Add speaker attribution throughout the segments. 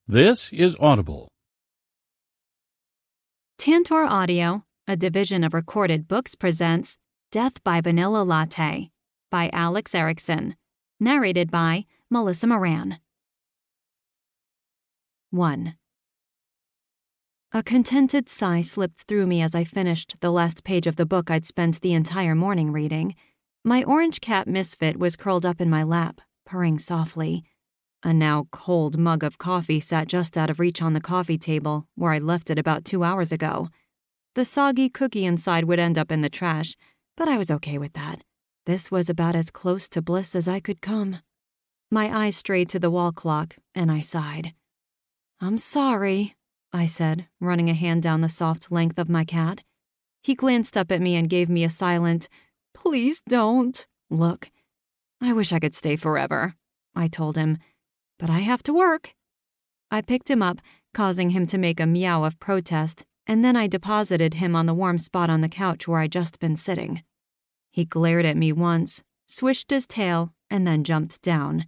Speaker 1: This is Audible.
Speaker 2: Tantor Audio, a division of Recorded Books, presents Death by Vanilla Latte by Alex Erickson, narrated by Melissa Moran. 1. A contented sigh slipped through me as I finished the last page of the book I'd spent the entire morning reading. My orange cat Misfit was curled up in my lap, purring softly. A now cold mug of coffee sat just out of reach on the coffee table, where I left it about 2 hours ago. The soggy cookie inside would end up in the trash, but I was okay with that. This was about as close to bliss as I could come. My eyes strayed to the wall clock, and I sighed. "I'm sorry," I said, running a hand down the soft length of my cat. He glanced up at me and gave me a silent, "Please don't" look. "I wish I could stay forever," I told him, "but I have to work." I picked him up, causing him to make a meow of protest, and then I deposited him on the warm spot on the couch where I'd just been sitting. He glared at me once, swished his tail, and then jumped down.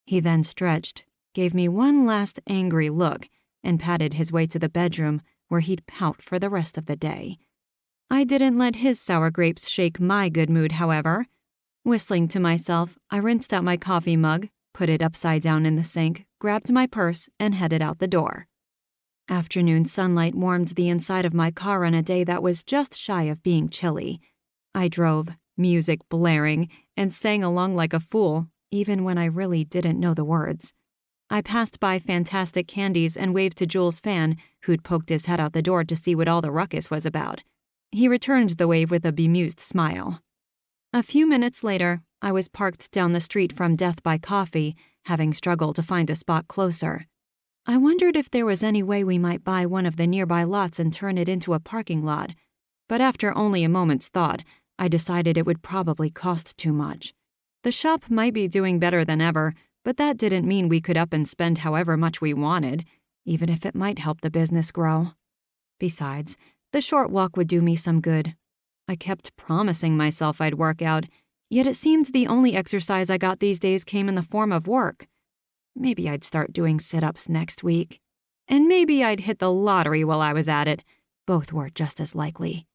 Speaker 2: He then stretched, gave me one last angry look, and padded his way to the bedroom where he'd pout for the rest of the day. I didn't let his sour grapes shake my good mood, however. Whistling to myself, I rinsed out my coffee mug, put it upside down in the sink, grabbed my purse, and headed out the door. Afternoon sunlight warmed the inside of my car on a day that was just shy of being chilly. I drove, music blaring, and sang along like a fool, even when I really didn't know the words. I passed by Fantastic Candies and waved to Jules' fan, who'd poked his head out the door to see what all the ruckus was about. He returned the wave with a bemused smile. A few minutes later, I was parked down the street from Death by Coffee, having struggled to find a spot closer. I wondered if there was any way we might buy one of the nearby lots and turn it into a parking lot, but after only a moment's thought, I decided it would probably cost too much. The shop might be doing better than ever, but that didn't mean we could up and spend however much we wanted, even if it might help the business grow. Besides, the short walk would do me some good. I kept promising myself I'd work out, yet it seemed the only exercise I got these days came in the form of work. Maybe I'd start doing sit-ups next week. And maybe I'd hit the lottery while I was at it. Both were just as likely.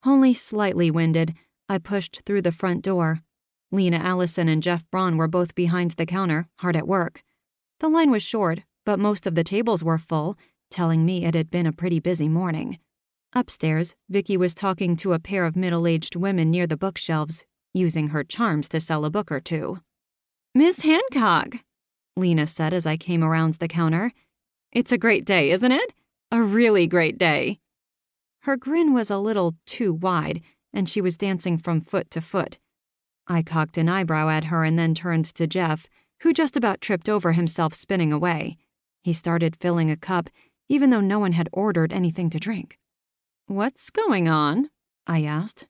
Speaker 2: Only slightly winded, I pushed through the front door. Lena Allison and Jeff Braun were both behind the counter, hard at work. The line was short, but most of the tables were full, telling me it had been a pretty busy morning. Upstairs, Vicky was talking to a pair of middle-aged women near the bookshelves, using her charms to sell a book or two. "Miss Hancock," Lena said as I came around the counter. "It's a great day, isn't it? A really great day." Her grin was a little too wide, and she was dancing from foot to foot. I cocked an eyebrow at her and then turned to Jeff, who just about tripped over himself spinning away. He started filling a cup, even though no one had ordered anything to drink. "What's going on?" I asked.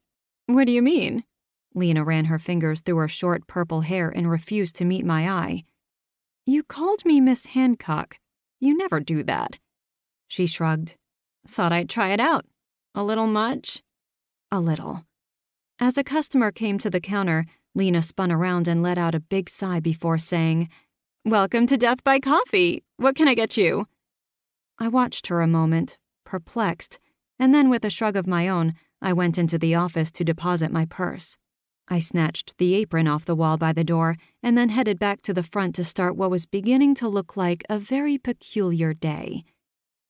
Speaker 2: "What do you mean?" Lena ran her fingers through her short purple hair and refused to meet my eye. "You called me Miss Hancock. You never do that." She shrugged. "Thought I'd try it out. A little much?" "A little." As a customer came to the counter, Lena spun around and let out a big sigh before saying, "Welcome to Death by Coffee. What can I get you?" I watched her a moment, perplexed, and then with a shrug of my own, I went into the office to deposit my purse. I snatched the apron off the wall by the door and then headed back to the front to start what was beginning to look like a very peculiar day.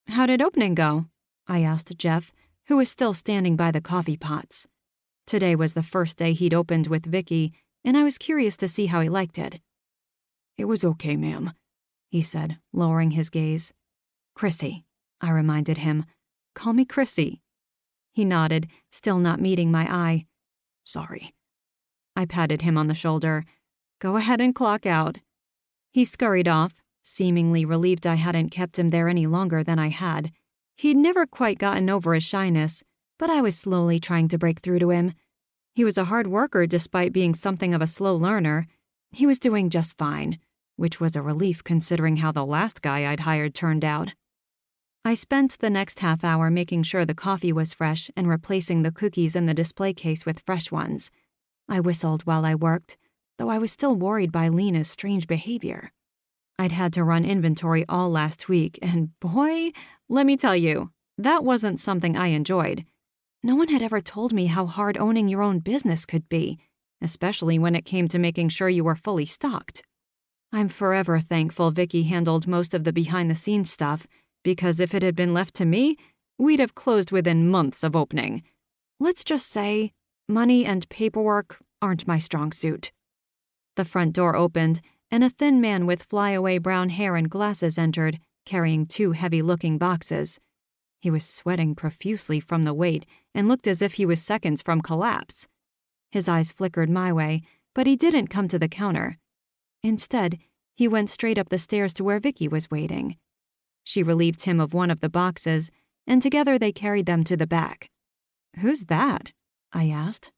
Speaker 2: "How did opening go?" I asked Jeff, who was still standing by the coffee pots. Today was the first day he'd opened with Vicky, and I was curious to see how he liked it. "It was okay, ma'am," he said, lowering his gaze. "Chrissy," I reminded him. "Call me Chrissy." He nodded, still not meeting my eye. "Sorry." I patted him on the shoulder. "Go ahead and clock out." He scurried off, seemingly relieved I hadn't kept him there any longer than I had. He'd never quite gotten over his shyness, but I was slowly trying to break through to him. He was a hard worker despite being something of a slow learner. He was doing just fine, which was a relief considering how the last guy I'd hired turned out. I spent the next half hour making sure the coffee was fresh and replacing the cookies in the display case with fresh ones. I whistled while I worked, though I was still worried by Lena's strange behavior. I'd had to run inventory all last week, and boy, let me tell you, that wasn't something I enjoyed. No one had ever told me how hard owning your own business could be, especially when it came to making sure you were fully stocked. I'm forever thankful Vicky handled most of the behind-the-scenes stuff, because if it had been left to me, we'd have closed within months of opening. Let's just say, money and paperwork aren't my strong suit. The front door opened, and a thin man with flyaway brown hair and glasses entered, carrying 2 heavy-looking boxes. He was sweating profusely from the weight and looked as if he was seconds from collapse. His eyes flickered my way, but he didn't come to the counter. Instead, he went straight up the stairs to where Vicky was waiting. She relieved him of one of the boxes, and together they carried them to the back. "Who's that?" I asked.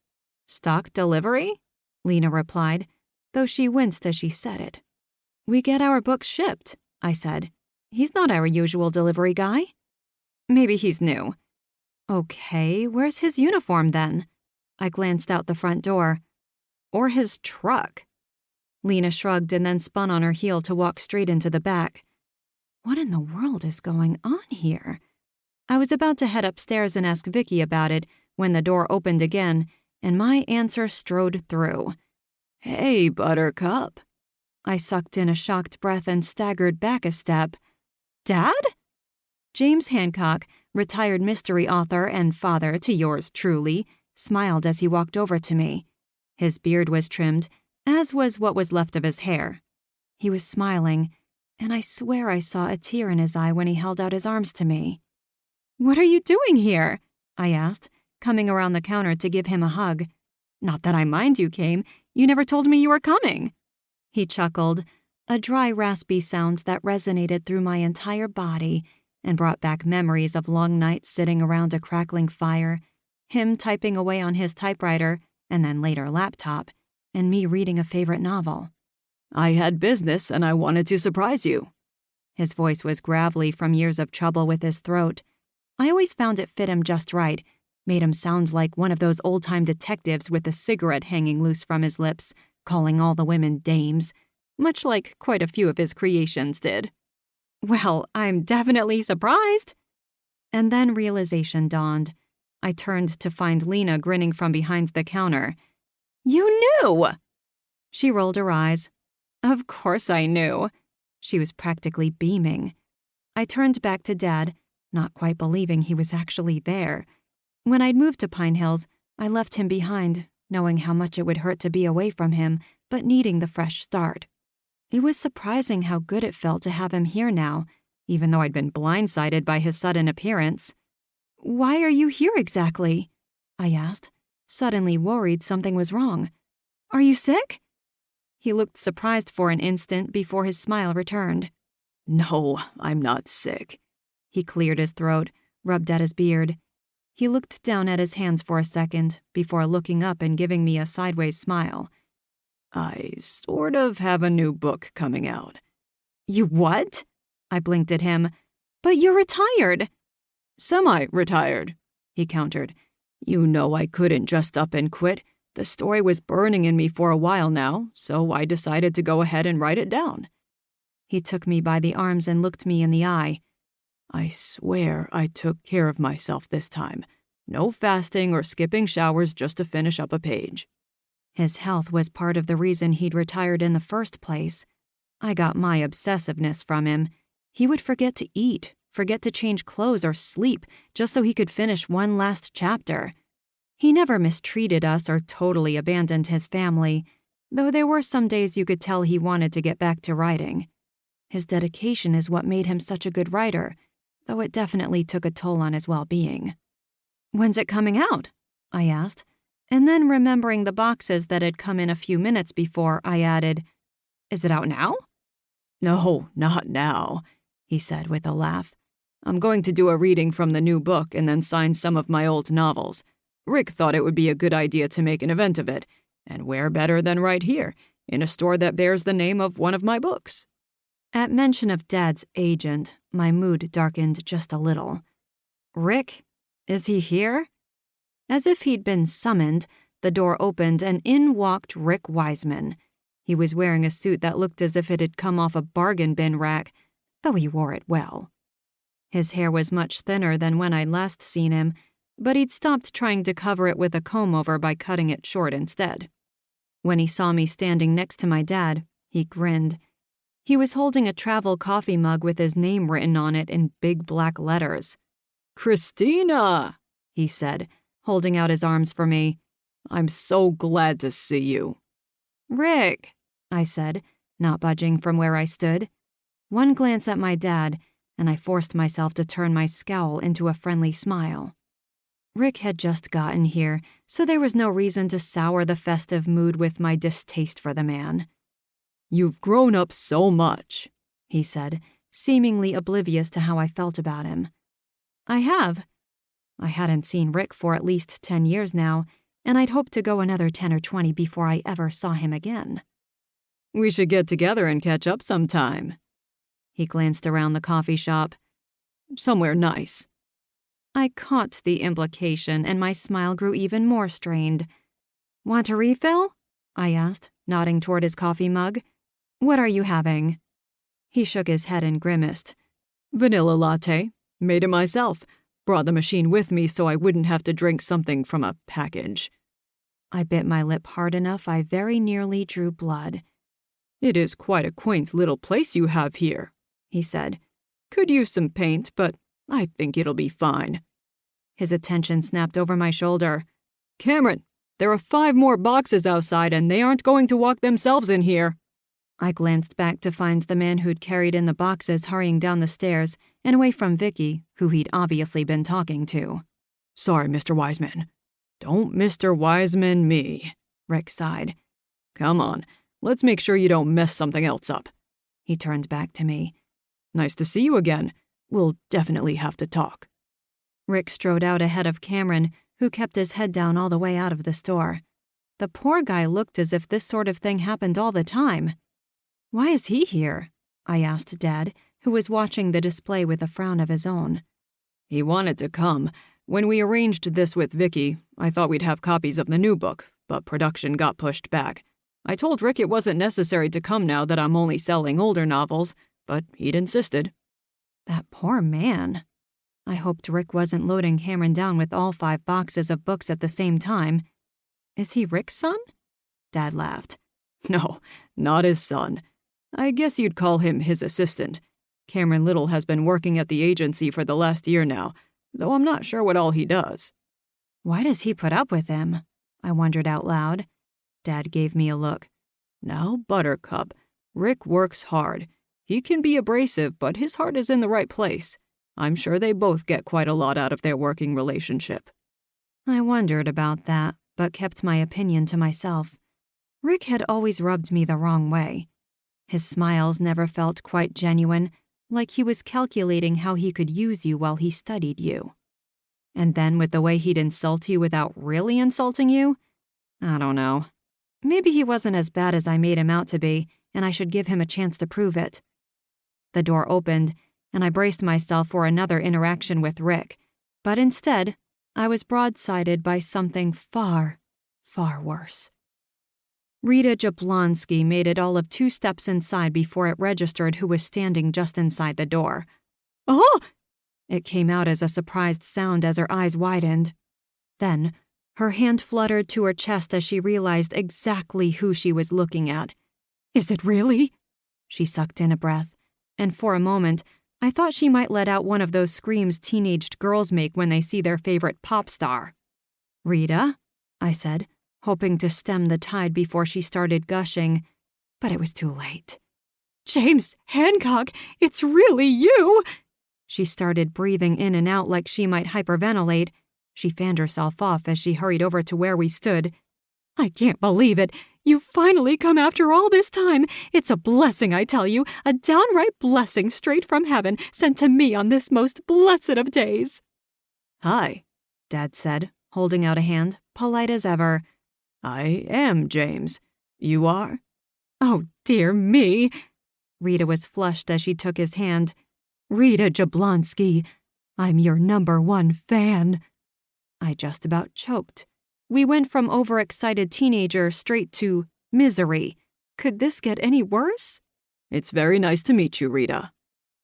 Speaker 2: "Stock delivery?" Lena replied, though she winced as she said it. "We get our books shipped," I said. "He's not our usual delivery guy." "Maybe he's new." "Okay, where's his uniform then?" I glanced out the front door. "Or his truck." Lena shrugged and then spun on her heel to walk straight into the back. What in the world is going on here? I was about to head upstairs and ask Vicky about it when the door opened again, and my answer strode through. "Hey, Buttercup." I sucked in a shocked breath and staggered back a step. "Dad?" James Hancock, retired mystery author and father to yours truly, smiled as he walked over to me. His beard was trimmed, as was what was left of his hair. He was smiling, and I swear I saw a tear in his eye when he held out his arms to me. "What are you doing here?" I asked, coming around the counter to give him a hug. "Not that I mind you came. You never told me you were coming." He chuckled, a dry, raspy sound that resonated through my entire body and brought back memories of long nights sitting around a crackling fire, him typing away on his typewriter, and then later laptop, and me reading a favorite novel. "I had business and I wanted to surprise you." His voice was gravelly from years of trouble with his throat. I always found it fit him just right, made him sound like one of those old-time detectives with a cigarette hanging loose from his lips, calling all the women dames, much like quite a few of his creations did. "Well, I'm definitely surprised." And then realization dawned. I turned to find Lena grinning from behind the counter. "You knew!" She rolled her eyes. "Of course I knew." She was practically beaming. I turned back to Dad, not quite believing he was actually there. When I'd moved to Pine Hills, I left him behind, knowing how much it would hurt to be away from him, but needing the fresh start. It was surprising how good it felt to have him here now, even though I'd been blindsided by his sudden appearance. "Why are you here exactly?" I asked, suddenly worried something was wrong. "Are you sick?" He looked surprised for an instant before his smile returned. "No, I'm not sick." He cleared his throat, rubbed at his beard. He looked down at his hands for a second before looking up and giving me a sideways smile. "I sort of have a new book coming out." "You what?" I blinked at him. "But you're retired." "Semi-retired," he countered. "You know I couldn't just up and quit. The story was burning in me for a while now, so I decided to go ahead and write it down." He took me by the arms and looked me in the eye. "I swear I took care of myself this time. No fasting or skipping showers just to finish up a page." His health was part of the reason he'd retired in the first place. I got my obsessiveness from him. He would forget to eat, forget to change clothes or sleep, just so he could finish one last chapter. He never mistreated us or totally abandoned his family, though there were some days you could tell he wanted to get back to writing. His dedication is what made him such a good writer, though it definitely took a toll on his well-being. "When's it coming out?" I asked, and then remembering the boxes that had come in a few minutes before, I added, "Is it out now?" "No, not now," he said with a laugh. "I'm going to do a reading from the new book and then sign some of my old novels. Rick thought it would be a good idea to make an event of it, and where better than right here, in a store that bears the name of one of my books." At mention of Dad's agent, my mood darkened just a little. "Rick? Is he here?" As if he'd been summoned, the door opened and in walked Rick Wiseman. He was wearing a suit that looked as if it had come off a bargain bin rack, though he wore it well. His hair was much thinner than when I'd last seen him, but he'd stopped trying to cover it with a comb-over by cutting it short instead. When he saw me standing next to my dad, he grinned. He was holding a travel coffee mug with his name written on it in big black letters. "Christina," he said, holding out his arms for me. "I'm so glad to see you." "Rick," I said, not budging from where I stood. One glance at my dad, and I forced myself to turn my scowl into a friendly smile. Rick had just gotten here, so there was no reason to sour the festive mood with my distaste for the man. "You've grown up so much," he said, seemingly oblivious to how I felt about him. "I have." I hadn't seen Rick for at least 10 years now, and I'd hoped to go another 10 or 20 before I ever saw him again. "We should get together and catch up sometime." He glanced around the coffee shop. "Somewhere nice." I caught the implication, and my smile grew even more strained. "Want a refill?" I asked, nodding toward his coffee mug. "What are you having?" He shook his head and grimaced. "Vanilla latte. Made it myself. Brought the machine with me so I wouldn't have to drink something from a package." I bit my lip hard enough I very nearly drew blood. "It is quite a quaint little place you have here," he said. "Could use some paint, but I think it'll be fine." His attention snapped over my shoulder. "Cameron, there are 5 more boxes outside and they aren't going to walk themselves in here." I glanced back to find the man who'd carried in the boxes hurrying down the stairs and away from Vicky, who he'd obviously been talking to. "Sorry, Mr. Wiseman." "Don't Mr. Wiseman me," Rick sighed. "Come on, let's make sure you don't mess something else up." He turned back to me. "Nice to see you again. We'll definitely have to talk." Rick strode out ahead of Cameron, who kept his head down all the way out of the store. The poor guy looked as if this sort of thing happened all the time. "Why is he here?" I asked Dad, who was watching the display with a frown of his own. "He wanted to come. When we arranged this with Vicky, I thought we'd have copies of the new book, but production got pushed back. I told Rick it wasn't necessary to come now that I'm only selling older novels, but he'd insisted." That poor man. I hoped Rick wasn't loading Cameron down with all 5 boxes of books at the same time. "Is he Rick's son?" Dad laughed. "No, not his son. I guess you'd call him his assistant. Cameron Little has been working at the agency for the last year now, though I'm not sure what all he does." "Why does he put up with him?" I wondered out loud. Dad gave me a look. "Now, Buttercup, Rick works hard. He can be abrasive, but his heart is in the right place. I'm sure they both get quite a lot out of their working relationship." I wondered about that, but kept my opinion to myself. Rick had always rubbed me the wrong way. His smiles never felt quite genuine, like he was calculating how he could use you while he studied you. And then with the way he'd insult you without really insulting you? I don't know. Maybe he wasn't as bad as I made him out to be, and I should give him a chance to prove it. The door opened, and I braced myself for another interaction with Rick, but instead, I was broadsided by something far, far worse. Rita Jablonski made it all of 2 steps inside before it registered who was standing just inside the door. "Oh!" It came out as a surprised sound as her eyes widened. Then, her hand fluttered to her chest as she realized exactly who she was looking at. "Is it really?" She sucked in a breath, and for a moment, I thought she might let out one of those screams teenaged girls make when they see their favorite pop star. "Rita?" I said, hoping to stem the tide before she started gushing, but it was too late. "James Hancock, it's really you!" She started breathing in and out like she might hyperventilate. She fanned herself off as she hurried over to where we stood. "I can't believe it. You've finally come after all this time. It's a blessing, I tell you, a downright blessing straight from heaven, sent to me on this most blessed of days." "Hi," Dad said, holding out a hand, polite as ever. "I am James. You are?" "Oh, dear me." Rita was flushed as she took his hand. "Rita Jablonski. I'm your #1 fan." I just about choked. We went from overexcited teenager straight to misery. Could this get any worse?
Speaker 1: It's very nice to meet you, Rita,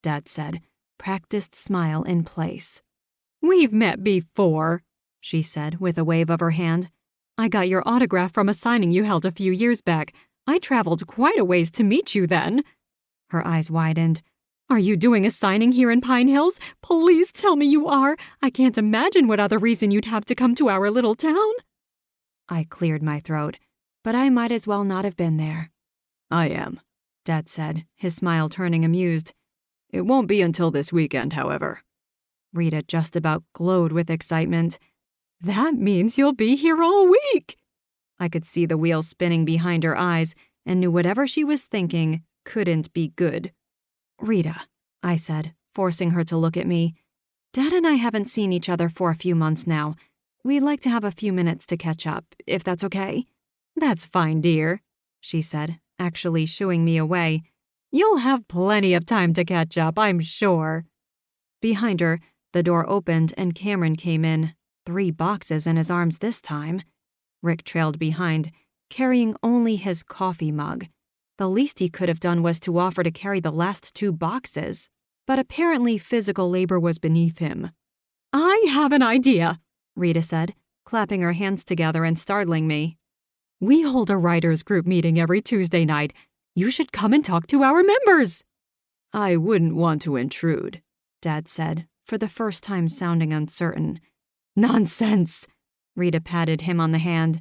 Speaker 2: Dad said, practiced smile in place. We've met before, she said with a wave of her hand. I got your autograph from a signing you held a few years back. I traveled quite a ways to meet you then. Her eyes widened. Are you doing a signing here in Pine Hills? Please tell me you are. I can't imagine what other reason you'd have to come to our little town. I cleared my throat, but I might as well not have been there.
Speaker 1: I am,
Speaker 2: Dad said, his smile turning amused.
Speaker 1: It won't be until this weekend, however.
Speaker 2: Rita just about glowed with excitement. That means you'll be here all week. I could see the wheels spinning behind her eyes and knew whatever she was thinking couldn't be good. Rita, I said, forcing her to look at me. Dad and I haven't seen each other for a few months now. We'd like to have a few minutes to catch up, if that's okay. That's fine, dear, she said, actually shooing me away. You'll have plenty of time to catch up, I'm sure. Behind her, the door opened and Cameron came in, 3 boxes in his arms this time. Rick trailed behind, carrying only his coffee mug. The least he could have done was to offer to carry the last 2 boxes, but apparently physical labor was beneath him. I have an idea, Rita said, clapping her hands together and startling me. We hold a writers' group meeting every Tuesday night. You should come and talk to our members.
Speaker 1: I wouldn't want to intrude,
Speaker 2: Dad said, for the first time sounding uncertain. Nonsense, Rita patted him on the hand.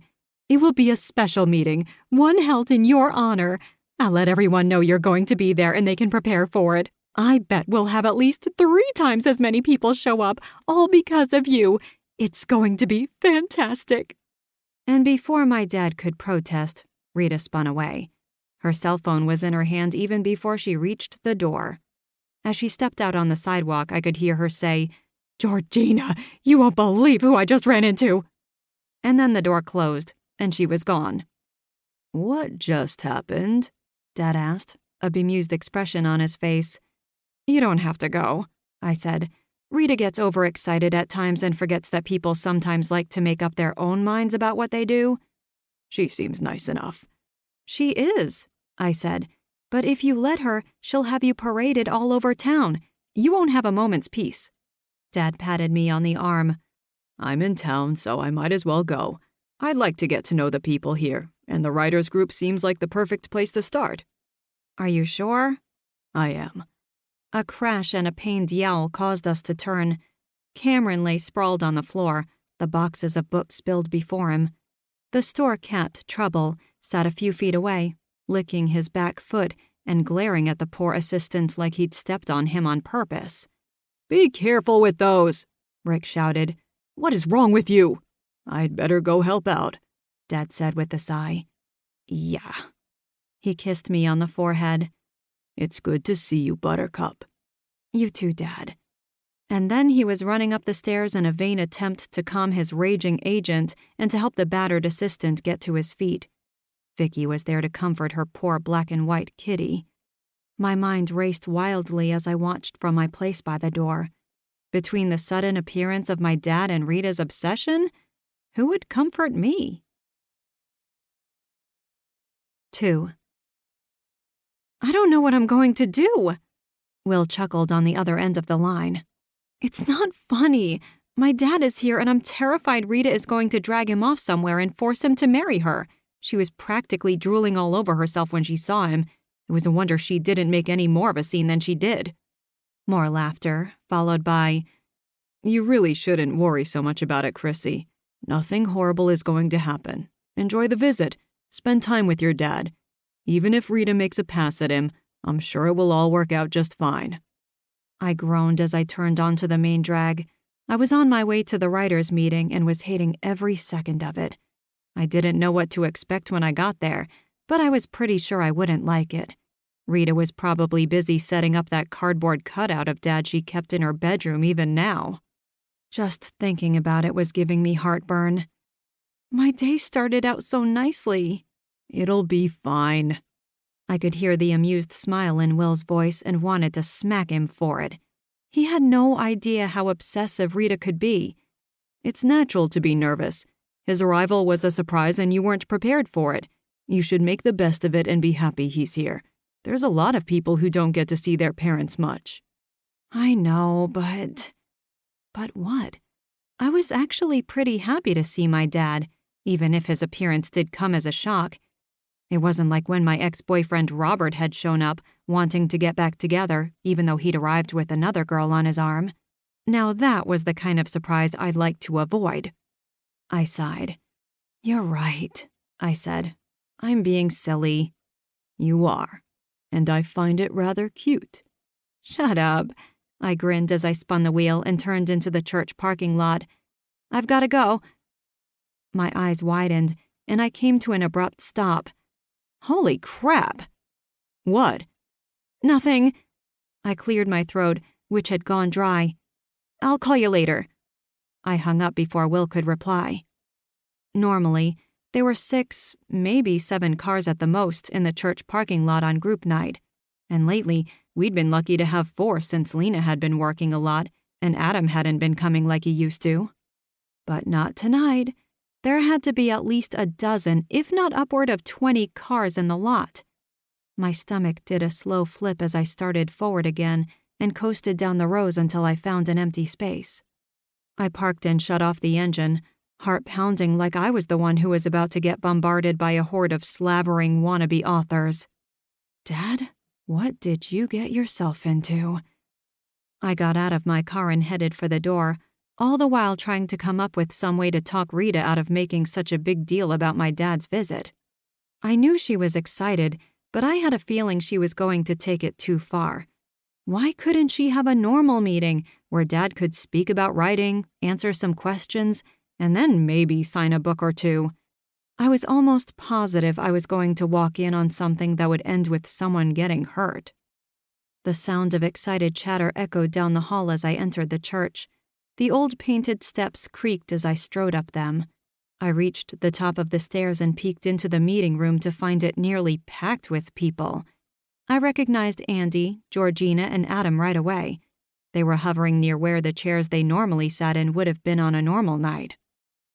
Speaker 2: It will be a special meeting, one held in your honor. I'll let everyone know you're going to be there and they can prepare for it. I bet we'll have at least 3 times as many people show up, all because of you. It's going to be fantastic. And before my dad could protest, Rita spun away. Her cell phone was in her hand even before she reached the door. As she stepped out on the sidewalk, I could hear her say, Georgina, you won't believe who I just ran into. And then the door closed, and she was gone.
Speaker 1: What just happened?
Speaker 2: Dad asked, a bemused expression on his face. You don't have to go, I said. Rita gets overexcited at times and forgets that people sometimes like to make up their own minds about what they do.
Speaker 1: She seems nice enough.
Speaker 2: She is, I said. But if you let her, she'll have you paraded all over town. You won't have a moment's peace. Dad patted me on the arm.
Speaker 1: I'm in town, so I might as well go. I'd like to get to know the people here, and the writers' group seems like the perfect place to start.
Speaker 2: Are you sure?
Speaker 1: I am.
Speaker 2: A crash and a pained yell caused us to turn. Cameron lay sprawled on the floor, the boxes of books spilled before him. The store cat, Trouble, sat a few feet away, licking his back foot and glaring at the poor assistant like he'd stepped on him on purpose.
Speaker 1: Be careful with those,
Speaker 2: Rick shouted.
Speaker 1: What is wrong with you? I'd better go help out,
Speaker 2: Dad said with a sigh. Yeah. He kissed me on the forehead.
Speaker 1: It's good to see you, Buttercup.
Speaker 2: You too, Dad. And then he was running up the stairs in a vain attempt to calm his raging agent and to help the battered assistant get to his feet. Vicky was there to comfort her poor black and white kitty. My mind raced wildly as I watched from my place by the door. Between the sudden appearance of my dad and Rita's obsession, who would comfort me? 2. I don't know what I'm going to do, Will chuckled on the other end of the line. It's not funny. My dad is here and I'm terrified Rita is going to drag him off somewhere and force him to marry her. She was practically drooling all over herself when she saw him. It was a wonder she didn't make any more of a scene than she did. More laughter, followed by,
Speaker 1: You really shouldn't worry so much about it, Chrissy. Nothing horrible is going to happen. Enjoy the visit. Spend time with your dad. Even if Rita makes a pass at him, I'm sure it will all work out just fine.
Speaker 2: I groaned as I turned onto the main drag. I was on my way to the writers' meeting and was hating every second of it. I didn't know what to expect when I got there, but I was pretty sure I wouldn't like it. Rita was probably busy setting up that cardboard cutout of Dad she kept in her bedroom even now. Just thinking about it was giving me heartburn. My day started out so nicely.
Speaker 1: It'll be fine.
Speaker 2: I could hear the amused smile in Will's voice and wanted to smack him for it. He had no idea how obsessive Rita could be.
Speaker 1: It's natural to be nervous. His arrival was a surprise and you weren't prepared for it. You should make the best of it and be happy he's here. There's a lot of people who don't get to see their parents much."
Speaker 2: I know, but... But what? I was actually pretty happy to see my dad, even if his appearance did come as a shock. It wasn't like when my ex-boyfriend Robert had shown up, wanting to get back together, even though he'd arrived with another girl on his arm. Now that was the kind of surprise I'd like to avoid. I sighed. "You're right," I said. "I'm being silly."
Speaker 1: "You are. And I find it rather cute."
Speaker 2: "Shut up." I grinned as I spun the wheel and turned into the church parking lot. "I've got to go." My eyes widened, and I came to an abrupt stop.
Speaker 1: "Holy crap!" "What?"
Speaker 2: "Nothing." I cleared my throat, which had gone dry. "I'll call you later." I hung up before Will could reply. Normally, there were 6, maybe 7 cars at the most in the church parking lot on group night. And lately, we'd been lucky to have 4 since Lena had been working a lot and Adam hadn't been coming like he used to. But not tonight. There had to be at least a dozen, if not upward of 20 cars in the lot. My stomach did a slow flip as I started forward again and coasted down the rows until I found an empty space. I parked and shut off the engine, heart pounding like I was the one who was about to get bombarded by a horde of slavering wannabe authors. "Dad, what did you get yourself into?" I got out of my car and headed for the door, all the while trying to come up with some way to talk Rita out of making such a big deal about my dad's visit. I knew she was excited, but I had a feeling she was going to take it too far. Why couldn't she have a normal meeting where Dad could speak about writing, answer some questions, and then maybe sign a book or 2? I was almost positive I was going to walk in on something that would end with someone getting hurt. The sound of excited chatter echoed down the hall as I entered the church. The old painted steps creaked as I strode up them. I reached the top of the stairs and peeked into the meeting room to find it nearly packed with people. I recognized Andy, Georgina, and Adam right away. They were hovering near where the chairs they normally sat in would have been on a normal night.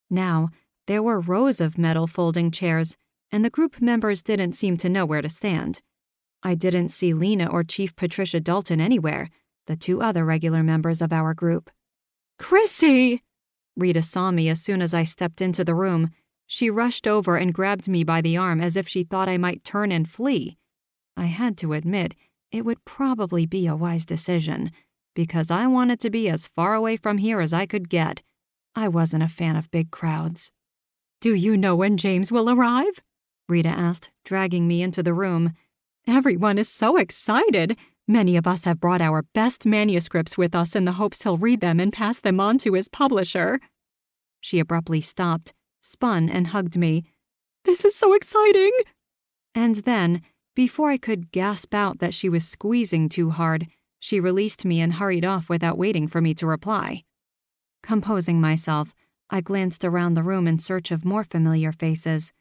Speaker 2: Now, there were rows of metal folding chairs, and the group members didn't seem to know where to stand. I didn't see Lena or Chief Patricia Dalton anywhere, the 2 other regular members of our group. "Chrissy!" Rita saw me as soon as I stepped into the room. She rushed over and grabbed me by the arm as if she thought I might turn and flee. I had to admit, it would probably be a wise decision, because I wanted to be as far away from here as I could get. I wasn't a fan of big crowds. "Do you know when James will arrive?" Rita asked, dragging me into the room. "Everyone is so excited. Many of us have brought our best manuscripts with us in the hopes he'll read them and pass them on to his publisher." She abruptly stopped, spun, and hugged me. "This is so exciting!" And then, before I could gasp out that she was squeezing too hard, she released me and hurried off without waiting for me to reply. Composing myself, I glanced around the room in search of more familiar faces.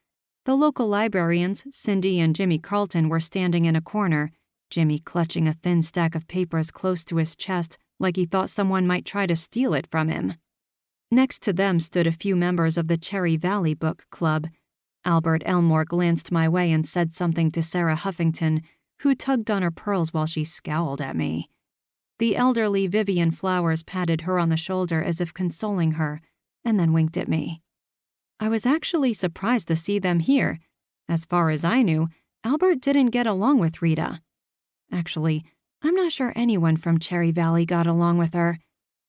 Speaker 2: The local librarians, Cindy and Jimmy Carlton, were standing in a corner, Jimmy clutching a thin stack of papers close to his chest like he thought someone might try to steal it from him. Next to them stood a few members of the Cherry Valley Book Club. Albert Elmore glanced my way and said something to Sarah Huffington, who tugged on her pearls while she scowled at me. The elderly Vivian Flowers patted her on the shoulder as if consoling her, and then winked at me. I was actually surprised to see them here. As far as I knew, Albert didn't get along with Rita. Actually, I'm not sure anyone from Cherry Valley got along with her.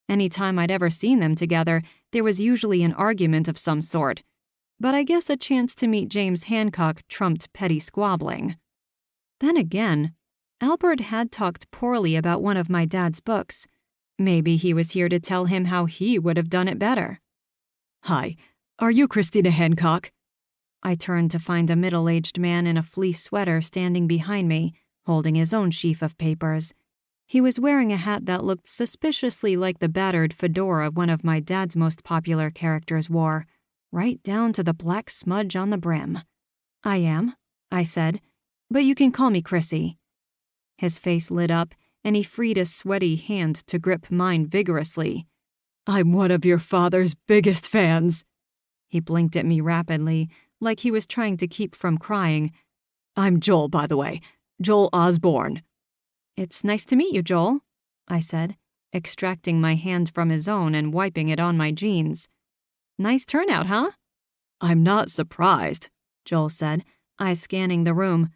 Speaker 2: Any time I'd ever seen them together, there was usually an argument of some sort. But I guess a chance to meet James Hancock trumped petty squabbling. Then again, Albert had talked poorly about one of my dad's books. Maybe he was here to tell him how he would have done it better.
Speaker 1: "Hi, are you Christina Hancock?"
Speaker 2: I turned to find a middle-aged man in a fleece sweater standing behind me, holding his own sheaf of papers. He was wearing a hat that looked suspiciously like the battered fedora one of my dad's most popular characters wore, right down to the black smudge on the brim. "I am," I said, "but you can call me Chrissy." His face lit up, and he freed a sweaty hand to grip mine vigorously.
Speaker 1: "I'm one of your father's biggest fans."
Speaker 2: He blinked at me rapidly,
Speaker 1: like he was trying to keep from crying. "I'm Joel, by the way. Joel Osborne." "It's nice to meet you, Joel," I said, extracting my hand from his own and wiping it on my jeans. "Nice turnout, huh?" "I'm not surprised," Joel said, eyes scanning the room.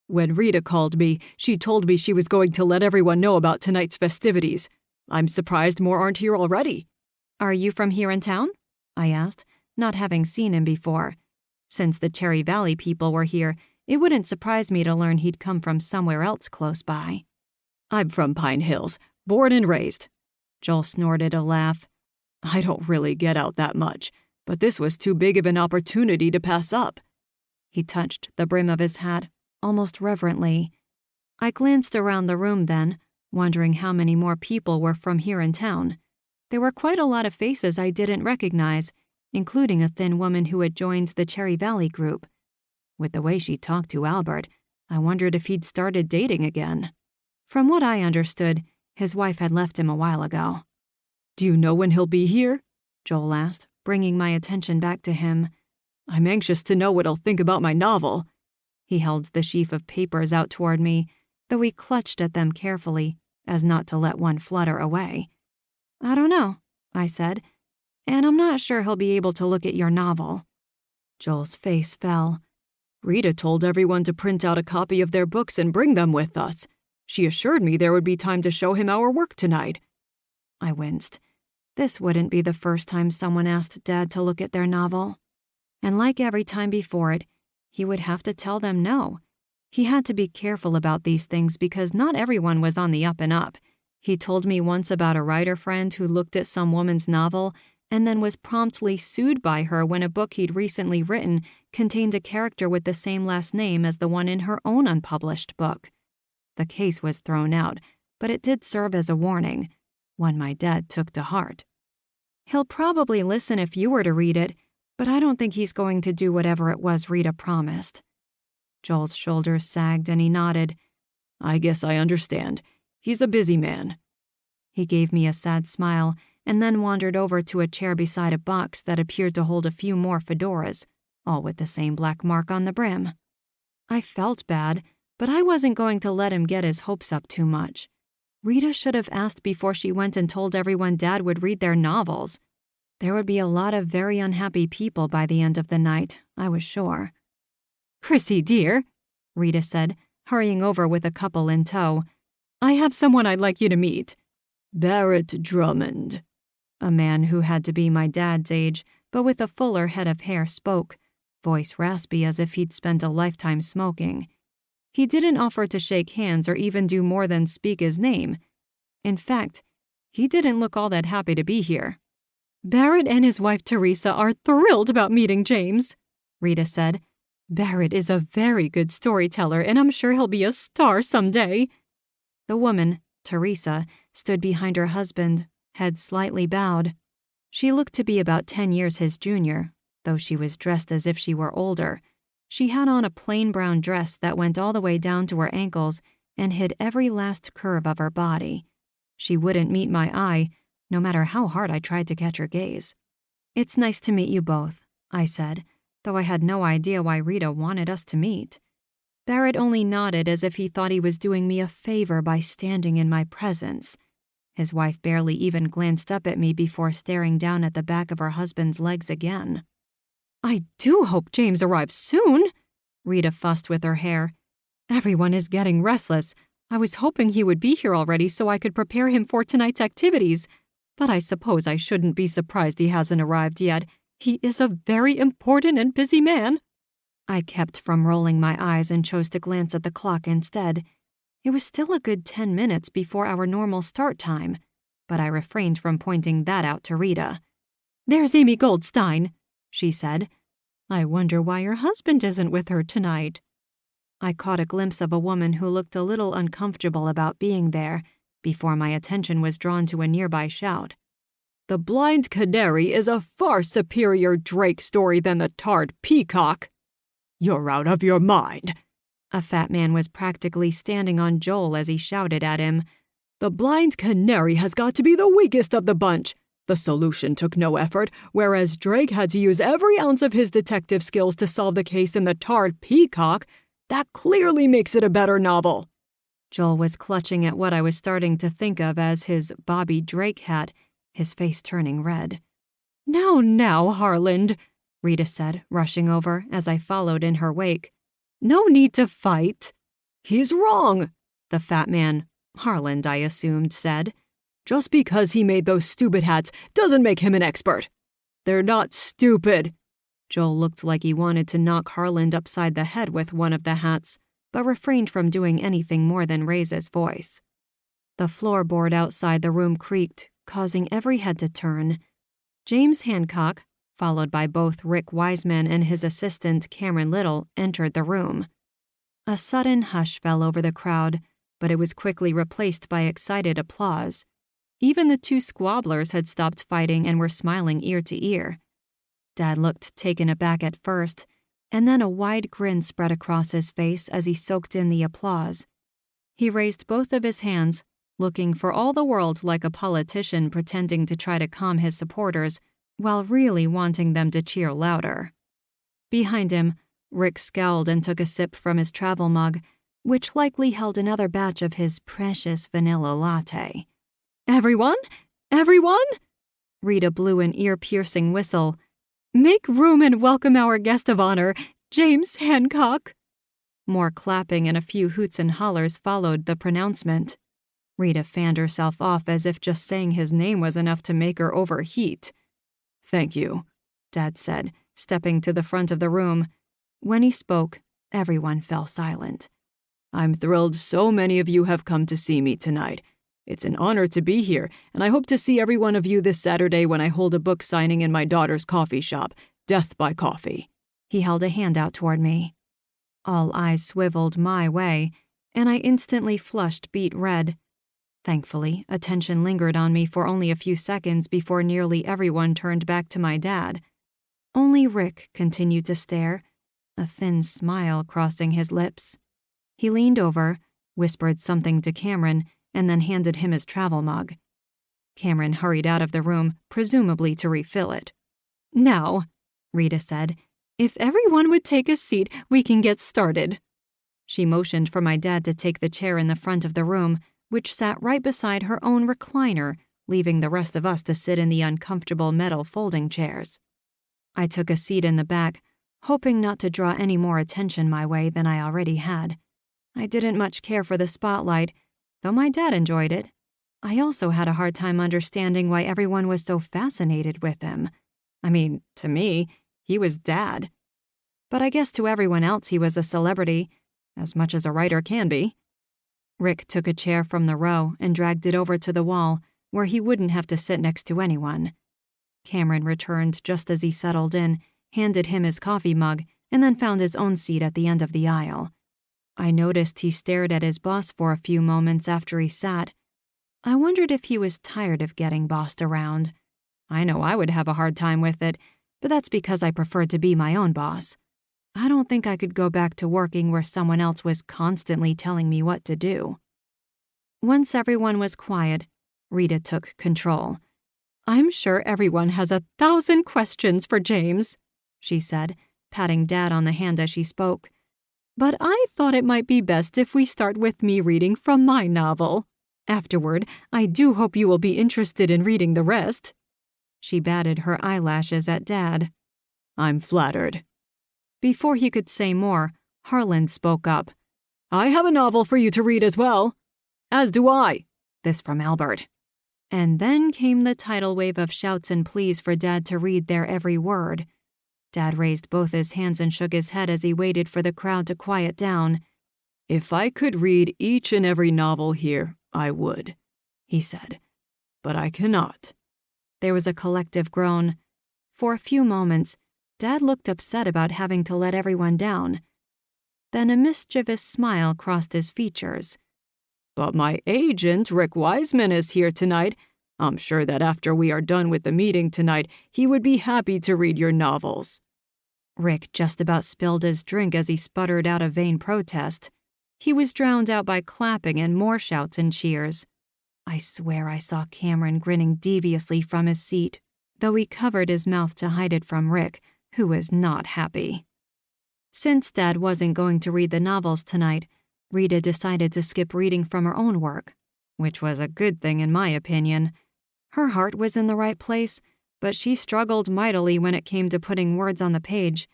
Speaker 1: "When Rita called me, she told me she was going to let everyone know about tonight's festivities. I'm surprised more aren't here already." "Are you from here in town?" I asked, not having seen him before. Since the Cherry Valley people were here, it wouldn't surprise me to learn he'd come from somewhere else close by. "I'm from Pine Hills, born and raised." Joel snorted a laugh. "I don't really get out that much, but this was too big of an opportunity to pass up." He touched the brim of his hat, almost reverently. I glanced around the room then, wondering how many more people were from here in town. There were quite a lot of faces I didn't recognize, including a thin woman who had joined the Cherry Valley group. With the way she talked to Albert, I wondered if he'd started dating again. From what I understood, his wife had left him a while ago. "Do you know when he'll be here?" Joel asked, bringing my attention back to him. "I'm anxious to know what he'll think about my novel." He held the sheaf of papers out toward me, though he clutched at them carefully, as not to let one flutter away. "I don't know," I said, "and I'm not sure he'll be able to look at your novel." Joel's face fell. "Rita told everyone to print out a copy of their books and bring them with us. She assured me there would be time to show him our work tonight." I winced. This wouldn't be the first time someone asked Dad to look at their novel. And like every time before it, he would have to tell them no. He had to be careful about these things because not everyone was on the up and up. He told me once about a writer friend who looked at some woman's novel and then was promptly sued by her when a book he'd recently written contained a character with the same last name as the one in her own unpublished book. The case was thrown out, but it did serve as a warning, one my dad took to heart. "He'll probably listen if you were to read it, but I don't think he's going to do whatever it was Rita promised." Joel's shoulders sagged and he nodded. "I guess I understand. He's a busy man." He gave me a sad smile and then wandered over to a chair beside a box that appeared to hold a few more fedoras, all with the same black mark on the brim. I felt bad, but I wasn't going to let him get his hopes up too much. Rita should have asked before she went and told everyone Dad would read their novels. There would be a lot of very unhappy people by the end of the night, I was sure. "Chrissy, dear," Rita said, hurrying over with a couple in tow, "I have someone I'd like you to meet." "Barrett Drummond," a man who had to be my dad's age, but with a fuller head of hair spoke, voice raspy as if he'd spent a lifetime smoking. He didn't offer to shake hands or even do more than speak his name. In fact, he didn't look all that happy to be here. "Barrett and his wife Teresa are thrilled about meeting James," Rita said. "Barrett is a very good storyteller, and I'm sure he'll be a star someday." The woman, Teresa, stood behind her husband, head slightly bowed. She looked to be about 10 years his junior, though she was dressed as if she were older. She had on a plain brown dress that went all the way down to her ankles and hid every last curve of her body. She wouldn't meet my eye, no matter how hard I tried to catch her gaze. "It's nice to meet you both," I said, though I had no idea why Rita wanted us to meet. Barrett only nodded as if he thought he was doing me a favor by standing in my presence. His wife barely even glanced up at me before staring down at the back of her husband's legs again. "I do hope James arrives soon," Rita fussed with her hair. "Everyone is getting restless. I was hoping he would be here already so I could prepare him for tonight's activities. But I suppose I shouldn't be surprised he hasn't arrived yet. He is a very important and busy man." I kept from rolling my eyes and chose to glance at the clock instead. It was still a good 10 minutes before our normal start time, but I refrained from pointing that out to Rita. "There's Amy Goldstein," she said. "I wonder why her husband isn't with her tonight." I caught a glimpse of a woman who looked a little uncomfortable about being there before my attention was drawn to a nearby shout. "The Blind Canary is a far superior Drake story than the Tarred Peacock." "You're out of your mind." A fat man was practically standing on Joel as he shouted at him. "The Blind Canary has got to be the weakest of the bunch. The solution took no effort, whereas Drake had to use every ounce of his detective skills to solve the case in The Tarred Peacock. That clearly makes it a better novel."
Speaker 2: Joel was clutching at what I was starting to think of as his Bobby Drake hat, his face turning red.
Speaker 1: Now, Harland," Rita said, rushing over as I followed in her wake. "No need to fight." "He's wrong," the fat man, Harland I assumed, said. "Just because he made those stupid hats doesn't make him an expert." "They're not stupid." Joel looked like he wanted to knock Harland upside the head with one of the hats, but refrained from doing anything more than raise his voice. The floorboard outside the room creaked, causing every head to turn. James Hancock, followed by both Rick Wiseman and his assistant Cameron Little, entered the room. A sudden hush fell over the crowd, but it was quickly replaced by excited applause. Even the two squabblers had stopped fighting and were smiling ear to ear. Dad looked taken aback at first, and then a wide grin spread across his face as he soaked in the applause. He raised both of his hands, looking for all the world like a politician pretending to try to calm his supporters while really wanting them to cheer louder. Behind him, Rick scowled and took a sip from his travel mug, which likely held another batch of his precious vanilla latte. "Everyone? Everyone?" Rita blew an ear-piercing whistle. "Make room and welcome our guest of honor, James Hancock." More clapping and a few hoots and hollers followed the pronouncement. Rita fanned herself off as if just saying his name was enough to make her overheat. "Thank you," Dad said, stepping to the front of the room. When he spoke, everyone fell silent. "I'm thrilled so many of you have come to see me tonight. It's an honor to be here, and I hope to see every one of you this Saturday when I hold a book signing in my daughter's coffee shop, Death by Coffee." He held a hand out toward me. All eyes swiveled my way, and I instantly flushed beet red. Thankfully, attention lingered on me for only a few seconds before nearly everyone turned back to my dad. Only Rick continued to stare, a thin smile crossing his lips. He leaned over, whispered something to Cameron, and then handed him his travel mug. Cameron hurried out of the room, presumably to refill it. "Now," Rita said, "if everyone would take a seat, we can get started." She motioned for my dad to take the chair in the front of the room, which sat right beside her own recliner, leaving the rest of us to sit in the uncomfortable metal folding chairs. I took a seat in the back, hoping not to draw any more attention my way than I already had. I didn't much care for the spotlight, though my dad enjoyed it. I also had a hard time understanding why everyone was so fascinated with him. I mean, to me, he was Dad. But I guess to everyone else he was a celebrity, as much as a writer can be. Rick took a chair from the row and dragged it over to the wall, where he wouldn't have to sit next to anyone. Cameron returned just as he settled in, handed him his coffee mug, and then found his own seat at the end of the aisle. I noticed he stared at his boss for a few moments after he sat. I wondered if he was tired of getting bossed around. I know I would have a hard time with it, but that's because I preferred to be my own boss. I don't think I could go back to working where someone else was constantly telling me what to do. Once everyone was quiet, Rita took control. "I'm sure everyone has 1,000 questions for James," she said, patting Dad on the hand as she spoke. "But I thought it might be best if we start with me reading from my novel. Afterward, I do hope you will be interested in reading the rest." She batted her eyelashes at Dad. "I'm flattered." Before he could say more, Harland spoke up. "I have a novel for you to read as well." "As do I." This from Albert. And then came the tidal wave of shouts and pleas for Dad to read their every word. Dad raised both his hands and shook his head as he waited for the crowd to quiet down. "If I could read each and every novel here, I would," he said. "But I cannot." There was a collective groan. For a few moments, Dad looked upset about having to let everyone down. Then a mischievous smile crossed his features. "But my agent, Rick Wiseman, is here tonight. I'm sure that after we are done with the meeting tonight, he would be happy to read your novels." Rick just about spilled his drink as he sputtered out a vain protest. He was drowned out by clapping and more shouts and cheers.
Speaker 2: I swear I saw Cameron grinning deviously from his seat, though he covered his mouth to hide it from Rick, who was not happy. Since Dad wasn't going to read the novels tonight, Rita decided to skip reading from her own work, which was a good thing in my opinion. Her heart was in the right place, but she struggled mightily when it came to putting words on the page.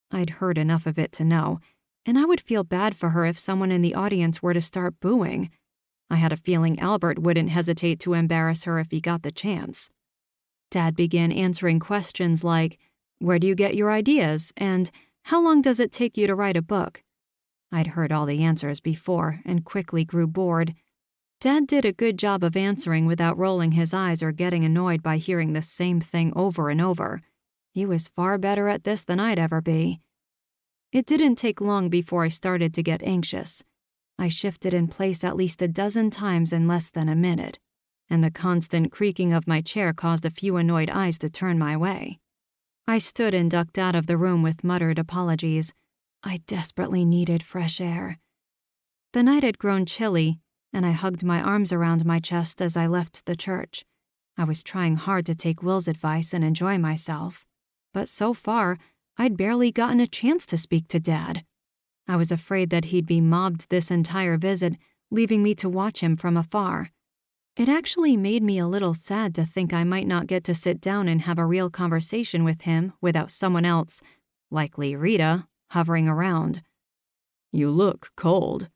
Speaker 2: I'd heard enough of it to know, and I would feel bad for her if someone in the audience were to start booing. I had a feeling Albert wouldn't hesitate to embarrass her if he got the chance. Dad began answering questions like, "Where do you get your ideas?" and "How long does it take you to write a book?" I'd heard all the answers before and quickly grew bored. Dad did a good job of answering without rolling his eyes or getting annoyed by hearing the same thing over and over. He was far better at this than I'd ever be. It didn't take long before I started to get anxious. I shifted in place at least a dozen times in less than a minute, and the constant creaking of my chair caused a few annoyed eyes to turn my way. I stood and ducked out of the room with muttered apologies. I desperately needed fresh air. The night had grown chilly, and I hugged my arms around my chest as I left the church. I was trying hard to take Will's advice and enjoy myself, but so far, I'd barely gotten a chance to speak to Dad. I was afraid that he'd be mobbed this entire visit, leaving me to watch him from afar. It actually made me a little sad to think I might not get to sit down and have a real conversation with him without someone else, likely Rita, hovering around.
Speaker 1: "You look cold."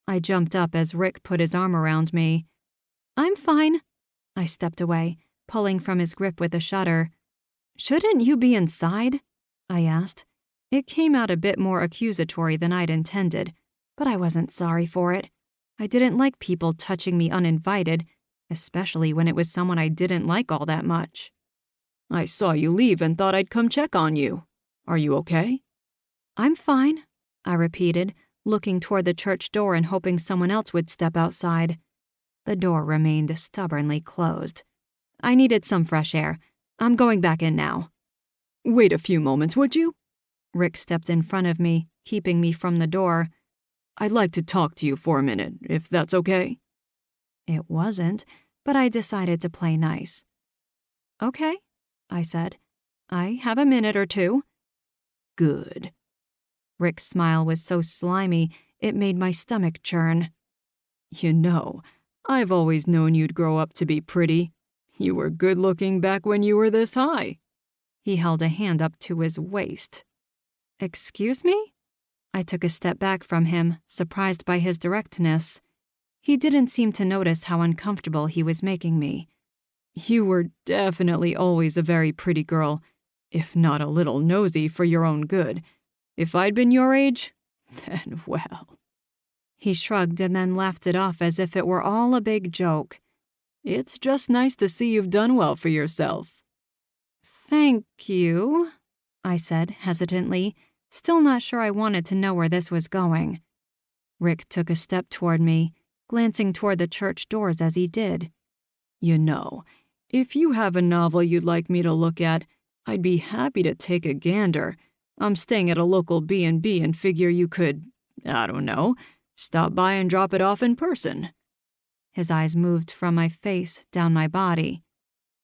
Speaker 2: I jumped up as Rick put his arm around me. "I'm fine." I stepped away, pulling from his grip with a shudder. "Shouldn't you be inside?" I asked. It came out a bit more accusatory than I'd intended, but I wasn't sorry for it. I didn't like people touching me uninvited, especially when it was someone I didn't like all that much.
Speaker 1: "I saw you leave and thought I'd come check on you. Are you okay?"
Speaker 2: "I'm fine," I repeated, looking toward the church door and hoping someone else would step outside. The door remained stubbornly closed. I needed some fresh air. I'm going back in now.
Speaker 1: "Wait a few moments, would you?"
Speaker 2: Rick stepped in front of me, keeping me from the door.
Speaker 1: "I'd like to talk to you for a minute, if that's okay."
Speaker 2: It wasn't, but I decided to play nice. "Okay," I said. "I have a minute or two."
Speaker 1: "Good."
Speaker 2: Rick's smile was so slimy, it made my stomach churn.
Speaker 1: "You know, I've always known you'd grow up to be pretty. You were good-looking back when you were this high."
Speaker 2: He held a hand up to his waist. "Excuse me?" I took a step back from him, surprised by his directness. He didn't seem to notice how uncomfortable he was making me.
Speaker 1: "You were definitely always a very pretty girl, if not a little nosy for your own good. If I'd been your age, then well."
Speaker 2: He shrugged and then laughed it off as if it were all a big joke.
Speaker 1: "It's just nice to see you've done well for yourself."
Speaker 2: "Thank you," I said hesitantly, still not sure I wanted to know where this was going. Rick took a step toward me, glancing toward the church doors as he did.
Speaker 1: "You know, if you have a novel you'd like me to look at, I'd be happy to take a gander. I'm staying at a local B&B and figure you could, I don't know, stop by and drop it off in person."
Speaker 2: His eyes moved from my face down my body.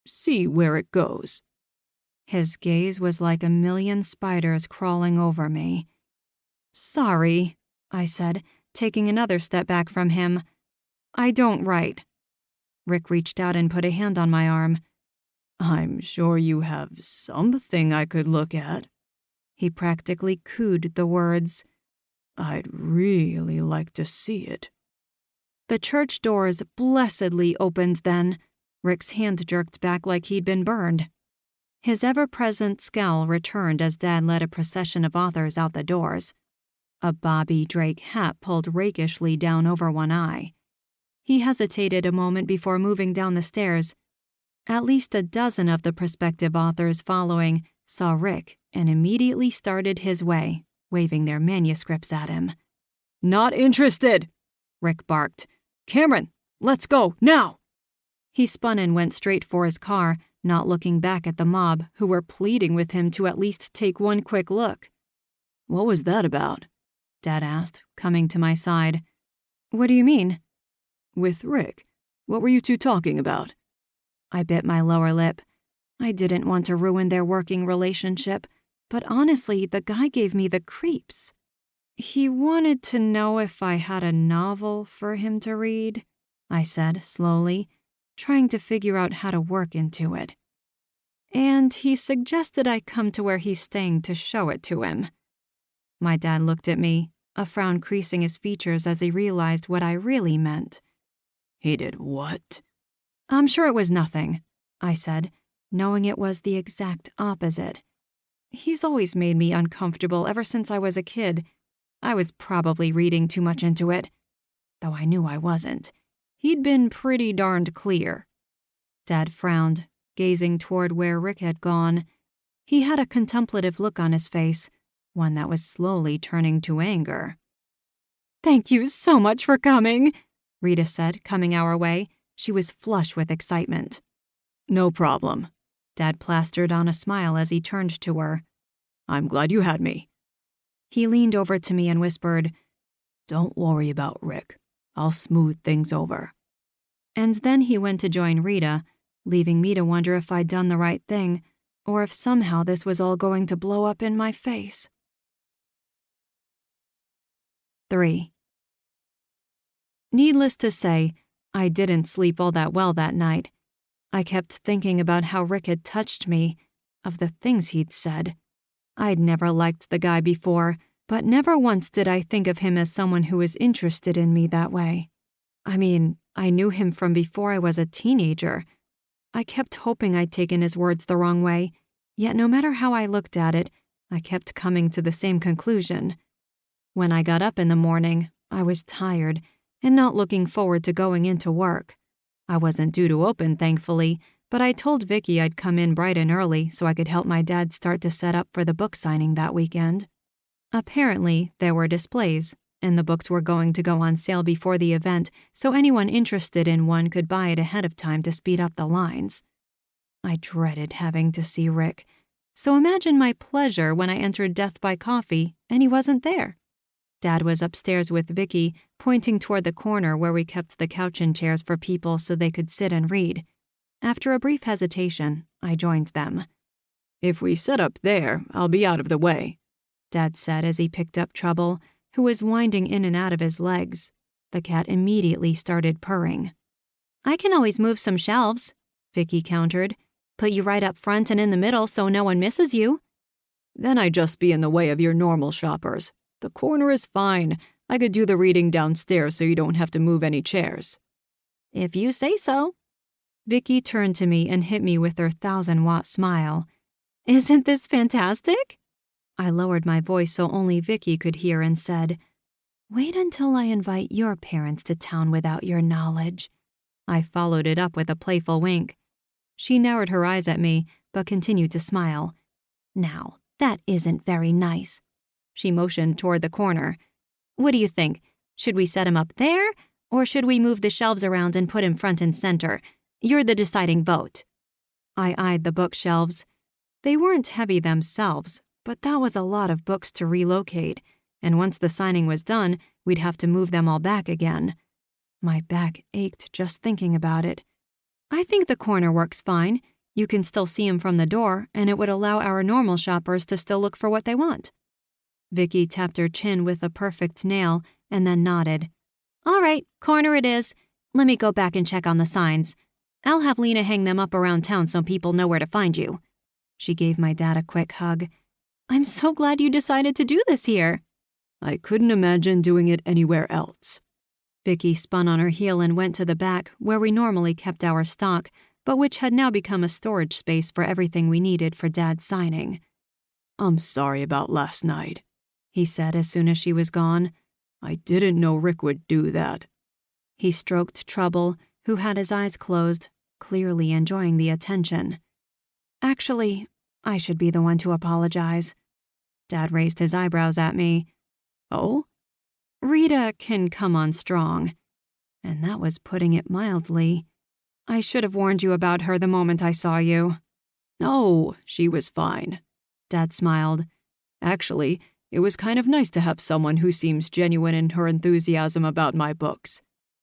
Speaker 1: "See where it goes."
Speaker 2: His gaze was like a million spiders crawling over me. "Sorry," I said, taking another step back from him. "I don't write." Rick reached out and put a hand on my arm.
Speaker 1: "I'm sure you have something I could look at."
Speaker 2: He practically cooed the words.
Speaker 1: "I'd really like to see it."
Speaker 2: The church doors blessedly opened then. Rick's hand jerked back like he'd been burned. His ever-present scowl returned as Dad led a procession of authors out the doors. A Bobby Drake hat pulled rakishly down over one eye. He hesitated a moment before moving down the stairs. At least a dozen of the prospective authors following saw Rick and immediately started his way, waving their manuscripts at him.
Speaker 1: "Not interested," Rick barked. "Cameron, let's go, now!"
Speaker 2: He spun and went straight for his car, not looking back at the mob, who were pleading with him to at least take one quick look.
Speaker 1: "What was that about?"
Speaker 2: Dad asked, coming to my side. "What do you mean?"
Speaker 1: "With Rick. What were you two talking about?
Speaker 2: I bit my lower lip. I didn't want to ruin their working relationship, but honestly, the guy gave me the creeps. He wanted to know if I had a novel for him to read, I said slowly, trying to figure out how to work into it. And he suggested I come to where he's staying to show it to him. My dad looked at me, a frown creasing his features as he realized what I really meant.
Speaker 1: He did what?
Speaker 2: I'm sure it was nothing, I said, knowing it was the exact opposite. He's always made me uncomfortable ever since I was a kid. I was probably reading too much into it, though I knew I wasn't. He'd been pretty darned clear. Dad frowned, gazing toward where Rick had gone. He had a contemplative look on his face, one that was slowly turning to anger. "Thank you so much for coming," Rita said, coming our way. She was flush with excitement.
Speaker 1: No problem.
Speaker 2: Dad plastered on a smile as he turned to her.
Speaker 1: I'm glad you had me.
Speaker 2: He leaned over to me and whispered,
Speaker 1: Don't worry about Rick. I'll smooth things over.
Speaker 2: And then he went to join Rita, leaving me to wonder if I'd done the right thing, or if somehow this was all going to blow up in my face. 3. Needless to say, I didn't sleep all that well that night. I kept thinking about how Rick had touched me, of the things he'd said. I'd never liked the guy before, but never once did I think of him as someone who was interested in me that way. I mean, I knew him from before I was a teenager. I kept hoping I'd taken his words the wrong way, yet no matter how I looked at it, I kept coming to the same conclusion. When I got up in the morning, I was tired and not looking forward to going into work. I wasn't due to open, thankfully, but I told Vicky I'd come in bright and early so I could help my dad start to set up for the book signing that weekend. Apparently, there were displays, and the books were going to go on sale before the event, so anyone interested in one could buy it ahead of time to speed up the lines. I dreaded having to see Rick, so imagine my pleasure when I entered Death by Coffee and he wasn't there. Dad was upstairs with Vicky, pointing toward the corner where we kept the couch and chairs for people so they could sit and read. After a brief hesitation, I joined them.
Speaker 1: If we set up there, I'll be out of the way,
Speaker 2: Dad said as he picked up Trouble, who was winding in and out of his legs. The cat immediately started purring. I can always move some shelves, Vicky countered. Put you right up front and in the middle so no one misses you.
Speaker 1: Then I'd just be in the way of your normal shoppers. The corner is fine. I could do the reading downstairs so you don't have to move any chairs.
Speaker 2: If you say so. Vicky turned to me and hit me with her 1,000-watt smile. Isn't this fantastic? I lowered my voice so only Vicky could hear and said, Wait until I invite your parents to town without your knowledge. I followed it up with a playful wink. She narrowed her eyes at me, but continued to smile. Now, that isn't very nice. She motioned toward the corner. What do you think? Should we set him up there, or should we move the shelves around and put him front and center? You're the deciding vote. I eyed the bookshelves. They weren't heavy themselves, but that was a lot of books to relocate, and once the signing was done, we'd have to move them all back again. My back ached just thinking about it. I think the corner works fine. You can still see him from the door, and it would allow our normal shoppers to still look for what they want. Vicky tapped her chin with a perfect nail and then nodded. All right, corner it is. Let me go back and check on the signs. I'll have Lena hang them up around town so people know where to find you. She gave my dad a quick hug. I'm so glad you decided to do this here.
Speaker 1: I couldn't imagine doing it anywhere else.
Speaker 2: Vicky spun on her heel and went to the back where we normally kept our stock, but which had now become a storage space for everything we needed for Dad's signing.
Speaker 1: I'm sorry about last night, he said as soon as she was gone. I didn't know Rick would do that.
Speaker 2: He stroked Trouble, who had his eyes closed, clearly enjoying the attention. Actually, I should be the one to apologize. Dad raised his eyebrows at me.
Speaker 1: Oh?
Speaker 2: Rita can come on strong. And that was putting it mildly. I should have warned you about her the moment I saw you.
Speaker 1: No, she was fine.
Speaker 2: Dad smiled.
Speaker 1: Actually, it was kind of nice to have someone who seems genuine in her enthusiasm about my books.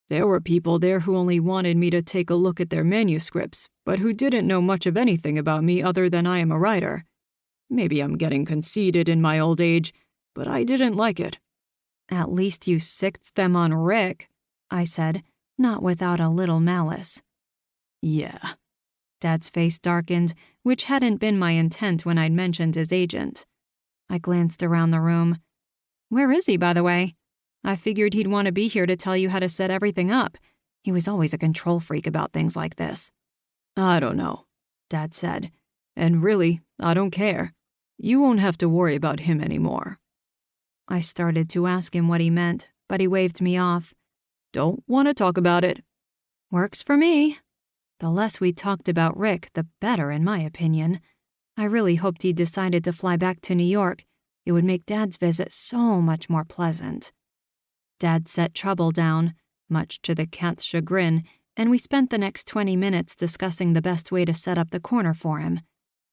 Speaker 1: There were people there who only wanted me to take a look at their manuscripts, but who didn't know much of anything about me other than I am a writer. Maybe I'm getting conceited in my old age, but I didn't like it.
Speaker 2: At least you sixed them on Rick, I said, not without a little malice.
Speaker 1: Yeah.
Speaker 2: Dad's face darkened, which hadn't been my intent when I'd mentioned his agent. I glanced around the room. Where is he, by the way? I figured he'd want to be here to tell you how to set everything up. He was always a control freak about things like this.
Speaker 1: I don't know, Dad said. And really, I don't care. You won't have to worry about him anymore.
Speaker 2: I started to ask him what he meant, but he waved me off.
Speaker 1: Don't want to talk about it.
Speaker 2: Works for me. The less we talked about Rick, the better, in my opinion. I really hoped he'd decided to fly back to New York. It would make Dad's visit so much more pleasant. Dad set Trouble down, much to the cat's chagrin, and we spent the next 20 minutes discussing the best way to set up the corner for him.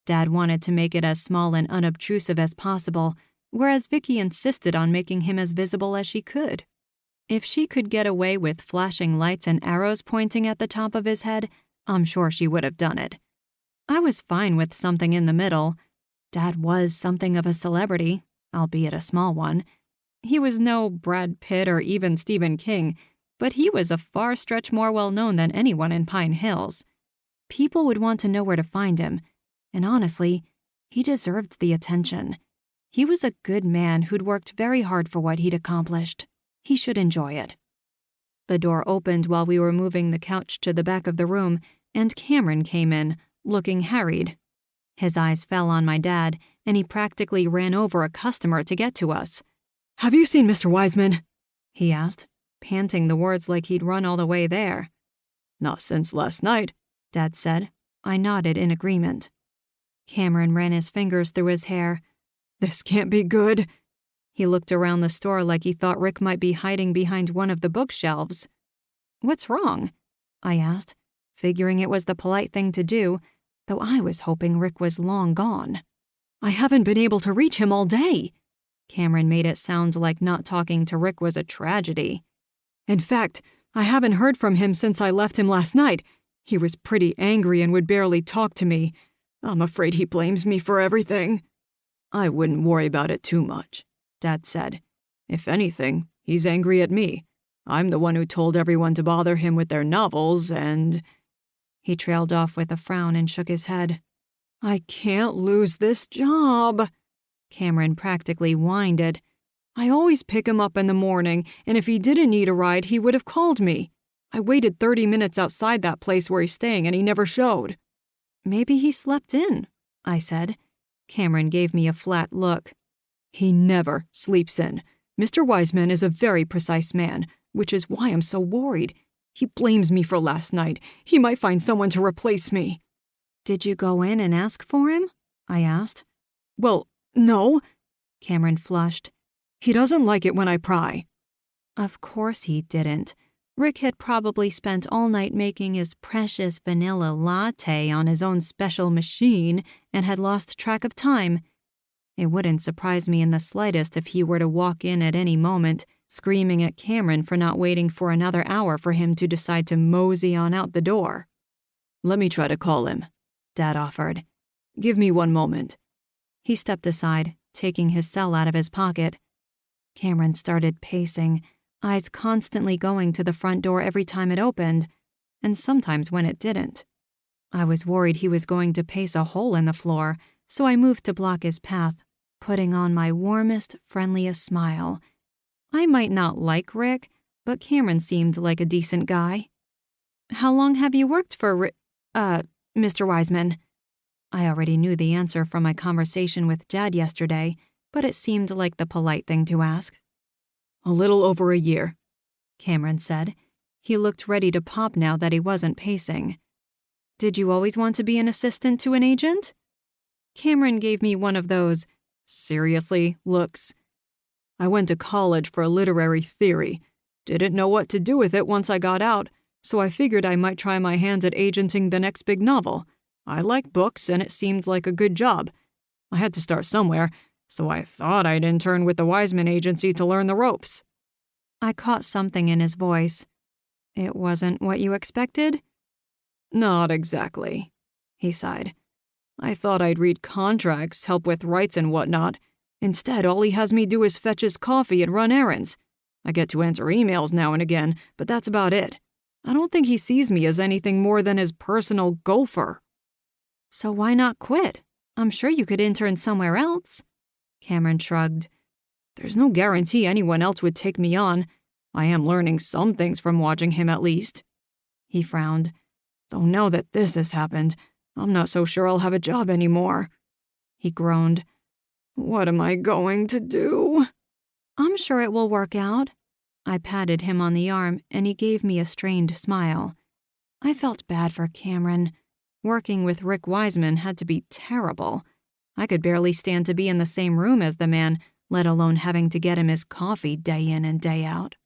Speaker 2: Dad wanted to make it as small and unobtrusive as possible, whereas Vicky insisted on making him as visible as she could. If she could get away with flashing lights and arrows pointing at the top of his head, I'm sure she would have done it. I was fine with something in the middle. Dad was something of a celebrity, albeit a small one. He was no Brad Pitt or even Stephen King, but he was a far stretch more well-known than anyone in Pine Hills. People would want to know where to find him, and honestly, he deserved the attention. He was a good man who'd worked very hard for what he'd accomplished. He should enjoy it. The door opened while we were moving the couch to the back of the room, and Cameron came in, looking harried. His eyes fell on my dad, and he practically ran over a customer to get to us.
Speaker 1: Have you seen Mr. Wiseman?
Speaker 2: He asked, panting the words like he'd run all the way there.
Speaker 1: Not since last night,
Speaker 2: Dad said. I nodded in agreement. Cameron ran his fingers through his hair.
Speaker 1: This can't be good.
Speaker 2: He looked around the store like he thought Rick might be hiding behind one of the bookshelves. What's wrong? I asked, figuring it was the polite thing to do, though I was hoping Rick was long gone.
Speaker 1: I haven't been able to reach him all day.
Speaker 2: Cameron made it sound like not talking to Rick was a tragedy.
Speaker 1: In fact, I haven't heard from him since I left him last night. He was pretty angry and would barely talk to me. I'm afraid he blames me for everything. I wouldn't worry about it too much, Dad said. If anything, he's angry at me. I'm the one who told everyone to bother him with their novels, and...
Speaker 2: He trailed off with a frown and shook his head.
Speaker 1: I can't lose this job.
Speaker 2: Cameron practically whined.
Speaker 1: I always pick him up in the morning, and if he didn't need a ride, he would have called me. I waited 30 minutes outside that place where he's staying, and he never showed.
Speaker 2: Maybe he slept in, I said. Cameron gave me a flat look.
Speaker 1: He never sleeps in. Mr. Wiseman is a very precise man, which is why I'm so worried. He blames me for last night. He might find someone to replace me.
Speaker 2: Did you go in and ask for him? I asked.
Speaker 1: Well, no.
Speaker 2: Cameron flushed.
Speaker 1: He doesn't like it when I pry.
Speaker 2: Of course he didn't. Rick had probably spent all night making his precious vanilla latte on his own special machine and had lost track of time. It wouldn't surprise me in the slightest if he were to walk in at any moment, screaming at Cameron for not waiting for another hour for him to decide to mosey on out the door.
Speaker 1: Let me try to call him,
Speaker 2: Dad offered.
Speaker 1: Give me one moment.
Speaker 2: He stepped aside, taking his cell out of his pocket. Cameron started pacing, eyes constantly going to the front door every time it opened, and sometimes when it didn't. I was worried he was going to pace a hole in the floor, so I moved to block his path, putting on my warmest, friendliest smile. I might not like Rick, but Cameron seemed like a decent guy. How long have you worked for Mr. Wiseman? I already knew the answer from my conversation with Dad yesterday, but it seemed like the polite thing to ask.
Speaker 1: A little over a year,
Speaker 2: Cameron said. He looked ready to pop now that he wasn't pacing. Did you always want to be an assistant to an agent? Cameron gave me one of those, seriously, looks.
Speaker 1: I went to college for literary theory. Didn't know what to do with it once I got out, so I figured I might try my hand at agenting the next big novel. I like books, and it seemed like a good job. I had to start somewhere, so I thought I'd intern with the Wiseman Agency to learn the ropes.
Speaker 2: I caught something in his voice. It wasn't what you expected?
Speaker 1: Not exactly, he sighed. I thought I'd read contracts, help with rights and whatnot. Instead, all he has me do is fetch his coffee and run errands. I get to answer emails now and again, but that's about it. I don't think he sees me as anything more than his personal gopher.
Speaker 2: So why not quit? I'm sure you could intern somewhere else. Cameron shrugged.
Speaker 1: There's no guarantee anyone else would take me on. I am learning some things from watching him at least. He frowned. Though now that this has happened, I'm not so sure I'll have a job anymore. He groaned. What am I going to do?
Speaker 2: I'm sure it will work out. I patted him on the arm, and he gave me a strained smile. I felt bad for Cameron. Working with Rick Wiseman had to be terrible. I could barely stand to be in the same room as the man, let alone having to get him his coffee day in and day out.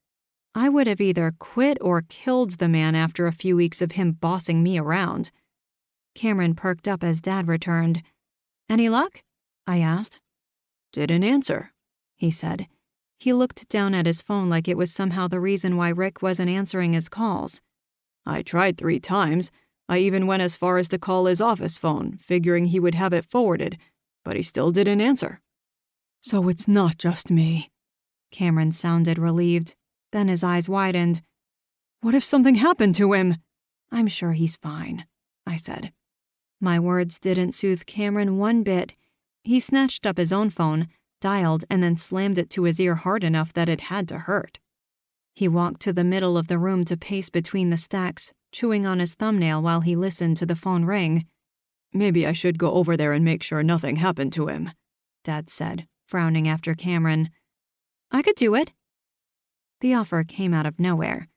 Speaker 2: I would have either quit or killed the man after a few weeks of him bossing me around. Cameron perked up as Dad returned. Any luck? I asked.
Speaker 1: Didn't answer, he said.
Speaker 2: He looked down at his phone like it was somehow the reason why Rick wasn't answering his calls.
Speaker 1: I tried 3 times. I even went as far as to call his office phone, figuring he would have it forwarded, but he still didn't answer. So it's not just me.
Speaker 2: Cameron sounded relieved. Then his eyes widened.
Speaker 1: What if something happened to him?
Speaker 2: I'm sure he's fine, I said. My words didn't soothe Cameron one bit. He snatched up his own phone, dialed, and then slammed it to his ear hard enough that it had to hurt. He walked to the middle of the room to pace between the stacks, chewing on his thumbnail while he listened to the phone ring.
Speaker 1: Maybe I should go over there and make sure nothing happened to him, Dad said, frowning after Cameron.
Speaker 2: I could do it. The offer came out of nowhere.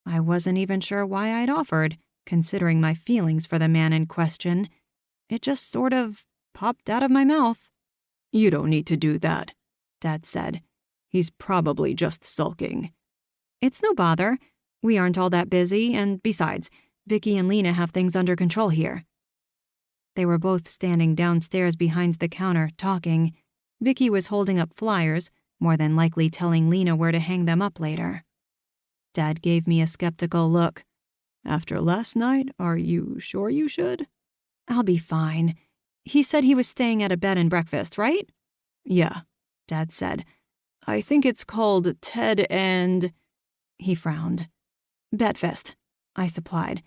Speaker 2: I wasn't even sure why I'd offered, considering my feelings for the man in question. It just sort of popped out of my mouth.
Speaker 1: You don't need to do that, Dad said. He's probably just sulking.
Speaker 2: It's no bother. We aren't all that busy, and besides, Vicky and Lena have things under control here. They were both standing downstairs behind the counter, talking. Vicky was holding up flyers, more than likely telling Lena where to hang them up later. Dad gave me a skeptical look.
Speaker 1: After last night, are you sure you should?
Speaker 2: I'll be fine. He said he was staying at a bed and breakfast, right?
Speaker 1: Yeah, Dad said. I think it's called Ted and... He frowned.
Speaker 2: Betfest, I supplied.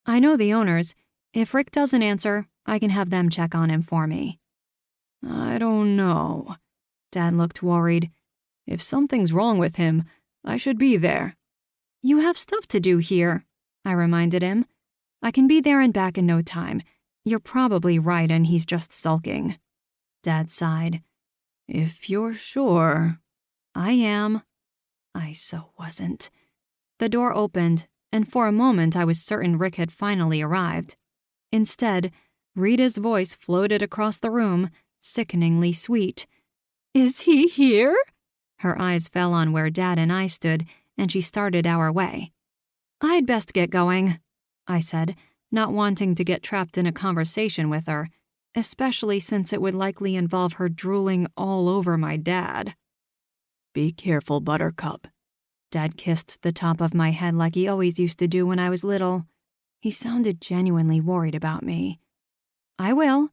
Speaker 2: I know the owners. If Rick doesn't answer, I can have them check on him for me.
Speaker 1: I don't know. Dad looked worried. If something's wrong with him, I should be there.
Speaker 2: You have stuff to do here, I reminded him. I can be there and back in no time. You're probably right and he's just sulking. Dad sighed.
Speaker 1: If you're sure.
Speaker 2: I am. I so wasn't. The door opened, and for a moment I was certain Rick had finally arrived. Instead, Rita's voice floated across the room, sickeningly sweet. Is he here? Her eyes fell on where Dad and I stood, and she started our way. I'd best get going, I said, not wanting to get trapped in a conversation with her, especially since it would likely involve her drooling all over my dad.
Speaker 1: Be careful, Buttercup.
Speaker 2: Dad kissed the top of my head like he always used to do when I was little. He sounded genuinely worried about me. I will.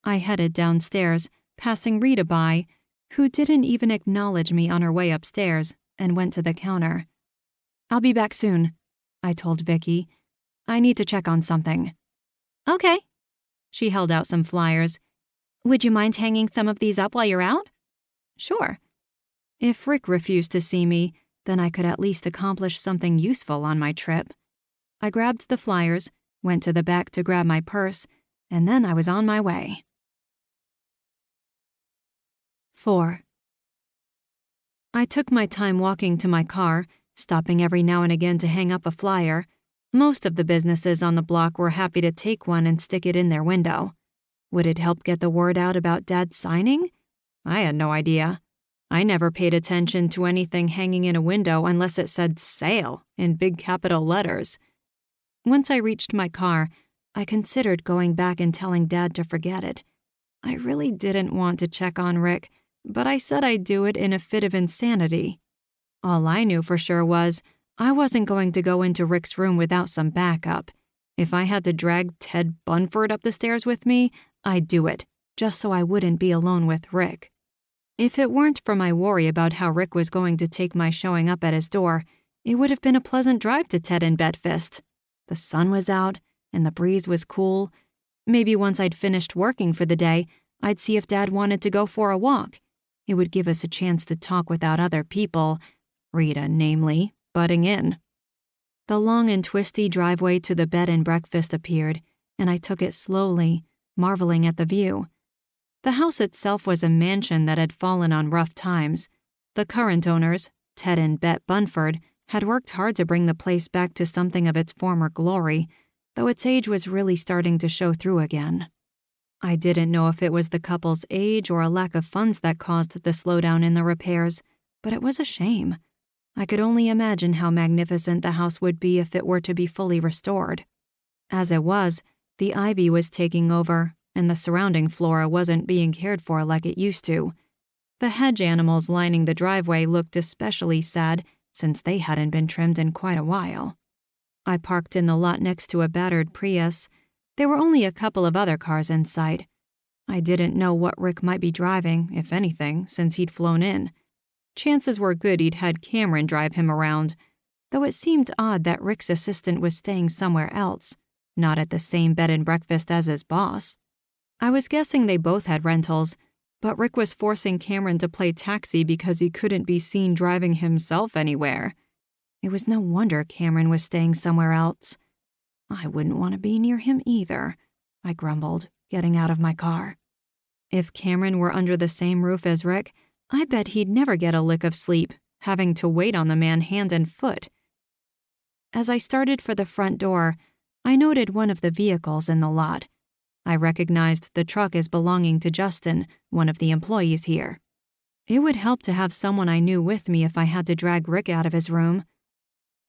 Speaker 2: I headed downstairs, passing Rita by, who didn't even acknowledge me on her way upstairs, and went to the counter. I'll be back soon, I told Vicky. I need to check on something. Okay. She held out some flyers. Would you mind hanging some of these up while you're out? Sure. If Rick refused to see me, then I could at least accomplish something useful on my trip. I grabbed the flyers, went to the back to grab my purse, and then I was on my way. 4. I took my time walking to my car, stopping every now and again to hang up a flyer. Most of the businesses on the block were happy to take one and stick it in their window. Would it help get the word out about Dad signing? I had no idea. I never paid attention to anything hanging in a window unless it said sale in big capital letters. Once I reached my car, I considered going back and telling Dad to forget it. I really didn't want to check on Rick, but I said I'd do it in a fit of insanity. All I knew for sure was I wasn't going to go into Rick's room without some backup. If I had to drag Ted Bunford up the stairs with me, I'd do it, just so I wouldn't be alone with Rick. If it weren't for my worry about how Rick was going to take my showing up at his door, it would have been a pleasant drive to Ted and Bedfist. The sun was out, and the breeze was cool. Maybe once I'd finished working for the day, I'd see if Dad wanted to go for a walk. It would give us a chance to talk without other people, Rita, namely, butting in. The long and twisty driveway to the bed and breakfast appeared, and I took it slowly, marveling at the view. The house itself was a mansion that had fallen on rough times. The current owners, Ted and Bet Bunford, had worked hard to bring the place back to something of its former glory, though its age was really starting to show through again. I didn't know if it was the couple's age or a lack of funds that caused the slowdown in the repairs, but it was a shame. I could only imagine how magnificent the house would be if it were to be fully restored. As it was, the ivy was taking over, and the surrounding flora wasn't being cared for like it used to. The hedge animals lining the driveway looked especially sad since they hadn't been trimmed in quite a while. I parked in the lot next to a battered Prius. There were only a couple of other cars in sight. I didn't know what Rick might be driving, if anything, since he'd flown in. Chances were good he'd had Cameron drive him around, though it seemed odd that Rick's assistant was staying somewhere else, not at the same bed and breakfast as his boss. I was guessing they both had rentals, but Rick was forcing Cameron to play taxi because he couldn't be seen driving himself anywhere. It was no wonder Cameron was staying somewhere else. I wouldn't want to be near him either, I grumbled, getting out of my car. If Cameron were under the same roof as Rick, I bet he'd never get a lick of sleep, having to wait on the man hand and foot. As I started for the front door, I noted one of the vehicles in the lot. I recognized the truck as belonging to Justin, one of the employees here. It would help to have someone I knew with me if I had to drag Rick out of his room.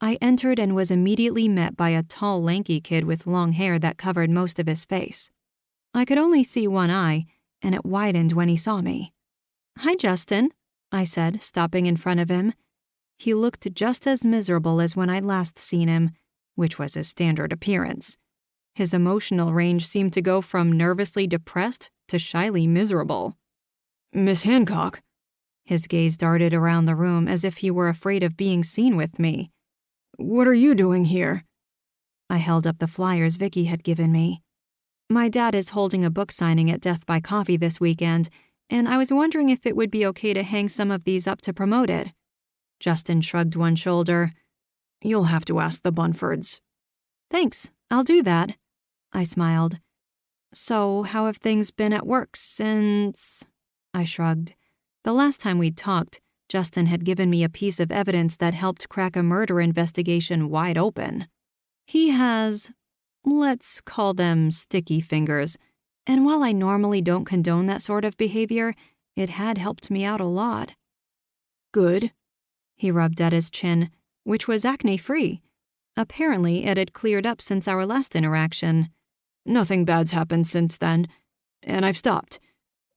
Speaker 2: I entered and was immediately met by a tall, lanky kid with long hair that covered most of his face. I could only see one eye, and it widened when he saw me. "Hi, Justin," I said, stopping in front of him. He looked just as miserable as when I'd last seen him, which was his standard appearance. His emotional range seemed to go from nervously depressed to shyly miserable. "Miss Hancock." His gaze darted around the room as if he were afraid of being seen with me. "What are you doing here?" I held up the flyers Vicky had given me. "My dad is holding a book signing at Death by Coffee this weekend, and I was wondering if it would be okay to hang some of these up to promote it." Justin shrugged one shoulder. "You'll have to ask the Bunfords." "Thanks, I'll do that." I smiled. "So, how have things been at work since—" I shrugged. The last time we'd talked, Justin had given me a piece of evidence that helped crack a murder investigation wide open. He has, let's call them sticky fingers, and while I normally don't condone that sort of behavior, it had helped me out a lot. "Good." He rubbed at his chin, which was acne-free. Apparently, it had cleared up since our last interaction. "Nothing bad's happened since then, and I've stopped.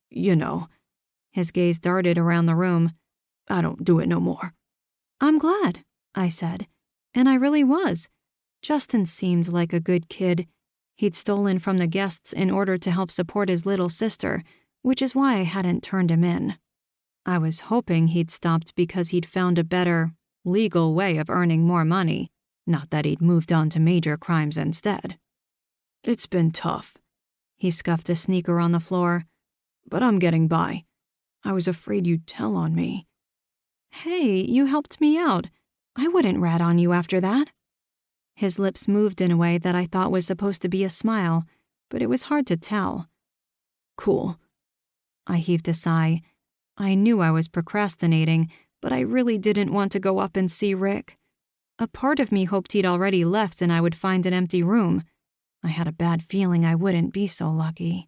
Speaker 2: You know." His gaze darted around the room. "I don't do it no more." "I'm glad," I said, and I really was. Justin seemed like a good kid. He'd stolen from the guests in order to help support his little sister, which is why I hadn't turned him in. I was hoping he'd stopped because he'd found a better, legal way of earning more money, not that he'd moved on to major crimes instead. "It's been tough." He scuffed a sneaker on the floor. "But I'm getting by. I was afraid you'd tell on me." "Hey, you helped me out. I wouldn't rat on you after that." His lips moved in a way that I thought was supposed to be a smile, but it was hard to tell. "Cool." I heaved a sigh. I knew I was procrastinating, but I really didn't want to go up and see Rick. A part of me hoped he'd already left and I would find an empty room. I had a bad feeling I wouldn't be so lucky.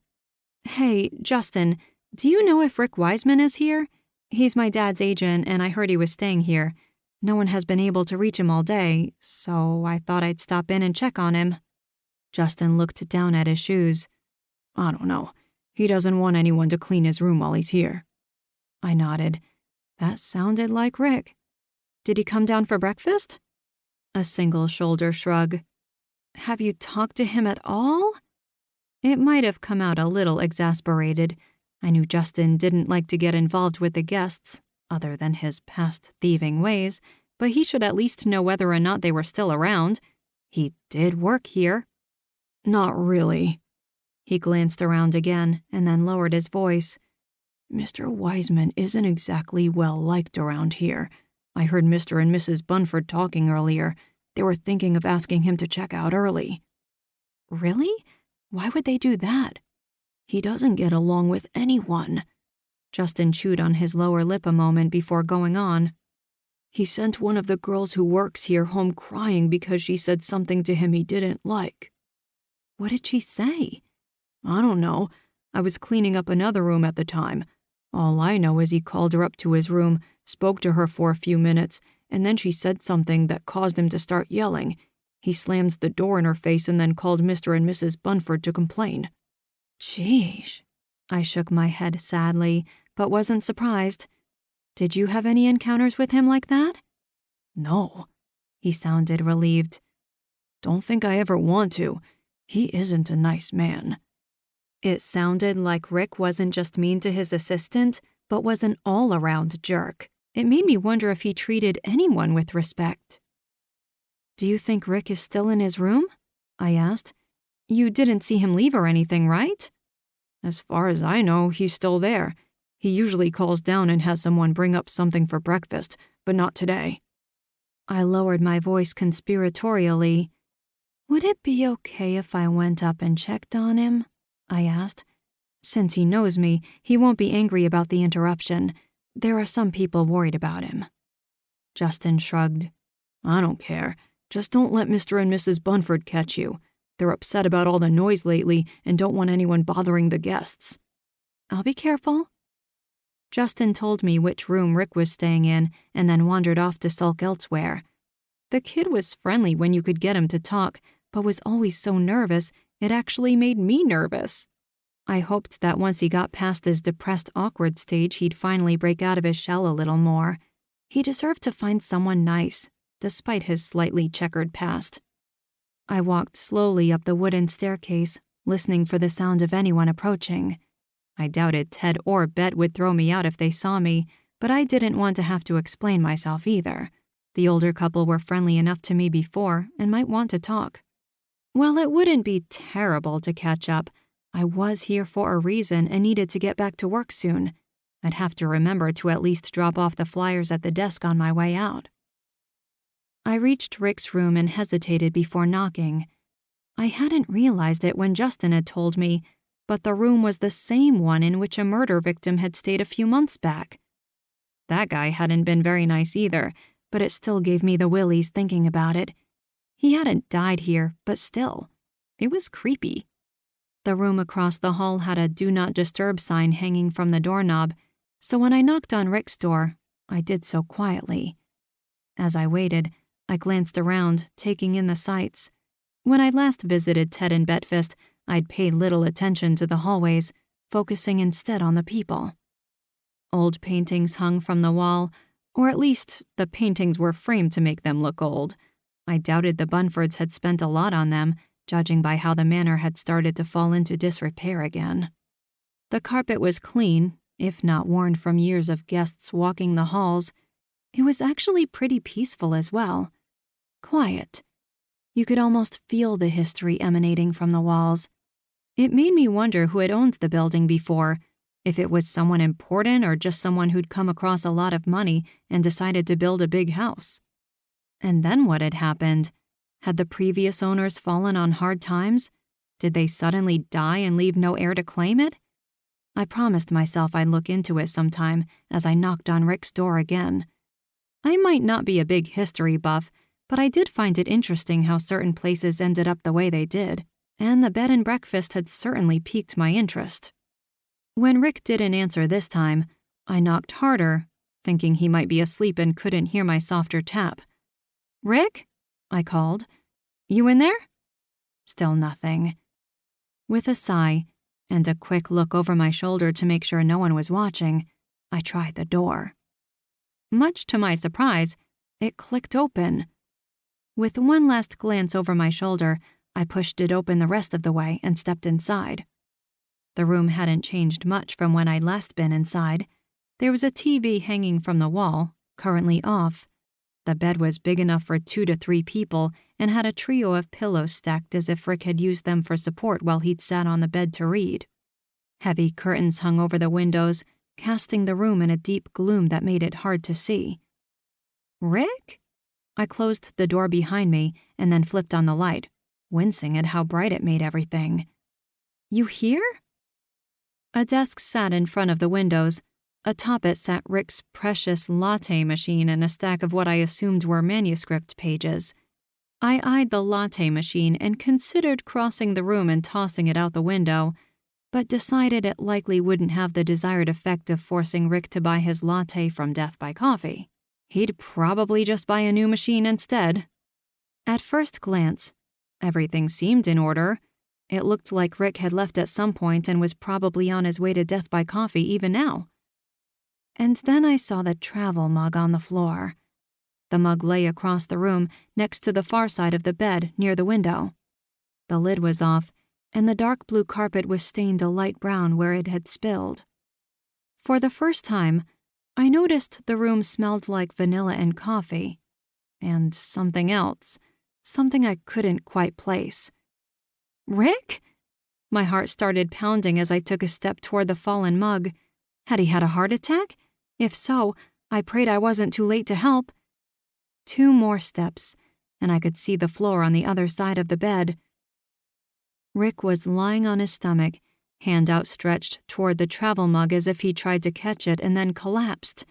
Speaker 2: "Hey, Justin, do you know if Rick Wiseman is here? He's my dad's agent, and I heard he was staying here. No one has been able to reach him all day, so I thought I'd stop in and check on him." Justin looked down at his shoes. "I don't know. He doesn't want anyone to clean his room while he's here." I nodded. That sounded like Rick. "Did he come down for breakfast?" A single shoulder shrug. Have you talked to him at all? It might have come out a little exasperated. I knew Justin didn't like to get involved with the guests, other than his past thieving ways, but he should at least know whether or not they were still around. He did work here.
Speaker 1: Not really.
Speaker 2: He glanced around again and then lowered his voice.
Speaker 1: Mr. Wiseman isn't exactly well liked around here. I heard Mr. and Mrs. Bunford talking earlier. They were thinking of asking him to check out early.
Speaker 2: Really? Why would they do that?
Speaker 1: He doesn't get along with anyone.
Speaker 2: Justin chewed on his lower lip a moment before going on.
Speaker 1: He sent one of the girls who works here home crying because she said something to him he didn't like.
Speaker 2: What did she say?
Speaker 1: I don't know. I was cleaning up another room at the time. All I know is he called her up to his room, spoke to her for a few minutes, and then she said something that caused him to start yelling. He slammed the door in her face and then called Mr. and Mrs. Bunford to complain.
Speaker 2: Sheesh. I shook my head sadly, but wasn't surprised. Did you have any encounters with him like that?
Speaker 1: No.
Speaker 2: He sounded relieved.
Speaker 1: Don't think I ever want to. He isn't a nice man.
Speaker 2: It sounded like Rick wasn't just mean to his assistant, but was an all-around jerk. It made me wonder if he treated anyone with respect. Do you think Rick is still in his room? I asked. You didn't see him leave or anything, right?
Speaker 1: As far as I know, he's still there. He usually calls down and has someone bring up something for breakfast, but not today.
Speaker 2: I lowered my voice conspiratorially. Would it be okay if I went up and checked on him? I asked. Since he knows me, he won't be angry about the interruption. There are some people worried about him.
Speaker 1: Justin shrugged. I don't care. Just don't let Mr. and Mrs. Bunford catch you. They're upset about all the noise lately and don't want anyone bothering the guests.
Speaker 2: I'll be careful. Justin told me which room Rick was staying in and then wandered off to sulk elsewhere. The kid was friendly when you could get him to talk, but was always so nervous, it actually made me nervous. I hoped that once he got past his depressed, awkward stage, he'd finally break out of his shell a little more. He deserved to find someone nice, despite his slightly checkered past. I walked slowly up the wooden staircase, listening for the sound of anyone approaching. I doubted Ted or Bet would throw me out if they saw me, but I didn't want to have to explain myself either. The older couple were friendly enough to me before and might want to talk. Well, it wouldn't be terrible to catch up. I was here for a reason and needed to get back to work soon. I'd have to remember to at least drop off the flyers at the desk on my way out. I reached Rick's room and hesitated before knocking. I hadn't realized it when Justin had told me, but the room was the same one in which a murder victim had stayed a few months back. That guy hadn't been very nice either, but it still gave me the willies thinking about it. He hadn't died here, but still, it was creepy. The room across the hall had a Do Not Disturb sign hanging from the doorknob, so when I knocked on Rick's door, I did so quietly. As I waited, I glanced around, taking in the sights. When I last visited Ted and Betfist, I'd paid little attention to the hallways, focusing instead on the people. Old paintings hung from the wall, or at least the paintings were framed to make them look old. I doubted the Bunfords had spent a lot on them, judging by how the manor had started to fall into disrepair again. The carpet was clean, if not worn from years of guests walking the halls. It was actually pretty peaceful as well. Quiet. You could almost feel the history emanating from the walls. It made me wonder who had owned the building before, if it was someone important or just someone who'd come across a lot of money and decided to build a big house. And then what had happened? Had the previous owners fallen on hard times? Did they suddenly die and leave no heir to claim it? I promised myself I'd look into it sometime as I knocked on Rick's door again. I might not be a big history buff, but I did find it interesting how certain places ended up the way they did, and the bed and breakfast had certainly piqued my interest. When Rick didn't answer this time, I knocked harder, thinking he might be asleep and couldn't hear my softer tap. "Rick?" I called. "You in there?" Still nothing. With a sigh, and a quick look over my shoulder to make sure no one was watching, I tried the door. Much to my surprise, it clicked open. With one last glance over my shoulder, I pushed it open the rest of the way and stepped inside. The room hadn't changed much from when I'd last been inside. There was a TV hanging from the wall, currently off. The bed was big enough for 2 to 3 people and had a trio of pillows stacked as if Rick had used them for support while he'd sat on the bed to read. Heavy curtains hung over the windows, casting the room in a deep gloom that made it hard to see. "Rick?" I closed the door behind me and then flipped on the light, wincing at how bright it made everything. "You here?" A desk sat in front of the windows. Atop it sat Rick's precious Latte machine and a stack of what I assumed were manuscript pages. I eyed the Latte machine and considered crossing the room and tossing it out the window, but decided it likely wouldn't have the desired effect of forcing Rick to buy his latte from Death by Coffee. He'd probably just buy a new machine instead. At first glance, everything seemed in order. It looked like Rick had left at some point and was probably on his way to Death by Coffee even now. And then I saw the travel mug on the floor. The mug lay across the room, next to the far side of the bed, near the window. The lid was off, and the dark blue carpet was stained a light brown where it had spilled. For the first time, I noticed the room smelled like vanilla and coffee, and something else, something I couldn't quite place. "Rick?" My heart started pounding as I took a step toward the fallen mug. Had he had a heart attack? If so, I prayed I wasn't too late to help. 2 more steps, and I could see the floor on the other side of the bed. Rick was lying on his stomach, hand outstretched toward the travel mug as if he tried to catch it and then collapsed.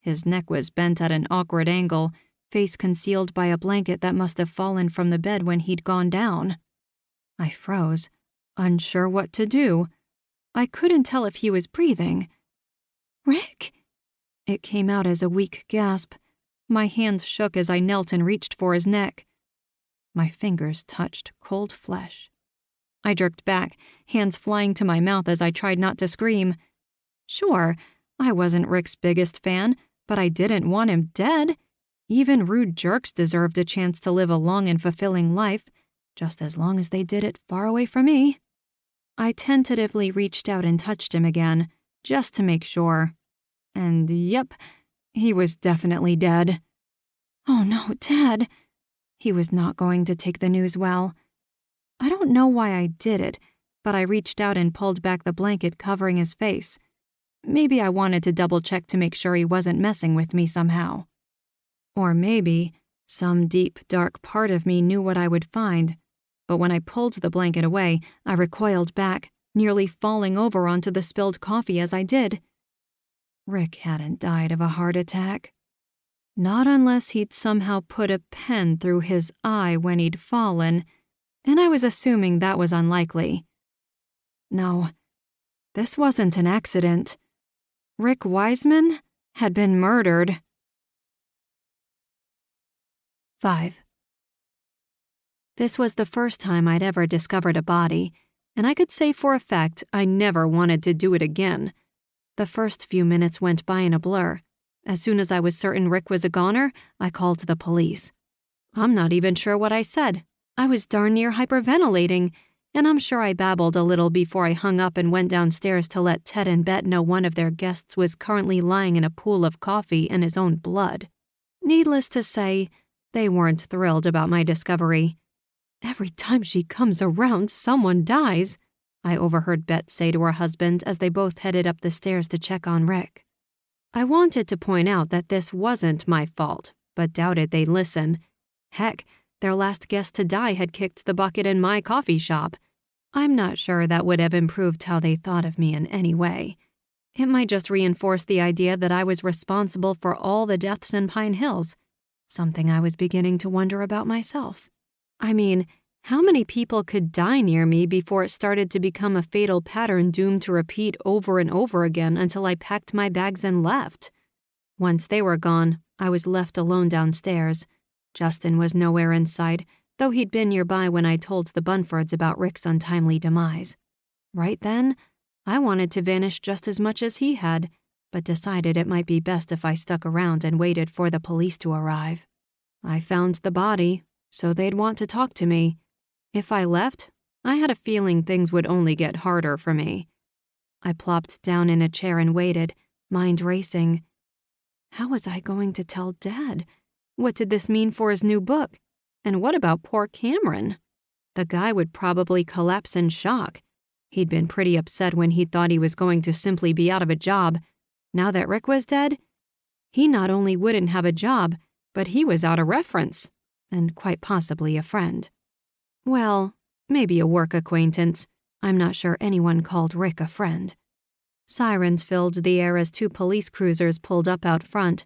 Speaker 2: His neck was bent at an awkward angle, face concealed by a blanket that must have fallen from the bed when he'd gone down. I froze, unsure what to do. I couldn't tell if he was breathing. "Rick?" It came out as a weak gasp. My hands shook as I knelt and reached for his neck. My fingers touched cold flesh. I jerked back, hands flying to my mouth as I tried not to scream. Sure, I wasn't Rick's biggest fan, but I didn't want him dead. Even rude jerks deserved a chance to live a long and fulfilling life, just as long as they did it far away from me. I tentatively reached out and touched him again, just to make sure. And yep, he was definitely dead. Oh no, Dad. He was not going to take the news well. I don't know why I did it, but I reached out and pulled back the blanket covering his face. Maybe I wanted to double-check to make sure he wasn't messing with me somehow. Or maybe some deep, dark part of me knew what I would find, but when I pulled the blanket away, I recoiled back, nearly falling over onto the spilled coffee as I did. Rick hadn't died of a heart attack. Not unless he'd somehow put a pen through his eye when he'd fallen, and I was assuming that was unlikely. No, this wasn't an accident. Rick Wiseman had been murdered. 5. This was the first time I'd ever discovered a body, and I could say for a fact I never wanted to do it again. The first few minutes went by in a blur. As soon as I was certain Rick was a goner, I called the police. I'm not even sure what I said. I was darn near hyperventilating, and I'm sure I babbled a little before I hung up and went downstairs to let Ted and Bet know one of their guests was currently lying in a pool of coffee and his own blood. Needless to say, they weren't thrilled about my discovery. "Every time she comes around, someone dies," I overheard Bet say to her husband as they both headed up the stairs to check on Rick. I wanted to point out that this wasn't my fault, but doubted they'd listen. Heck, their last guest to die had kicked the bucket in my coffee shop. I'm not sure that would have improved how they thought of me in any way. It might just reinforce the idea that I was responsible for all the deaths in Pine Hills, something I was beginning to wonder about myself. I mean, how many people could die near me before it started to become a fatal pattern doomed to repeat over and over again until I packed my bags and left? Once they were gone, I was left alone downstairs. Justin was nowhere in sight, though he'd been nearby when I told the Bunfords about Rick's untimely demise. Right then, I wanted to vanish just as much as he had, but decided it might be best if I stuck around and waited for the police to arrive. I found the body,
Speaker 1: so they'd want to talk to me. If I left, I had a feeling things would only get harder for me. I plopped down in a chair and waited, mind racing. How was I going to tell Dad? What did this mean for his new book? And what about poor Cameron? The guy would probably collapse in shock. He'd been pretty upset when he thought he was going to simply be out of a job. Now that Rick was dead, he not only wouldn't have a job, but he was out of reference, and quite possibly a friend. Well, maybe a work acquaintance. I'm not sure anyone called Rick a friend. Sirens filled the air as 2 police cruisers pulled up out front.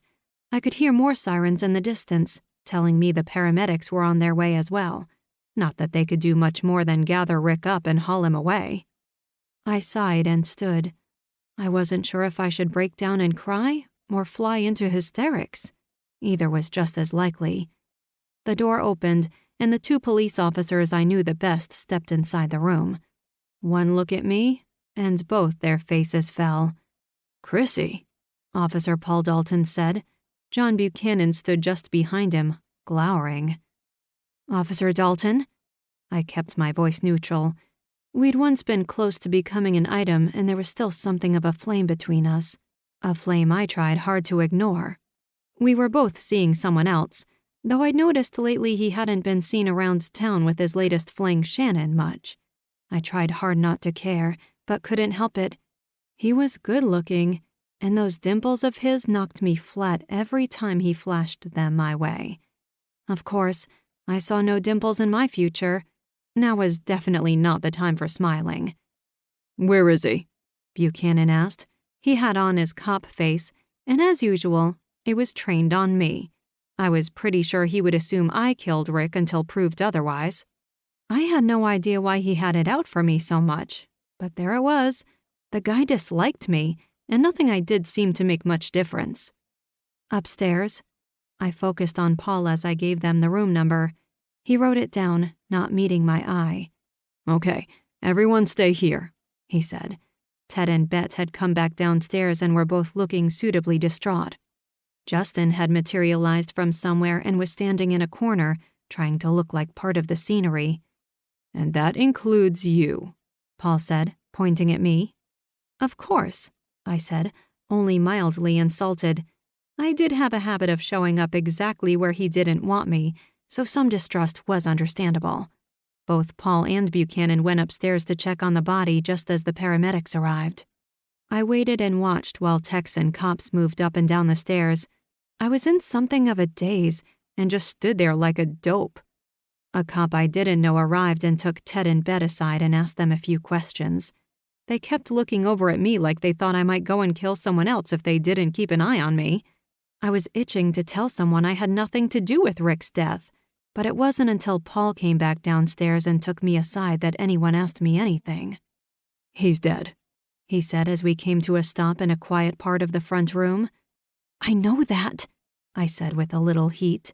Speaker 1: I could hear more sirens in the distance, telling me the paramedics were on their way as well. Not that they could do much more than gather Rick up and haul him away. I sighed and stood. I wasn't sure if I should break down and cry or fly into hysterics. Either was just as likely. The door opened, and the 2 police officers I knew the best stepped inside the room. One look at me, and both their faces fell. "Chrissy," Officer Paul Dalton said. John Buchanan stood just behind him, glowering. "Officer Dalton?" I kept my voice neutral. We'd once been close to becoming an item, and there was still something of a flame between us. A flame I tried hard to ignore. We were both seeing someone else, though I'd noticed lately he hadn't been seen around town with his latest fling Shannon much. I tried hard not to care, but couldn't help it. He was good-looking, and those dimples of his knocked me flat every time he flashed them my way. Of course, I saw no dimples in my future. Now was definitely not the time for smiling. "Where is he?" Buchanan asked. He had on his cop face, and as usual, it was trained on me. I was pretty sure he would assume I killed Rick until proved otherwise. I had no idea why he had it out for me so much, but there it was. The guy disliked me, and nothing I did seemed to make much difference. "Upstairs." I focused on Paul as I gave them the room number. He wrote it down, not meeting my eye. "Okay, everyone stay here," he said. Ted and Bet had come back downstairs and were both looking suitably distraught. Justin had materialized from somewhere and was standing in a corner, trying to look like part of the scenery. "And that includes you," Paul said, pointing at me. "Of course," I said, only mildly insulted. I did have a habit of showing up exactly where he didn't want me, so some distrust was understandable. Both Paul and Buchanan went upstairs to check on the body just as the paramedics arrived. I waited and watched while techs and cops moved up and down the stairs. I was in something of a daze and just stood there like a dope. A cop I didn't know arrived and took Ted and Bet aside and asked them a few questions. They kept looking over at me like they thought I might go and kill someone else if they didn't keep an eye on me. I was itching to tell someone I had nothing to do with Rick's death, but it wasn't until Paul came back downstairs and took me aside that anyone asked me anything. "He's dead," he said as we came to a stop in a quiet part of the front room. "I know that," I said with a little heat.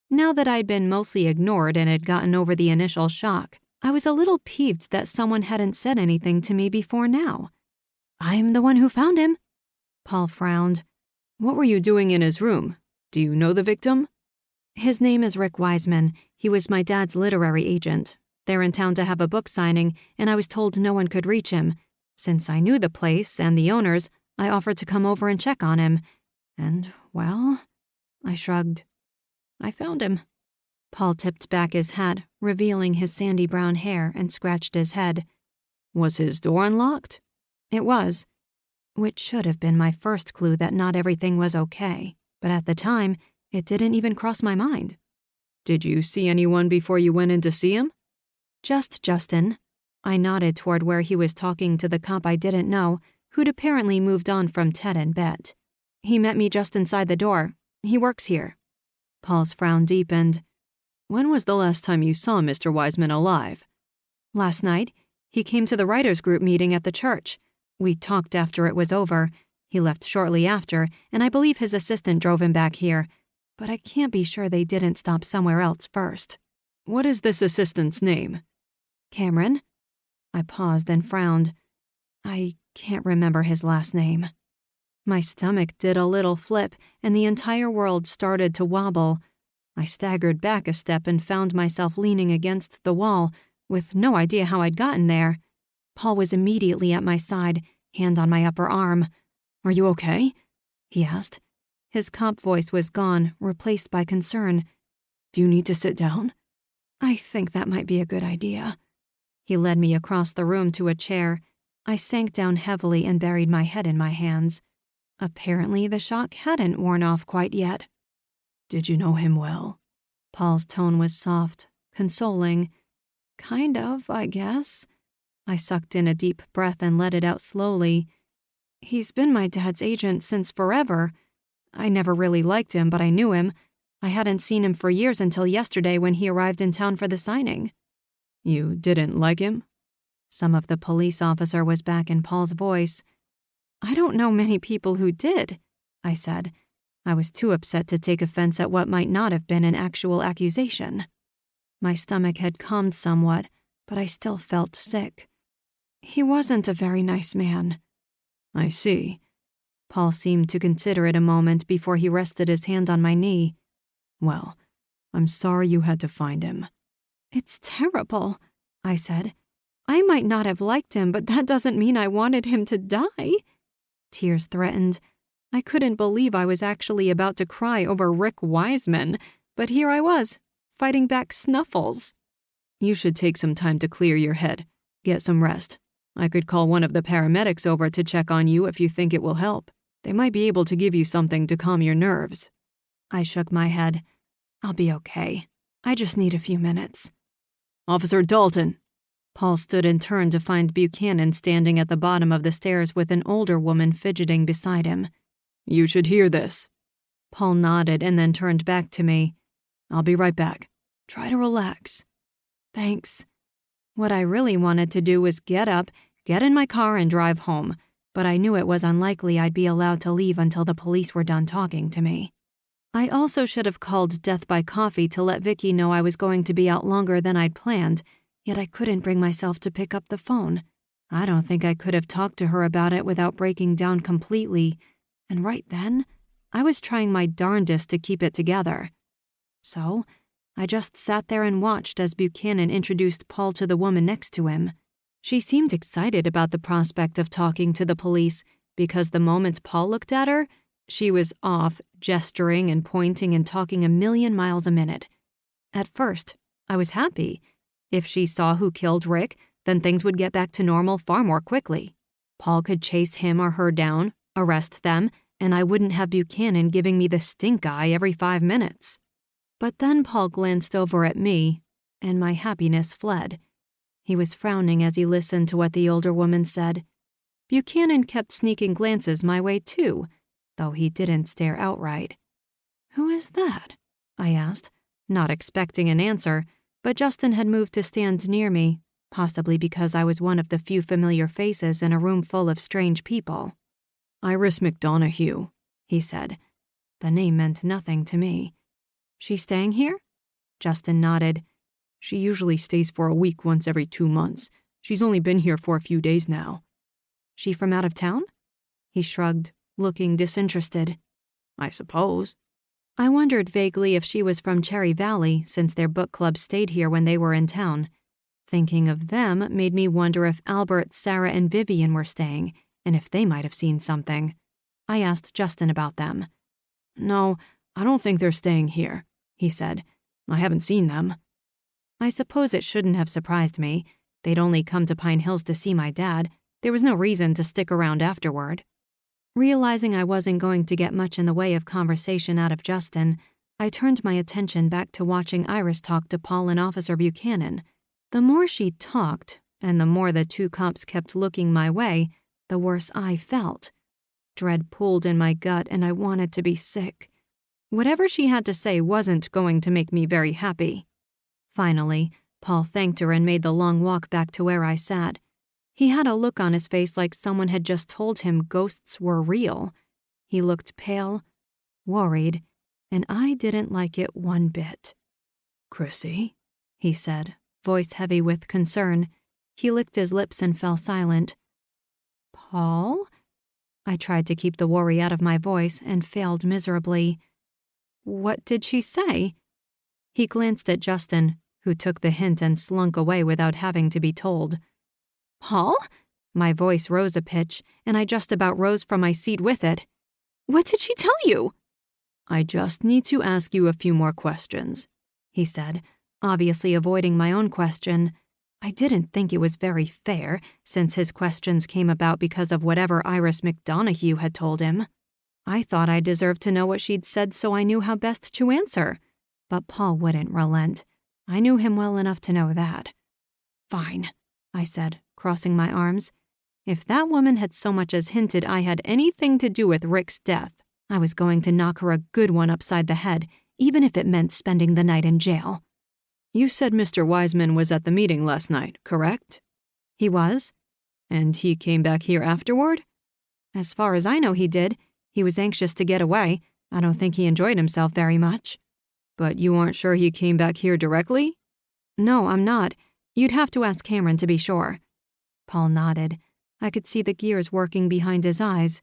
Speaker 1: Now that I'd been mostly ignored and had gotten over the initial shock, I was a little peeved that someone hadn't said anything to me before now. "I'm the one who found him." Paul frowned. "What were you doing in his room? Do you know the victim?" "His name is Rick Wiseman. He was my dad's literary agent. They're in town to have a book signing, and I was told no one could reach him. Since I knew the place and the owners, I offered to come over and check on him. And, well," I shrugged. "I found him." Paul tipped back his hat, revealing his sandy brown hair, and scratched his head. "Was his door unlocked?" It was, which should have been my first clue that not everything was okay, but at the time, it didn't even cross my mind. "Did you see anyone before you went in to see him?" "Just Justin." I nodded toward where he was talking to the cop I didn't know, who'd apparently moved on from Ted and Bet. "He met me just inside the door. He works here." Paul's frown deepened. "When was the last time you saw Mr. Wiseman alive?" "Last night. He came to the writers' group meeting at the church. We talked after it was over. He left shortly after, and I believe his assistant drove him back here. But I can't be sure they didn't stop somewhere else first." "What is this assistant's name?" "Cameron." I paused and frowned. I can't remember his last name. My stomach did a little flip, and the entire world started to wobble.
Speaker 2: I staggered back a step and found myself leaning against the wall, with no idea how I'd gotten there. Paul was immediately at my side, hand on my upper arm. "Are you okay?" he asked. His cop voice was gone, replaced by concern. "Do you need to sit down?" "I think that might be a good idea." He led me across the room to a chair. I sank down heavily and buried my head in my hands. Apparently, the shock hadn't worn off quite yet.
Speaker 1: "Did you know him well?"
Speaker 2: Paul's tone was soft, consoling. "Kind of, I guess." I sucked in a deep breath and let it out slowly. "He's been my dad's agent since forever. I never really liked him, but I knew him. I hadn't seen him for years until yesterday when he arrived in town for the signing."
Speaker 1: "You didn't like him?"
Speaker 2: Some of the police officer was back in Paul's voice. "I don't know many people who did," I said. I was too upset to take offense at what might not have been an actual accusation. My stomach had calmed somewhat, but I still felt sick. "He wasn't a very nice man."
Speaker 1: "I see."
Speaker 2: Paul seemed to consider it a moment before he rested his hand on my knee.
Speaker 1: "Well, I'm sorry you had to find him."
Speaker 2: "It's terrible," I said. "I might not have liked him, but that doesn't mean I wanted him to die." Tears threatened. I couldn't believe I was actually about to cry over Rick Wiseman, but here I was, fighting back snuffles.
Speaker 1: "You should take some time to clear your head. Get some rest. I could call one of the paramedics over to check on you if you think it will help. They might be able to give you something to calm your nerves."
Speaker 2: I shook my head. "I'll be okay. I just need a few minutes."
Speaker 1: "Officer Dalton."
Speaker 2: Paul stood and turned to find Buchanan standing at the bottom of the stairs with an older woman fidgeting beside him.
Speaker 1: "You should hear this."
Speaker 2: Paul nodded and then turned back to me.
Speaker 1: "I'll be right back. Try to relax."
Speaker 2: "Thanks." What I really wanted to do was get up, get in my car and drive home, but I knew it was unlikely I'd be allowed to leave until the police were done talking to me. I also should have called Death by Coffee to let Vicky know I was going to be out longer than I'd planned, yet I couldn't bring myself to pick up the phone. I don't think I could have talked to her about it without breaking down completely, and right then, I was trying my darndest to keep it together. So, I just sat there and watched as Buchanan introduced Paul to the woman next to him. She seemed excited about the prospect of talking to the police because the moment Paul looked at her, she was off, gesturing and pointing and talking a million miles a minute. At first, I was happy. If she saw who killed Rick, then things would get back to normal far more quickly. Paul could chase him or her down, arrest them, and I wouldn't have Buchanan giving me the stink eye every 5 minutes. But then Paul glanced over at me, and my happiness fled. He was frowning as he listened to what the older woman said. Buchanan kept sneaking glances my way too, though he didn't stare outright. "Who is that?" I asked, not expecting an answer, but Justin had moved to stand near me, possibly because I was one of the few familiar faces in a room full of strange people.
Speaker 1: "Iris McDonoghue," he said.
Speaker 2: The name meant nothing to me. "She's staying here?" Justin nodded.
Speaker 1: "She usually stays for a week once every 2 months. She's only been here for a few days now."
Speaker 2: "She from out of town?" He shrugged, looking disinterested.
Speaker 1: "I suppose."
Speaker 2: I wondered vaguely if she was from Cherry Valley, since their book club stayed here when they were in town. Thinking of them made me wonder if Albert, Sarah, and Vivian were staying, and if they might have seen something. I asked Justin about them.
Speaker 1: "No, I don't think they're staying here," he said. "I haven't seen them."
Speaker 2: I suppose it shouldn't have surprised me. They'd only come to Pine Hills to see my dad. There was no reason to stick around afterward. Realizing I wasn't going to get much in the way of conversation out of Justin, I turned my attention back to watching Iris talk to Paul and Officer Buchanan. The more she talked, and the more the 2 cops kept looking my way, the worse I felt. Dread pulled in my gut and I wanted to be sick. Whatever she had to say wasn't going to make me very happy. Finally, Paul thanked her and made the long walk back to where I sat. He had a look on his face like someone had just told him ghosts were real. He looked pale, worried, and I didn't like it one bit.
Speaker 1: "Chrissy,"
Speaker 2: he said, voice heavy with concern. He licked his lips and fell silent. "Paul?" I tried to keep the worry out of my voice and failed miserably. "What did she say?" He glanced at Justin, who took the hint and slunk away without having to be told. "Paul?" My voice rose a pitch, and I just about rose from my seat with it. "What did she tell you?"
Speaker 1: "I just need to ask you a few more questions," he said, obviously avoiding my own question. I didn't think it was very fair, since his questions came about because of whatever Iris McDonoghue had told him. I thought I deserved to know what she'd said so I knew how best to answer. But Paul wouldn't relent. I knew him well enough to know that. "Fine," I said, crossing my arms. If that woman had so much as hinted I had anything to do with Rick's death, I was going to knock her a good one upside the head, even if it meant spending the night in jail. "You said Mr. Wiseman was at the meeting last night, correct?" "He was." "And he came back here afterward?" "As far as I know, he did. He was anxious to get away. I don't think he enjoyed himself very much." "But you aren't sure he came back here directly?" "No, I'm not. You'd have to ask Cameron to be sure." Paul nodded. I could see the gears working behind his eyes.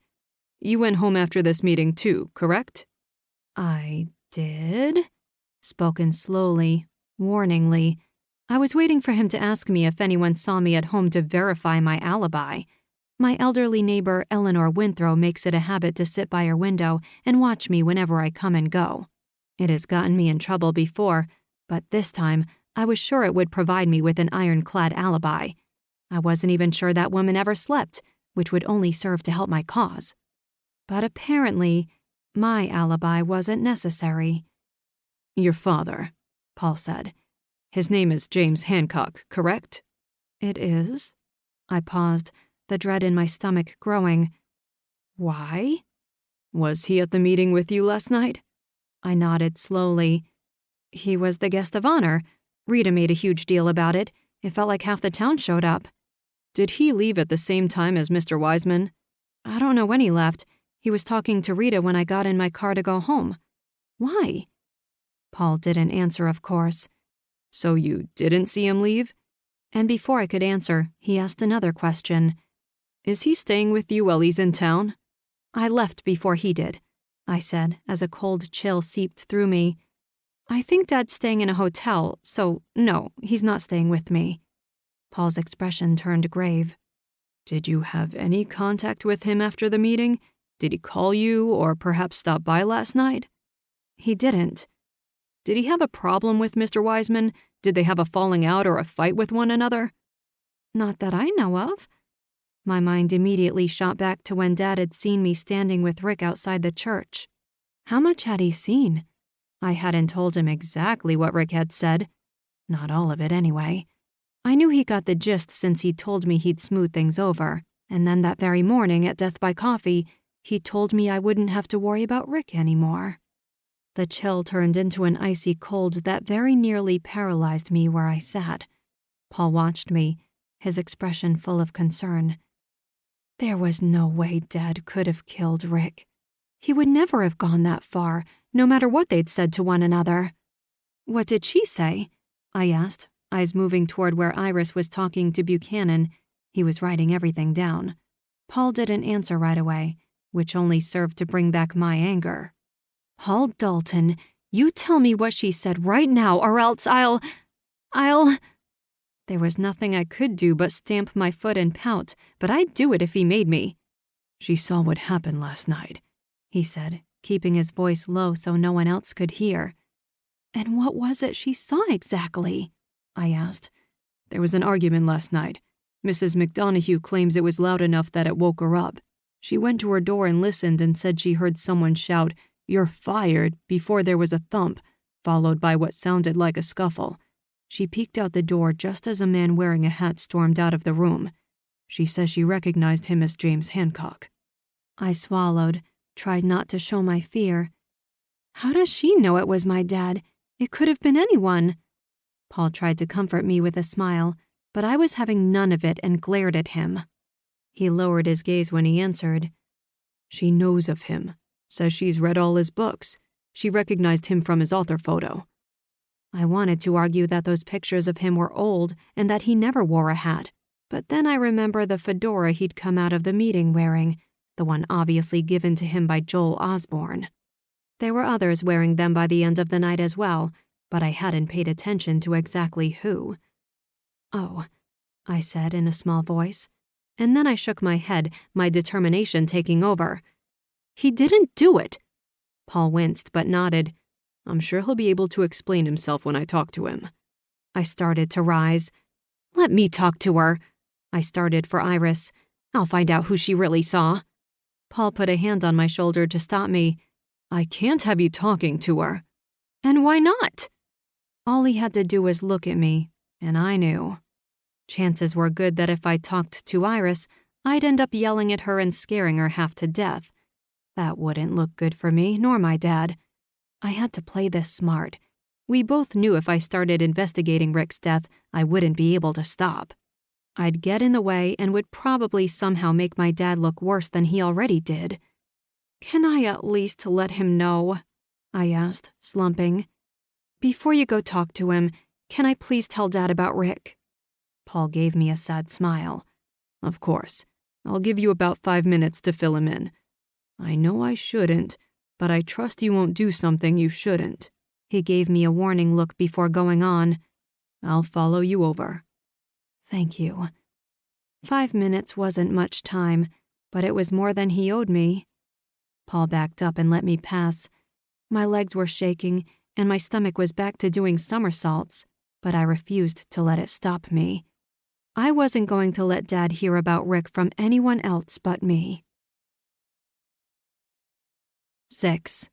Speaker 1: "You went home after this meeting too, correct?" "I did?" Spoken slowly, warningly. I was waiting for him to ask me if anyone saw me at home to verify my alibi. My elderly neighbor, Eleanor Winthrow, makes it a habit to sit by her window and watch me whenever I come and go. It has gotten me in trouble before, but this time I was sure it would provide me with an ironclad alibi. I wasn't even sure that woman ever slept, which would only serve to help my cause. But apparently, my alibi wasn't necessary. "Your father," Paul said. "His name is James Hancock, correct?" "It is." I paused, the dread in my stomach growing. "Why?" "Was he at the meeting with you last night?" I nodded slowly. "He was the guest of honor. Rita made a huge deal about it. It felt like half the town showed up." "Did he leave at the same time as Mr. Wiseman?" "I don't know when he left. He was talking to Rita when I got in my car to go home." "Why?" Paul didn't answer, of course. "So you didn't see him leave?" And before I could answer, he asked another question. "Is he staying with you while he's in town?" "I left before he did," I said, as a cold chill seeped through me. "I think Dad's staying in a hotel, so no, he's not staying with me." Paul's expression turned grave. "Did you have any contact with him after the meeting? Did he call you or perhaps stop by last night?" "He didn't." "Did he have a problem with Mr. Wiseman? Did they have a falling out or a fight with one another?" "Not that I know of." My mind immediately shot back to when Dad had seen me standing with Rick outside the church. How much had he seen? I hadn't told him exactly what Rick had said. Not all of it, anyway. I knew he got the gist since he told me he'd smooth things over, and then that very morning at Death by Coffee, he told me I wouldn't have to worry about Rick anymore. The chill turned into an icy cold that very nearly paralyzed me where I sat. Paul watched me, his expression full of concern. There was no way Dad could have killed Rick. He would never have gone that far, no matter what they'd said to one another. "What did she say?" I asked, eyes moving toward where Iris was talking to Buchanan. He was writing everything down. Paul didn't answer right away, which only served to bring back my anger. "Paul Dalton, you tell me what she said right now, or else I'll... There was nothing I could do but stamp my foot and pout, but I'd do it if he made me. "She saw what happened last night," he said, keeping his voice low so no one else could hear. "And what was it she saw exactly?" I asked. "There was an argument last night. Mrs. McDonoghue claims it was loud enough that it woke her up. She went to her door and listened and said she heard someone shout, 'You're fired,' before there was a thump, followed by what sounded like a scuffle. She peeked out the door just as a man wearing a hat stormed out of the room. She says she recognized him as James Hancock." I swallowed, tried not to show my fear. "How does she know it was my dad? It could have been anyone." Paul tried to comfort me with a smile, but I was having none of it and glared at him. He lowered his gaze when he answered. "She knows of him. Says she's read all his books. She recognized him from his author photo." I wanted to argue that those pictures of him were old and that he never wore a hat, but then I remember the fedora he'd come out of the meeting wearing, the one obviously given to him by Joel Osborne. There were others wearing them by the end of the night as well,
Speaker 2: but I hadn't paid attention to exactly who. "Oh," I said in a small voice, and then I shook my head, my determination taking over. "He didn't do it!" Paul winced but nodded.
Speaker 1: "I'm sure he'll be able to explain himself when I talk to him."
Speaker 2: I started to rise. "Let me talk to her." I started for Iris. "I'll find out who she really saw." Paul put a hand on my shoulder to stop me.
Speaker 1: "I can't have you talking to her."
Speaker 2: "And why not?" All he had to do was look at me, and I knew. Chances were good that if I talked to Iris, I'd end up yelling at her and scaring her half to death. That wouldn't look good for me, nor my dad. I had to play this smart. We both knew if I started investigating Rick's death, I wouldn't be able to stop. I'd get in the way and would probably somehow make my dad look worse than he already did. "Can I at least let him know?" I asked, slumping. "Before you go talk to him, can I please tell Dad about Rick?" Paul gave me a sad smile.
Speaker 1: "Of course. I'll give you about 5 minutes to fill him in. I know I shouldn't, but I trust you won't do something you shouldn't."
Speaker 2: He gave me a warning look before going on.
Speaker 1: "I'll follow you over."
Speaker 2: "Thank you." 5 minutes wasn't much time, but it was more than he owed me. Paul backed up and let me pass. My legs were shaking, and my stomach was back to doing somersaults, but I refused to let it stop me. I wasn't going to let Dad hear about Rick from anyone else but me. 6.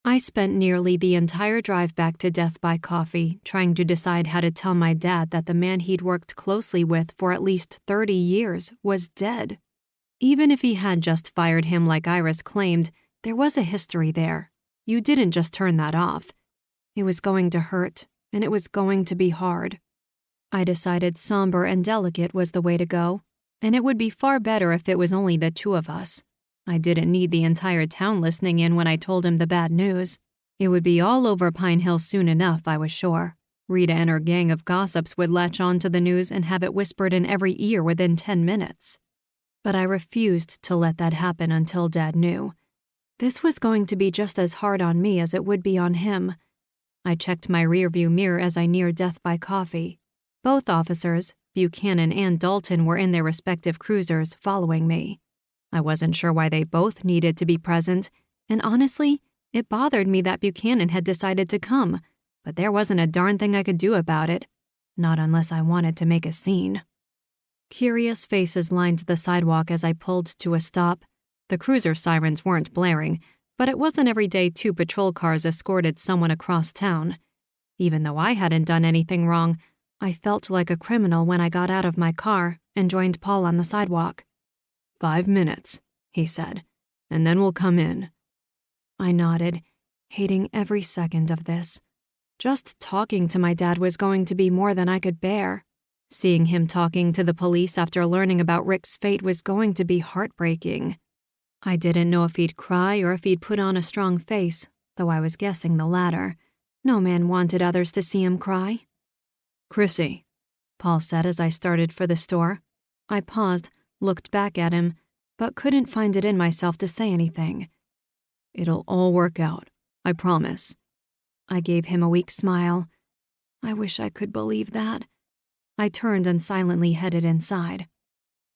Speaker 2: I spent nearly the entire drive back to Death by Coffee trying to decide how to tell my dad that the man he'd worked closely with for at least 30 years was dead. Even if he had just fired him like Iris claimed, there was a history there. You didn't just turn that off. It was going to hurt, and it was going to be hard. I decided somber and delicate was the way to go, and it would be far better if it was only the two of us. I didn't need the entire town listening in when I told him the bad news. It would be all over Pine Hill soon enough, I was sure. Rita and her gang of gossips would latch on to the news and have it whispered in every ear within 10 minutes. But I refused to let that happen until Dad knew. This was going to be just as hard on me as it would be on him. I checked my rearview mirror as I neared Death by Coffee. Both officers, Buchanan and Dalton, were in their respective cruisers following me. I wasn't sure why they both needed to be present, and honestly, it bothered me that Buchanan had decided to come, but there wasn't a darn thing I could do about it. Not unless I wanted to make a scene. Curious faces lined the sidewalk as I pulled to a stop. The cruiser sirens weren't blaring, but it wasn't every day 2 patrol cars escorted someone across town. Even though I hadn't done anything wrong, I felt like a criminal when I got out of my car and joined Paul on the sidewalk.
Speaker 1: 5 minutes, he said, and then we'll come in.
Speaker 2: I nodded, hating every second of this. Just talking to my dad was going to be more than I could bear. Seeing him talking to the police after learning about Rick's fate was going to be heartbreaking. I didn't know if he'd cry or if he'd put on a strong face, though I was guessing the latter. No man wanted others to see him cry.
Speaker 1: "Chrissy,"
Speaker 2: Paul said as I started for the store. I paused, looked back at him, but couldn't find it in myself to say anything.
Speaker 1: "It'll all work out, I promise."
Speaker 2: I gave him a weak smile. I wish I could believe that. I turned and silently headed inside.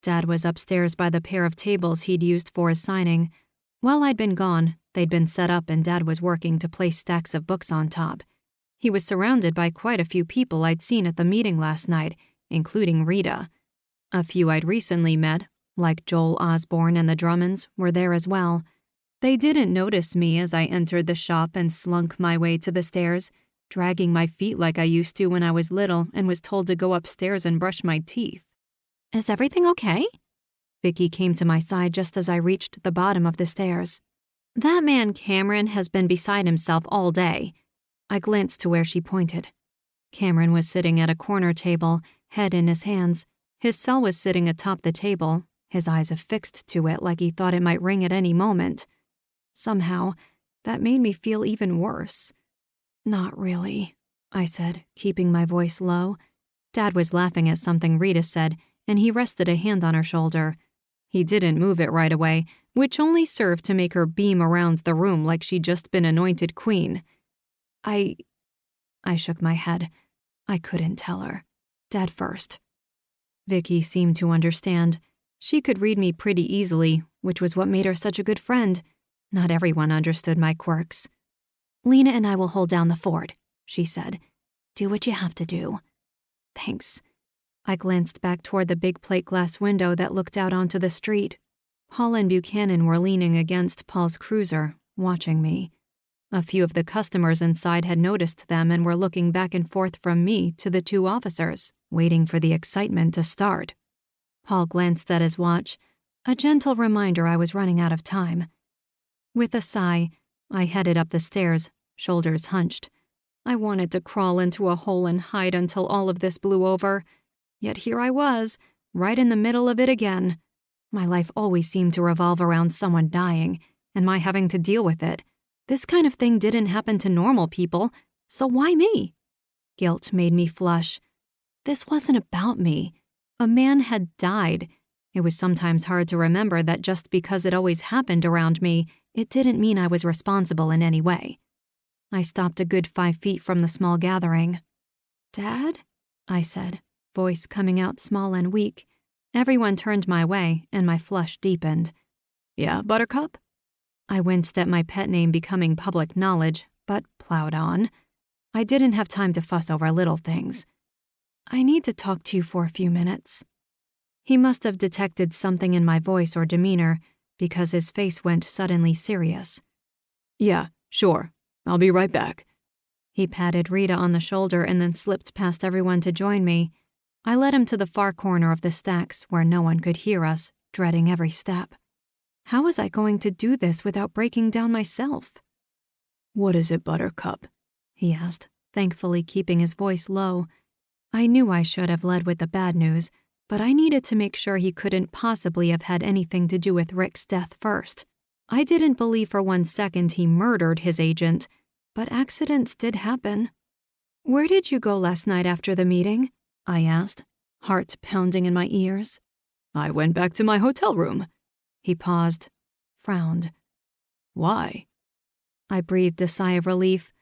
Speaker 2: Dad was upstairs by the pair of tables he'd used for his signing. While I'd been gone, they'd been set up and Dad was working to place stacks of books on top. He was surrounded by quite a few people I'd seen at the meeting last night, including Rita. A few I'd recently met, like Joel Osborne and the Drummonds, were there as well. They didn't notice me as I entered the shop and slunk my way to the stairs, dragging my feet like I used to when I was little and was told to go upstairs and brush my teeth. "Is everything okay?" Vicky came to my side just as I reached the bottom of the stairs. "That man Cameron has been beside himself all day." I glanced to where she pointed. Cameron was sitting at a corner table, head in his hands. His cell was sitting atop the table, his eyes affixed to it like he thought it might ring at any moment. Somehow, that made me feel even worse. "Not really," I said, keeping my voice low. Dad was laughing at something Rita said, and he rested a hand on her shoulder. He didn't move it right away, which only served to make her beam around the room like she'd just been anointed queen. I shook my head. I couldn't tell her. Dad first. Vicky seemed to understand. She could read me pretty easily, which was what made her such a good friend. Not everyone understood my quirks. Lena and I will hold down the fort, she said. Do what you have to do. Thanks. I glanced back toward the big plate glass window that looked out onto the street. Paul and Buchanan were leaning against Paul's cruiser, watching me. A few of the customers inside had noticed them and were looking back and forth from me to the two officers, waiting for the excitement to start. Paul glanced at his watch, a gentle reminder I was running out of time. With a sigh, I headed up the stairs, shoulders hunched. I wanted to crawl into a hole and hide until all of this blew over. Yet here I was, right in the middle of it again. My life always seemed to revolve around someone dying, and my having to deal with it. This kind of thing didn't happen to normal people, so why me? Guilt made me flush. This wasn't about me. A man had died. It was sometimes hard to remember that just because it always happened around me, it didn't mean I was responsible in any way. I stopped a good 5 feet from the small gathering. "Dad?" I said, voice coming out small and weak. Everyone turned my way, and my flush deepened. "Yeah, Buttercup?" I winced at my pet name becoming public knowledge, but plowed on. I didn't have time to fuss over little things. "I need to talk to you for a few minutes." He must have detected something in my voice or demeanor, because his face went suddenly serious. "Yeah, sure. I'll be right back." He patted Rita on the shoulder and then slipped past everyone to join me. I led him to the far corner of the stacks where no one could hear us, dreading every step. How was I going to do this without breaking down myself? "What is it, Buttercup?" he asked, thankfully keeping his voice low. I knew I should have led with the bad news, but I needed to make sure he couldn't possibly have had anything to do with Rick's death first. I didn't believe for 1 second he murdered his agent, but accidents did happen. "Where did you go last night after the meeting?" I asked, heart pounding in my ears. "I went back to my hotel room." He paused, frowned. "Why?" I breathed a sigh of relief.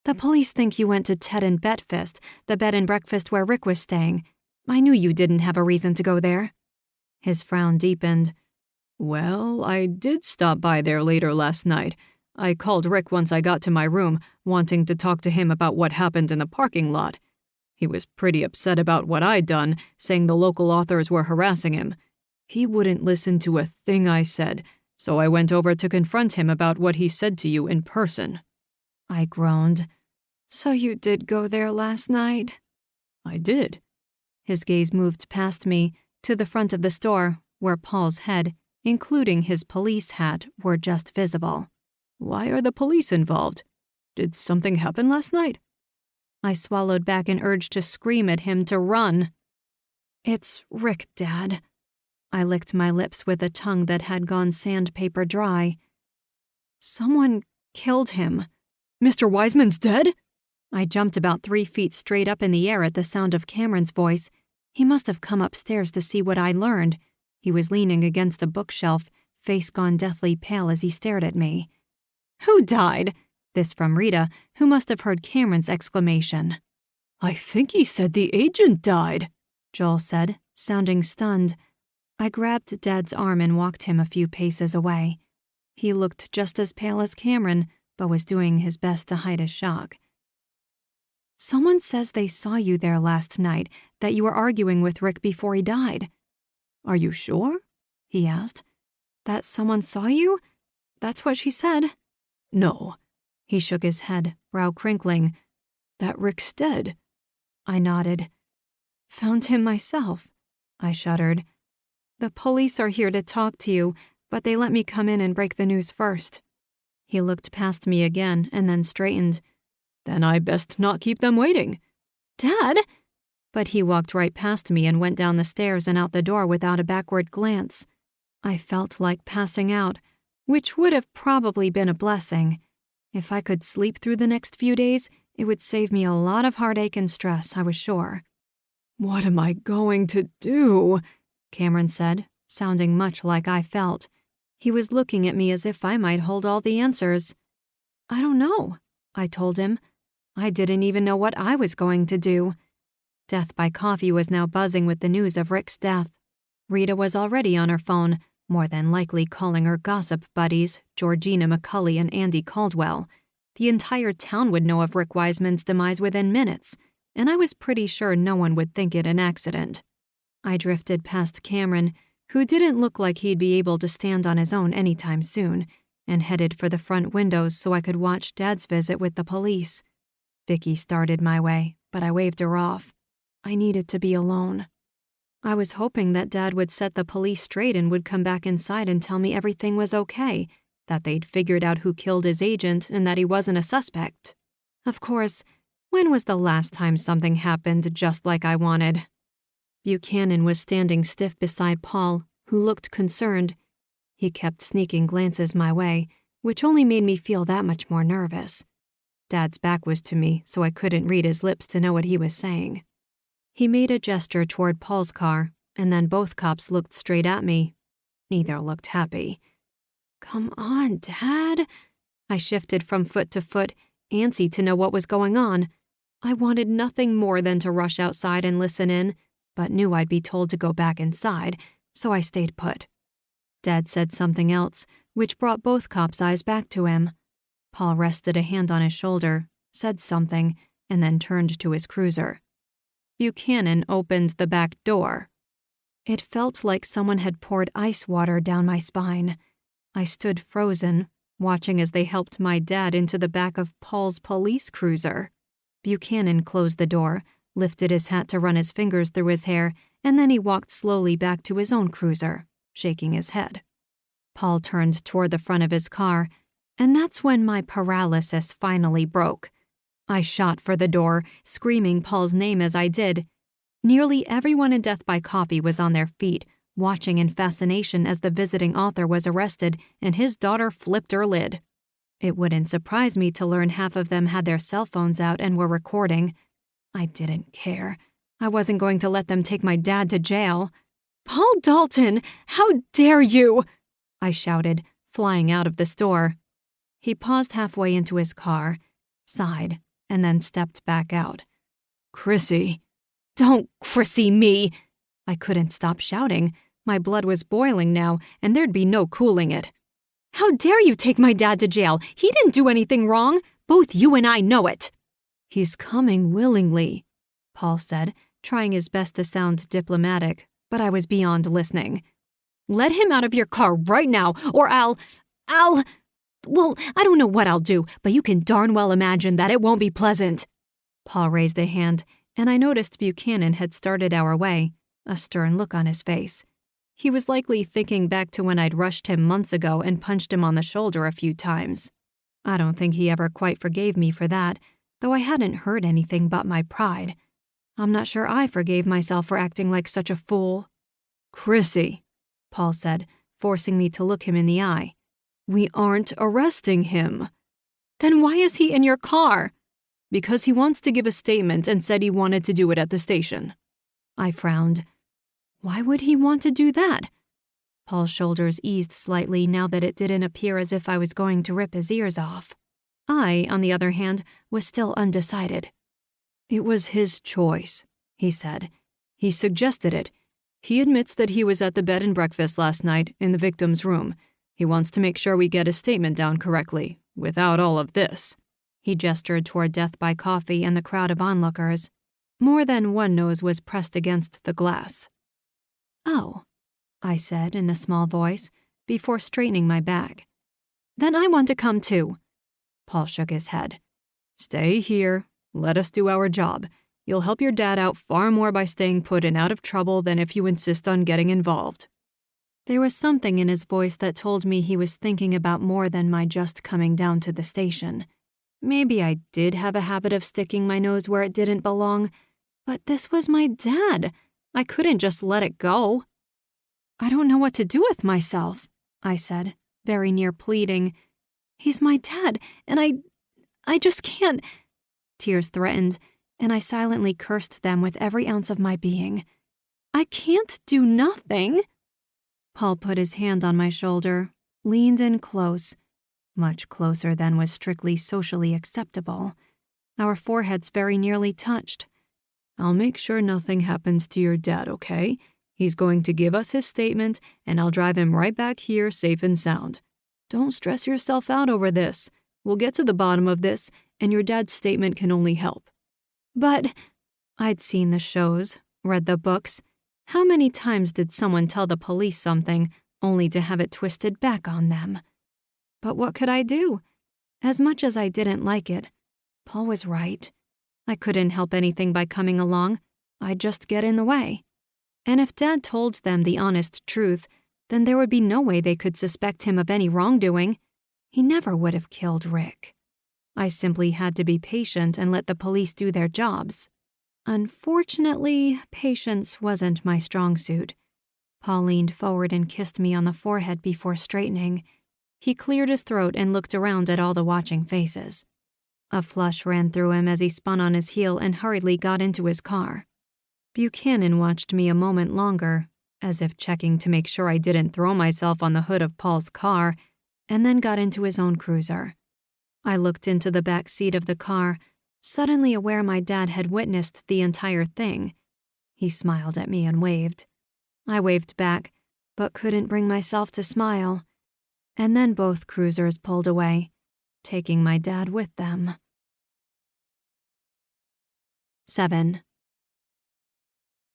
Speaker 2: "The police think you went to Ted and Betfist, the bed and breakfast where Rick was staying. I knew you didn't have a reason to go there." His frown deepened. "Well, I did stop by there later last night. I called Rick once I got to my room, wanting to talk to him about what happened in the parking lot. He was pretty upset about what I'd done, saying the local authors were harassing him. He wouldn't listen to a thing I said, so I went over to confront him about what he said to you in person." I groaned. "So you did go there last night?" "I did." His gaze moved past me, to the front of the store, where Paul's head, including his police hat, were just visible. "Why are the police involved? Did something happen last night?" I swallowed back an urge to scream at him to run. "It's Rick, Dad." I licked my lips with a tongue that had gone sandpaper dry. "Someone killed him." "Mr. Wiseman's dead?" I jumped about 3 feet straight up in the air at the sound of Cameron's voice. He must have come upstairs to see what I learned. He was leaning against a bookshelf, face gone deathly pale as he stared at me. "Who died?" This from Rita, who must have heard Cameron's exclamation. "I think he said the agent died," Joel said, sounding stunned. I grabbed Dad's arm and walked him a few paces away. He looked just as pale as Cameron, but was doing his best to hide his shock. "Someone says they saw you there last night, that you were arguing with Rick before he died." "Are you sure?" he asked. "That someone saw you? That's what she said." "No." He shook his head, brow crinkling. "That Rick's dead." I nodded. "Found him myself." I shuddered. "The police are here to talk to you, but they let me come in and break the news first." He looked past me again and then straightened. "Then I best not keep them waiting." "Dad!" But he walked right past me and went down the stairs and out the door without a backward glance. I felt like passing out, which would have probably been a blessing. If I could sleep through the next few days, it would save me a lot of heartache and stress, I was sure. "What am I going to do?" Cameron said, sounding much like I felt. He was looking at me as if I might hold all the answers. "I don't know," I told him. I didn't even know what I was going to do. Death by Coffee was now buzzing with the news of Rick's death. Rita was already on her phone, more than likely calling her gossip buddies, Georgina McCulley and Andy Caldwell. The entire town would know of Rick Wiseman's demise within minutes, and I was pretty sure no one would think it an accident. I drifted past Cameron, who didn't look like he'd be able to stand on his own anytime soon, and headed for the front windows so I could watch Dad's visit with the police. Vicky started my way, but I waved her off. I needed to be alone. I was hoping that Dad would set the police straight and would come back inside and tell me everything was okay, that they'd figured out who killed his agent and that he wasn't a suspect. Of course, when was the last time something happened just like I wanted? Buchanan was standing stiff beside Paul, who looked concerned. He kept sneaking glances my way, which only made me feel that much more nervous. Dad's back was to me, so I couldn't read his lips to know what he was saying. He made a gesture toward Paul's car, and then both cops looked straight at me. Neither looked happy. "Come on, Dad." I shifted from foot to foot, antsy to know what was going on. I wanted nothing more than to rush outside and listen in, but knew I'd be told to go back inside, so I stayed put. Dad said something else, which brought both cops' eyes back to him. Paul rested a hand on his shoulder, said something, and then turned to his cruiser. Buchanan opened the back door. It felt like someone had poured ice water down my spine. I stood frozen, watching as they helped my dad into the back of Paul's police cruiser. Buchanan closed the door, lifted his hat to run his fingers through his hair, and then he walked slowly back to his own cruiser, shaking his head. Paul turned toward the front of his car, and that's when my paralysis finally broke. I shot for the door, screaming Paul's name as I did. Nearly everyone in Death by Coffee was on their feet, watching in fascination as the visiting author was arrested and his daughter flipped her lid. It wouldn't surprise me to learn half of them had their cell phones out and were recording. I didn't care. I wasn't going to let them take my dad to jail. "Paul Dalton, how dare you!" I shouted, flying out of the store. He paused halfway into his car, sighed, and then stepped back out. "Chrissy." "Don't Chrissy me!" I couldn't stop shouting. My blood was boiling now, and there'd be no cooling it. "How dare you take my dad to jail? He didn't do anything wrong. Both you and I know it." "He's coming willingly," Paul said, trying his best to sound diplomatic, but I was beyond listening. "Let him out of your car right now, or well, I don't know what I'll do, but you can darn well imagine that it won't be pleasant." Paul raised a hand, and I noticed Buchanan had started our way, a stern look on his face. He was likely thinking back to when I'd rushed him months ago and punched him on the shoulder a few times. I don't think he ever quite forgave me for that, though I hadn't hurt anything but my pride. I'm not sure I forgave myself for acting like such a fool. "Chrissy," Paul said, forcing me to look him in the eye. "We aren't arresting him." "Then why is he in your car?" "Because he wants to give a statement and said he wanted to do it at the station." I frowned. Why would he want to do that? Paul's shoulders eased slightly now that it didn't appear as if I was going to rip his ears off. I, on the other hand, was still undecided. "It was his choice," he said. "He suggested it. He admits that he was at the bed and breakfast last night in the victim's room. He wants to make sure we get his statement down correctly, without all of this." He gestured toward Death by Coffee and the crowd of onlookers. More than one nose was pressed against the glass. "Oh," I said in a small voice, before straightening my back. "Then I want to come too." Paul shook his head. "Stay here. Let us do our job. You'll help your dad out far more by staying put and out of trouble than if you insist on getting involved." There was something in his voice that told me he was thinking about more than my just coming down to the station. Maybe I did have a habit of sticking my nose where it didn't belong, but this was my dad. I couldn't just let it go. "I don't know what to do with myself," I said, very near pleading. "He's my dad, and I just can't." Tears threatened, and I silently cursed them with every ounce of my being. "I can't do nothing." Paul put his hand on my shoulder, leaned in close, much closer than was strictly socially acceptable. Our foreheads very nearly touched.
Speaker 1: I'll make sure nothing happens to your dad, okay? He's going to give us his statement, and I'll drive him right back here safe and sound. Don't stress yourself out over this. We'll get to the bottom of this, and your dad's statement can only help.
Speaker 2: But I'd seen the shows, read the books. How many times did someone tell the police something only to have it twisted back on them? But what could I do? As much as I didn't like it, Paul was right. I couldn't help anything by coming along. I'd just get in the way. And if Dad told them the honest truth, then there would be no way they could suspect him of any wrongdoing. He never would have killed Rick. I simply had to be patient and let the police do their jobs. Unfortunately, patience wasn't my strong suit. Paul leaned forward and kissed me on the forehead before straightening. He cleared his throat and looked around at all the watching faces. A flush ran through him as he spun on his heel and hurriedly got into his car. Buchanan watched me a moment longer, as if checking to make sure I didn't throw myself on the hood of Paul's car, and then got into his own cruiser. I looked into the back seat of the car, suddenly aware my dad had witnessed the entire thing. He smiled at me and waved. I waved back, but couldn't bring myself to smile. And then both cruisers pulled away, taking my dad with them. 7.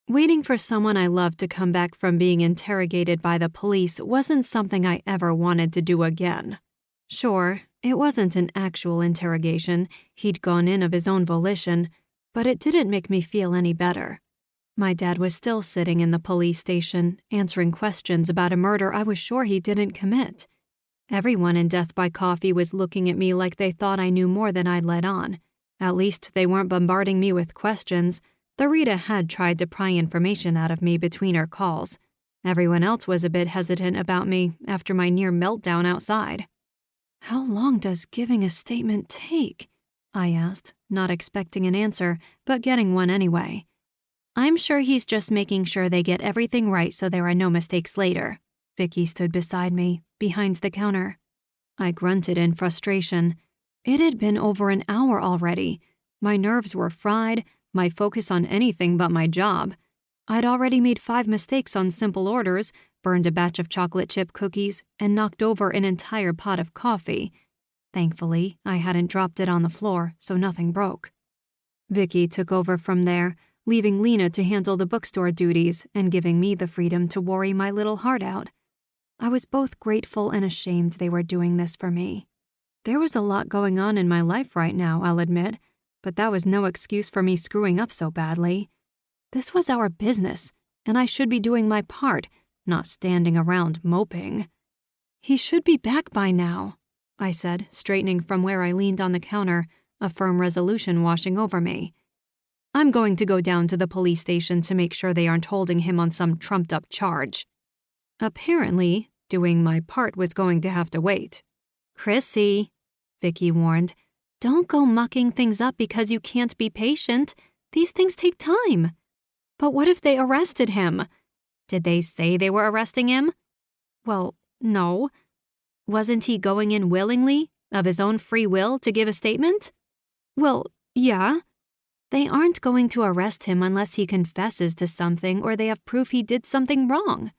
Speaker 2: Waiting for someone I loved to come back from being interrogated by the police wasn't something I ever wanted to do again. Sure, it wasn't an actual interrogation. He'd gone in of his own volition, but it didn't make me feel any better. My dad was still sitting in the police station, answering questions about a murder I was sure he didn't commit. Everyone in Death by Coffee was looking at me like they thought I knew more than I'd let on. At least they weren't bombarding me with questions. The Rita had tried to pry information out of me between her calls. Everyone else was a bit hesitant about me after my near meltdown outside. "How long does giving a statement take?" I asked, not expecting an answer, but getting one anyway. "I'm sure he's just making sure they get everything right so there are no mistakes later." Vicky stood beside me, behind the counter. I grunted in frustration. It had been over an hour already. My nerves were fried, my focus on anything but my job. I'd already made 5 mistakes on simple orders, burned a batch of chocolate chip cookies, and knocked over an entire pot of coffee. Thankfully, I hadn't dropped it on the floor, so nothing broke. Vicky took over from there, leaving Lena to handle the bookstore duties and giving me the freedom to worry my little heart out. I was both grateful and ashamed they were doing this for me. There was a lot going on in my life right now, I'll admit, but that was no excuse for me screwing up so badly. This was our business, and I should be doing my part, not standing around moping. "He should be back by now," I said, straightening from where I leaned on the counter, a firm resolution washing over me. "I'm going to go down to the police station to make sure they aren't holding him on some trumped-up charge." Apparently, doing my part was going to have to wait. "Chrissy," Vicky warned, "don't go mucking things up because you can't be patient. These things take time." "But what if they arrested him?" "Did they say they were arresting him?" "Well, no." "Wasn't he going in willingly, of his own free will, to give a statement?" "Well, yeah." "They aren't going to arrest him unless he confesses to something or they have proof he did something wrong."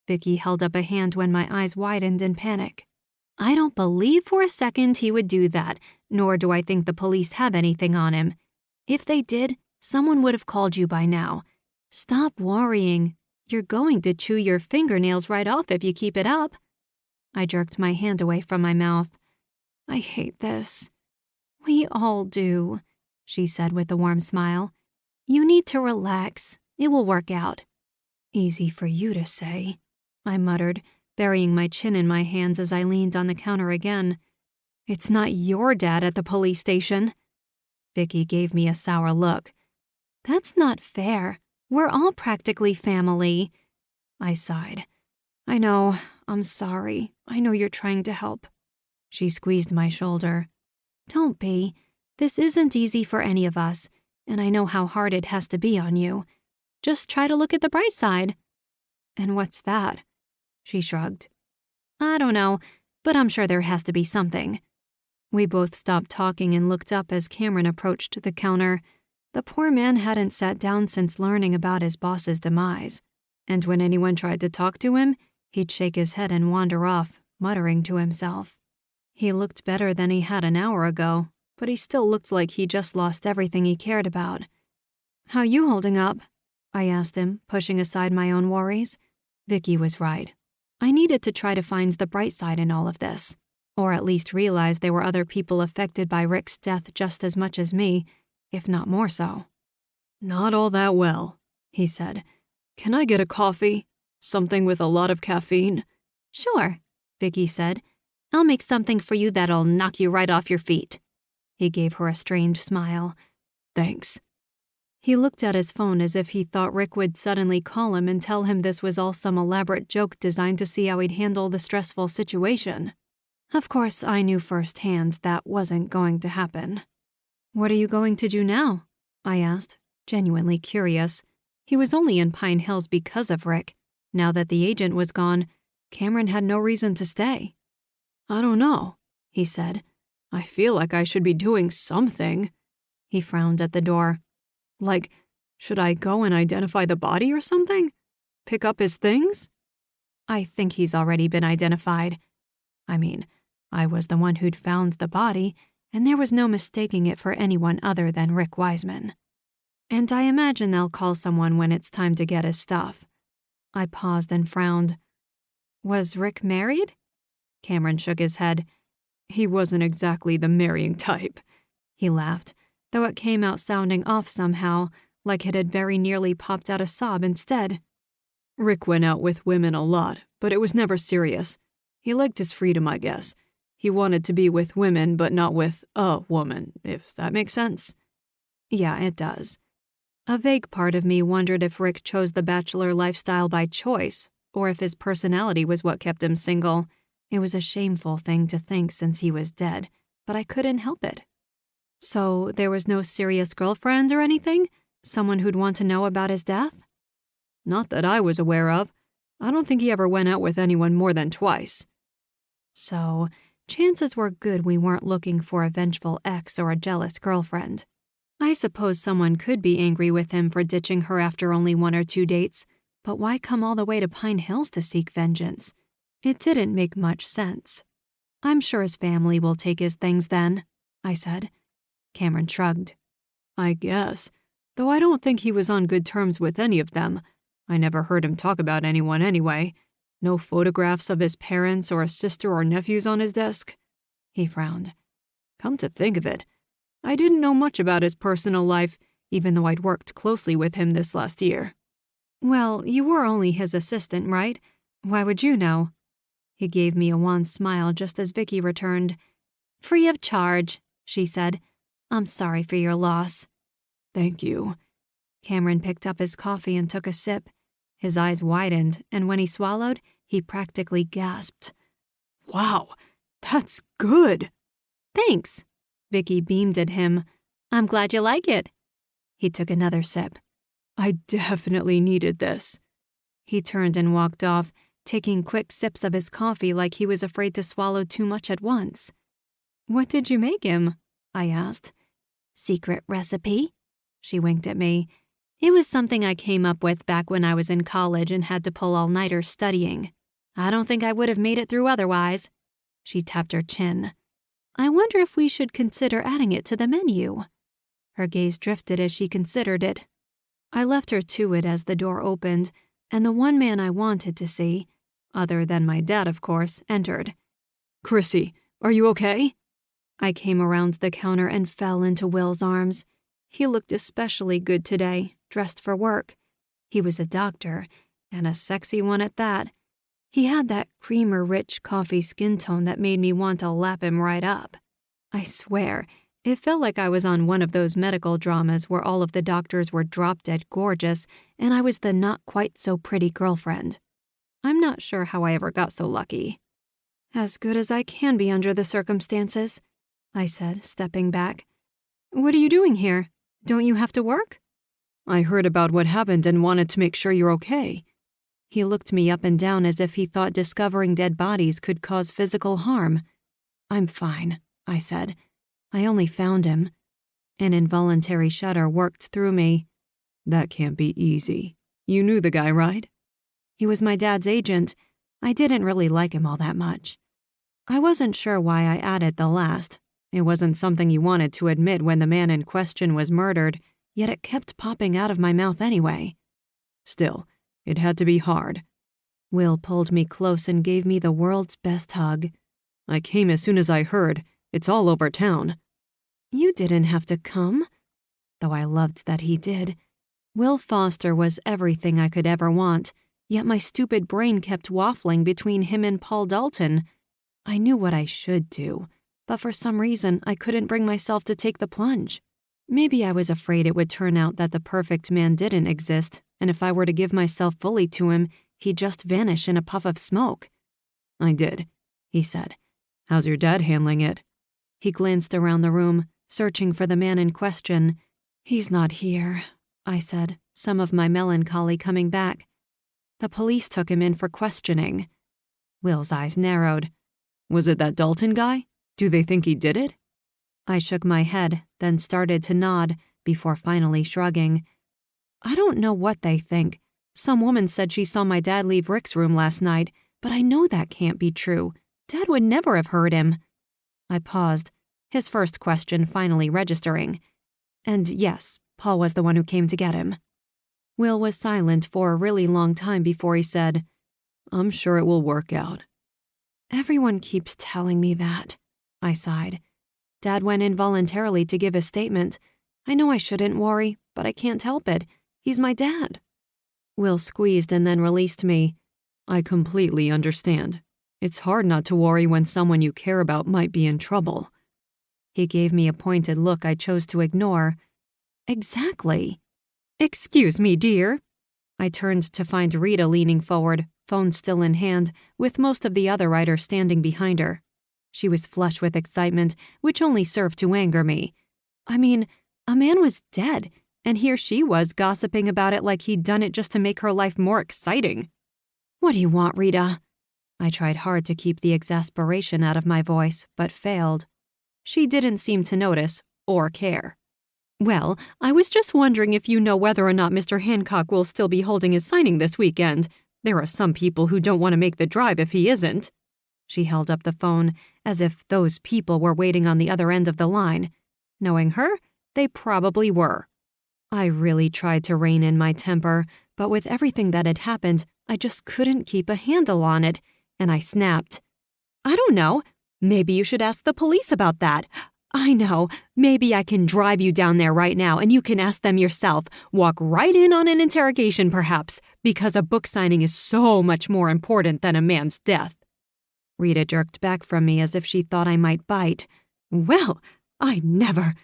Speaker 2: Vicky held up a hand when my eyes widened in panic. "I don't believe for a second he would do that, nor do I think the police have anything on him. If they did, someone would have called you by now. Stop worrying. You're going to chew your fingernails right off if you keep it up." I jerked my hand away from my mouth. "I hate this." "We all do," she said with a warm smile. "You need to relax. It will work out." "Easy for you to say," I muttered, burying my chin in my hands as I leaned on the counter again. "It's not your dad at the police station." Vicky gave me a sour look. "That's not fair. We're all practically family." I sighed. "I know. I'm sorry. I know you're trying to help." She squeezed my shoulder. "Don't be. This isn't easy for any of us, and I know how hard it has to be on you. Just try to look at the bright side." "And what's that?" She shrugged. "I don't know, but I'm sure there has to be something." We both stopped talking and looked up as Cameron approached the counter. The poor man hadn't sat down since learning about his boss's demise, and when anyone tried to talk to him, he'd shake his head and wander off, muttering to himself. He looked better than he had an hour ago, but he still looked like he just lost everything he cared about. "How you holding up?" I asked him, pushing aside my own worries. Vicky was right. I needed to try to find the bright side in all of this, or at least realize there were other people affected by Rick's death just as much as me, if not more so.
Speaker 1: "Not all that well," he said. "Can I get a coffee? Something with a lot of caffeine?"
Speaker 2: "Sure," Vicky said. "I'll make something for you that'll knock you right off your feet." He gave her a strained smile.
Speaker 1: "Thanks."
Speaker 2: He looked at his phone as if he thought Rick would suddenly call him and tell him this was all some elaborate joke designed to see how he'd handle the stressful situation. Of course, I knew firsthand that wasn't going to happen. "What are you going to do now?" I asked, genuinely curious. He was only in Pine Hills because of Rick. Now that the agent was gone, Cameron had no reason to stay.
Speaker 1: "I don't know," he said. "I feel like I should be doing something." He frowned at the door. "Like, should I go and identify the body or something? Pick up his things?"
Speaker 2: "I think he's already been identified. I mean, I was the one who'd found the body, and there was no mistaking it for anyone other than Rick Wiseman. And I imagine they'll call someone when it's time to get his stuff." I paused and frowned. "Was Rick married?" Cameron shook his head.
Speaker 1: "He wasn't exactly the marrying type."
Speaker 2: He laughed, though it came out sounding off somehow, like it had very nearly popped out a sob instead.
Speaker 1: "Rick went out with women a lot, but it was never serious. He liked his freedom, I guess. He wanted to be with women, but not with a woman, if that makes sense."
Speaker 2: Yeah, it does. A vague part of me wondered if Rick chose the bachelor lifestyle by choice, or if his personality was what kept him single. It was a shameful thing to think since he was dead, but I couldn't help it. "So there was no serious girlfriend or anything? Someone who'd want to know about his death?"
Speaker 1: "Not that I was aware of. I don't think he ever went out with anyone more than twice."
Speaker 2: So, chances were good we weren't looking for a vengeful ex or a jealous girlfriend. I suppose someone could be angry with him for ditching her after only 1 or 2 dates, but why come all the way to Pine Hills to seek vengeance? It didn't make much sense. "I'm sure his family will take his things then," I said. Cameron shrugged.
Speaker 1: "I guess. Though I don't think he was on good terms with any of them. I never heard him talk about anyone anyway. No photographs of his parents or a sister or nephews on his desk." He frowned. "Come to think of it, I didn't know much about his personal life, even though I'd worked closely with him this last year."
Speaker 2: "Well, you were only his assistant, right? Why would you know?" He gave me a wan smile just as Vicky returned. "Free of charge," she said. "I'm sorry for your loss."
Speaker 1: "Thank you."
Speaker 2: Cameron picked up his coffee and took a sip. His eyes widened, and when he swallowed, he practically gasped.
Speaker 1: "Wow, that's good."
Speaker 2: "Thanks." Vicky beamed at him. "I'm glad you like it." He took another sip.
Speaker 1: "I definitely needed this."
Speaker 2: He turned and walked off, taking quick sips of his coffee like he was afraid to swallow too much at once. "What did you make him?" I asked. "Secret recipe." She winked at me. "It was something I came up with back when I was in college and had to pull all-nighters studying. I don't think I would have made it through otherwise." She tapped her chin. "I wonder if we should consider adding it to the menu." Her gaze drifted as she considered it. I left her to it as the door opened, and the one man I wanted to see, other than my dad of course, entered.
Speaker 1: "Chrissy, are you okay?"
Speaker 2: I came around the counter and fell into Will's arms. He looked especially good today, dressed for work. He was a doctor, and a sexy one at that. He had that creamer-rich coffee skin tone that made me want to lap him right up. I swear, it felt like I was on one of those medical dramas where all of the doctors were drop-dead gorgeous, and I was the not-quite-so-pretty girlfriend. I'm not sure how I ever got so lucky. "As good as I can be under the circumstances," I said, stepping back. "What are you doing here? Don't you have to work?"
Speaker 1: "I heard about what happened and wanted to make sure you're okay."
Speaker 2: He looked me up and down as if he thought discovering dead bodies could cause physical harm. "I'm fine," I said. I only found him. An involuntary shudder worked through me.
Speaker 1: That can't be easy. You knew the guy, right?
Speaker 2: He was my dad's agent. I didn't really like him all that much. I wasn't sure why I added the last. It wasn't something you wanted to admit when the man in question was murdered, yet it kept popping out of my mouth anyway.
Speaker 1: Still, it had to be hard.
Speaker 2: Will pulled me close and gave me the world's best hug.
Speaker 1: I came as soon as I heard. It's all over town.
Speaker 2: You didn't have to come. Though I loved that he did. Will Foster was everything I could ever want, yet my stupid brain kept waffling between him and Paul Dalton. I knew what I should do, but for some reason I couldn't bring myself to take the plunge. Maybe I was afraid it would turn out that the perfect man didn't exist, and if I were to give myself fully to him, he'd just vanish in a puff of smoke.
Speaker 1: I did, he said. How's your dad handling it?
Speaker 2: He glanced around the room, searching for the man in question. He's not here, I said, some of my melancholy coming back. The police took him in for questioning. Will's eyes narrowed.
Speaker 1: Was it that Dalton guy? Do they think he did it?
Speaker 2: I shook my head, then started to nod, before finally shrugging. I don't know what they think. Some woman said she saw my dad leave Rick's room last night, but I know that can't be true. Dad would never have heard him. I paused, his first question finally registering. And yes, Paul was the one who came to get him. Will was silent for a really long time before he said,
Speaker 1: I'm sure it will work out.
Speaker 2: Everyone keeps telling me that, I sighed. Dad went involuntarily to give a statement. I know I shouldn't worry, but I can't help it. He's my dad. Will squeezed and then released me.
Speaker 1: I completely understand. It's hard not to worry when someone you care about might be in trouble.
Speaker 2: He gave me a pointed look I chose to ignore. Exactly. Excuse me, dear. I turned to find Rita leaning forward, phone still in hand, with most of the other writers standing behind her. She was flush with excitement, which only served to anger me. I mean, a man was dead, and here she was gossiping about it like he'd done it just to make her life more exciting. What do you want, Rita? I tried hard to keep the exasperation out of my voice, but failed. She didn't seem to notice or care. Well, I was just wondering if you know whether or not Mr. Hancock will still be holding his signing this weekend. There are some people who don't want to make the drive if he isn't. She held up the phone, as if those people were waiting on the other end of the line. Knowing her, they probably were. I really tried to rein in my temper, but with everything that had happened, I just couldn't keep a handle on it, and I snapped. I don't know. Maybe you should ask the police about that. I know. Maybe I can drive you down there right now and you can ask them yourself. Walk right in on an interrogation, perhaps, because a book signing is so much more important than a man's death. Rita jerked back from me as if she thought I might bite. Well, I never...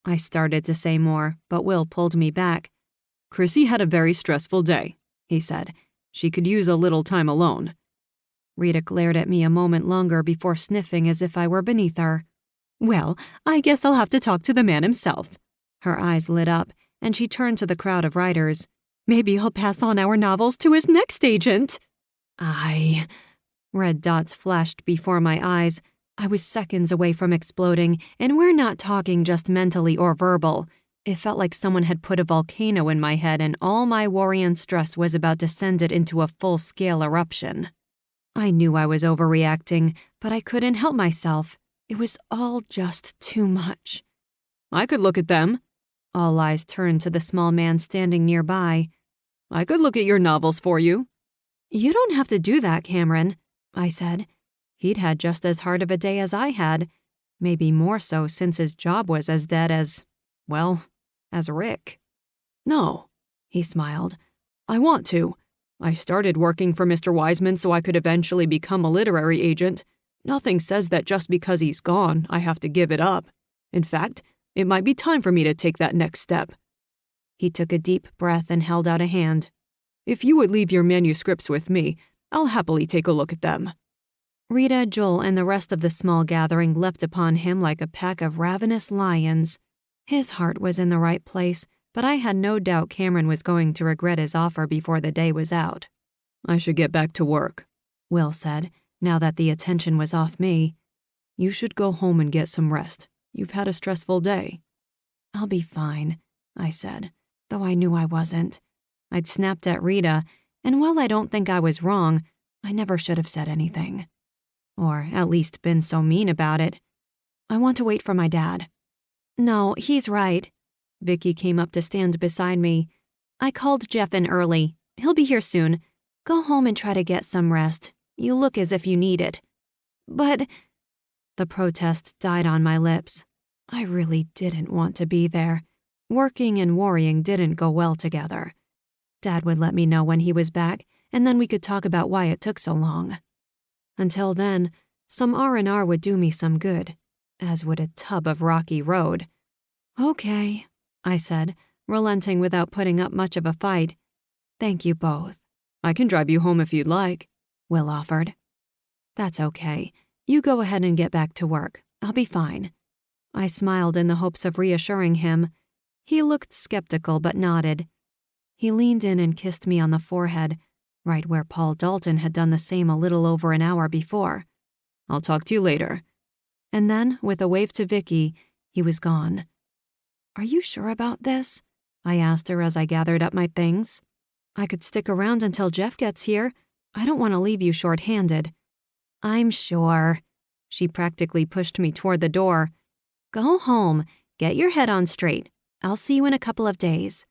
Speaker 2: I started to say more, but Will pulled me back.
Speaker 1: Chrissy had a very stressful day, he said. She could use a little time alone.
Speaker 2: Rita glared at me a moment longer before sniffing as if I were beneath her. Well, I guess I'll have to talk to the man himself. Her eyes lit up, and she turned to the crowd of writers. Maybe he'll pass on our novels to his next agent. Red dots flashed before my eyes. I was seconds away from exploding, and we're not talking just mentally or verbal. It felt like someone had put a volcano in my head and all my worry and stress was about to send it into a full-scale eruption. I knew I was overreacting, but I couldn't help myself. It was all just too much.
Speaker 1: I could look at them.
Speaker 2: All eyes turned to the small man standing nearby.
Speaker 1: I could look at your novels for you.
Speaker 2: You don't have to do that, Cameron, I said. He'd had just as hard of a day as I had. Maybe more so since his job was as dead as, well, as Rick.
Speaker 1: No, he smiled. I want to. I started working for Mr. Wiseman so I could eventually become a literary agent. Nothing says that just because he's gone, I have to give it up. In fact, it might be time for me to take that next step.
Speaker 2: He took a deep breath and held out a hand.
Speaker 1: If you would leave your manuscripts with me, I'll happily take a look at them.
Speaker 2: Rita, Joel, and the rest of the small gathering leapt upon him like a pack of ravenous lions. His heart was in the right place, but I had no doubt Cameron was going to regret his offer before the day was out.
Speaker 1: I should get back to work,
Speaker 2: Will said, now that the attention was off me.
Speaker 1: You should go home and get some rest. You've had a stressful day.
Speaker 2: I'll be fine, I said, though I knew I wasn't. I'd snapped at Rita, and while I don't think I was wrong, I never should have said anything. Or at least been so mean about it. I want to wait for my dad. No, he's right. Vicky came up to stand beside me. I called Jeff in early. He'll be here soon. Go home and try to get some rest. You look as if you need it. But... The protest died on my lips. I really didn't want to be there. Working and worrying didn't go well together. Dad would let me know when he was back, and then we could talk about why it took so long. Until then, some R&R would do me some good, as would a tub of rocky road. Okay, I said, relenting without putting up much of a fight. Thank you both.
Speaker 1: I can drive you home if you'd like,
Speaker 2: Will offered. That's okay. You go ahead and get back to work. I'll be fine. I smiled in the hopes of reassuring him. He looked skeptical but nodded. He leaned in and kissed me on the forehead, right where Paul Dalton had done the same a little over an hour before.
Speaker 1: I'll talk to you later.
Speaker 2: And then, with a wave to Vicky, he was gone. Are you sure about this? I asked her as I gathered up my things. I could stick around until Jeff gets here. I don't want to leave you short-handed. I'm sure. She practically pushed me toward the door. Go home. Get your head on straight. I'll see you in a couple of days.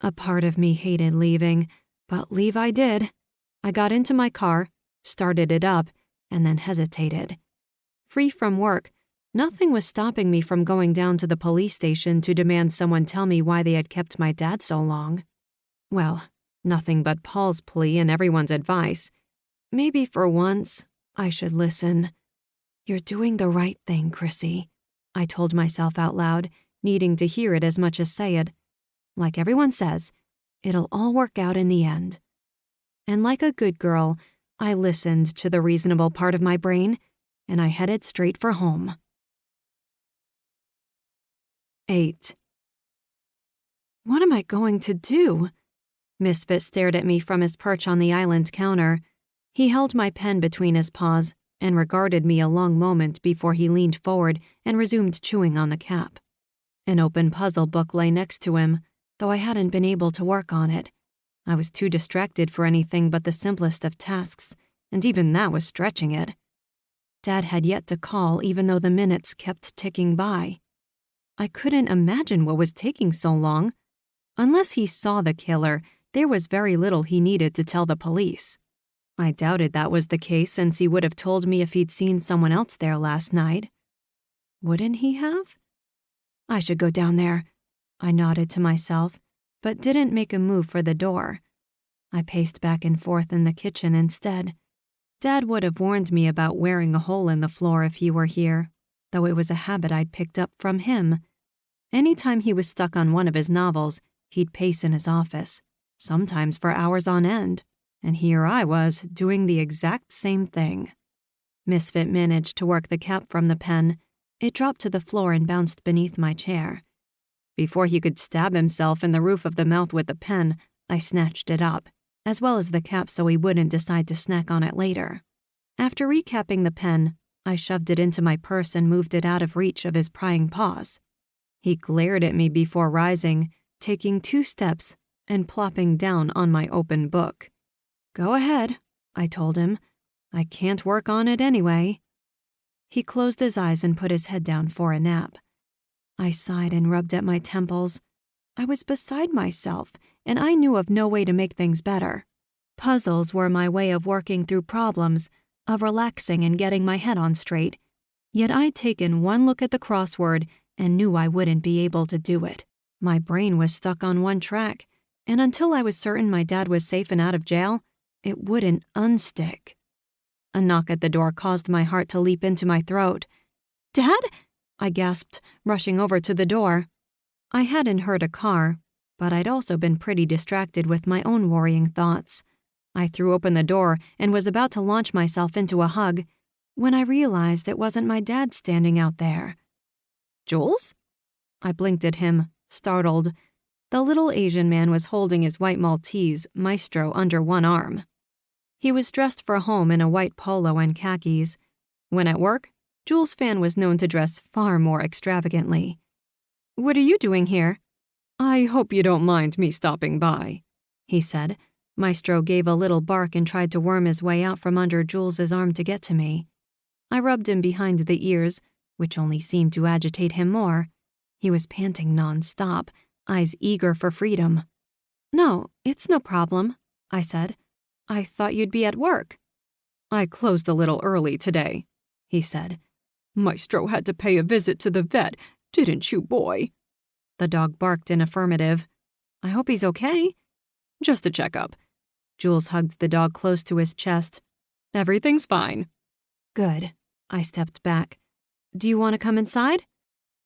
Speaker 2: A part of me hated leaving, but leave I did. I got into my car, started it up, and then hesitated. Free from work, nothing was stopping me from going down to the police station to demand someone tell me why they had kept my dad so long. Well, nothing but Paul's plea and everyone's advice. Maybe for once, I should listen. You're doing the right thing, Chrissy, I told myself out loud, needing to hear it as much as say it. Like everyone says, it'll all work out in the end. And like a good girl, I listened to the reasonable part of my brain, and I headed straight for home. 8. What am I going to do? Misfit stared at me from his perch on the island counter. He held my pen between his paws and regarded me a long moment before he leaned forward and resumed chewing on the cap. An open puzzle book lay next to him, though I hadn't been able to work on it. I was too distracted for anything but the simplest of tasks, and even that was stretching it. Dad had yet to call even though the minutes kept ticking by. I couldn't imagine what was taking so long. Unless he saw the killer, there was very little he needed to tell the police. I doubted that was the case since he would have told me if he'd seen someone else there last night. Wouldn't he have? I should go down there. I nodded to myself, but didn't make a move for the door. I paced back and forth in the kitchen instead. Dad would have warned me about wearing a hole in the floor if he were here, though it was a habit I'd picked up from him. Anytime he was stuck on one of his novels, he'd pace in his office, sometimes for hours on end, and here I was doing the exact same thing. Misfit managed to work the cap from the pen. It dropped to the floor and bounced beneath my chair. Before he could stab himself in the roof of the mouth with the pen, I snatched it up, as well as the cap so he wouldn't decide to snack on it later. After recapping the pen, I shoved it into my purse and moved it out of reach of his prying paws. He glared at me before rising, taking 2 steps and plopping down on my open book. Go ahead, I told him. I can't work on it anyway. He closed his eyes and put his head down for a nap. I sighed and rubbed at my temples. I was beside myself, and I knew of no way to make things better. Puzzles were my way of working through problems, of relaxing and getting my head on straight. Yet I'd taken one look at the crossword and knew I wouldn't be able to do it. My brain was stuck on one track, and until I was certain my dad was safe and out of jail, it wouldn't unstick. A knock at the door caused my heart to leap into my throat. "Dad?" I gasped, rushing over to the door. I hadn't heard a car, but I'd also been pretty distracted with my own worrying thoughts. I threw open the door and was about to launch myself into a hug when I realized it wasn't my dad standing out there. "Jules?" I blinked at him, startled. The little Asian man was holding his white Maltese, Maestro, under one arm. He was dressed for home in a white polo and khakis. When at work, Jules' fan was known to dress far more extravagantly. "What are you doing here?"
Speaker 1: "I hope you don't mind me stopping by,"
Speaker 2: he said. Maestro gave a little bark and tried to worm his way out from under Jules's arm to get to me. I rubbed him behind the ears, which only seemed to agitate him more. He was panting non-stop, eyes eager for freedom. "No, it's no problem," I said. "I thought you'd be at work."
Speaker 1: "I closed a little early today," he said. "Maestro had to pay a visit to the vet, didn't you, boy?"
Speaker 2: The dog barked in affirmative. "I hope he's okay."
Speaker 1: "Just a checkup."
Speaker 2: Jules hugged the dog close to his chest.
Speaker 1: "Everything's fine."
Speaker 2: "Good." I stepped back. "Do you want to come inside?"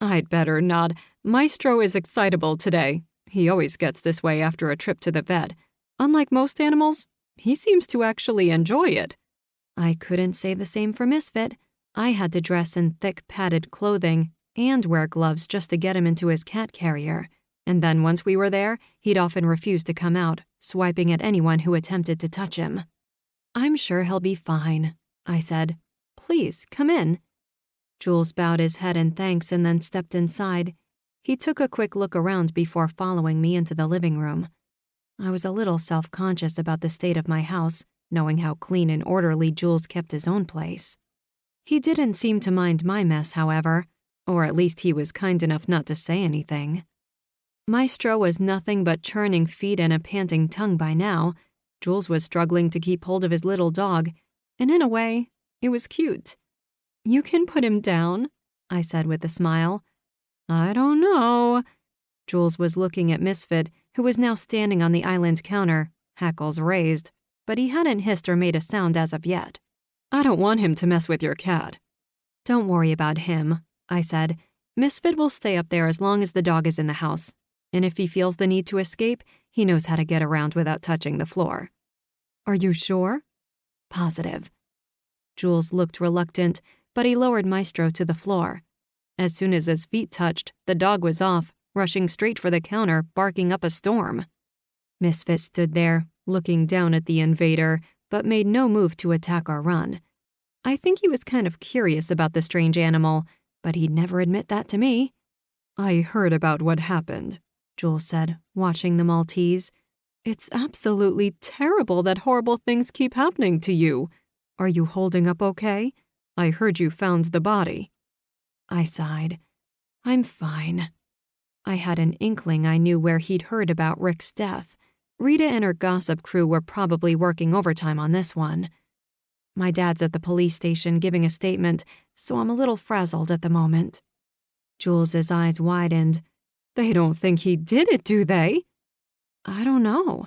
Speaker 1: "I'd better not. Maestro is excitable today. He always gets this way after a trip to the vet. Unlike most animals, he seems to actually enjoy it."
Speaker 2: I couldn't say the same for Misfit. I had to dress in thick padded clothing and wear gloves just to get him into his cat carrier. And then once we were there, he'd often refuse to come out, swiping at anyone who attempted to touch him. "I'm sure he'll be fine," I said. "Please, come in." Jules bowed his head in thanks and then stepped inside. He took a quick look around before following me into the living room. I was a little self-conscious about the state of my house, knowing how clean and orderly Jules kept his own place. He didn't seem to mind my mess, however, or at least he was kind enough not to say anything. Maestro was nothing but churning feet and a panting tongue by now. Jules was struggling to keep hold of his little dog, and in a way, it was cute. "You can put him down," I said with a smile.
Speaker 1: "I don't know."
Speaker 2: Jules was looking at Misfit, who was now standing on the island counter, hackles raised, but he hadn't hissed or made a sound as of yet.
Speaker 1: "I don't want him to mess with your cat."
Speaker 2: "Don't worry about him," I said. "Misfit will stay up there as long as the dog is in the house, and if he feels the need to escape, he knows how to get around without touching the floor."
Speaker 1: "Are you sure?"
Speaker 2: "Positive." Jules looked reluctant, but he lowered Maestro to the floor. As soon as his feet touched, the dog was off, rushing straight for the counter, barking up a storm. Misfit stood there, looking down at the invader, but made no move to attack or run. I think he was kind of curious about the strange animal, but he'd never admit that to me.
Speaker 1: "I heard about what happened,"
Speaker 2: Jules said, watching the Maltese.
Speaker 1: "It's absolutely terrible that horrible things keep happening to you. Are you holding up okay? I heard you found the body."
Speaker 2: I sighed. "I'm fine." I had an inkling I knew where he'd heard about Rick's death. Rita and her gossip crew were probably working overtime on this one. My dad's at the police station giving a statement, so I'm a little frazzled at the moment. Jules's eyes widened.
Speaker 1: "They don't think he did it, do they?"
Speaker 2: "I don't know.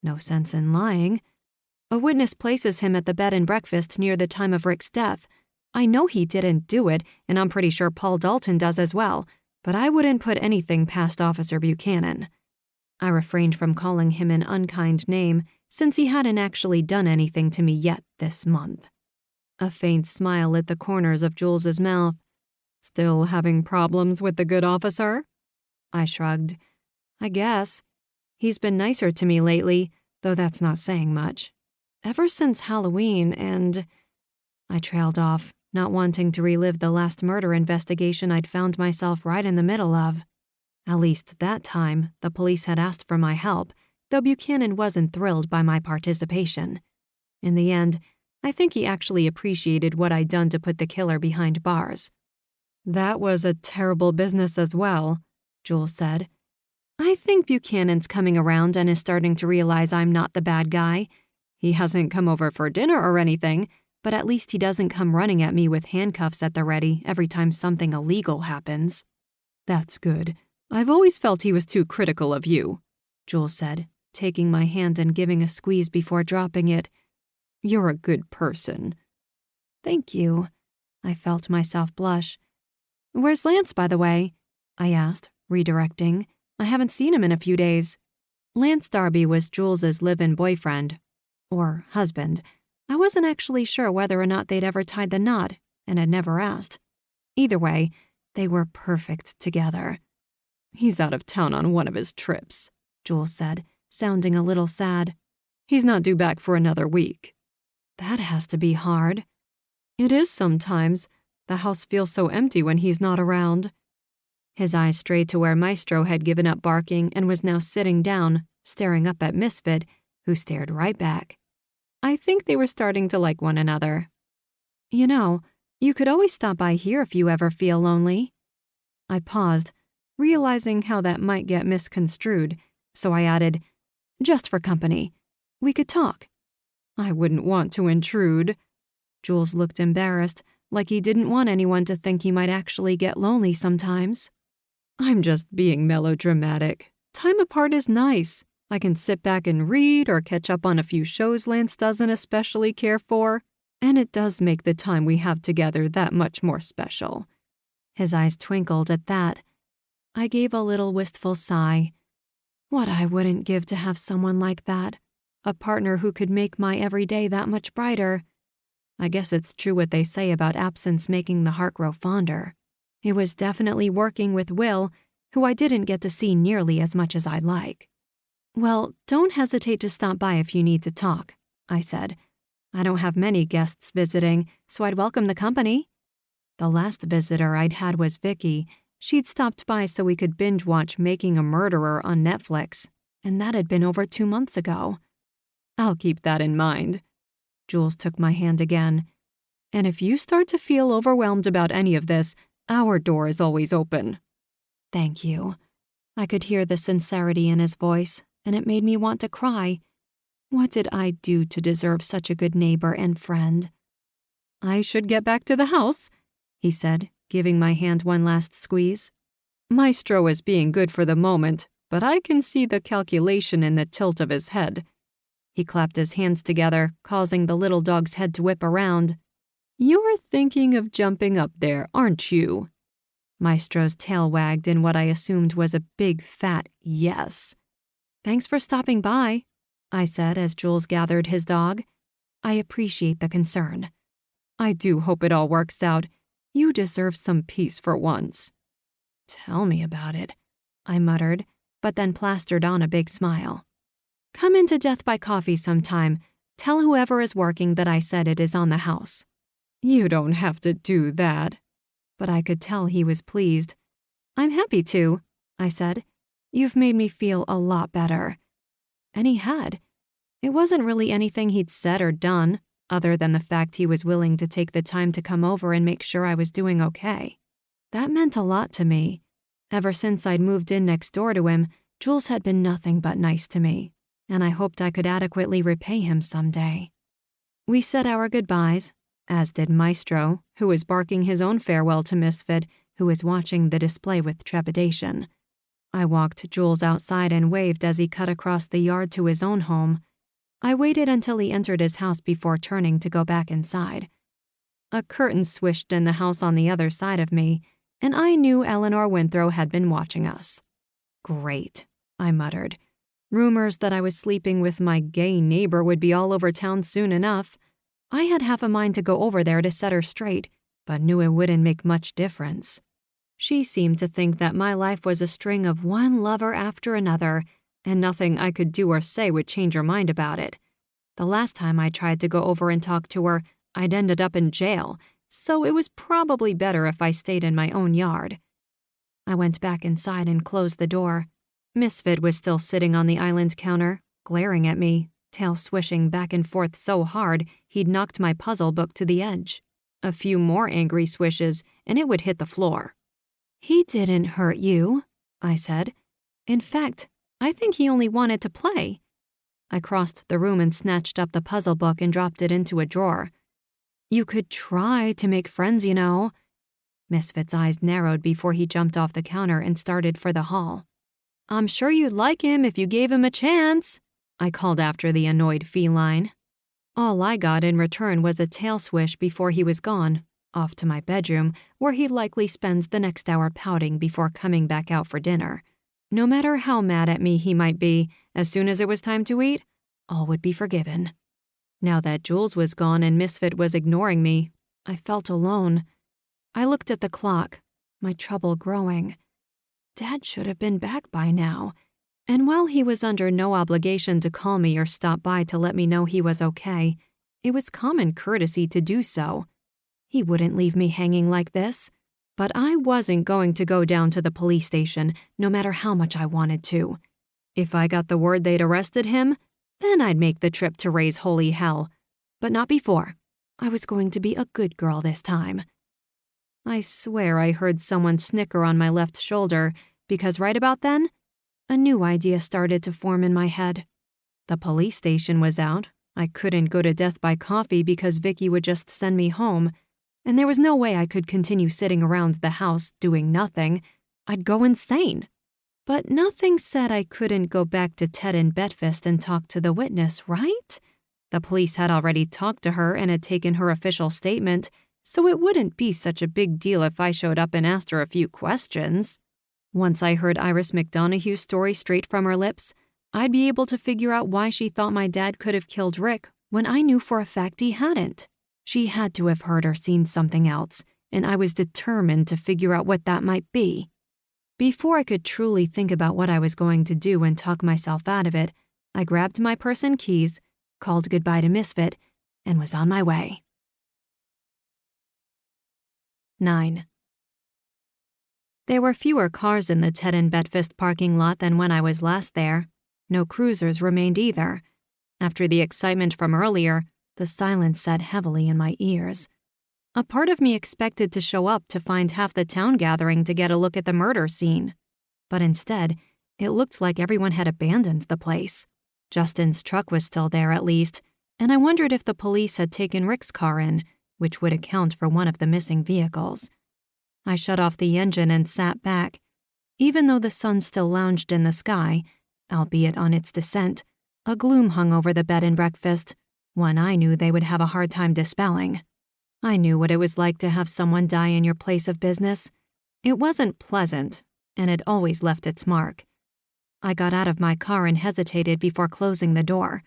Speaker 2: No sense in lying. A witness places him at the bed and breakfast near the time of Rick's death. I know he didn't do it, and I'm pretty sure Paul Dalton does as well, but I wouldn't put anything past Officer Buchanan." I refrained from calling him an unkind name, since he hadn't actually done anything to me yet this month. A faint smile lit the corners of Jules's mouth.
Speaker 1: "Still having problems with the good officer?"
Speaker 2: I shrugged. "I guess. He's been nicer to me lately, though that's not saying much. Ever since Halloween and—" I trailed off, not wanting to relive the last murder investigation I'd found myself right in the middle of. At least that time, the police had asked for my help, though Buchanan wasn't thrilled by my participation. In the end, I think he actually appreciated what I'd done to put the killer behind bars.
Speaker 1: "That was a terrible business as well,"
Speaker 2: Jules said. "I think Buchanan's coming around and is starting to realize I'm not the bad guy. He hasn't come over for dinner or anything, but at least he doesn't come running at me with handcuffs at the ready every time something illegal happens."
Speaker 1: "That's good. I've always felt he was too critical of you,"
Speaker 2: Jules said, taking my hand and giving a squeeze before dropping it.
Speaker 1: "You're a good person."
Speaker 2: "Thank you." I felt myself blush. "Where's Lance, by the way?" I asked, redirecting. "I haven't seen him in a few days." Lance Darby was Jules's live-in boyfriend. Or husband. I wasn't actually sure whether or not they'd ever tied the knot, and had never asked. Either way, they were perfect together.
Speaker 1: "He's out of town on one of his trips,"
Speaker 2: Jules said, sounding a little sad.
Speaker 1: "He's not due back for another week."
Speaker 2: "That has to be hard."
Speaker 1: "It is sometimes. The house feels so empty when he's not around."
Speaker 2: His eyes strayed to where Maestro had given up barking and was now sitting down, staring up at Misfit, who stared right back. I think they were starting to like one another. "You know, you could always stop by here if you ever feel lonely." I paused, realizing how that might get misconstrued, so I added, "Just for company. We could talk."
Speaker 1: "I wouldn't want to intrude."
Speaker 2: Jules looked embarrassed, like he didn't want anyone to think he might actually get lonely sometimes.
Speaker 1: "I'm just being melodramatic. Time apart is nice. I can sit back and read or catch up on a few shows Lance doesn't especially care for, and it does make the time we have together that much more special."
Speaker 2: His eyes twinkled at that. I gave a little wistful sigh. What I wouldn't give to have someone like that, a partner who could make my every day that much brighter. I guess it's true what they say about absence making the heart grow fonder. It was definitely working with Will, who I didn't get to see nearly as much as I'd like. "Well, don't hesitate to stop by if you need to talk," I said. "I don't have many guests visiting, so I'd welcome the company." The last visitor I'd had was Vicky. She'd stopped by so we could binge watch Making a Murderer on Netflix, and that had been over 2 months ago.
Speaker 1: "I'll keep that in mind." Jules took my hand again. "And if you start to feel overwhelmed about any of this, our door is always open."
Speaker 2: "Thank you." I could hear the sincerity in his voice, and it made me want to cry. What did I do to deserve such a good neighbor and friend?
Speaker 1: "I should get back to the house," he said, giving my hand one last squeeze. "Maestro is being good for the moment, but I can see the calculation in the tilt of his head." He clapped his hands together, causing the little dog's head to whip around. "You're thinking of jumping up there, aren't you?" Maestro's tail wagged in what I assumed was a big fat yes.
Speaker 2: "Thanks for stopping by," I said as Jules gathered his dog. "I appreciate the concern."
Speaker 1: "I do hope it all works out. You deserve some peace for once."
Speaker 2: "Tell me about it," I muttered, but then plastered on a big smile. "Come into Death by Coffee sometime. Tell whoever is working that I said it is on the house."
Speaker 1: "You don't have to do that."
Speaker 2: But I could tell he was pleased. "I'm happy to," I said. "You've made me feel a lot better." And he had. It wasn't really anything he'd said or done, other than the fact he was willing to take the time to come over and make sure I was doing okay. That meant a lot to me. Ever since I'd moved in next door to him, Jules had been nothing but nice to me, and I hoped I could adequately repay him someday. We said our goodbyes, as did Maestro, who was barking his own farewell to Misfit, who was watching the display with trepidation. I walked Jules outside and waved as he cut across the yard to his own home. I waited until he entered his house before turning to go back inside. A curtain swished in the house on the other side of me, and I knew Eleanor Winthrow had been watching us. "Great," I muttered. Rumors that I was sleeping with my gay neighbor would be all over town soon enough. I had half a mind to go over there to set her straight, but knew it wouldn't make much difference. She seemed to think that my life was a string of one lover after another, and nothing I could do or say would change her mind about it. The last time I tried to go over and talk to her, I'd ended up in jail, so it was probably better if I stayed in my own yard. I went back inside and closed the door. Misfit was still sitting on the island counter, glaring at me, tail swishing back and forth so hard he'd knocked my puzzle book to the edge. A few more angry swishes, and it would hit the floor. "He didn't hurt you," I said. "In fact, I think he only wanted to play." I crossed the room and snatched up the puzzle book and dropped it into a drawer. "You could try to make friends, you know." Misfit's eyes narrowed before he jumped off the counter and started for the hall. "I'm sure you'd like him if you gave him a chance," I called after the annoyed feline. All I got in return was a tail swish before he was gone, off to my bedroom, where he likely spends the next hour pouting before coming back out for dinner. No matter how mad at me he might be, as soon as it was time to eat, all would be forgiven. Now that Jules was gone and Misfit was ignoring me, I felt alone. I looked at the clock, my trouble growing. Dad should have been back by now, and while he was under no obligation to call me or stop by to let me know he was okay, it was common courtesy to do so. He wouldn't leave me hanging like this. But I wasn't going to go down to the police station, no matter how much I wanted to. If I got the word they'd arrested him, then I'd make the trip to raise holy hell. But not before. I was going to be a good girl this time. I swear I heard someone snicker on my left shoulder, because right about then, a new idea started to form in my head. The police station was out. I couldn't go to death by coffee because Vicky would just send me home, and there was no way I could continue sitting around the house doing nothing. I'd go insane. But nothing said I couldn't go back to Ted and Betfist and talk to the witness, right? The police had already talked to her and had taken her official statement, so it wouldn't be such a big deal if I showed up and asked her a few questions. Once I heard Iris McDonoghue's story straight from her lips, I'd be able to figure out why she thought my dad could have killed Rick when I knew for a fact he hadn't. She had to have heard or seen something else, and I was determined to figure out what that might be. Before I could truly think about what I was going to do and talk myself out of it, I grabbed my purse and keys, called goodbye to Misfit, and was on my way. 9. There were fewer cars in the Ted and Betfist parking lot than when I was last there. No cruisers remained either. After the excitement from earlier, the silence sat heavily in my ears. A part of me expected to show up to find half the town gathering to get a look at the murder scene. But instead, it looked like everyone had abandoned the place. Justin's truck was still there at least, and I wondered if the police had taken Rick's car in, which would account for one of the missing vehicles. I shut off the engine and sat back. Even though the sun still lounged in the sky, albeit on its descent, a gloom hung over the bed and breakfast, one I knew they would have a hard time dispelling. I knew what it was like to have someone die in your place of business. It wasn't pleasant, and it always left its mark. I got out of my car and hesitated before closing the door.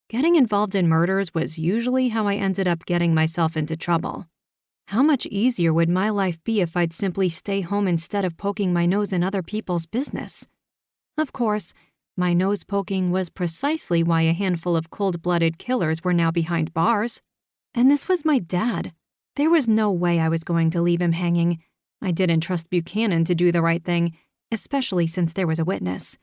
Speaker 2: Getting involved in murders was usually how I ended up getting myself into trouble. How much easier would my life be if I'd simply stay home instead of poking my nose in other people's business? Of course, my nose poking was precisely why a handful of cold-blooded killers were now behind bars. And this was my dad. There was no way I was going to leave him hanging. I didn't trust Buchanan to do the right thing, especially since there was a witness.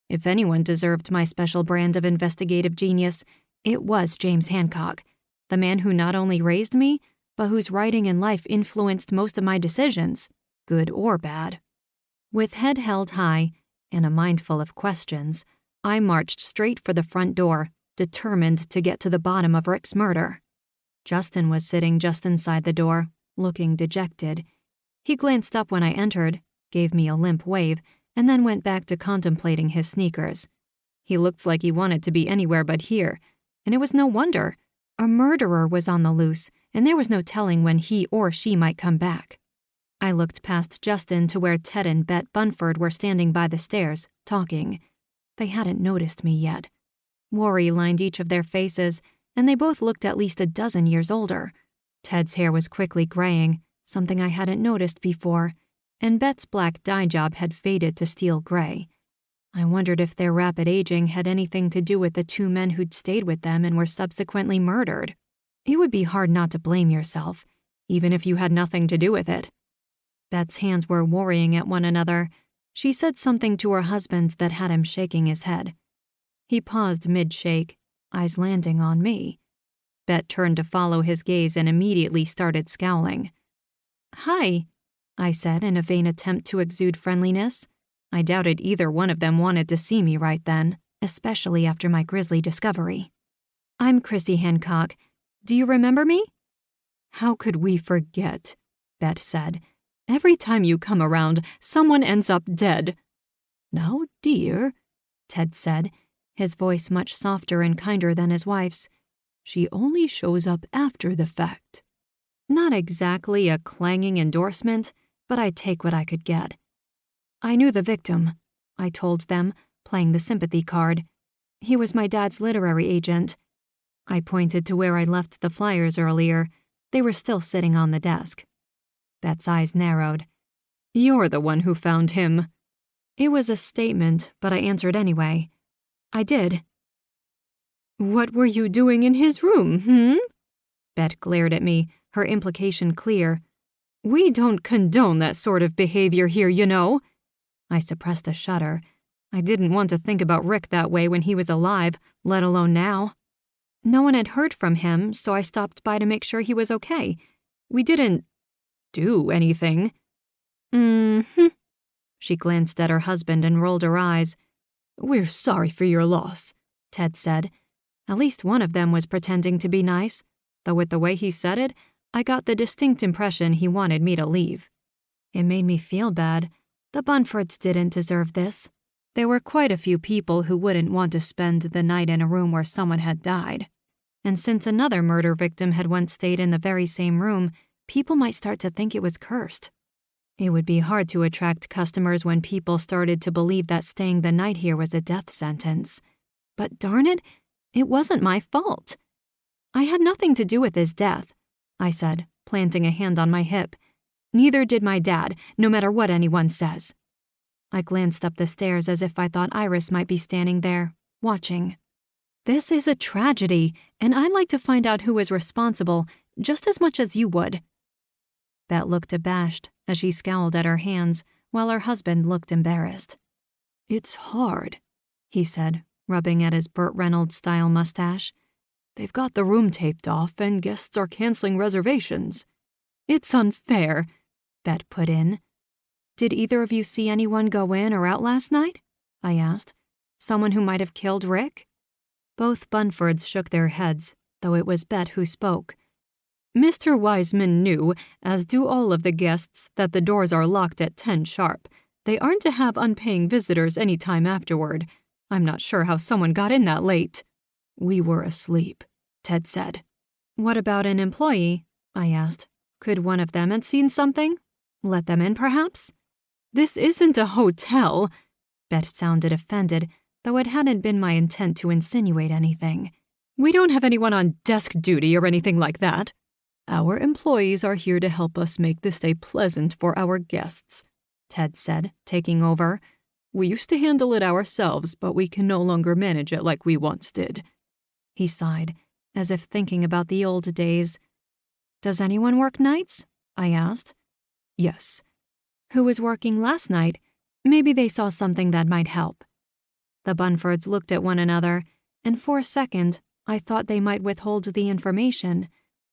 Speaker 2: If anyone deserved my special brand of investigative genius, it was James Hancock, the man who not only raised me, but whose writing and life influenced most of my decisions, good or bad. With head held high and a mind full of questions, I marched straight for the front door, determined to get to the bottom of Rick's murder. Justin was sitting just inside the door, looking dejected. He glanced up when I entered, gave me a limp wave, and then went back to contemplating his sneakers. He looked like he wanted to be anywhere but here, and it was no wonder. A murderer was on the loose, and there was no telling when he or she might come back. I looked past Justin to where Ted and Bet Bunford were standing by the stairs, talking. They hadn't noticed me yet. Worry lined each of their faces, and they both looked at least a dozen years older. Ted's hair was quickly graying, something I hadn't noticed before, and Bet's black dye job had faded to steel gray. I wondered if their rapid aging had anything to do with the two men who'd stayed with them and were subsequently murdered. It would be hard not to blame yourself, even if you had nothing to do with it. Bet's hands were worrying at one another. She said something to her husband that had him shaking his head. He paused mid-shake, eyes landing on me. Bet turned to follow his gaze and immediately started scowling. "Hi," I said in a vain attempt to exude friendliness. I doubted either one of them wanted to see me right then, especially after my grisly discovery. "I'm Chrissy Hancock. Do you remember me?" "How could we forget?" Bet said. "Every time you come around, someone ends up dead." "Now, dear," Ted said, his voice much softer and kinder than his wife's. "She only shows up after the fact." Not exactly a clanging endorsement, but I'd take what I could get. "I knew the victim," I told them, playing the sympathy card. "He was my dad's literary agent." I pointed to where I left the flyers earlier. They were still sitting on the desk. Bet's eyes narrowed. "You're the one who found him." It was a statement, but I answered anyway. "I did." "What were you doing in his room, Bet glared at me, her implication clear. "We don't condone that sort of behavior here, you know." I suppressed a shudder. I didn't want to think about Rick that way when he was alive, let alone now. No one had heard from him, so I stopped by to make sure he was okay. We didn't do anything. Mm-hmm. She glanced at her husband and rolled her eyes. "We're sorry for your loss," Ted said. At least one of them was pretending to be nice, though with the way he said it, I got the distinct impression he wanted me to leave. It made me feel bad. The Bunfords didn't deserve this. There were quite a few people who wouldn't want to spend the night in a room where someone had died. And since another murder victim had once stayed in the very same room, people might start to think it was cursed. It would be hard to attract customers when people started to believe that staying the night here was a death sentence. But darn it, it wasn't my fault. "I had nothing to do with his death," I said, planting a hand on my hip. "Neither did my dad, no matter what anyone says." I glanced up the stairs as if I thought Iris might be standing there, watching. "This is a tragedy, and I'd like to find out who is responsible just as much as you would." Bet looked abashed as she scowled at her hands, while her husband looked embarrassed. "It's hard," he said, rubbing at his Burt Reynolds-style mustache. "They've got the room taped off, and guests are canceling reservations." "It's unfair," Bet put in. "Did either of you see anyone go in or out last night?" I asked. "Someone who might have killed Rick?" Both Bunfords shook their heads, though it was Bet who spoke. "Mr. Wiseman knew, as do all of the guests, that the doors are locked at 10 sharp. They aren't to have unpaying visitors any time afterward. I'm not sure how someone got in that late." "We were asleep," Ted said. "What about an employee?" I asked. "Could one of them have seen something? Let them in, perhaps?" "This isn't a hotel." Bet sounded offended, though it hadn't been my intent to insinuate anything. "We don't have anyone on desk duty or anything like that. Our employees are here to help us make the stay pleasant for our guests," Ted said, taking over. "We used to handle it ourselves, but we can no longer manage it like we once did." He sighed, as if thinking about the old days. "Does anyone work nights?" I asked. "Yes." "Who was working last night? Maybe they saw something that might help." The Bunfords looked at one another, and for a second, I thought they might withhold the information.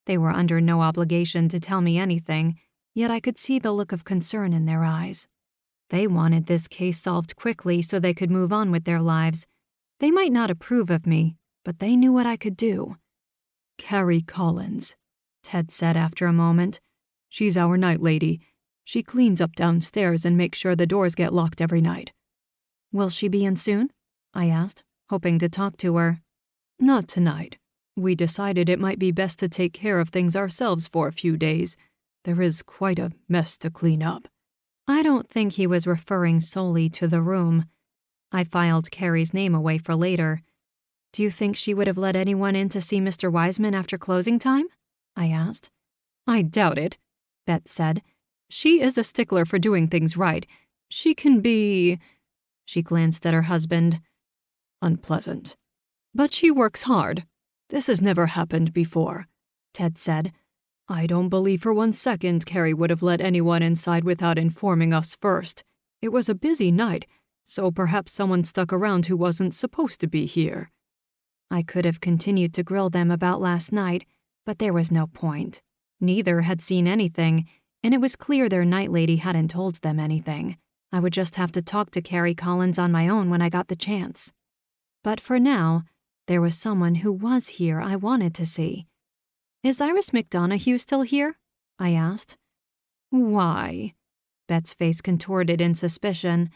Speaker 2: They were under no obligation to tell me anything, yet I could see the look of concern in their eyes. They wanted this case solved quickly so they could move on with their lives. They might not approve of me, but they knew what I could do. "Carrie Collins," Ted said after a moment. "She's our night lady. She cleans up downstairs and makes sure the doors get locked every night." "Will she be in soon?" I asked, hoping to talk to her. "Not tonight. We decided it might be best to take care of things ourselves for a few days. There is quite a mess to clean up." I don't think he was referring solely to the room. I filed Carrie's name away for later. "Do you think she would have let anyone in to see Mr. Wiseman after closing time?" I asked. "I doubt it," Bet said. "She is a stickler for doing things right. She can be—" She glanced at her husband. "Unpleasant. But she works hard. This has never happened before," Ted said. "I don't believe for 1 second Carrie would have let anyone inside without informing us first. It was a busy night, so perhaps someone stuck around who wasn't supposed to be here." I could have continued to grill them about last night, but there was no point. Neither had seen anything, and it was clear their night lady hadn't told them anything. I would just have to talk to Carrie Collins on my own when I got the chance. But for now, there was someone who was here I wanted to see. "Is Iris McDonough still here?" I asked. "Why?" Bet's face contorted in suspicion.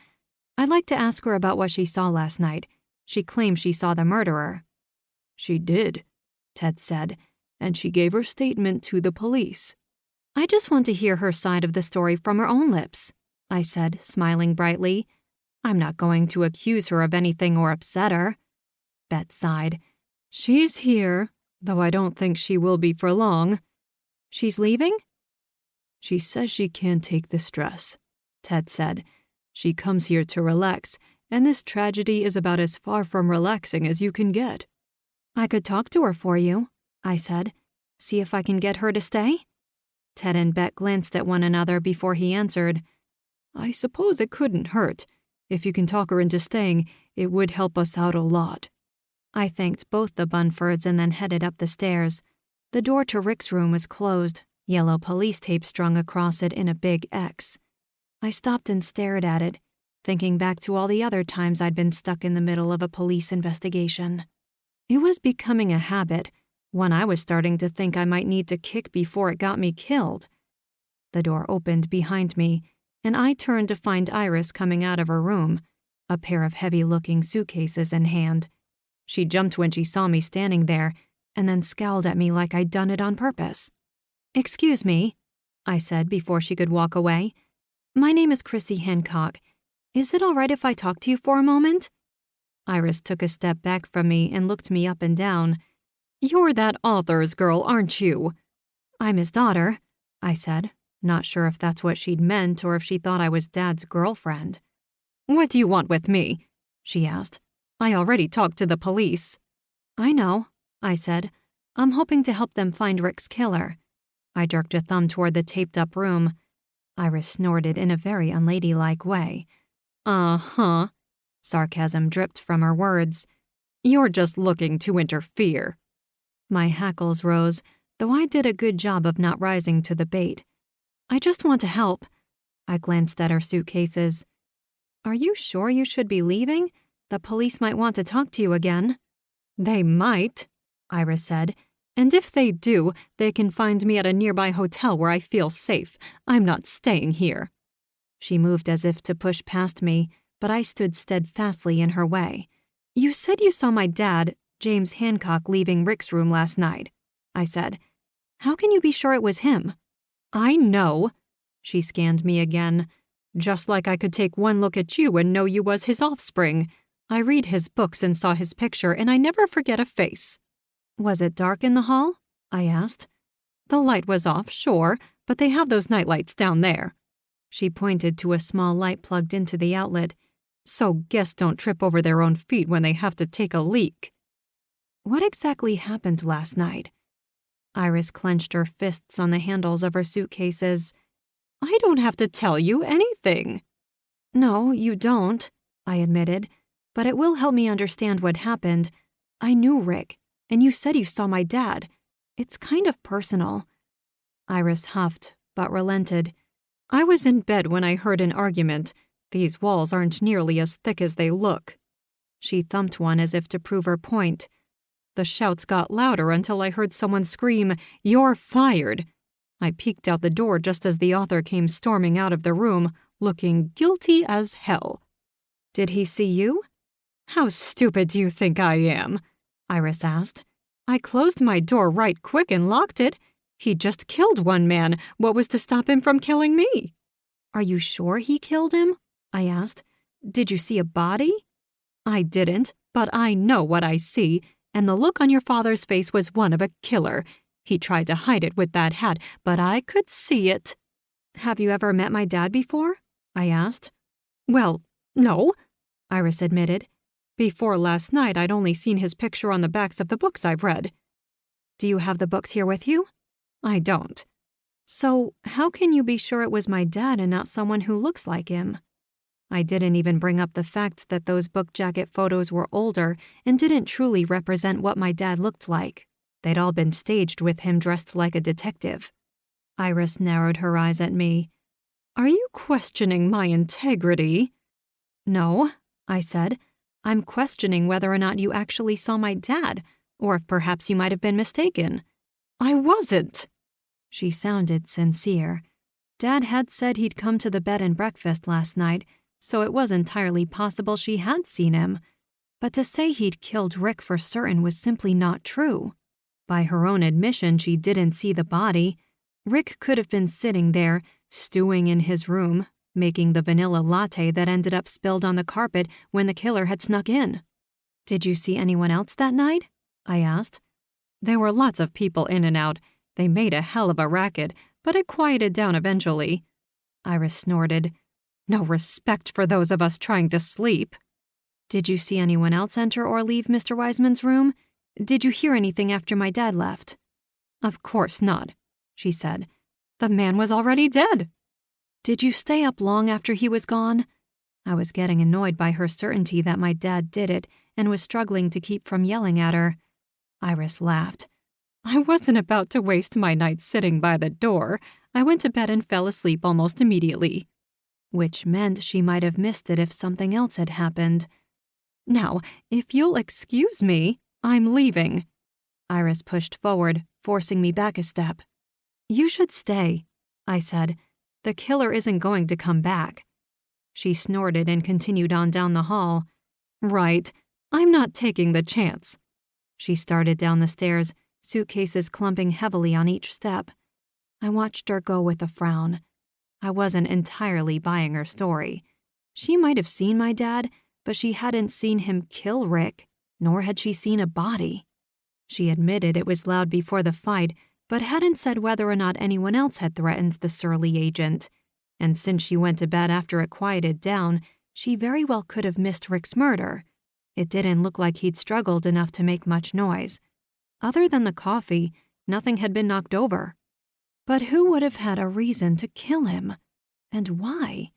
Speaker 2: "I'd like to ask her about what she saw last night. She claims she saw the murderer." "She did," Ted said, "and she gave her statement to the police." "I just want to hear her side of the story from her own lips," I said, smiling brightly. "I'm not going to accuse her of anything or upset her." Bet sighed. "She's here, though I don't think she will be for long." "She's leaving?" "She says she can't take the stress," Ted said. "She comes here to relax, and this tragedy is about as far from relaxing as you can get." "I could talk to her for you," I said. "See if I can get her to stay?" Ted and Bet glanced at one another before he answered.
Speaker 1: I suppose it couldn't hurt. If you can talk her into staying, it would help us out a lot.
Speaker 2: I thanked both the Bunfords and then headed up the stairs. The door to Rick's room was closed, yellow police tape strung across it in a big X. I stopped and stared at it, thinking back to all the other times I'd been stuck in the middle of a police investigation. It was becoming a habit, one I was starting to think I might need to kick before it got me killed. The door opened behind me, and I turned to find Iris coming out of her room, a pair of heavy-looking suitcases in hand. She jumped when she saw me standing there, and then scowled at me like I'd done it on purpose. "Excuse me," I said before she could walk away. "My name is Chrissy Hancock. Is it all right if I talk to you for a moment?" Iris took a step back from me and looked me up and down.
Speaker 1: "You're that author's girl, aren't you?"
Speaker 2: "I'm his daughter," I said, not sure if that's what she'd meant or if she thought I was Dad's girlfriend.
Speaker 1: "What do you want with me?" she asked. "I already talked to the police."
Speaker 2: "I know," I said. "I'm hoping to help them find Rick's killer." I jerked a thumb toward the taped-up room. Iris snorted in a very unladylike way.
Speaker 1: "Uh-huh." Sarcasm dripped from her words. "You're just looking to interfere."
Speaker 2: My hackles rose, though I did a good job of not rising to the bait. "I just want to help." I glanced at her suitcases. "Are you sure you should be leaving? The police might want to talk to you again."
Speaker 1: "They might," Iris said. "And if they do, they can find me at a nearby hotel where I feel safe. I'm not staying here."
Speaker 2: She moved as if to push past me, but I stood steadfastly in her way. "You said you saw my dad, James Hancock, leaving Rick's room last night," I said. "How can you be sure it was him?"
Speaker 1: "I know." She scanned me again. "Just like I could take one look at you and know you was his offspring. I read his books and saw his picture, and I never forget a face."
Speaker 2: "Was it dark in the hall?" I asked.
Speaker 1: "The light was off, sure, but they have those nightlights down there."
Speaker 2: She pointed to a small light plugged into the outlet.
Speaker 1: "So guests don't trip over their own feet when they have to take a leak."
Speaker 2: "What exactly happened last night?" Iris clenched her fists on the handles of her suitcases.
Speaker 1: "I don't have to tell you anything."
Speaker 2: "No, you don't," I admitted, "but it will help me understand what happened. I knew Rick, and you said you saw my dad. It's kind of personal." Iris huffed, but relented.
Speaker 1: "I was in bed when I heard an argument. These walls aren't nearly as thick as they look."
Speaker 2: She thumped one as if to prove her point.
Speaker 1: "The shouts got louder until I heard someone scream, 'You're fired!' I peeked out the door just as the author came storming out of the room, looking guilty as hell."
Speaker 2: "Did he see you?"
Speaker 1: "How stupid do you think I am?" Iris asked. "I closed my door right quick and locked it. He just killed one man. What was to stop him from killing me?"
Speaker 2: "Are you sure he killed him?" I asked. "Did you see a body?"
Speaker 1: "I didn't, but I know what I see, and the look on your father's face was one of a killer. He tried to hide it with that hat, but I could see it."
Speaker 2: "Have you ever met my dad before?" I asked.
Speaker 1: "Well, no," Iris admitted. "Before last night, I'd only seen his picture on the backs of the books I've read."
Speaker 2: "Do you have the books here with you?"
Speaker 1: "I don't."
Speaker 2: "So how can you be sure it was my dad and not someone who looks like him?" I didn't even bring up the fact that those book jacket photos were older and didn't truly represent what my dad looked like. They'd all been staged with him dressed like a detective.
Speaker 1: Iris narrowed her eyes at me. "Are you questioning my integrity?"
Speaker 2: "No," I said. "I'm questioning whether or not you actually saw my dad, or if perhaps you might have been mistaken."
Speaker 1: "I wasn't."
Speaker 2: She sounded sincere. Dad had said he'd come to the bed and breakfast last night, so it was entirely possible she had seen him. But to say he'd killed Rick for certain was simply not true. By her own admission, she didn't see the body. Rick could have been sitting there, stewing in his room, making the vanilla latte that ended up spilled on the carpet when the killer had snuck in. "Did you see anyone else that night?" I asked.
Speaker 1: "There were lots of people in and out. They made a hell of a racket, but it quieted down eventually."
Speaker 2: Iris snorted.
Speaker 1: "No respect for those of us trying to sleep."
Speaker 2: "Did you see anyone else enter or leave Mr. Wiseman's room? Did you hear anything after my dad left?"
Speaker 1: "Of course not," she said. The man was already dead. Did you stay up long after he was gone? I was getting annoyed by her certainty that my dad did it and was struggling to keep from yelling at her. Iris laughed. I wasn't about to waste my night sitting by the door. I went to bed and fell asleep almost immediately. Which meant she might have missed it if something else had happened. Now, if you'll excuse me, I'm leaving. Iris pushed forward, forcing me back a step. You should stay, I said. The killer isn't going to come back. She snorted and continued on down the hall. Right, I'm not taking the chance. She started down the stairs, suitcases clumping heavily on each step. I watched her go with a frown. I wasn't entirely buying her story. She might have seen my dad, but she hadn't seen him kill Rick, nor had she seen a body. She admitted it was loud before the fight, but hadn't said whether or not anyone else had threatened the surly agent. And since she went to bed after it quieted down, she very well could have missed Rick's murder. It didn't look like he'd struggled enough to make much noise. Other than the coffee, nothing had been knocked over. But who would have had a reason to kill him? And why?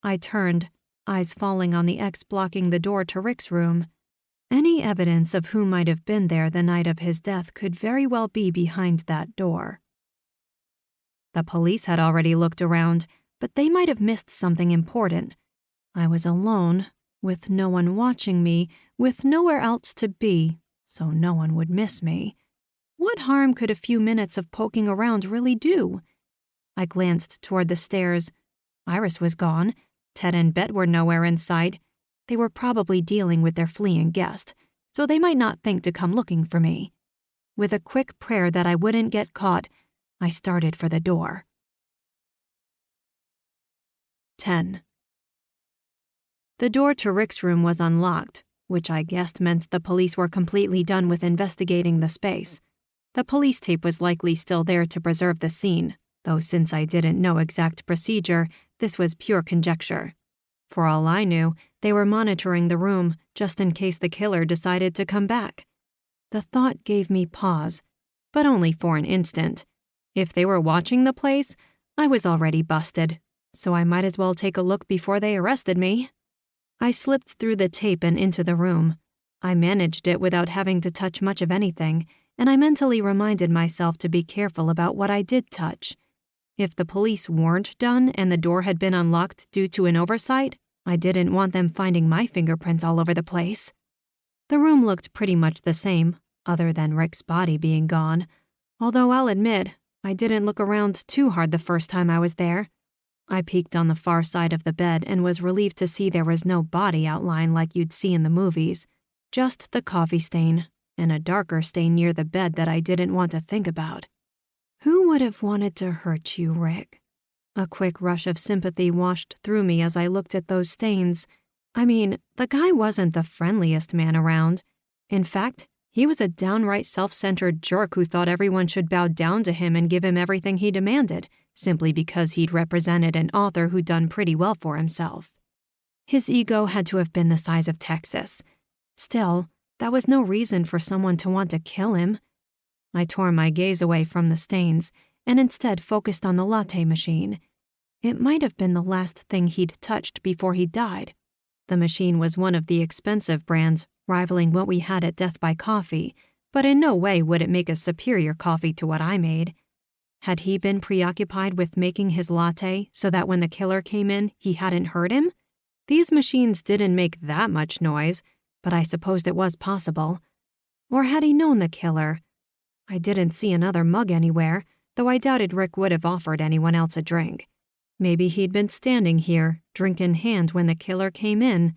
Speaker 1: I turned, eyes falling on the X blocking the door to Rick's room. Any evidence of who might have been there the night of his death could very well be behind that door. The police had already looked around, but they might have missed something important. I was alone, with no one watching me, with nowhere else to be, so no one would miss me. What harm could a few minutes of poking around really do? I glanced toward the stairs. Iris was gone. Ted and Bet were nowhere in sight. They were probably dealing with their fleeing guest, so they might not think to come looking for me. With a quick prayer that I wouldn't get caught, I started for the door. 10. The door to Rick's room was unlocked, which I guessed meant the police were completely done with investigating the space. The police tape was likely still there to preserve the scene, though since I didn't know exact procedure, this was pure conjecture. For all I knew, they were monitoring the room just in case the killer decided to come back. The thought gave me pause, but only for an instant. If they were watching the place, I was already busted, so I might as well take a look before they arrested me. I slipped through the tape and into the room. I managed it without having to touch much of anything, and I mentally reminded myself to be careful about what I did touch. If the police weren't done and the door had been unlocked due to an oversight, I didn't want them finding my fingerprints all over the place. The room looked pretty much the same, other than Rick's body being gone, although I'll admit, I didn't look around too hard the first time I was there. I peeked on the far side of the bed and was relieved to see there was no body outline like you'd see in the movies, just the coffee stain, and a darker stain near the bed that I didn't want to think about. Who would have wanted to hurt you, Rick? A quick rush of sympathy washed through me as I looked at those stains. I mean, the guy wasn't the friendliest man around. In fact, he was a downright self-centered jerk who thought everyone should bow down to him and give him everything he demanded, simply because he'd represented an author who'd done pretty well for himself. His ego had to have been the size of Texas. Still, that was no reason for someone to want to kill him. I tore my gaze away from the stains and instead focused on the latte machine. It might have been the last thing he'd touched before he died. The machine was one of the expensive brands, rivaling what we had at Death by Coffee, but in no way would it make a superior coffee to what I made. Had he been preoccupied with making his latte so that when the killer came in, he hadn't heard him? These machines didn't make that much noise, but I supposed it was possible. Or had he known the killer? I didn't see another mug anywhere, though I doubted Rick would have offered anyone else a drink. Maybe he'd been standing here, drink in hand, when the killer came in.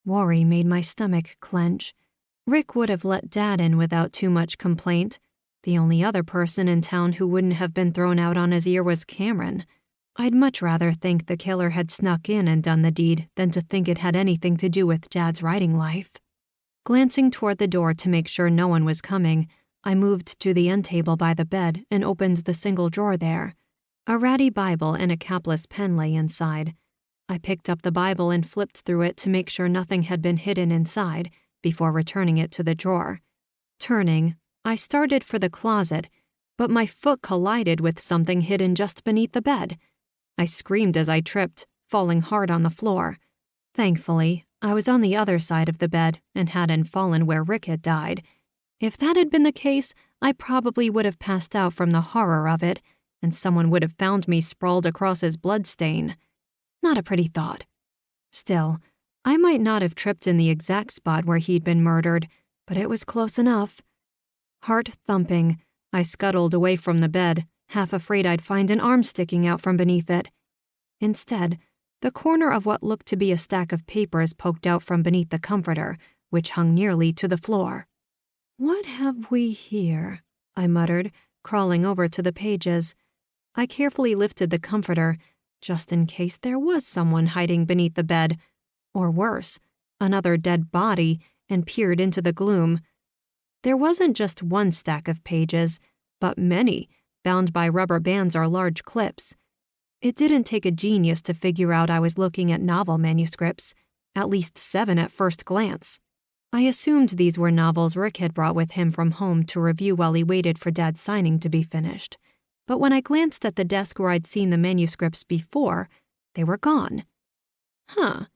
Speaker 1: Worry made my stomach clench. Rick would have let Dad in without too much complaint. The only other person in town who wouldn't have been thrown out on his ear was Cameron. I'd much rather think the killer had snuck in and done the deed than to think it had anything to do with Dad's writing life. Glancing toward the door to make sure no one was coming, I moved to the end table by the bed and opened the single drawer there. A ratty Bible and a capless pen lay inside. I picked up the Bible and flipped through it to make sure nothing had been hidden inside before returning it to the drawer. Turning, I started for the closet,
Speaker 2: but my foot collided with something hidden just beneath the bed. I screamed as I tripped, falling hard on the floor. Thankfully, I was on the other side of the bed and hadn't fallen where Rick had died. If that had been the case, I probably would have passed out from the horror of it, and someone would have found me sprawled across his bloodstain. Not a pretty thought. Still, I might not have tripped in the exact spot where he'd been murdered, but it was close enough. Heart thumping, I scuttled away from the bed, half afraid I'd find an arm sticking out from beneath it. Instead, the corner of what looked to be a stack of papers poked out from beneath the comforter, which hung nearly to the floor. "What have we here?" I muttered, crawling over to the pages. I carefully lifted the comforter, just in case there was someone hiding beneath the bed, or worse, another dead body, and peered into the gloom. There wasn't just one stack of pages, but many, bound by rubber bands or large clips. It didn't take a genius to figure out I was looking at novel manuscripts, at least 7 at first glance. I assumed these were novels Rick had brought with him from home to review while he waited for Dad's signing to be finished. But when I glanced at the desk where I'd seen the manuscripts before, they were gone. Huh.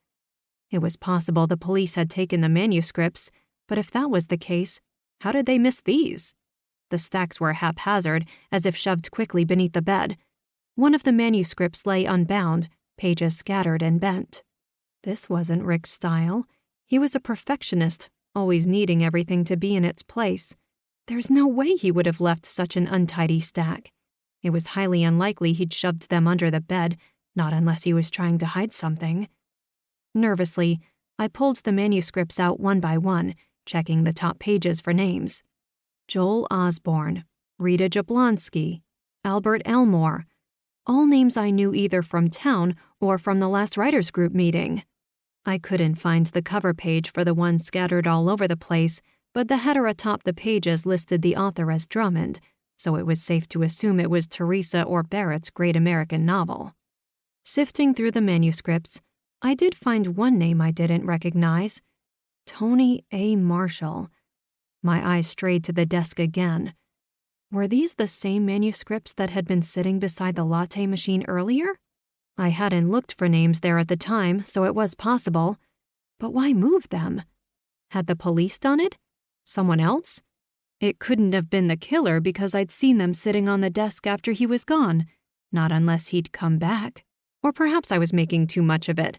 Speaker 2: It was possible the police had taken the manuscripts, but if that was the case, how did they miss these? The stacks were haphazard, as if shoved quickly beneath the bed. One of the manuscripts lay unbound, pages scattered and bent. This wasn't Rick's style. He was a perfectionist, always needing everything to be in its place. There's no way he would have left such an untidy stack. It was highly unlikely he'd shoved them under the bed, not unless he was trying to hide something. Nervously, I pulled the manuscripts out one by one, checking the top pages for names. Joel Osborne, Rita Jablonski, Albert Elmore, all names I knew either from town or from the last writers' group meeting. I couldn't find the cover page for the one scattered all over the place, but the header atop the pages listed the author as Drummond, so it was safe to assume it was Teresa or Barrett's great American novel. Sifting through the manuscripts, I did find one name I didn't recognize. Tony A. Marshall. My eyes strayed to the desk again. Were these the same manuscripts that had been sitting beside the latte machine earlier? I hadn't looked for names there at the time, so it was possible. But why move them? Had the police done it? Someone else? It couldn't have been the killer because I'd seen them sitting on the desk after he was gone. Not unless he'd come back. Or perhaps I was making too much of it.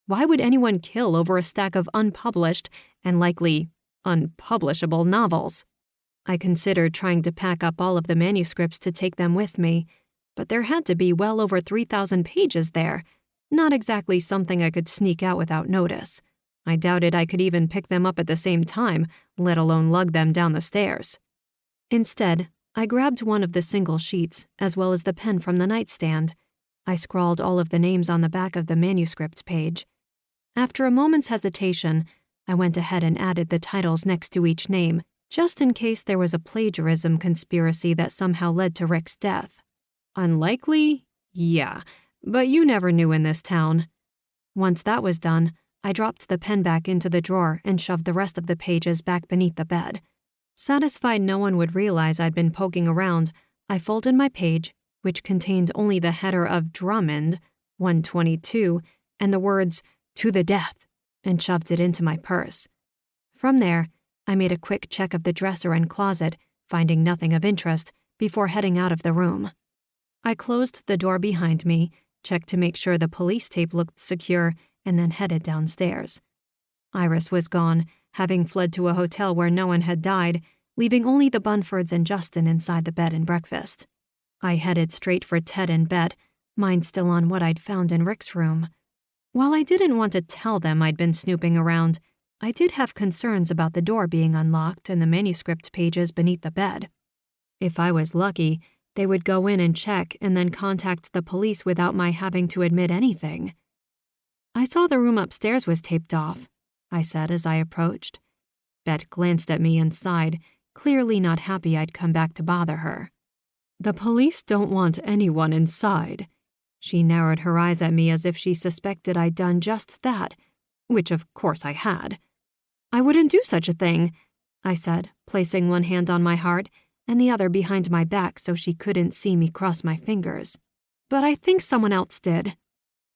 Speaker 2: Why would anyone kill over a stack of unpublished and likely unpublishable novels? I considered trying to pack up all of the manuscripts to take them with me, but there had to be well over 3,000 pages there. Not exactly something I could sneak out without notice. I doubted I could even pick them up at the same time, let alone lug them down the stairs. Instead, I grabbed one of the single sheets, as well as the pen from the nightstand. I scrawled all of the names on the back of the manuscript page. After a moment's hesitation, I went ahead and added the titles next to each name, just in case there was a plagiarism conspiracy that somehow led to Rick's death. Unlikely? Yeah, but you never knew in this town. Once that was done, I dropped the pen back into the drawer and shoved the rest of the pages back beneath the bed. Satisfied no one would realize I'd been poking around, I folded my page, which contained only the header of Drummond, 122, and the words, "To the death," and shoved it into my purse. From there, I made a quick check of the dresser and closet, finding nothing of interest, before heading out of the room. I closed the door behind me, checked to make sure the police tape looked secure, and then headed downstairs. Iris was gone, having fled to a hotel where no one had died, leaving only the Bunfords and Justin inside the bed and breakfast. I headed straight for Ted in bed, mind still on what I'd found in Rick's room. While I didn't want to tell them I'd been snooping around, I did have concerns about the door being unlocked and the manuscript pages beneath the bed. If I was lucky, they would go in and check and then contact the police without my having to admit anything. "I saw the room upstairs was taped off," I said as I approached. Bette glanced at me and sighed, clearly not happy I'd come back to bother her. "The police don't want anyone inside." She narrowed her eyes at me as if she suspected I'd done just that, which of course I had. "I wouldn't do such a thing," I said, placing one hand on my heart and the other behind my back so she couldn't see me cross my fingers. But I think someone else did.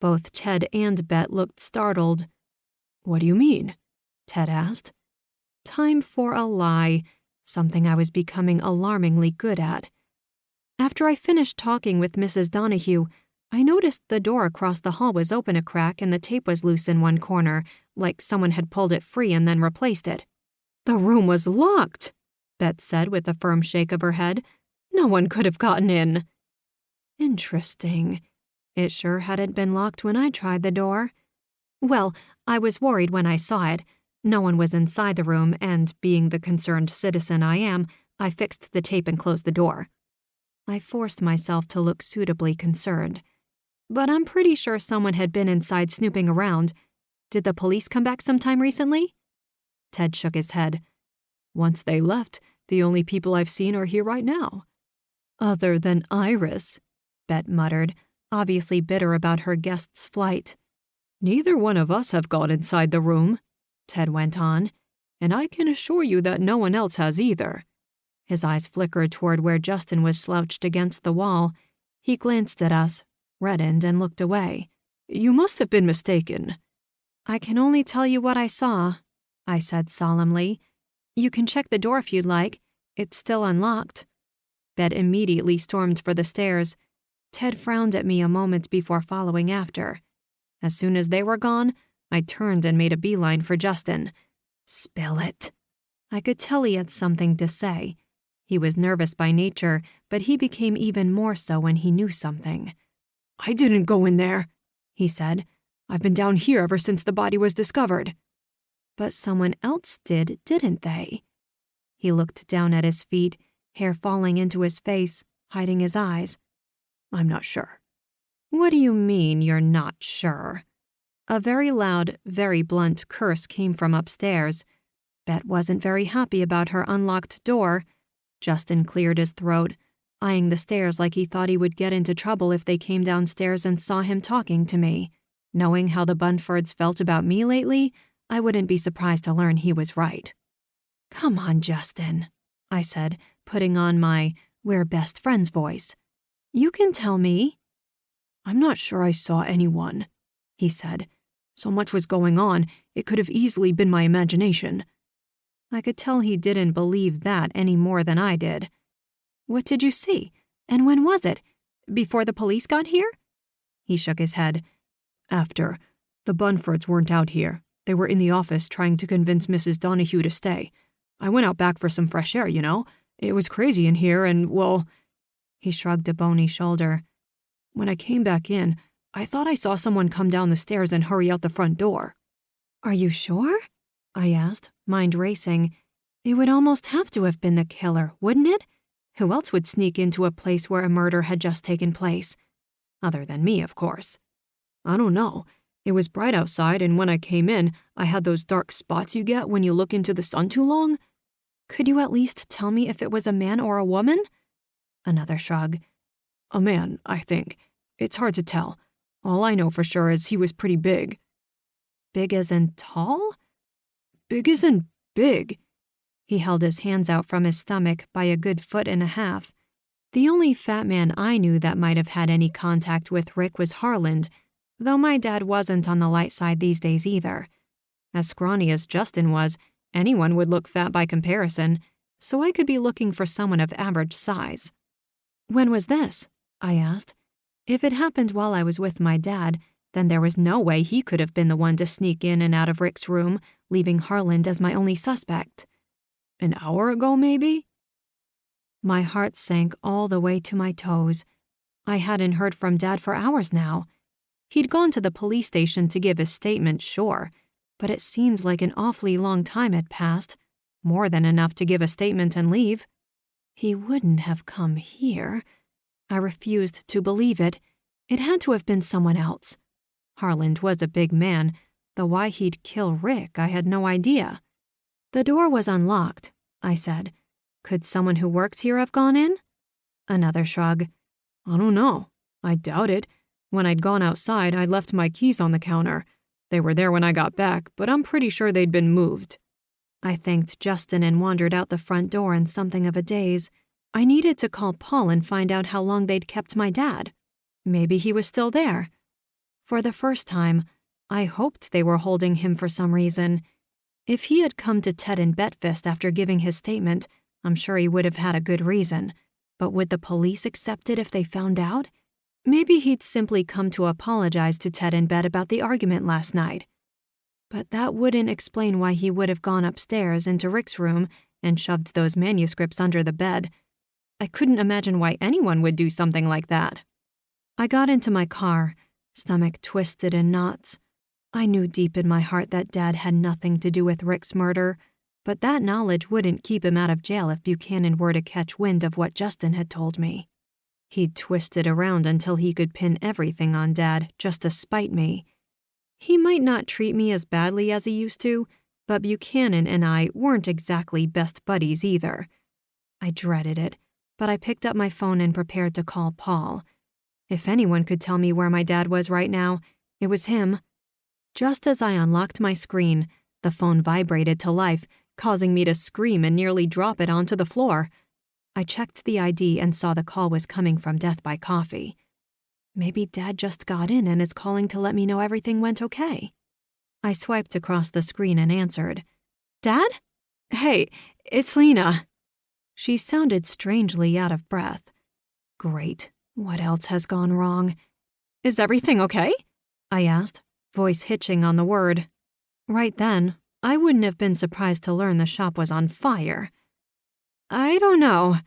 Speaker 2: Both Ted and Bet looked startled.
Speaker 1: What do you mean?
Speaker 2: Ted asked. Time for a lie, something I was becoming alarmingly good at. After I finished talking with Mrs. Donahue, I noticed the door across the hall was open a crack and the tape was loose in one corner, like someone had pulled it free and then replaced it.
Speaker 1: The room was locked, Bet said with a firm shake of her head. No one could have gotten in.
Speaker 2: Interesting. It sure hadn't been locked when I tried the door. Well, I was worried when I saw it. No one was inside the room, and being the concerned citizen I am, I fixed the tape and closed the door. I forced myself to look suitably concerned. But I'm pretty sure someone had been inside snooping around. Did the police come back sometime recently?
Speaker 1: Ted shook his head. Once they left, the only people I've seen are here right now.
Speaker 2: Other than Iris, Bet muttered, obviously bitter about her guest's flight.
Speaker 1: Neither one of us have gone inside the room, Ted went on, and I can assure you that no one else has either.
Speaker 2: His eyes flickered toward where Justin was slouched against the wall. He glanced at us, reddened, and looked away.
Speaker 1: You must have been mistaken.
Speaker 2: I can only tell you what I saw, I said solemnly. You can check the door if you'd like. It's still unlocked. Bet immediately stormed for the stairs. Ted frowned at me a moment before following after. As soon as they were gone, I turned and made a beeline for Justin. Spill it. I could tell he had something to say. He was nervous by nature, but he became even more so when he knew something.
Speaker 1: I didn't go in there, he said. I've been down here ever since the body was discovered.
Speaker 2: But someone else did, didn't they? He looked down at his feet, hair falling into his face, hiding his eyes.
Speaker 1: I'm not sure.
Speaker 2: What do you mean you're not sure? A very loud, very blunt curse came from upstairs. Bet wasn't very happy about her unlocked door. Justin cleared his throat, eyeing the stairs like he thought he would get into trouble if they came downstairs and saw him talking to me. Knowing how the Bunfords felt about me lately, I wouldn't be surprised to learn he was right. Come on, Justin, I said, putting on my "we're best friends" voice. You can tell me.
Speaker 1: I'm not sure I saw anyone, he said. So much was going on, it could have easily been my imagination.
Speaker 2: I could tell he didn't believe that any more than I did. What did you see? And when was it? Before the police got here?
Speaker 1: He shook his head. After. The Bunfords weren't out here. They were in the office trying to convince Mrs. Donahue to stay. I went out back for some fresh air, you know. It was crazy in here and, well... He shrugged a bony shoulder. When I came back in, I thought I saw someone come down the stairs and hurry out the front door.
Speaker 2: Are you sure? I asked, mind racing. It would almost have to have been the killer, wouldn't it? Who else would sneak into a place where a murder had just taken place? Other than me, of course.
Speaker 1: I don't know. It was bright outside, and when I came in, I had those dark spots you get when you look into the sun too long.
Speaker 2: Could you at least tell me if it was a man or a woman? Another shrug.
Speaker 1: A man, I think. It's hard to tell. All I know for sure is he was pretty big.
Speaker 2: Big as in tall?
Speaker 1: Big as in big.
Speaker 2: He held his hands out from his stomach by a good 1.5 feet. The only fat man I knew that might have had any contact with Rick was Harland, though my dad wasn't on the light side these days either. As scrawny as Justin was, anyone would look fat by comparison, so I could be looking for someone of average size. When was this? I asked. If it happened while I was with my dad, then there was no way he could have been the one to sneak in and out of Rick's room, leaving Harland as my only suspect.
Speaker 1: An hour ago, maybe?
Speaker 2: My heart sank all the way to my toes. I hadn't heard from Dad for hours now. He'd gone to the police station to give his statement, sure, but it seemed like an awfully long time had passed, more than enough to give a statement and leave. He wouldn't have come here. I refused to believe it. It had to have been someone else. Harland was a big man, though why he'd kill Rick, I had no idea. The door was unlocked, I said. Could someone who works here have gone in? Another shrug.
Speaker 1: I don't know. I doubt it. When I'd gone outside, I'd left my keys on the counter. They were there when I got back, but I'm pretty sure they'd been moved.
Speaker 2: I thanked Justin and wandered out the front door in something of a daze. I needed to call Paul and find out how long they'd kept my dad. Maybe he was still there. For the first time, I hoped they were holding him for some reason. If he had come to Ted and Betfist after giving his statement, I'm sure he would have had a good reason. But would the police accept it if they found out? Maybe he'd simply come to apologize to Ted and Bet about the argument last night. But that wouldn't explain why he would have gone upstairs into Rick's room and shoved those manuscripts under the bed. I couldn't imagine why anyone would do something like that. I got into my car, stomach twisted in knots. I knew deep in my heart that Dad had nothing to do with Rick's murder, but that knowledge wouldn't keep him out of jail if Buchanan were to catch wind of what Justin had told me. He'd twisted around until he could pin everything on Dad just to spite me. He might not treat me as badly as he used to, but Buchanan and I weren't exactly best buddies either. I dreaded it, but I picked up my phone and prepared to call Paul. If anyone could tell me where my dad was right now, it was him. Just as I unlocked my screen, the phone vibrated to life, causing me to scream and nearly drop it onto the floor. I checked the ID and saw the call was coming from Death by Coffee. Maybe Dad just got in and is calling to let me know everything went okay. I swiped across the screen and answered. Dad? Hey, it's Lena. She sounded strangely out of breath. Great. What else has gone wrong? Is everything okay? I asked, voice hitching on the word. Right then, I wouldn't have been surprised to learn the shop was on fire. I don't know.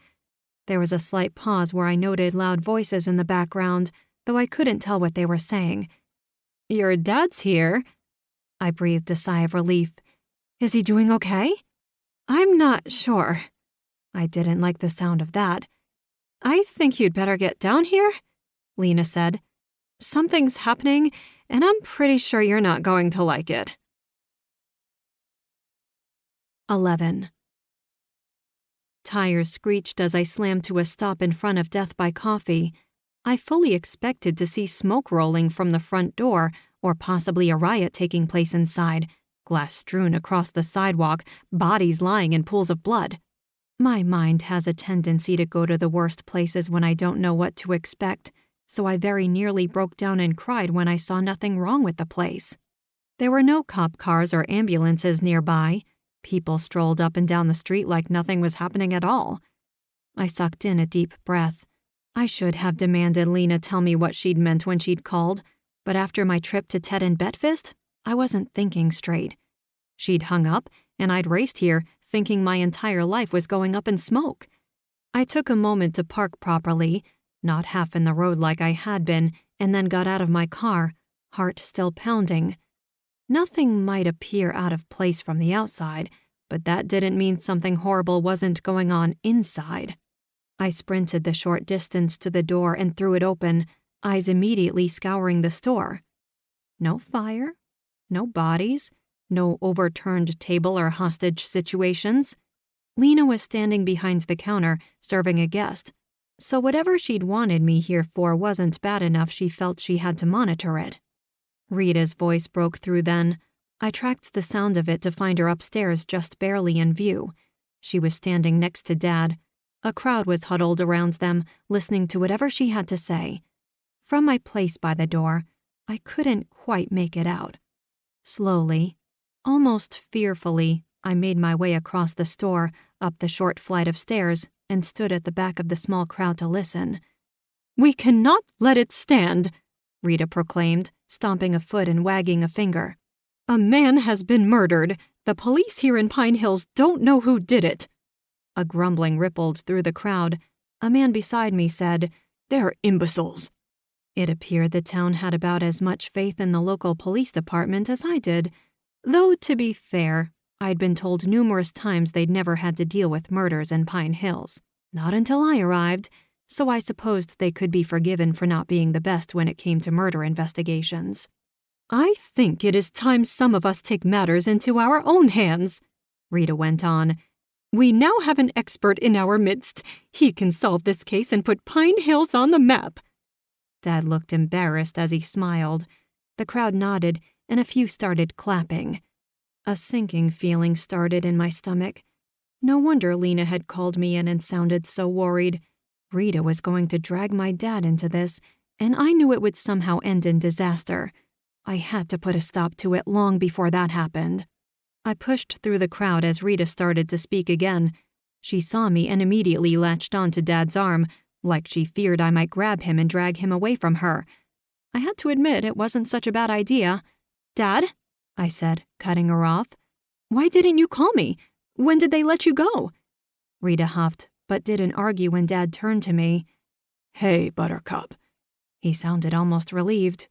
Speaker 2: There was a slight pause where I noted loud voices in the background, though I couldn't tell what they were saying. Your dad's here. I breathed a sigh of relief. Is he doing okay? I'm not sure. I didn't like the sound of that. I think you'd better get down here, Lena said. Something's happening, and I'm pretty sure you're not going to like it. 11. Tires screeched as I slammed to a stop in front of Death by Coffee. I fully expected to see smoke rolling from the front door, or possibly a riot taking place inside, glass strewn across the sidewalk, bodies lying in pools of blood. My mind has a tendency to go to the worst places when I don't know what to expect, so I very nearly broke down and cried when I saw nothing wrong with the place. There were no cop cars or ambulances nearby. People strolled up and down the street like nothing was happening at all. I sucked in a deep breath. I should have demanded Lena tell me what she'd meant when she'd called, but after my trip to Ted and Betfist, I wasn't thinking straight. She'd hung up, and I'd raced here, thinking my entire life was going up in smoke. I took a moment to park properly, not half in the road like I had been, and then got out of my car, heart still pounding. Nothing might appear out of place from the outside, but that didn't mean something horrible wasn't going on inside. I sprinted the short distance to the door and threw it open, eyes immediately scouring the store. No fire, no bodies, no overturned table or hostage situations. Lena was standing behind the counter, serving a guest, so whatever she'd wanted me here for wasn't bad enough she felt she had to monitor it. Rita's voice broke through then. I tracked the sound of it to find her upstairs just barely in view. She was standing next to Dad. A crowd was huddled around them, listening to whatever she had to say. From my place by the door, I couldn't quite make it out. Slowly, almost fearfully, I made my way across the store, up the short flight of stairs, and stood at the back of the small crowd to listen. "We cannot let it stand," Rita proclaimed, stomping a foot and wagging a finger. "A man has been murdered. The police here in Pine Hills don't know who did it." A grumbling rippled through the crowd. A man beside me said, "They're imbeciles." It appeared the town had about as much faith in the local police department as I did, though, to be fair, I'd been told numerous times they'd never had to deal with murders in Pine Hills. Not until I arrived, so I supposed they could be forgiven for not being the best when it came to murder investigations. "I think it is time some of us take matters into our own hands," Rita went on. "We now have an expert in our midst. He can solve this case and put Pine Hills on the map." Dad looked embarrassed as he smiled. The crowd nodded, and a few started clapping. A sinking feeling started in my stomach. No wonder Lena had called me in and sounded so worried. Rita was going to drag my dad into this, and I knew it would somehow end in disaster. I had to put a stop to it long before that happened. I pushed through the crowd as Rita started to speak again. She saw me and immediately latched onto Dad's arm, like she feared I might grab him and drag him away from her. I had to admit it wasn't such a bad idea. "Dad," I said, cutting her off. "Why didn't you call me? When did they let you go?" Rita huffed, but didn't argue when Dad turned to me.
Speaker 1: "Hey, Buttercup."
Speaker 2: He sounded almost relieved.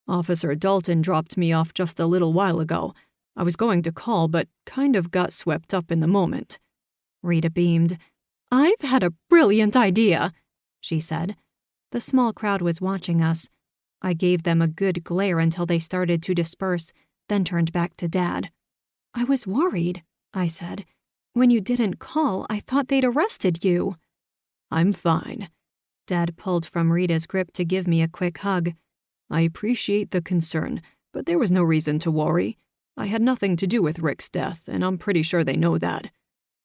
Speaker 1: "Officer Dalton dropped me off just a little while ago. I was going to call, but kind of got swept up in the moment."
Speaker 2: Rita beamed. "I've had a brilliant idea," she said. The small crowd was watching us. I gave them a good glare until they started to disperse, then turned back to Dad. "I was worried," I said. "When you didn't call, I thought they'd arrested you."
Speaker 1: "I'm fine."
Speaker 2: Dad pulled from Rita's grip to give me a quick hug.
Speaker 1: "I appreciate the concern, but there was no reason to worry. I had nothing to do with Rick's death, and I'm pretty sure they know that."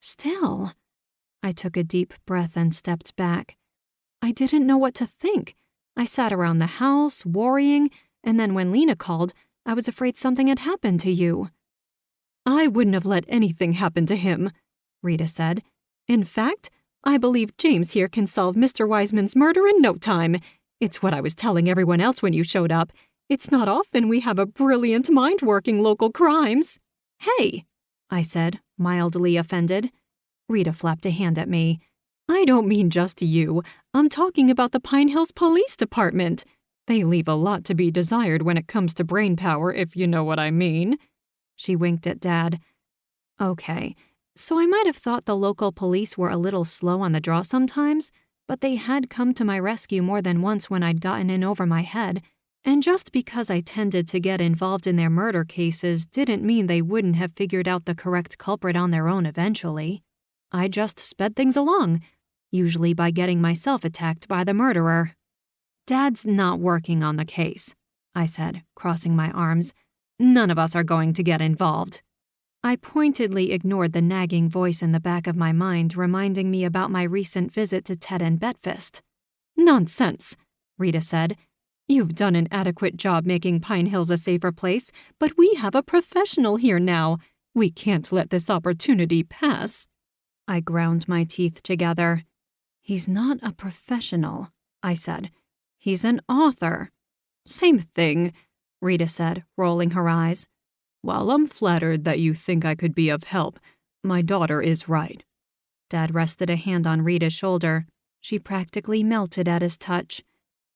Speaker 2: "Still." I took a deep breath and stepped back. I didn't know what to think. I sat around the house, worrying, and then when Lena called, I was afraid something had happened to you.
Speaker 1: "I wouldn't have let anything happen to him," Rita said. "In fact, I believe James here can solve Mr. Wiseman's murder in no time. It's what I was telling everyone else when you showed up. It's not often we have a brilliant mind working local crimes."
Speaker 2: "Hey," I said, mildly offended.
Speaker 1: Rita flapped a hand at me. "I don't mean just you. I'm talking about the Pine Hills Police Department. They leave a lot to be desired when it comes to brain power, if you know what I mean."
Speaker 2: She winked at Dad. "Okay, so I might have thought the local police were a little slow on the draw sometimes, but they had come to my rescue more than once when I'd gotten in over my head, and just because I tended to get involved in their murder cases didn't mean they wouldn't have figured out the correct culprit on their own eventually. I just sped things along, usually by getting myself attacked by the murderer." "Dad's not working on the case," I said, crossing my arms. "None of us are going to get involved." I pointedly ignored the nagging voice in the back of my mind reminding me about my recent visit to Ted and Betfist.
Speaker 1: "Nonsense," Rita said. "You've done an adequate job making Pine Hills a safer place, but we have a professional here now. We can't let this opportunity pass."
Speaker 2: I ground my teeth together. "He's not a professional," I said. "He's an author."
Speaker 1: "Same thing," Rita said, rolling her eyes. "While I'm flattered that you think I could be of help, my daughter is right."
Speaker 2: Dad rested a hand on Rita's shoulder. She practically melted at his touch.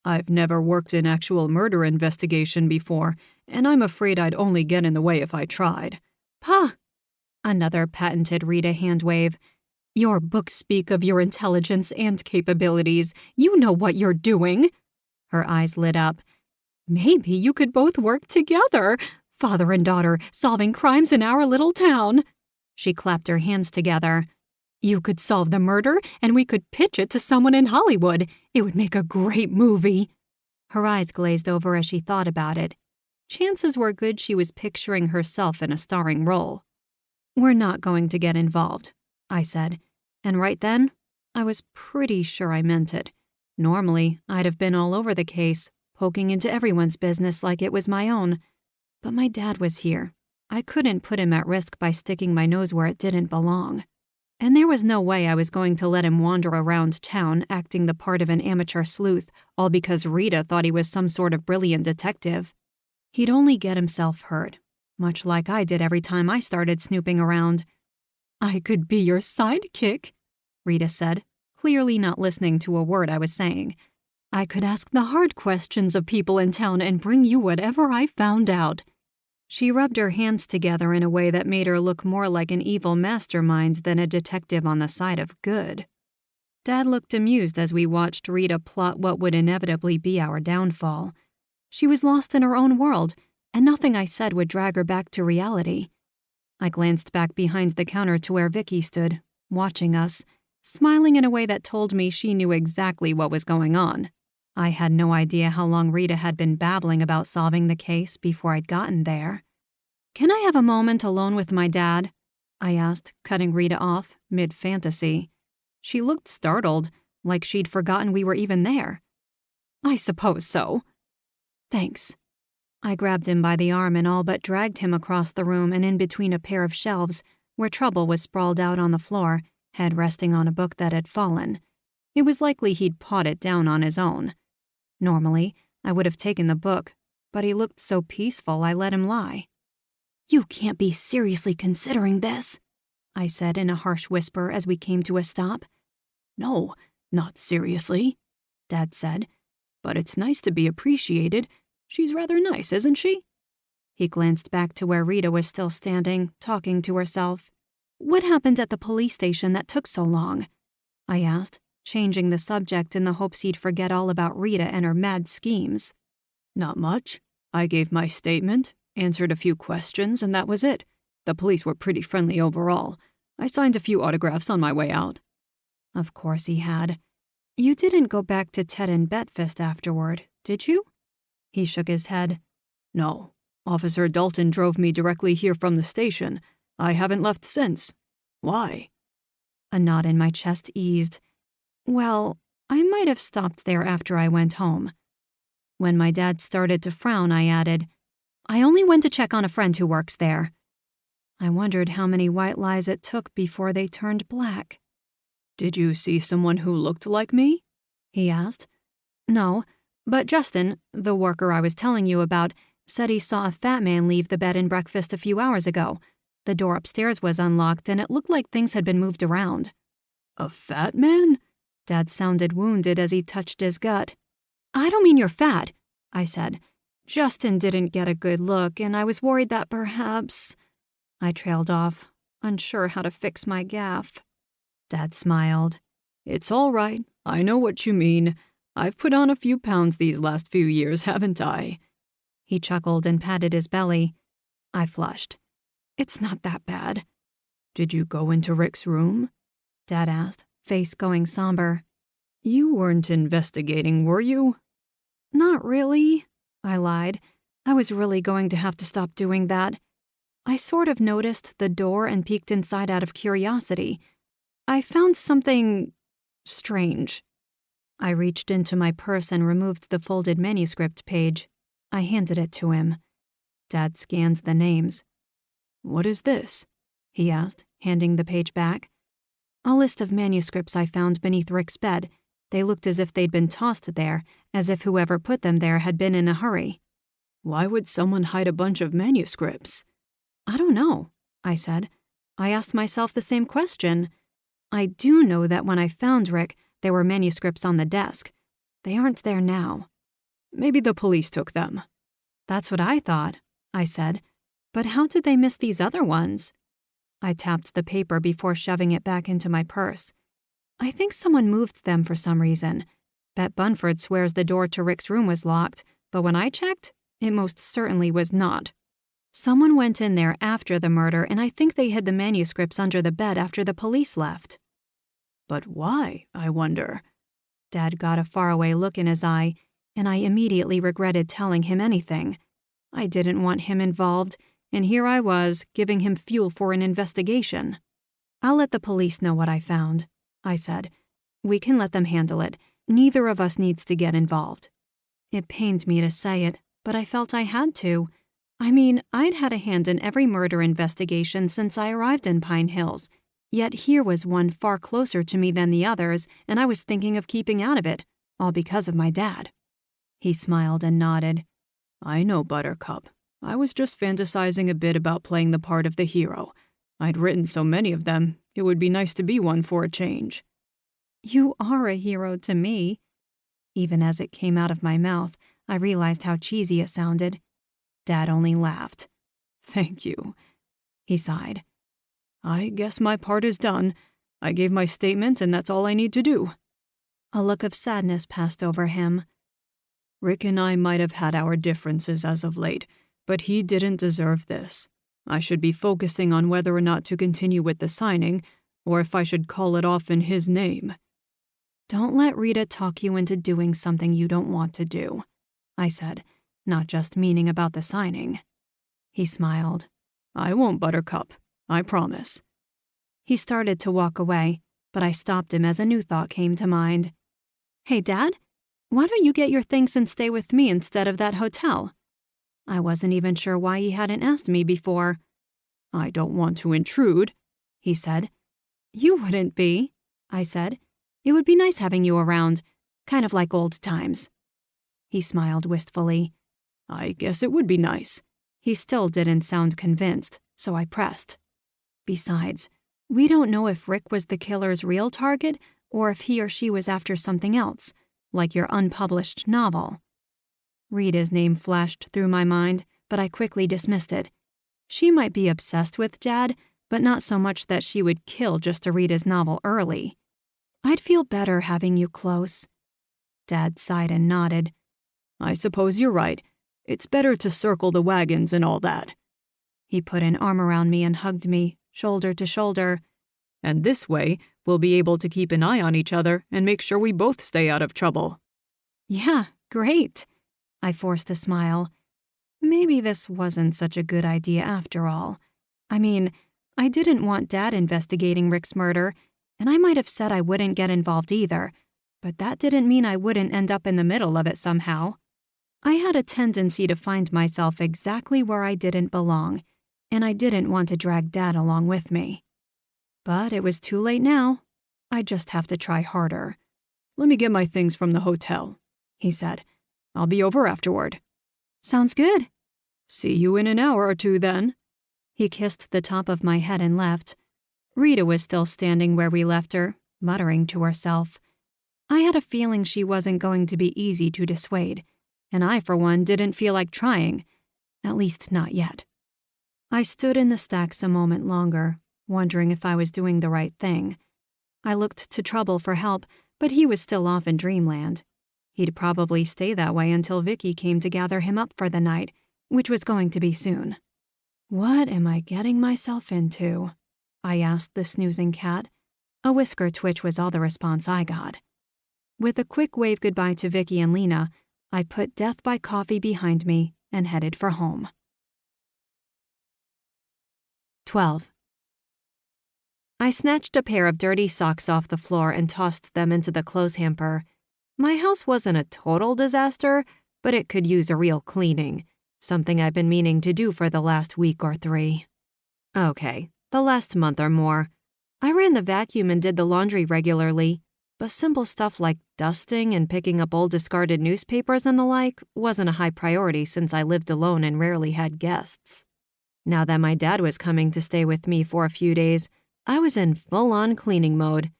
Speaker 1: "I've never worked an actual murder investigation before, and I'm afraid I'd only get in the way if I tried."
Speaker 2: "Pah!" Another patented Rita hand wave.
Speaker 1: "Your books speak of your intelligence and capabilities. You know what you're doing." Her eyes lit up. "Maybe you could both work together. Father and daughter solving crimes in our little town." She clapped her hands together. "You could solve the murder, and we could pitch it to someone in Hollywood. It would make a great movie."
Speaker 2: Her eyes glazed over as she thought about it. Chances were good she was picturing herself in a starring role. "We're not going to get involved," I said. And right then, I was pretty sure I meant it. Normally, I'd have been all over the case, poking into everyone's business like it was my own. But my dad was here. I couldn't put him at risk by sticking my nose where it didn't belong. And there was no way I was going to let him wander around town acting the part of an amateur sleuth, all because Rita thought he was some sort of brilliant detective. He'd only get himself hurt, much like I did every time I started snooping around.
Speaker 1: "I could be your sidekick," Rita said, clearly not listening to a word I was saying. "I could ask the hard questions of people in town and bring you whatever I found out."
Speaker 2: She rubbed her hands together in a way that made her look more like an evil mastermind than a detective on the side of good. Dad looked amused as we watched Rita plot what would inevitably be our downfall. She was lost in her own world, and nothing I said would drag her back to reality. I glanced back behind the counter to where Vicky stood, watching us, smiling in a way that told me she knew exactly what was going on. I had no idea how long Rita had been babbling about solving the case before I'd gotten there. "Can I have a moment alone with my dad?"
Speaker 1: I asked, cutting Rita off, mid-fantasy. She looked startled, like she'd forgotten we were even there. I suppose so. Thanks. I grabbed him by the arm and all but dragged him across the room and in between a pair of shelves where Trouble was sprawled out on the floor, head resting on a book that had fallen. It was likely he'd pawed it down on his own. Normally, I would have taken the book, but he looked so peaceful I let him lie. You can't be seriously considering this, I said in a harsh whisper as we came to a stop. No, not seriously, Dad said. But it's nice to be appreciated. She's rather nice, isn't she? He glanced back to where Rita was still standing, talking to herself. What happened at the police station that took so long? I asked, changing the subject in the hopes he'd forget all about Rita and her mad schemes. Not much. I gave my statement, answered a few questions, and that was it. The police were pretty friendly overall. I signed a few autographs on my way out. Of course he had. You didn't go back to Ted and Betfist afterward, did you? He shook his head. No. Officer Dalton drove me directly here from the station. I haven't left since. Why? A knot in my chest eased. Well, I might have stopped there after I went home. When my dad started to frown, I added, I only went to check on a friend who works there. I wondered how many white lies it took before they turned black. Did you see someone who looked like me? He asked. No, but Justin, the worker I was telling you about, said he saw a fat man leave the bed and breakfast a few hours ago. The door upstairs was unlocked and it looked like things had been moved around. A fat man? Dad sounded wounded as he touched his gut. I don't mean you're fat, I said. Justin didn't get a good look and I was worried that perhaps... I trailed off, unsure how to fix my gaffe. Dad smiled. It's all right. I know what you mean. I've put on a few pounds these last few years, haven't I? He chuckled and patted his belly. I flushed. It's not that bad. Did you go into Rick's room? Dad asked, face going somber. You weren't investigating, were you? Not really, I lied. I was really going to have to stop doing that. I sort of noticed the door and peeked inside out of curiosity. I found something strange. I reached into my purse and removed the folded manuscript page. I handed it to him. Dad scans the names. What is this? He asked, handing the page back. A list of manuscripts I found beneath Rick's bed. They looked as if they'd been tossed there, as if whoever put them there had been in a hurry. Why would someone hide a bunch of manuscripts? I don't know, I said. I asked myself the same question. I do know that when I found Rick, there were manuscripts on the desk. They aren't there now. Maybe the police took them. That's what I thought, I said. But how did they miss these other ones? I tapped the paper before shoving it back into my purse. I think someone moved them for some reason. Bet Bunford swears the door to Rick's room was locked, but when I checked, it most certainly was not. Someone went in there after the murder, and I think they hid the manuscripts under the bed after the police left. But why, I wonder? Dad got a faraway look in his eye, and I immediately regretted telling him anything. I didn't want him involved, and here I was, giving him fuel for an investigation. I'll let the police know what I found, I said. We can let them handle it. Neither of us needs to get involved. It pained me to say it, but I felt I had to. I mean, I'd had a hand in every murder investigation since I arrived in Pine Hills, yet here was one far closer to me than the others, and I was thinking of keeping out of it, all because of my dad. He smiled and nodded. I know, Buttercup. I was just fantasizing a bit about playing the part of the hero. I'd written so many of them, it would be nice to be one for a change. You are a hero to me. Even as it came out of my mouth, I realized how cheesy it sounded. Dad only laughed. Thank you. He sighed. I guess my part is done. I gave my statement and that's all I need to do. A look of sadness passed over him. Rick and I might have had our differences as of late, but he didn't deserve this. I should be focusing on whether or not to continue with the signing, or if I should call it off in his name. Don't let Rita talk you into doing something you don't want to do, I said, not just meaning about the signing. He smiled. I won't, Buttercup. I promise.
Speaker 2: He started to walk away, but I stopped him as a new thought came to mind. "Hey, Dad, why don't you get your things and stay with me instead of that hotel?" I wasn't even sure why he hadn't asked me before.
Speaker 1: "I don't want to intrude," he said.
Speaker 2: "You wouldn't be," I said. "It would be nice having you around, kind of like old times." He smiled wistfully.
Speaker 1: "I guess it would be nice."
Speaker 2: He still didn't sound convinced, so I pressed. "Besides, we don't know if Rick was the killer's real target or if he or she was after something else, like your unpublished novel." Rita's name flashed through my mind, but I quickly dismissed it. She might be obsessed with Dad, but not so much that she would kill just to read his novel early. "I'd feel better having you close." Dad sighed and nodded.
Speaker 1: "I suppose you're right. It's better to circle the wagons and all that."
Speaker 2: He put an arm around me and hugged me, shoulder to shoulder.
Speaker 1: "And this way, we'll be able to keep an eye on each other and make sure we both stay out of trouble."
Speaker 2: "Yeah, great." I forced a smile. Maybe this wasn't such a good idea after all. I mean, I didn't want Dad investigating Rick's murder, and I might have said I wouldn't get involved either, but that didn't mean I wouldn't end up in the middle of it somehow. I had a tendency to find myself exactly where I didn't belong, and I didn't want to drag Dad along with me. But it was too late now. I'd just have to try harder.
Speaker 1: "Let me get my things from the hotel," he said. "I'll be over afterward."
Speaker 2: "Sounds good."
Speaker 1: "See you in an hour or two then."
Speaker 2: He kissed the top of my head and left. Rita was still standing where we left her, muttering to herself. I had a feeling she wasn't going to be easy to dissuade, and I, for one, didn't feel like trying, at least not yet. I stood in the stacks a moment longer, wondering if I was doing the right thing. I looked to Trouble for help, but he was still off in dreamland. He'd probably stay that way until Vicky came to gather him up for the night, which was going to be soon. "What am I getting myself into?" I asked the snoozing cat. A whisker twitch was all the response I got. With a quick wave goodbye to Vicky and Lena, I put Death by Coffee behind me and headed for home. 12. I snatched a pair of dirty socks off the floor and tossed them into the clothes hamper. My house wasn't a total disaster, but it could use a real cleaning, something I've been meaning to do for the last week or 3. Okay, the last month or more. I ran the vacuum and did the laundry regularly, but simple stuff like dusting and picking up old discarded newspapers and the like wasn't a high priority since I lived alone and rarely had guests. Now that my dad was coming to stay with me for a few days, I was in full-on cleaning mode.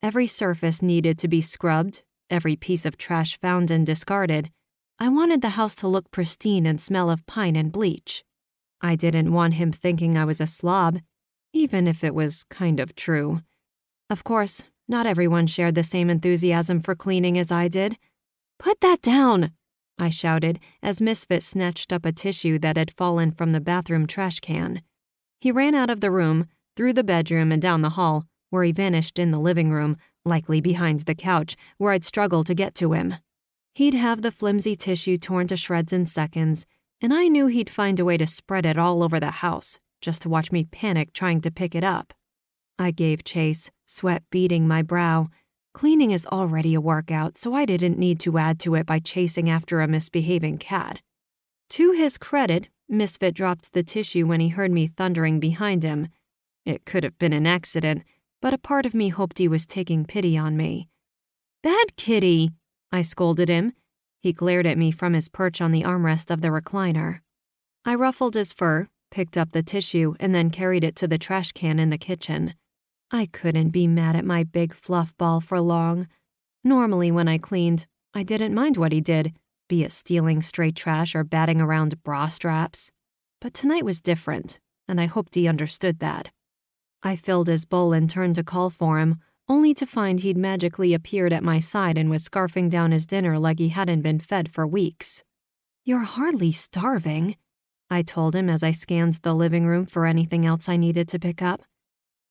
Speaker 2: Every surface needed to be scrubbed, every piece of trash found and discarded. I wanted the house to look pristine and smell of pine and bleach. I didn't want him thinking I was a slob, even if it was kind of true. Of course, not everyone shared the same enthusiasm for cleaning as I did. "Put that down!" I shouted as Misfit snatched up a tissue that had fallen from the bathroom trash can. He ran out of the room, through the bedroom and down the hall, where he vanished in the living room, likely behind the couch, where I'd struggle to get to him. He'd have the flimsy tissue torn to shreds in seconds, and I knew he'd find a way to spread it all over the house, just to watch me panic trying to pick it up. I gave chase, sweat beading my brow. Cleaning is already a workout, so I didn't need to add to it by chasing after a misbehaving cat. To his credit, Misfit dropped the tissue when he heard me thundering behind him. It could have been an accident, but a part of me hoped he was taking pity on me. "Bad kitty," I scolded him. He glared at me from his perch on the armrest of the recliner. I ruffled his fur, picked up the tissue, and then carried it to the trash can in the kitchen. I couldn't be mad at my big fluff ball for long. Normally when I cleaned, I didn't mind what he did, be it stealing stray trash or batting around bra straps. But tonight was different, and I hoped he understood that. I filled his bowl and turned to call for him, only to find he'd magically appeared at my side and was scarfing down his dinner like he hadn't been fed for weeks. "You're hardly starving," I told him as I scanned the living room for anything else I needed to pick up.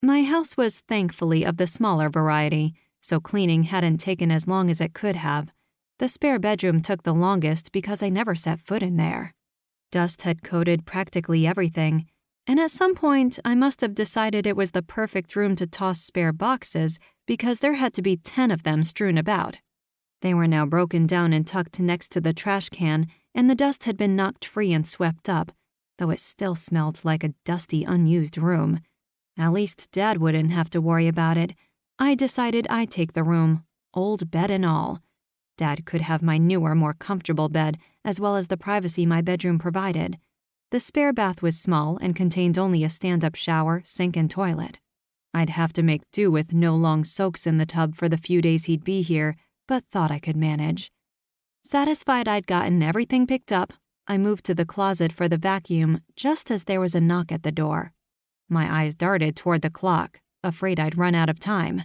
Speaker 2: My house was thankfully of the smaller variety, so cleaning hadn't taken as long as it could have. The spare bedroom took the longest because I never set foot in there. Dust had coated practically everything, And at some point, I must have decided it was the perfect room to toss spare boxes because there had to be 10 of them strewn about. They were now broken down and tucked next to the trash can, and the dust had been knocked free and swept up, though it still smelled like a dusty, unused room. At least Dad wouldn't have to worry about it. I decided I'd take the room, old bed and all. Dad could have my newer, more comfortable bed, as well as the privacy my bedroom provided. The spare bath was small and contained only a stand-up shower, sink, and toilet. I'd have to make do with no long soaks in the tub for the few days he'd be here, but thought I could manage. Satisfied I'd gotten everything picked up, I moved to the closet for the vacuum just as there was a knock at the door. My eyes darted toward the clock, afraid I'd run out of time.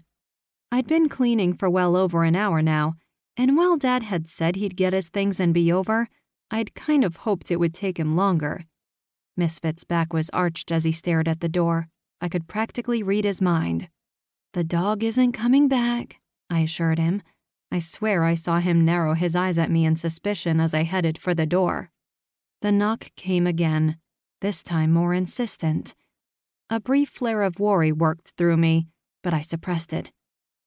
Speaker 2: I'd been cleaning for well over an hour now, and while Dad had said he'd get his things and be over, I'd kind of hoped it would take him longer. Misfit's back was arched as he stared at the door. I could practically read his mind. "The dog isn't coming back," I assured him. I swear I saw him narrow his eyes at me in suspicion as I headed for the door. The knock came again, this time more insistent. A brief flare of worry worked through me, but I suppressed it.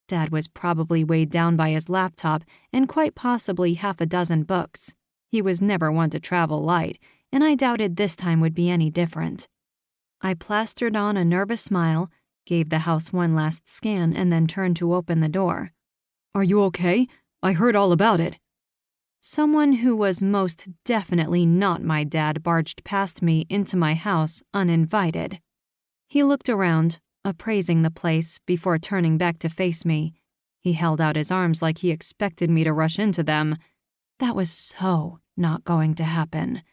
Speaker 2: Dad was probably weighed down by his laptop and quite possibly half a dozen books. He was never one to travel light, and I doubted this time would be any different. I plastered on a nervous smile, gave the house one last scan, and then turned to open the door.
Speaker 1: "Are you okay? I heard all about it."
Speaker 2: Someone who was most definitely not my dad barged past me into my house uninvited. He looked around, appraising the place before turning back to face me. He held out his arms like he expected me to rush into them. That was so not going to happen.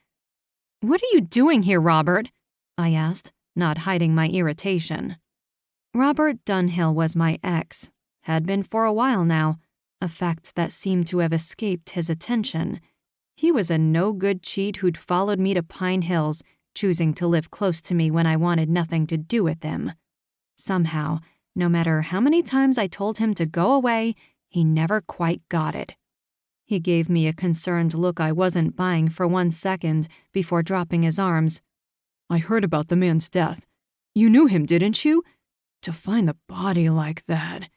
Speaker 2: "What are you doing here, Robert?" I asked, not hiding my irritation. Robert Dunhill was my ex, had been for a while now, a fact that seemed to have escaped his attention. He was a no-good cheat who'd followed me to Pine Hills, choosing to live close to me when I wanted nothing to do with him. Somehow, no matter how many times I told him to go away, he never quite got it. He gave me a concerned look I wasn't buying for 1 second before dropping his arms.
Speaker 1: "I heard about the man's death. You knew him, didn't you? To find the body like that."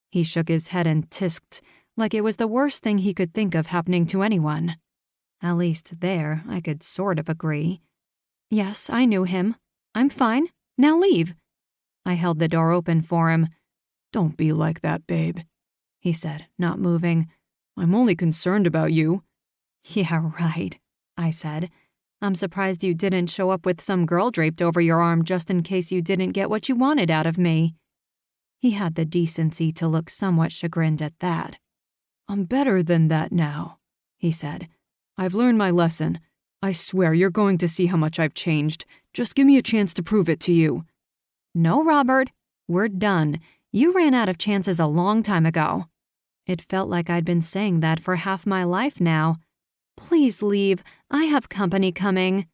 Speaker 2: He shook his head and tisked, like it was the worst thing he could think of happening to anyone. At least there, I could sort of agree. "Yes, I knew him. I'm fine. Now leave." I held the door open for him.
Speaker 1: "Don't be like that, babe,"
Speaker 2: he said, not moving.
Speaker 1: "I'm only concerned about you."
Speaker 2: "Yeah, right," I said. "I'm surprised you didn't show up with some girl draped over your arm just in case you didn't get what you wanted out of me." He had the decency to look somewhat chagrined at that.
Speaker 1: "I'm better than that now," he said. "I've learned my lesson. I swear you're going to see how much I've changed. Just give me a chance to prove it to you."
Speaker 2: "No, Robert. We're done. You ran out of chances a long time ago." It felt like I'd been saying that for half my life now. "Please leave. I have company coming."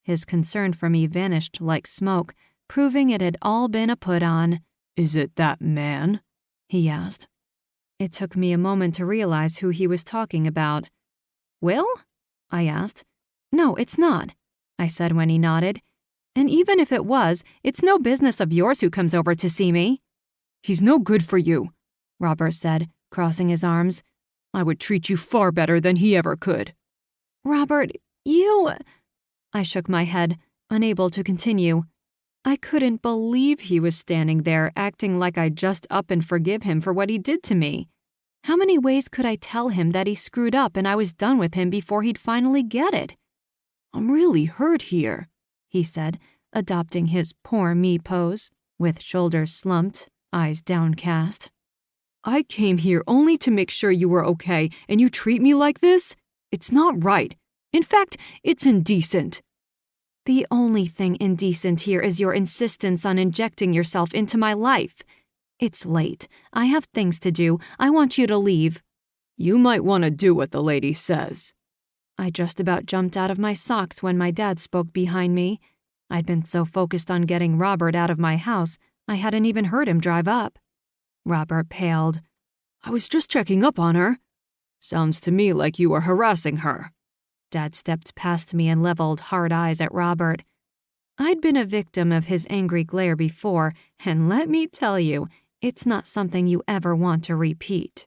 Speaker 2: His concern for me vanished like smoke, proving it had all been a put-on.
Speaker 1: "Is it that man?"
Speaker 2: he asked. It took me a moment to realize who he was talking about. "Will?" I asked. "No, it's not," I said when he nodded. "And even if it was, it's no business of yours who comes over to see me."
Speaker 1: "He's no good for you,"
Speaker 2: Robert said, crossing his arms.
Speaker 1: "I would treat you far better than he ever could."
Speaker 2: "Robert, you—" I shook my head, unable to continue. I couldn't believe he was standing there acting like I'd just up and forgive him for what he did to me. How many ways could I tell him that he screwed up and I was done with him before he'd finally get it?
Speaker 1: "I'm really hurt here,"
Speaker 2: he said, adopting his poor me pose, with shoulders slumped, eyes downcast.
Speaker 1: "I came here only to make sure you were okay, and you treat me like this? It's not right. In fact, it's indecent."
Speaker 2: "The only thing indecent here is your insistence on injecting yourself into my life. It's late. I have things to do. I want you to leave."
Speaker 1: "You might want to do what the lady says."
Speaker 2: I just about jumped out of my socks when my dad spoke behind me. I'd been so focused on getting Robert out of my house, I hadn't even heard him drive up. Robert paled.
Speaker 1: "I was just checking up on her." "Sounds to me like you were harassing her."
Speaker 2: Dad stepped past me and leveled hard eyes at Robert. I'd been a victim of his angry glare before, and let me tell you, it's not something you ever want to repeat.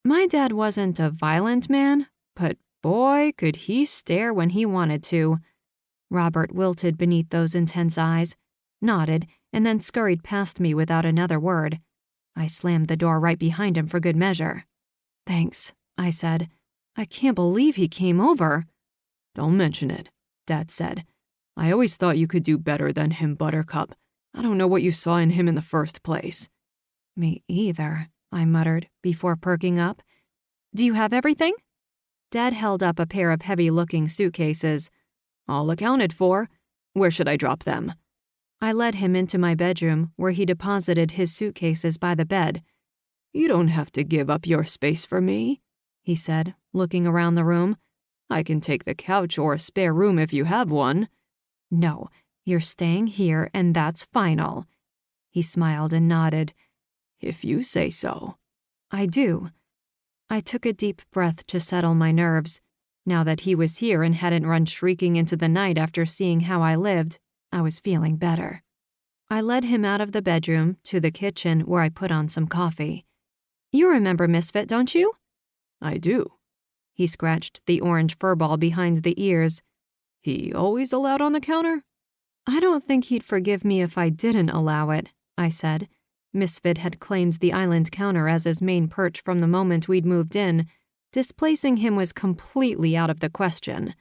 Speaker 2: My dad wasn't a violent man, but boy, could he stare when he wanted to. Robert wilted beneath those intense eyes, nodded, and then scurried past me without another word. I slammed the door right behind him for good measure. "Thanks," I said. "I can't believe he came over."
Speaker 1: "Don't mention it," Dad said. "I always thought you could do better than him, Buttercup. I don't know what you saw in him in the first place."
Speaker 2: "Me either," I muttered before perking up. "Do you have everything?" Dad held up a pair of heavy-looking suitcases.
Speaker 1: "All accounted for. Where should I drop them?"
Speaker 2: I led him into my bedroom, where he deposited his suitcases by the bed.
Speaker 1: "You don't have to give up your space for me," he said, looking around the room. "I can take the couch or a spare room if you have one."
Speaker 2: "No, you're staying here, and that's final." He smiled and nodded.
Speaker 1: "If you say so."
Speaker 2: "I do." I took a deep breath to settle my nerves. Now that he was here and hadn't run shrieking into the night after seeing how I lived, I was feeling better. I led him out of the bedroom to the kitchen where I put on some coffee. "You remember Misfit, don't you?"
Speaker 1: "I do."
Speaker 2: He scratched the orange furball behind the ears.
Speaker 1: "He always allowed on the counter?"
Speaker 2: "I don't think he'd forgive me if I didn't allow it," I said. Misfit had claimed the island counter as his main perch from the moment we'd moved in. Displacing him was completely out of the question.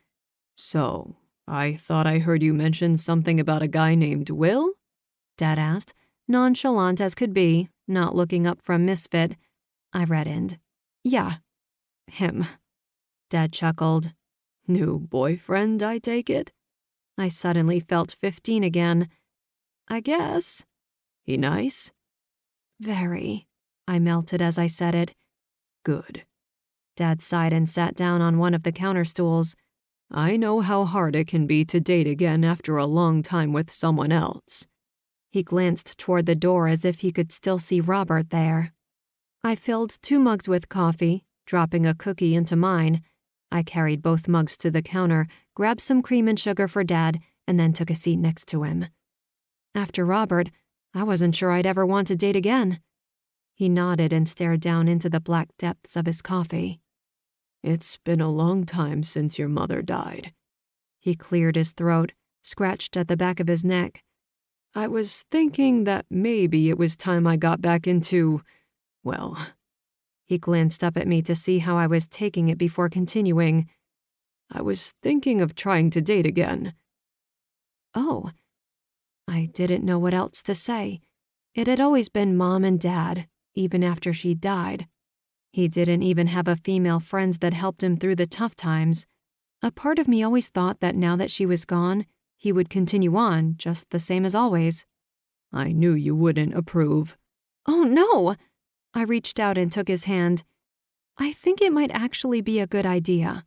Speaker 1: "So, I thought I heard you mention something about a guy named Will?"
Speaker 2: Dad asked, nonchalant as could be, not looking up from Misfit. I reddened. "Yeah, him." Dad chuckled.
Speaker 1: "New boyfriend, I take it?"
Speaker 2: I suddenly felt 15 again. "I guess."
Speaker 1: "He nice?"
Speaker 2: "Very." I melted as I said it.
Speaker 1: "Good."
Speaker 2: Dad sighed and sat down on one of the counter stools.
Speaker 1: "I know how hard it can be to date again after a long time with someone else."
Speaker 2: He glanced toward the door as if he could still see Robert there. I filled 2 mugs with coffee, dropping a cookie into mine. I carried both mugs to the counter, grabbed some cream and sugar for Dad, and then took a seat next to him. After Robert, I wasn't sure I'd ever want to date again. He nodded and stared down into the black depths of his coffee.
Speaker 1: "It's been a long time since your mother died."
Speaker 2: He cleared his throat, scratched at the back of his neck.
Speaker 1: "I was thinking that maybe it was time I got back into, well."
Speaker 2: He glanced up at me to see how I was taking it before continuing.
Speaker 1: "I was thinking of trying to date again."
Speaker 2: Oh. I didn't know what else to say. It had always been Mom and Dad, even after she died. He didn't even have a female friend that helped him through the tough times. A part of me always thought that now that she was gone, he would continue on just the same as always.
Speaker 1: "I knew you wouldn't approve."
Speaker 2: "Oh, no!" I reached out and took his hand. "I think it might actually be a good idea."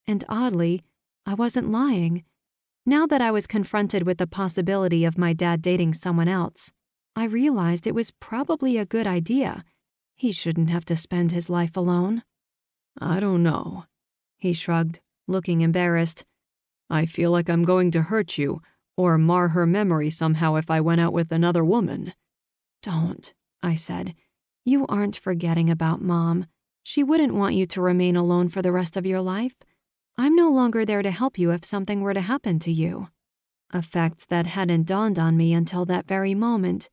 Speaker 2: And oddly, I wasn't lying. Now that I was confronted with the possibility of my dad dating someone else, I realized it was probably a good idea. He shouldn't have to spend his life alone.
Speaker 1: "I don't know." He shrugged, looking embarrassed. "I feel like I'm going to hurt you or mar her memory somehow if I went out with another woman."
Speaker 2: "Don't," I said. "You aren't forgetting about Mom. She wouldn't want you to remain alone for the rest of your life. I'm no longer there to help you if something were to happen to you." A fact that hadn't dawned on me until that very moment.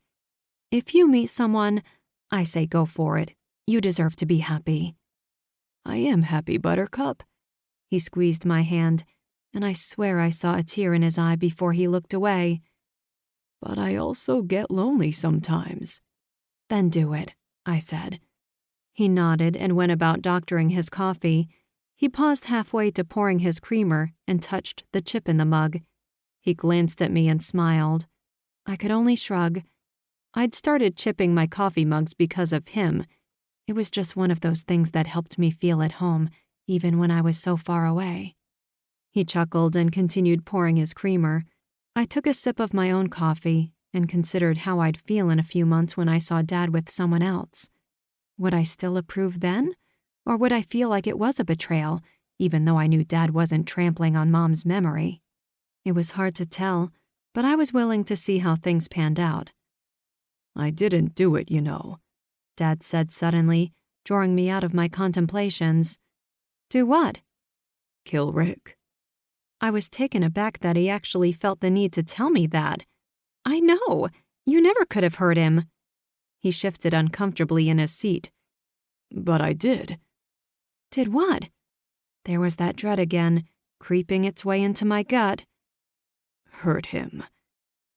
Speaker 2: If you meet someone, I say go for it. You deserve to be happy.
Speaker 1: "I am happy, Buttercup."
Speaker 2: He squeezed my hand, and I swear I saw a tear in his eye before he looked away.
Speaker 1: "But I also get lonely sometimes."
Speaker 2: "Then do it," I said. He nodded and went about doctoring his coffee. He paused halfway to pouring his creamer and touched the chip in the mug. He glanced at me and smiled. I could only shrug. I'd started chipping my coffee mugs because of him. It was just one of those things that helped me feel at home, even when I was so far away. He chuckled and continued pouring his creamer. I took a sip of my own coffee and considered how I'd feel in a few months when I saw Dad with someone else. Would I still approve then? Or would I feel like it was a betrayal, even though I knew Dad wasn't trampling on Mom's memory? It was hard to tell. but I was willing to see how things panned out.
Speaker 1: I didn't do it, you know,
Speaker 2: Dad said suddenly, drawing me out of my contemplations. Do what?
Speaker 1: Kill Rick.
Speaker 2: I was taken aback that he actually felt the need to tell me that. I know. You never could have hurt him. He shifted uncomfortably in his seat.
Speaker 1: But I did.
Speaker 2: Did what? There was that dread again, creeping its way into my gut.
Speaker 1: Hurt him.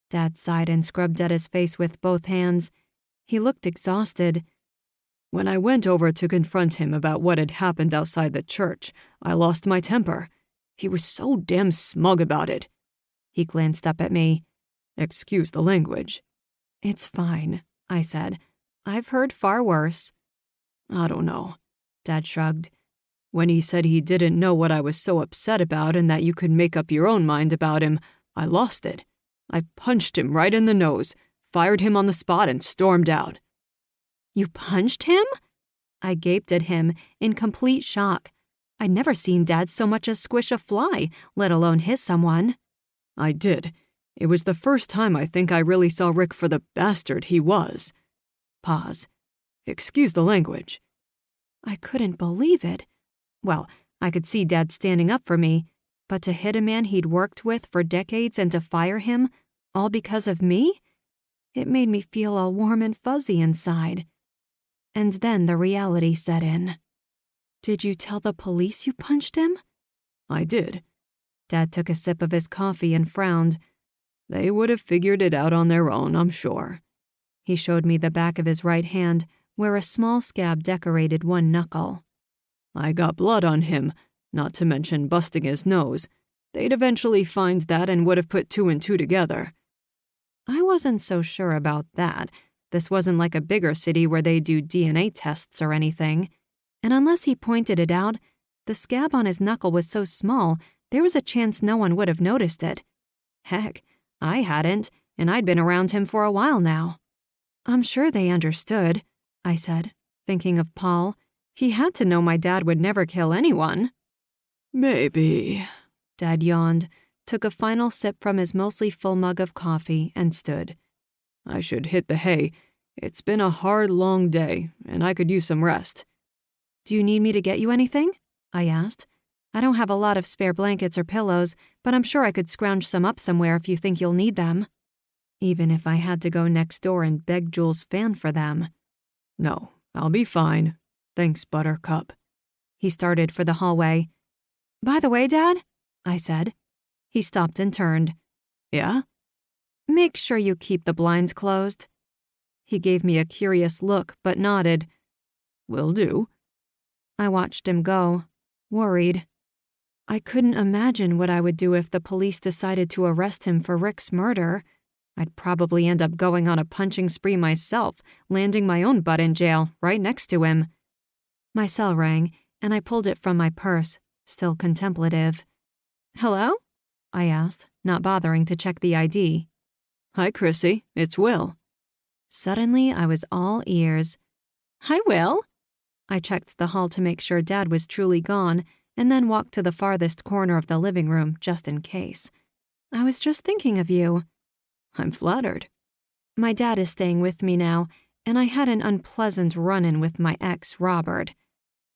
Speaker 2: Dad sighed and scrubbed at his face with both hands. He looked exhausted.
Speaker 1: When I went over to confront him about what had happened outside the church, I lost my temper. He was so damn smug about it.
Speaker 2: He glanced up at me.
Speaker 1: Excuse the language.
Speaker 2: It's fine, I said. I've heard far worse.
Speaker 1: I don't know.
Speaker 2: Dad shrugged.
Speaker 1: When he said he didn't know what I was so upset about and that you could make up your own mind about him, I lost it. I punched him right in the nose, fired him on the spot, and stormed out.
Speaker 2: You punched him? I gaped at him in complete shock. I'd never seen Dad so much as squish a fly, let alone hiss someone.
Speaker 1: I did. It was the first time I think I really saw Rick for the bastard he was. Pause. Excuse the language.
Speaker 2: I couldn't believe it. Well, I could see Dad standing up for me, but to hit a man he'd worked with for decades and to fire him, all because of me? It made me feel all warm and fuzzy inside. And then the reality set in. Did you tell the police you punched him?
Speaker 1: I did.
Speaker 2: Dad took a sip of his coffee and frowned.
Speaker 1: They would have figured it out on their own, I'm sure.
Speaker 2: He showed me the back of his right hand, where a small scab decorated one knuckle.
Speaker 1: I got blood on him, not to mention busting his nose. They'd eventually find that and would have put two and two together.
Speaker 2: I wasn't so sure about that. This wasn't like a bigger city where they do DNA tests or anything. And unless he pointed it out, the scab on his knuckle was so small, there was a chance no one would have noticed it. Heck, I hadn't, and I'd been around him for a while now. I'm sure they understood, I said, thinking of Paul. He had to know my dad would never kill anyone.
Speaker 1: Maybe.
Speaker 2: Dad yawned, took a final sip from his mostly full mug of coffee, and stood.
Speaker 1: I should hit the hay. It's been a hard, long day, and I could use some rest.
Speaker 2: Do you need me to get you anything? I asked. I don't have a lot of spare blankets or pillows, but I'm sure I could scrounge some up somewhere if you think you'll need them. Even if I had to go next door and beg Jules' fan for them.
Speaker 1: No, I'll be fine. Thanks, Buttercup.
Speaker 2: He started for the hallway. By the way, Dad, I said. He stopped and turned.
Speaker 1: Yeah?
Speaker 2: Make sure you keep the blinds closed. He gave me a curious look, but nodded.
Speaker 1: Will do.
Speaker 2: I watched him go, worried. I couldn't imagine what I would do if the police decided to arrest him for Rick's murder. I'd probably end up going on a punching spree myself, landing my own butt in jail, right next to him. My cell rang, and I pulled it from my purse, still contemplative. Hello? I asked, not bothering to check the ID.
Speaker 1: Hi, Chrissy. It's Will.
Speaker 2: Suddenly, I was all ears. Hi, Will. I checked the hall to make sure Dad was truly gone, and then walked to the farthest corner of the living room, just in case. I was just thinking of you.
Speaker 1: I'm flattered.
Speaker 2: My dad is staying with me now, and I had an unpleasant run-in with my ex, Robert.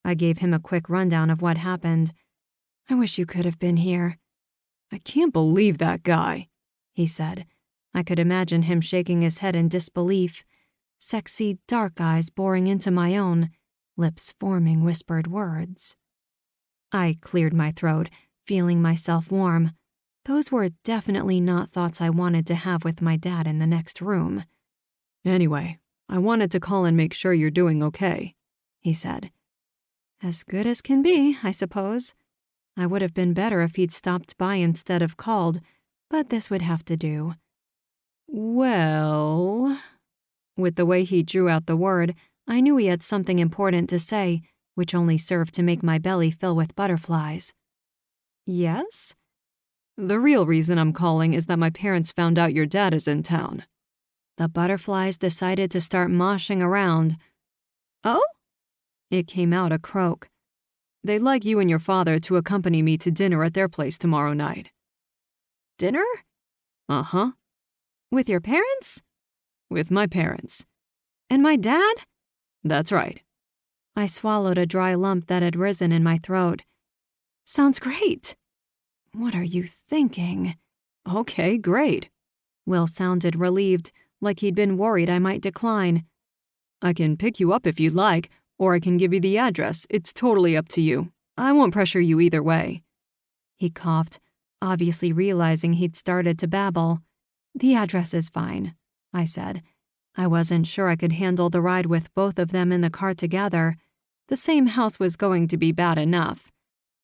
Speaker 2: I gave him a quick rundown of what happened. I wish you could have been here.
Speaker 1: I can't believe that guy,
Speaker 2: he said. I could imagine him shaking his head in disbelief. Sexy, dark eyes boring into my own, lips forming whispered words. I cleared my throat, feeling myself warm. Those were definitely not thoughts I wanted to have with my dad in the next room.
Speaker 1: Anyway, I wanted to call and make sure you're doing okay, he said.
Speaker 2: As good as can be, I suppose. I would have been better if he'd stopped by instead of called, but this would have to do.
Speaker 1: Well...
Speaker 2: With the way he drew out the word, I knew he had something important to say, which only served to make my belly fill with butterflies. Yes?
Speaker 1: The real reason I'm calling is that my parents found out your dad is in town.
Speaker 2: The butterflies decided to start moshing around. Oh?
Speaker 1: It came out a croak. They'd like you and your father to accompany me to dinner at their place tomorrow night.
Speaker 2: Dinner?
Speaker 1: Uh-huh.
Speaker 2: With your parents?
Speaker 1: With my parents.
Speaker 2: And my dad?
Speaker 1: That's right.
Speaker 2: I swallowed a dry lump that had risen in my throat. Sounds great. What are you thinking?
Speaker 1: Okay, great.
Speaker 2: Will sounded relieved, like he'd been worried I might decline.
Speaker 1: I can pick you up if you'd like, or I can give you the address. It's totally up to you. I won't pressure you either way.
Speaker 2: He coughed, obviously realizing he'd started to babble. The address is fine, I said. I wasn't sure I could handle the ride with both of them in the car together. The same house was going to be bad enough.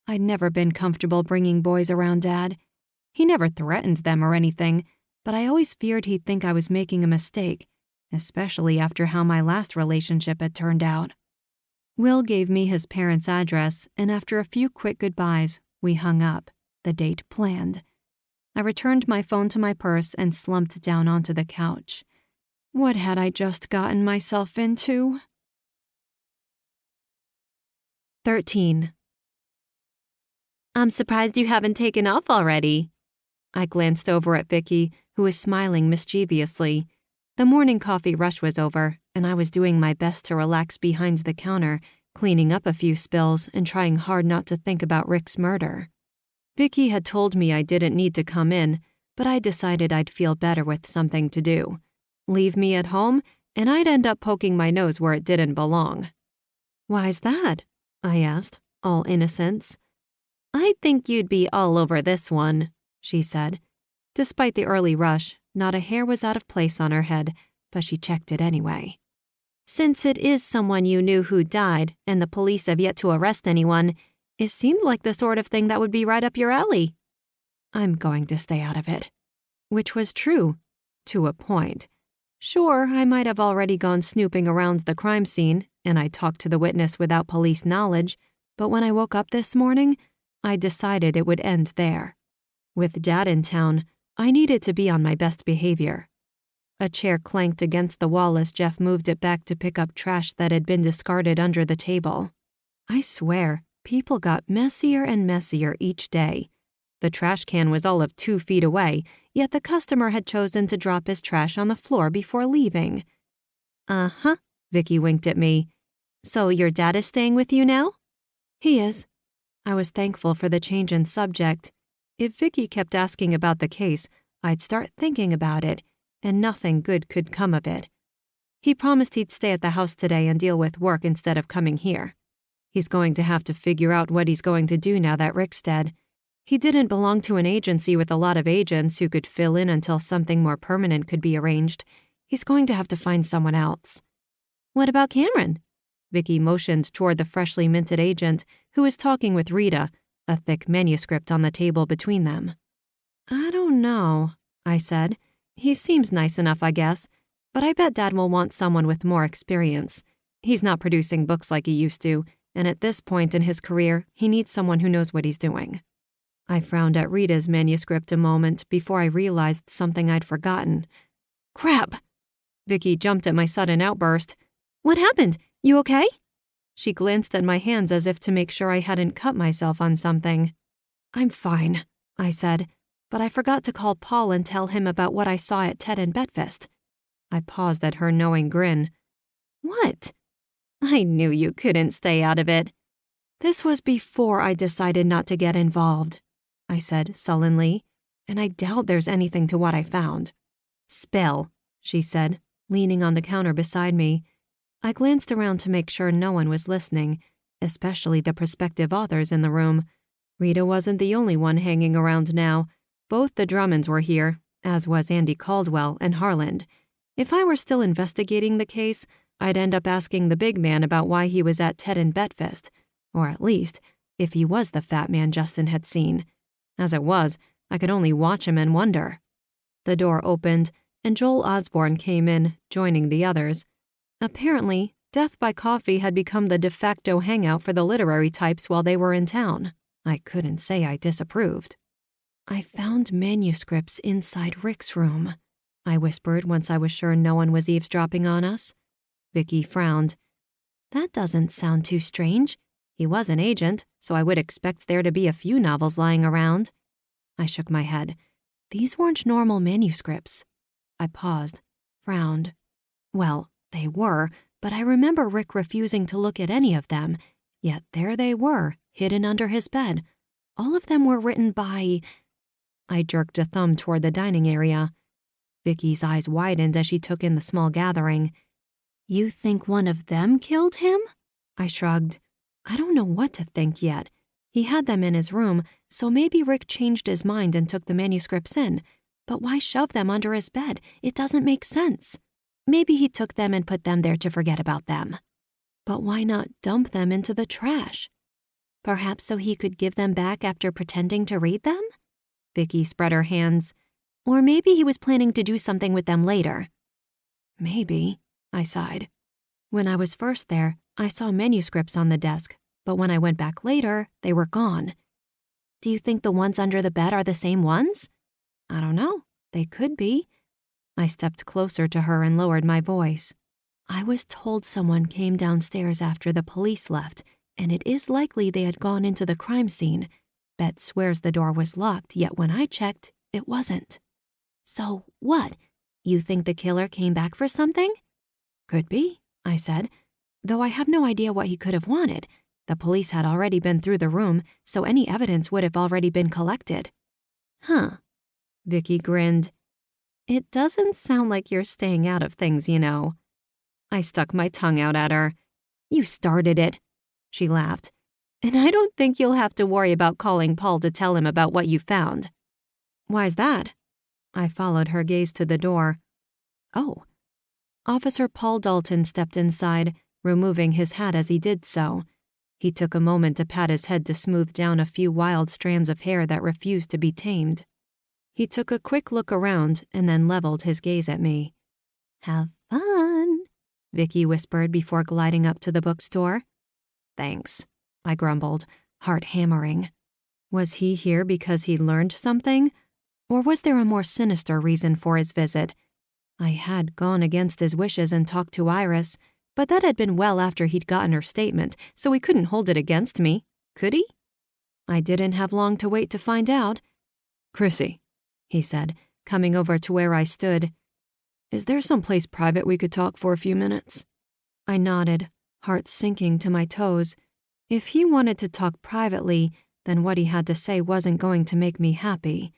Speaker 2: I'd never been comfortable bringing boys around Dad. He never threatened them or anything, but I always feared he'd think I was making a mistake, especially after how my last relationship had turned out. Will gave me his parents' address, and after a few quick goodbyes, we hung up, the date planned. I returned my phone to my purse and slumped down onto the couch. What had I just gotten myself into? 13. I'm surprised you haven't taken off already. I glanced over at Vicky, who was smiling mischievously. The morning coffee rush was over, and I was doing my best to relax behind the counter, cleaning up a few spills and trying hard not to think about Rick's murder. Vicky had told me I didn't need to come in, but I decided I'd feel better with something to do. Leave me at home, and I'd end up poking my nose where it didn't belong. Why's that? I asked, all innocence. I think you'd be all over this one, she said. Despite the early rush, not a hair was out of place on her head, but she checked it anyway. Since it is someone you knew who died, and the police have yet to arrest anyone, it seemed like the sort of thing that would be right up your alley. I'm going to stay out of it. Which was true, to a point. Sure, I might have already gone snooping around the crime scene, and I talked to the witness without police knowledge, but when I woke up this morning, I decided it would end there. With Dad in town, I needed to be on my best behavior. A chair clanked against the wall as Jeff moved it back to pick up trash that had been discarded under the table. I swear, people got messier and messier each day. The trash can was all of 2 feet away, yet the customer had chosen to drop his trash on the floor before leaving. Uh-huh, Vicky winked at me. So your dad is staying with you now? He is. I was thankful for the change in subject. If Vicky kept asking about the case, I'd start thinking about it, and nothing good could come of it. He promised he'd stay at the house today and deal with work instead of coming here. He's going to have to figure out what he's going to do now that Rick's dead. He didn't belong to an agency with a lot of agents who could fill in until something more permanent could be arranged. He's going to have to find someone else. What about Cameron? Vicky motioned toward the freshly minted agent, who was talking with Rita, a thick manuscript on the table between them. I don't know, I said. He seems nice enough, I guess, but I bet Dad will want someone with more experience. He's not producing books like he used to, and at this point in his career, he needs someone who knows what he's doing. I frowned at Rita's manuscript a moment before I realized something I'd forgotten. Crap! Vicky jumped at my sudden outburst. What happened? You okay? She glanced at my hands as if to make sure I hadn't cut myself on something. I'm fine, I said, but I forgot to call Paul and tell him about what I saw at Ted and Betfest. I paused at her knowing grin. What? I knew you couldn't stay out of it. This was before I decided not to get involved, I said sullenly, and I doubt there's anything to what I found. Spill, she said, leaning on the counter beside me. I glanced around to make sure no one was listening, especially the prospective authors in the room. Rita wasn't the only one hanging around now. Both the Drummonds were here, as was Andy Caldwell and Harland. If I were still investigating the case, I'd end up asking the big man about why he was at Ted and Betfest, or at least, if he was the fat man Justin had seen. As it was, I could only watch him and wonder. The door opened, and Joel Osborne came in, joining the others. Apparently, Death by Coffee had become the de facto hangout for the literary types while they were in town. I couldn't say I disapproved. I found manuscripts inside Rick's room, I whispered once I was sure no one was eavesdropping on us. Vicky frowned. That doesn't sound too strange. He was an agent, so I would expect there to be a few novels lying around. I shook my head. These weren't normal manuscripts. I paused, frowned. Well, they were, but I remember Rick refusing to look at any of them. Yet there they were, hidden under his bed. All of them were written by... I jerked a thumb toward the dining area. Vicky's eyes widened as she took in the small gathering. You think one of them killed him? I shrugged. I don't know what to think yet. He had them in his room, so maybe Rick changed his mind and took the manuscripts in. But why shove them under his bed? It doesn't make sense. Maybe he took them and put them there to forget about them. But why not dump them into the trash? Perhaps so he could give them back after pretending to read them? Vicky spread her hands. Or maybe he was planning to do something with them later. Maybe, I sighed. When I was first there, I saw manuscripts on the desk, but when I went back later, they were gone. Do you think the ones under the bed are the same ones? I don't know. They could be. I stepped closer to her and lowered my voice. I was told someone came downstairs after the police left, and it is likely they had gone into the crime scene. Bet swears the door was locked, yet when I checked, it wasn't. So what? You think the killer came back for something? Could be, I said, though I have no idea what he could have wanted. The police had already been through the room, so any evidence would have already been collected. Huh. Vicky grinned. It doesn't sound like you're staying out of things, you know. I stuck my tongue out at her. You started it, she laughed. And I don't think you'll have to worry about calling Paul to tell him about what you found. Why's that? I followed her gaze to the door. Oh. Officer Paul Dalton stepped inside, removing his hat as he did so. He took a moment to pat his head to smooth down a few wild strands of hair that refused to be tamed. He took a quick look around and then leveled his gaze at me. Have fun, Vicky whispered before gliding up to the bookstore. Thanks, I grumbled, heart hammering. Was he here because he learned something? Or was there a more sinister reason for his visit? I had gone against his wishes and talked to Iris, but that had been well after he'd gotten her statement, so he couldn't hold it against me, could he? I didn't have long to wait to find out. Chrissy, he said, coming over to where I stood. Is there some place private we could talk for a few minutes? I nodded, heart sinking to my toes. If he wanted to talk privately, then what he had to say wasn't going to make me happy.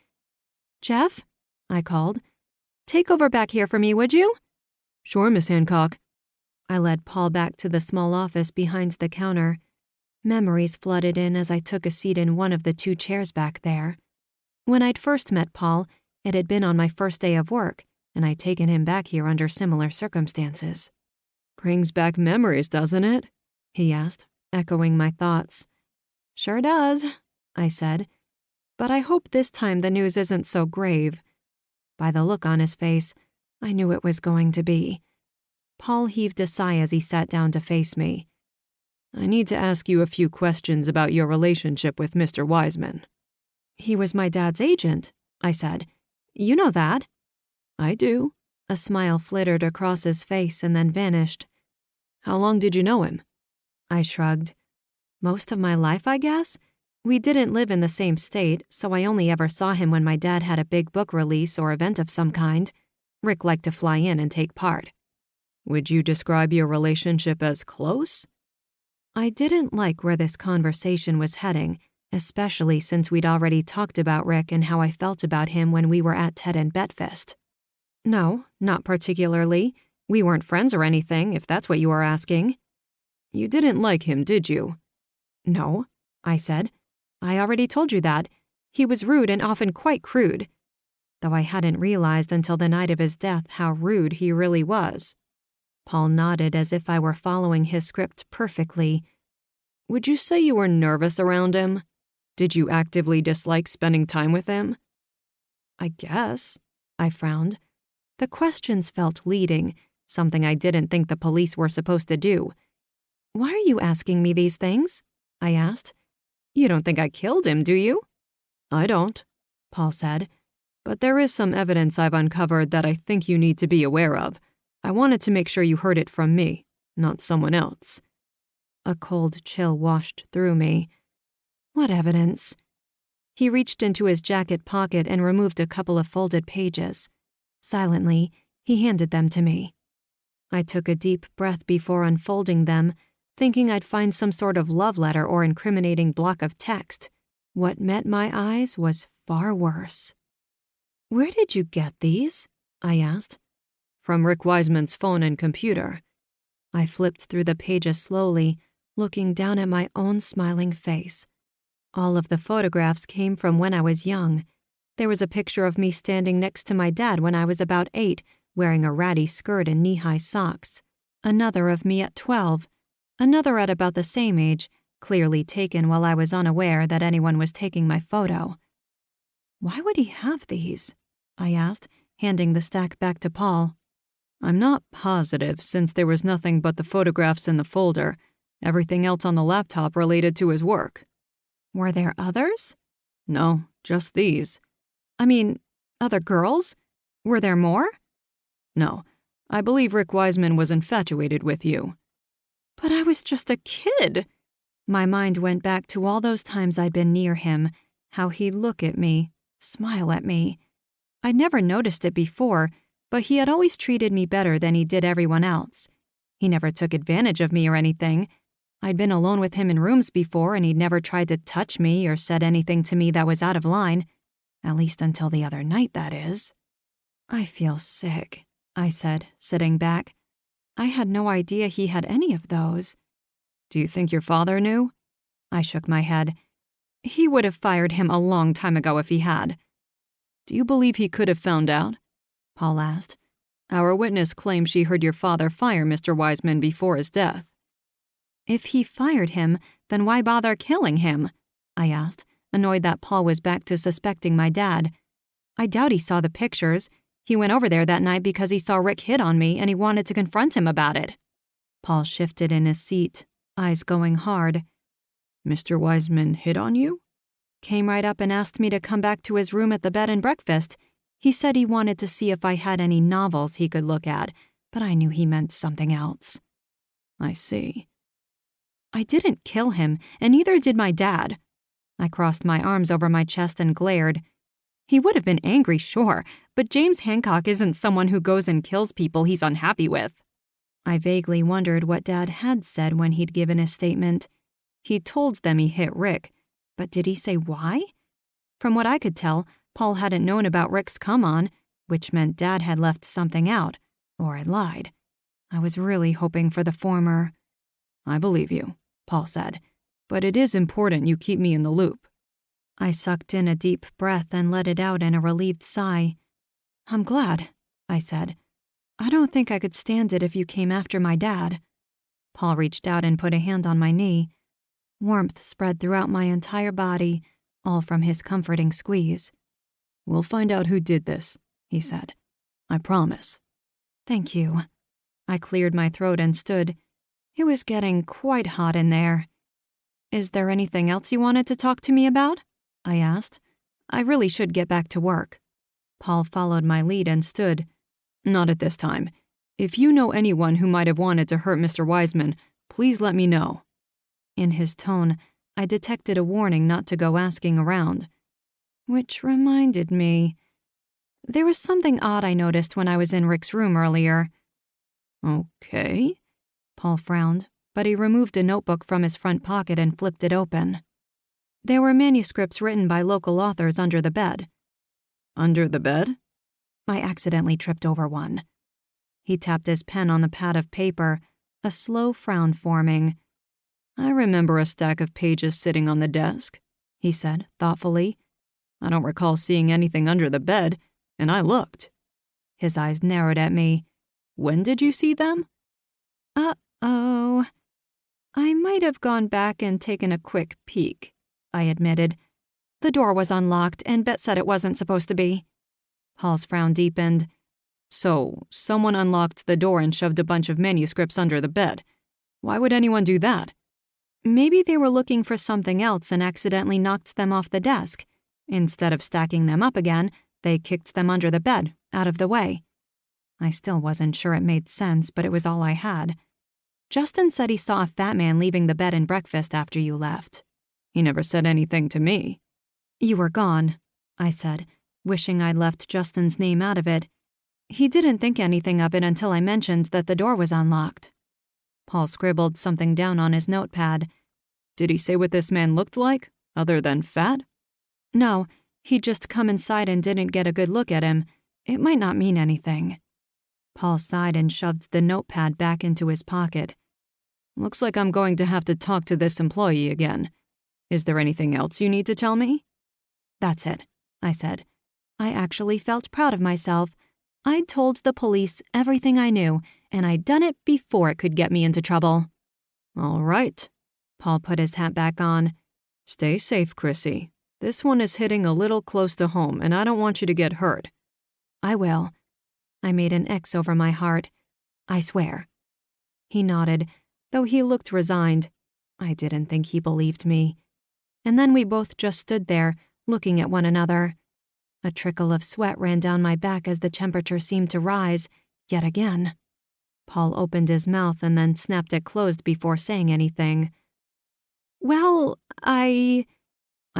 Speaker 2: Jeff? I called. Take over back here for me, would you? Sure, Miss Hancock. I led Paul back to the small office behind the counter. Memories flooded in as I took a seat in one of the two chairs back there. When I'd first met Paul, it had been on my first day of work, and I'd taken him back here under similar circumstances. Brings back memories, doesn't it? He asked, echoing my thoughts. Sure does, I said. But I hope this time the news isn't so grave. By the look on his face, I knew it was going to be. Paul heaved a sigh as he sat down to face me. I need to ask you a few questions about your relationship with Mr. Wiseman. He was my dad's agent, I said. You know that. I do. A smile flittered across his face and then vanished. How long did you know him? I shrugged. Most of my life, I guess. We didn't live in the same state, so I only ever saw him when my dad had a big book release or event of some kind. Rick liked to fly in and take part. Would you describe your relationship as close? I didn't like where this conversation was heading, especially since we'd already talked about Rick and how I felt about him when we were at Ted and Betfest. No, not particularly. We weren't friends or anything, if that's what you are asking. You didn't like him, did you? No, I said. I already told you that. He was rude and often quite crude. Though I hadn't realized until the night of his death how rude he really was. Paul nodded as if I were following his script perfectly. Would you say you were nervous around him? Did you actively dislike spending time with him? I guess. I frowned. The questions felt leading, something I didn't think the police were supposed to do. Why are you asking me these things? I asked. You don't think I killed him, do you? I don't, Paul said. But there is some evidence I've uncovered that I think you need to be aware of. I wanted to make sure you heard it from me, not someone else. A cold chill washed through me. What evidence? He reached into his jacket pocket and removed a couple of folded pages. Silently, he handed them to me. I took a deep breath before unfolding them, thinking I'd find some sort of love letter or incriminating block of text. What met my eyes was far worse. "Where did you get these?" I asked.
Speaker 1: "From Rick Wiseman's phone and computer."
Speaker 2: I flipped through the pages slowly, looking down at my own smiling face. All of the photographs came from when I was young. There was a picture of me standing next to my dad when I was about 8, wearing a ratty skirt and knee-high socks. Another of me at 12. Another at about the same age, clearly taken while I was unaware that anyone was taking my photo. "Why would he have these?" I asked, handing the stack back to Paul.
Speaker 1: "I'm not positive, since there was nothing but the photographs in the folder. Everything else on the laptop related to his work."
Speaker 2: "Were there others?"
Speaker 1: "No, just these."
Speaker 2: "I mean, other girls? Were there more?"
Speaker 1: "No, I believe Rick Wiseman was infatuated with you."
Speaker 2: "But I was just a kid." My mind went back to all those times I'd been near him, how he'd look at me, smile at me. I'd never noticed it before, but he had always treated me better than he did everyone else. He never took advantage of me or anything. I'd been alone with him in rooms before, and he'd never tried to touch me or said anything to me that was out of line. At least until the other night, that is. "I feel sick," I said, sitting back. I had no idea he had any of those.
Speaker 1: "Do you think your father knew?"
Speaker 2: I shook my head. "He would have fired him a long time ago if he had."
Speaker 1: "Do you believe he could have found out?"
Speaker 2: Paul asked.
Speaker 1: "Our witness claims she heard your father fire Mr. Wiseman before his death."
Speaker 2: "If he fired him, then why bother killing him?" I asked, annoyed that Paul was back to suspecting my dad. "I doubt he saw the pictures. He went over there that night because he saw Rick hit on me and he wanted to confront him about it." Paul shifted in his seat, eyes going hard.
Speaker 1: "Mr. Wiseman hit on you?"
Speaker 2: "Came right up and asked me to come back to his room at the bed and breakfast. He said he wanted to see if I had any novels he could look at, but I knew he meant something else."
Speaker 1: "I see."
Speaker 2: "I didn't kill him, and neither did my dad." I crossed my arms over my chest and glared. "He would have been angry, sure, but James Hancock isn't someone who goes and kills people he's unhappy with." I vaguely wondered what Dad had said when he'd given his statement. He told them he hit Rick, but did he say why? From what I could tell, Paul hadn't known about Rick's come-on, which meant Dad had left something out, or had lied. I was really hoping for the former.
Speaker 1: "I believe you," Paul said, "but it is important you keep me in the loop."
Speaker 2: I sucked in a deep breath and let it out in a relieved sigh. "I'm glad," I said. "I don't think I could stand it if you came after my dad." Paul reached out and put a hand on my knee. Warmth spread throughout my entire body, all from his comforting squeeze.
Speaker 1: "We'll find out who did this," he said. "I promise."
Speaker 2: "Thank you." I cleared my throat and stood. It was getting quite hot in there. "Is there anything else you wanted to talk to me about?" I asked. "I really should get back to work." Paul followed my lead and stood.
Speaker 1: "Not at this time. If you know anyone who might have wanted to hurt Mr. Wiseman, please let me know."
Speaker 2: In his tone, I detected a warning not to go asking around. Which reminded me. There was something odd I noticed when I was in Rick's room earlier.
Speaker 1: "Okay."
Speaker 2: Paul frowned, but he removed a notebook from his front pocket and flipped it open. There were manuscripts written by local authors under the bed.
Speaker 1: "Under the bed?"
Speaker 2: I accidentally tripped over one. He tapped his pen on the pad of paper, a slow frown forming.
Speaker 1: "I remember a stack of pages sitting on the desk," he said thoughtfully. "I don't recall seeing anything under the bed, and I looked."
Speaker 2: His eyes narrowed at me.
Speaker 1: "When did you see them?"
Speaker 2: "Uh-oh. I might have gone back and taken a quick peek," I admitted. "The door was unlocked, and Bet said it wasn't supposed to be." Paul's frown deepened.
Speaker 1: "So, someone unlocked the door and shoved a bunch of manuscripts under the bed. Why would anyone do that?"
Speaker 2: "Maybe they were looking for something else and accidentally knocked them off the desk. Instead of stacking them up again, they kicked them under the bed, out of the way." I still wasn't sure it made sense, but it was all I had. "Justin said he saw a fat man leaving the bed and breakfast after you left."
Speaker 1: "He never said anything to me."
Speaker 2: You were gone, I said, wishing I'd left Justin's name out of it. He didn't think anything of it until I mentioned that the door was unlocked. Paul scribbled something down on his notepad.
Speaker 1: Did he say what this man looked like, other than fat?
Speaker 2: No, he'd just come inside and didn't get a good look at him. It might not mean anything. Paul sighed and shoved the notepad back into his pocket.
Speaker 1: Looks like I'm going to have to talk to this employee again. Is there anything else you need to tell me?
Speaker 2: That's it, I said. I actually felt proud of myself. I'd told the police everything I knew, and I'd done it before it could get me into trouble.
Speaker 1: All right. Paul put his hat back on. Stay safe, Chrissy. This one is hitting a little close to home, and I don't want you to get hurt.
Speaker 2: I will. I made an X over my heart. I swear. He nodded, though he looked resigned. I didn't think he believed me. And then we both just stood there, looking at one another. A trickle of sweat ran down my back as the temperature seemed to rise, yet again. Paul opened his mouth and then snapped it closed before saying anything. Well, I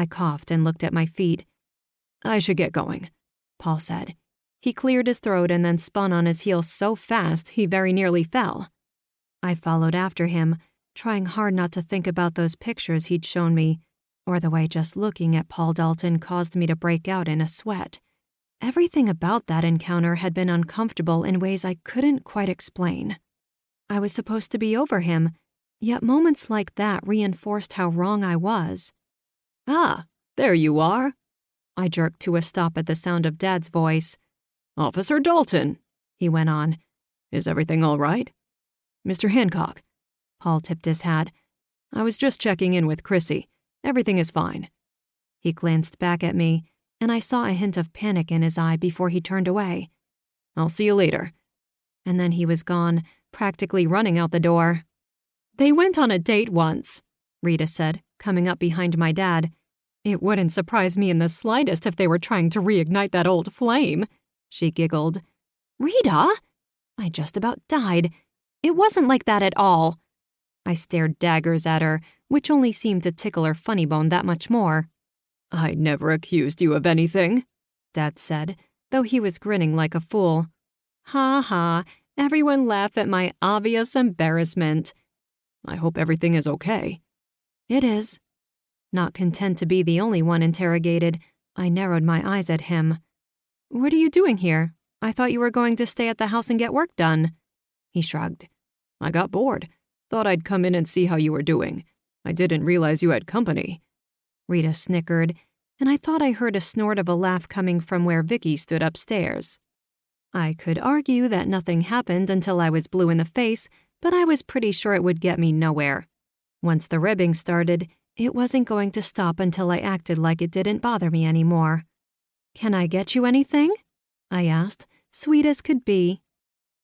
Speaker 2: coughed and looked at my feet.
Speaker 1: I should get going,
Speaker 2: Paul said. He cleared his throat and then spun on his heel so fast he very nearly fell. I followed after him, trying hard not to think about those pictures he'd shown me, or the way just looking at Paul Dalton caused me to break out in a sweat. Everything about that encounter had been uncomfortable in ways I couldn't quite explain. I was supposed to be over him, yet moments like that reinforced how wrong I was.
Speaker 1: Ah, there you are.
Speaker 2: I jerked to a stop at the sound of Dad's voice.
Speaker 1: Officer Dalton, he went on. Is everything all right? Mr. Hancock. Paul tipped his hat. I was just checking in with Chrissy. Everything is fine.
Speaker 2: He glanced back at me, and I saw a hint of panic in his eye before he turned away.
Speaker 1: I'll see you later.
Speaker 2: And then he was gone, practically running out the door.
Speaker 1: They went on a date once,
Speaker 2: Rita said, coming up behind my dad.
Speaker 1: It wouldn't surprise me in the slightest if they were trying to reignite that old flame, she giggled.
Speaker 2: Rita? I just about died. It wasn't like that at all. I stared daggers at her, which only seemed to tickle her funny bone that much more.
Speaker 1: I never accused you of anything,
Speaker 2: Dad said, though he was grinning like a fool.
Speaker 1: Ha ha, everyone laugh at my obvious embarrassment. I hope everything is okay.
Speaker 2: It is. Not content to be the only one interrogated, I narrowed my eyes at him. What are you doing here? I thought you were going to stay at the house and get work done. He shrugged.
Speaker 1: I got bored. Thought I'd come in and see how you were doing. I didn't realize you had company.
Speaker 2: Rita snickered, and I thought I heard a snort of a laugh coming from where Vicky stood upstairs. I could argue that nothing happened until I was blue in the face, but I was pretty sure it would get me nowhere. Once the ribbing started, it wasn't going to stop until I acted like it didn't bother me anymore. Can I get you anything? I asked, sweet as could be.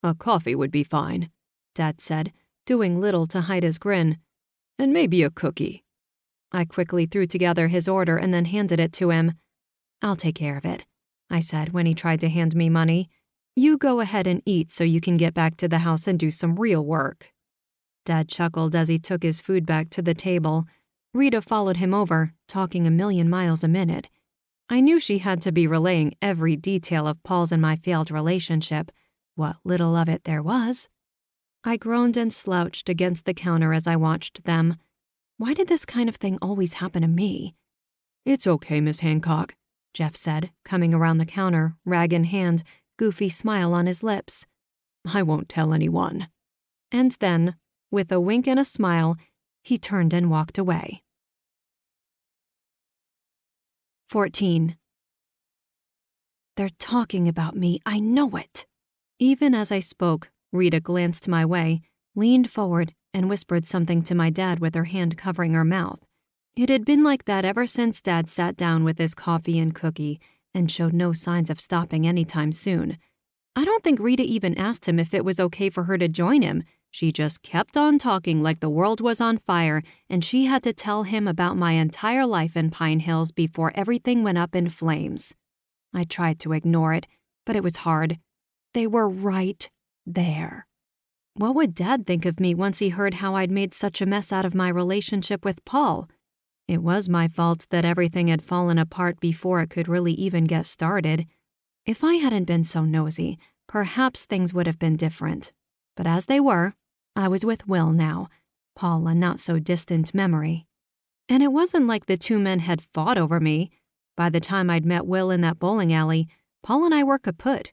Speaker 1: A coffee would be fine,
Speaker 2: Dad said, doing little to hide his grin.
Speaker 1: And maybe a cookie.
Speaker 2: I quickly threw together his order and then handed it to him. I'll take care of it, I said when he tried to hand me money. You go ahead and eat so you can get back to the house and do some real work. Dad chuckled as he took his food back to the table. Rita followed him over, talking a million miles a minute. I knew she had to be relaying every detail of Paul's and my failed relationship, what little of it there was. I groaned and slouched against the counter as I watched them. Why did this kind of thing always happen to me?
Speaker 1: It's okay, Miss Hancock,
Speaker 2: Jeff said, coming around the counter, rag in hand, goofy smile on his lips.
Speaker 1: I won't tell anyone.
Speaker 2: And then, with a wink and a smile, he turned and walked away. 14. They're talking about me, I know it. Even as I spoke, Rita glanced my way, leaned forward, and whispered something to my dad with her hand covering her mouth. It had been like that ever since Dad sat down with his coffee and cookie and showed no signs of stopping anytime soon. I don't think Rita even asked him if it was okay for her to join him. She just kept on talking like the world was on fire and she had to tell him about my entire life in Pine Hills before everything went up in flames. I tried to ignore it, but it was hard. They were right there. What would Dad think of me once he heard how I'd made such a mess out of my relationship with Paul? It was my fault that everything had fallen apart before it could really even get started. If I hadn't been so nosy, perhaps things would have been different. But as they were, I was with Will now, Paul a not-so-distant memory. And it wasn't like the two men had fought over me. By the time I'd met Will in that bowling alley, Paul and I were kaput.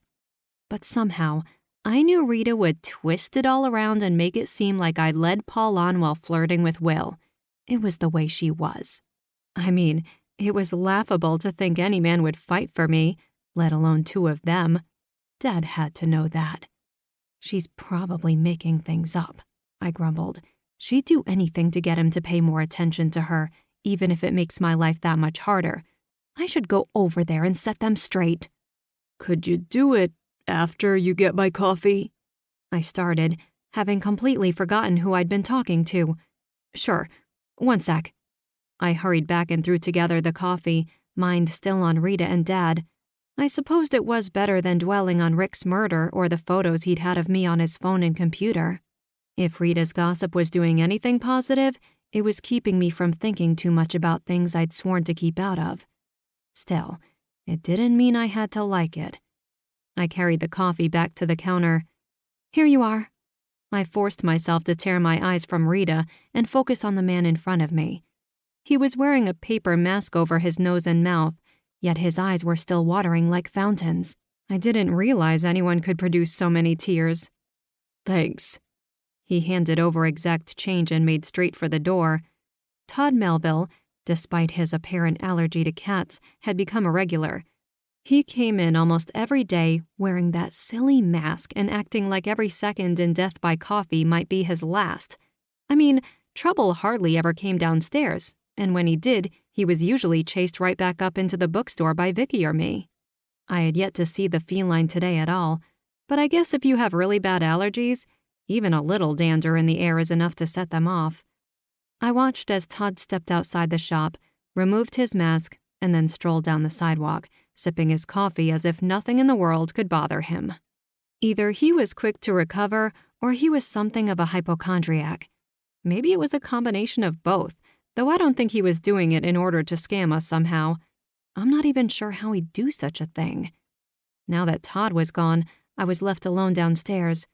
Speaker 2: But somehow, I knew Rita would twist it all around and make it seem like I'd led Paul on while flirting with Will. It was the way she was. I mean, it was laughable to think any man would fight for me, let alone two of them. Dad had to know that. She's probably making things up, I grumbled. She'd do anything to get him to pay more attention to her, even if it makes my life that much harder. I should go over there and set them straight.
Speaker 1: Could you do it after you get my coffee?
Speaker 2: I started, having completely forgotten who I'd been talking to. Sure, one sec. I hurried back and threw together the coffee, mind still on Rita and Dad. I supposed it was better than dwelling on Rick's murder or the photos he'd had of me on his phone and computer. If Rita's gossip was doing anything positive, it was keeping me from thinking too much about things I'd sworn to keep out of. Still, it didn't mean I had to like it. I carried the coffee back to the counter. Here you are. I forced myself to tear my eyes from Rita and focus on the man in front of me. He was wearing a paper mask over his nose and mouth, yet his eyes were still watering like fountains. I didn't realize anyone could produce so many tears.
Speaker 1: Thanks.
Speaker 2: He handed over exact change and made straight for the door. Todd Melville, despite his apparent allergy to cats, had become a regular. He came in almost every day wearing that silly mask and acting like every second in death by coffee might be his last. I mean, trouble hardly ever came downstairs, and when he did, he was usually chased right back up into the bookstore by Vicky or me. I had yet to see the feline today at all, but I guess if you have really bad allergies, even a little dander in the air is enough to set them off. I watched as Todd stepped outside the shop, removed his mask, and then strolled down the sidewalk, sipping his coffee as if nothing in the world could bother him. Either he was quick to recover, or he was something of a hypochondriac. Maybe it was a combination of both, though I don't think he was doing it in order to scam us somehow. I'm not even sure how he'd do such a thing. Now that Todd was gone, I was left alone downstairs.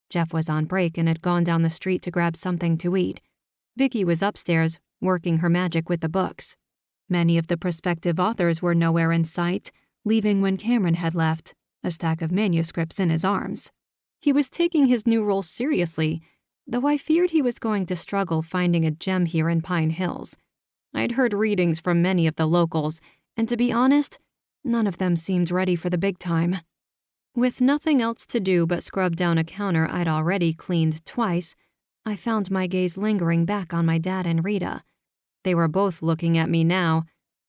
Speaker 2: Jeff was on break and had gone down the street to grab something to eat. Vicky was upstairs, working her magic with the books. Many of the prospective authors were nowhere in sight, leaving when Cameron had left, a stack of manuscripts in his arms. He was taking his new role seriously, though I feared he was going to struggle finding a gem here in Pine Hills. I'd heard readings from many of the locals, and to be honest, none of them seemed ready for the big time. With nothing else to do but scrub down a counter I'd already cleaned twice, I found my gaze lingering back on my dad and Rita. They were both looking at me now.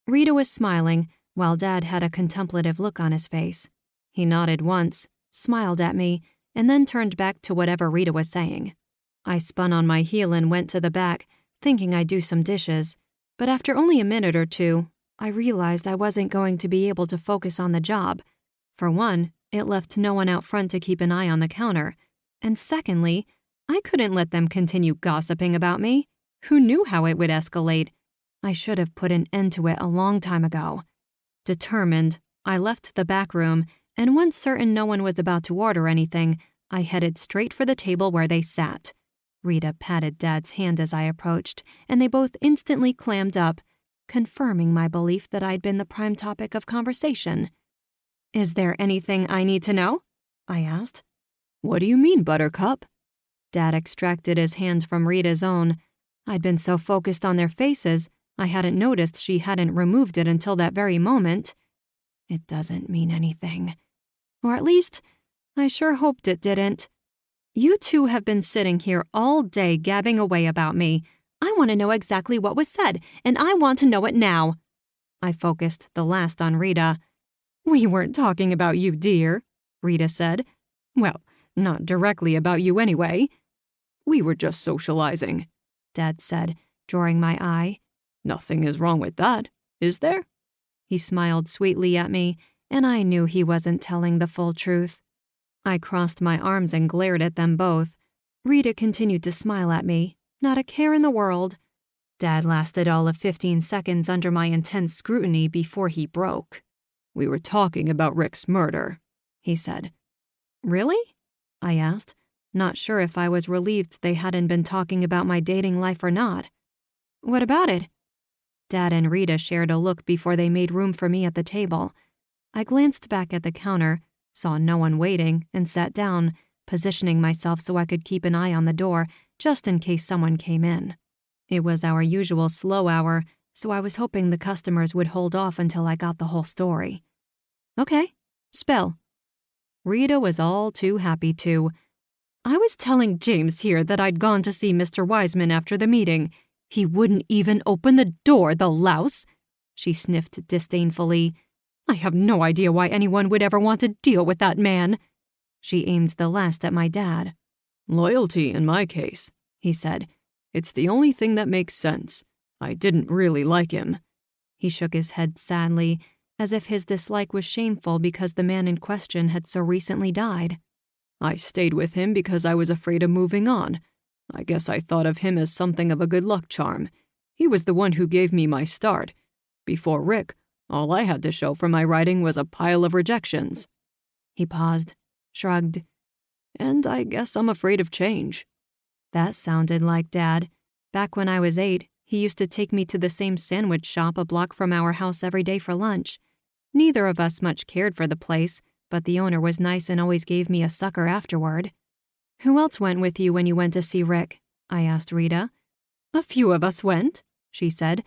Speaker 2: Rita was smiling, while Dad had a contemplative look on his face. He nodded once, smiled at me, and then turned back to whatever Rita was saying. I spun on my heel and went to the back, thinking I'd do some dishes. But after only a minute or two, I realized I wasn't going to be able to focus on the job. For one, it left no one out front to keep an eye on the counter. And secondly, I couldn't let them continue gossiping about me. Who knew how it would escalate? I should have put an end to it a long time ago. Determined, I left the back room, and once certain no one was about to order anything, I headed straight for the table where they sat. Rita patted Dad's hand as I approached, and they both instantly clammed up, confirming my belief that I'd been the prime topic of conversation. "Is there anything I need to know?" I asked.
Speaker 1: "What do you mean, Buttercup?"
Speaker 2: Dad extracted his hands from Rita's own. I'd been so focused on their faces, I hadn't noticed she hadn't removed it until that very moment. It doesn't mean anything. Or at least, I sure hoped it didn't. You two have been sitting here all day gabbing away about me. I want to know exactly what was said, and I want to know it now. I focused the last on Rita. "We weren't talking about you, dear," Rita said. "Well, not directly about you anyway."
Speaker 1: "We were just socializing,"
Speaker 2: Dad said, drawing my eye.
Speaker 1: "Nothing is wrong with that, is there?"
Speaker 2: He smiled sweetly at me, and I knew he wasn't telling the full truth. I crossed my arms and glared at them both. Rita continued to smile at me, not a care in the world. Dad lasted all of 15 seconds under my intense scrutiny before he broke.
Speaker 1: "We were talking about Rick's murder," he said.
Speaker 2: Really? I asked, not sure if I was relieved they hadn't been talking about my dating life or not. What about it? Dad and Rita shared a look before they made room for me at the table. I glanced back at the counter, saw no one waiting, and sat down, positioning myself so I could keep an eye on the door just in case someone came in. It was our usual slow hour, so I was hoping the customers would hold off until I got the whole story. Okay, spill. Rita was all too happy to. I was telling James here that I'd gone to see Mr. Wiseman after the meeting. He wouldn't even open the door, the louse. She sniffed disdainfully. I have no idea why anyone would ever want to deal with that man. She aimed the last at my dad.
Speaker 1: "Loyalty in my case," he said. "It's the only thing that makes sense. I didn't really like him."
Speaker 2: He shook his head sadly, as if his dislike was shameful because the man in question had so recently died.
Speaker 1: "I stayed with him because I was afraid of moving on. I guess I thought of him as something of a good luck charm. He was the one who gave me my start. Before Rick, all I had to show for my writing was a pile of rejections."
Speaker 2: He paused, shrugged.
Speaker 1: "And I guess I'm afraid of change."
Speaker 2: That sounded like Dad. Back when I was 8, he used to take me to the same sandwich shop a block from our house every day for lunch. Neither of us much cared for the place, but the owner was nice and always gave me a sucker afterward. Who else went with you when you went to see Rick? I asked Rita. A few of us went, she said.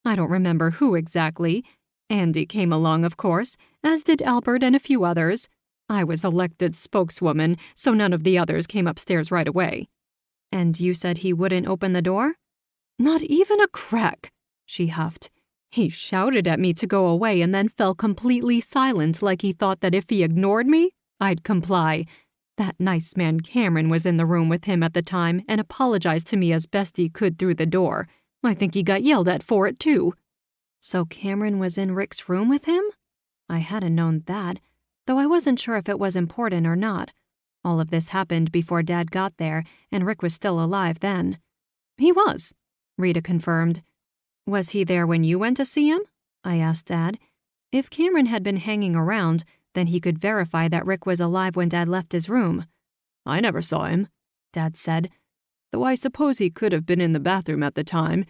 Speaker 2: I don't remember who exactly. Andy came along, of course, as did Albert and a few others. I was elected spokeswoman, so none of the others came upstairs right away. And you said he wouldn't open the door? Not even a crack, she huffed. He shouted at me to go away and then fell completely silent like he thought that if he ignored me, I'd comply. That nice man Cameron was in the room with him at the time and apologized to me as best he could through the door. I think he got yelled at for it, too. So Cameron was in Rick's room with him? I hadn't known that, though I wasn't sure if it was important or not. All of this happened before Dad got there, and Rick was still alive then. He was, Rita confirmed. Was he there when you went to see him? I asked Dad. If Cameron had been hanging around, then he could verify that Rick was alive when Dad left his room.
Speaker 1: "I never saw him," Dad said, "though I suppose he could have been in the bathroom at the time.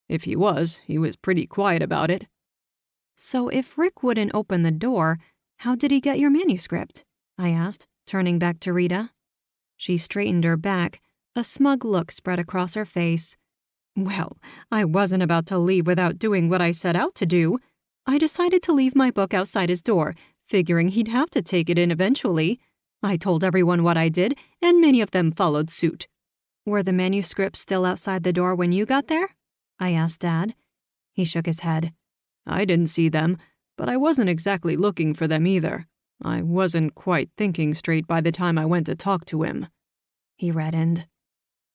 Speaker 1: If he was pretty quiet about it."
Speaker 2: So if Rick wouldn't open the door, how did he get your manuscript? I asked, turning back to Rita. She straightened her back. A smug look spread across her face. Well, I wasn't about to leave without doing what I set out to do. I decided to leave my book outside his door, figuring he'd have to take it in eventually. I told everyone what I did, and many of them followed suit. Were the manuscripts still outside the door when you got there? I asked Dad. He shook his head.
Speaker 1: "I didn't see them, but I wasn't exactly looking for them either. I wasn't quite thinking straight by the time I went to talk to him."
Speaker 2: He reddened.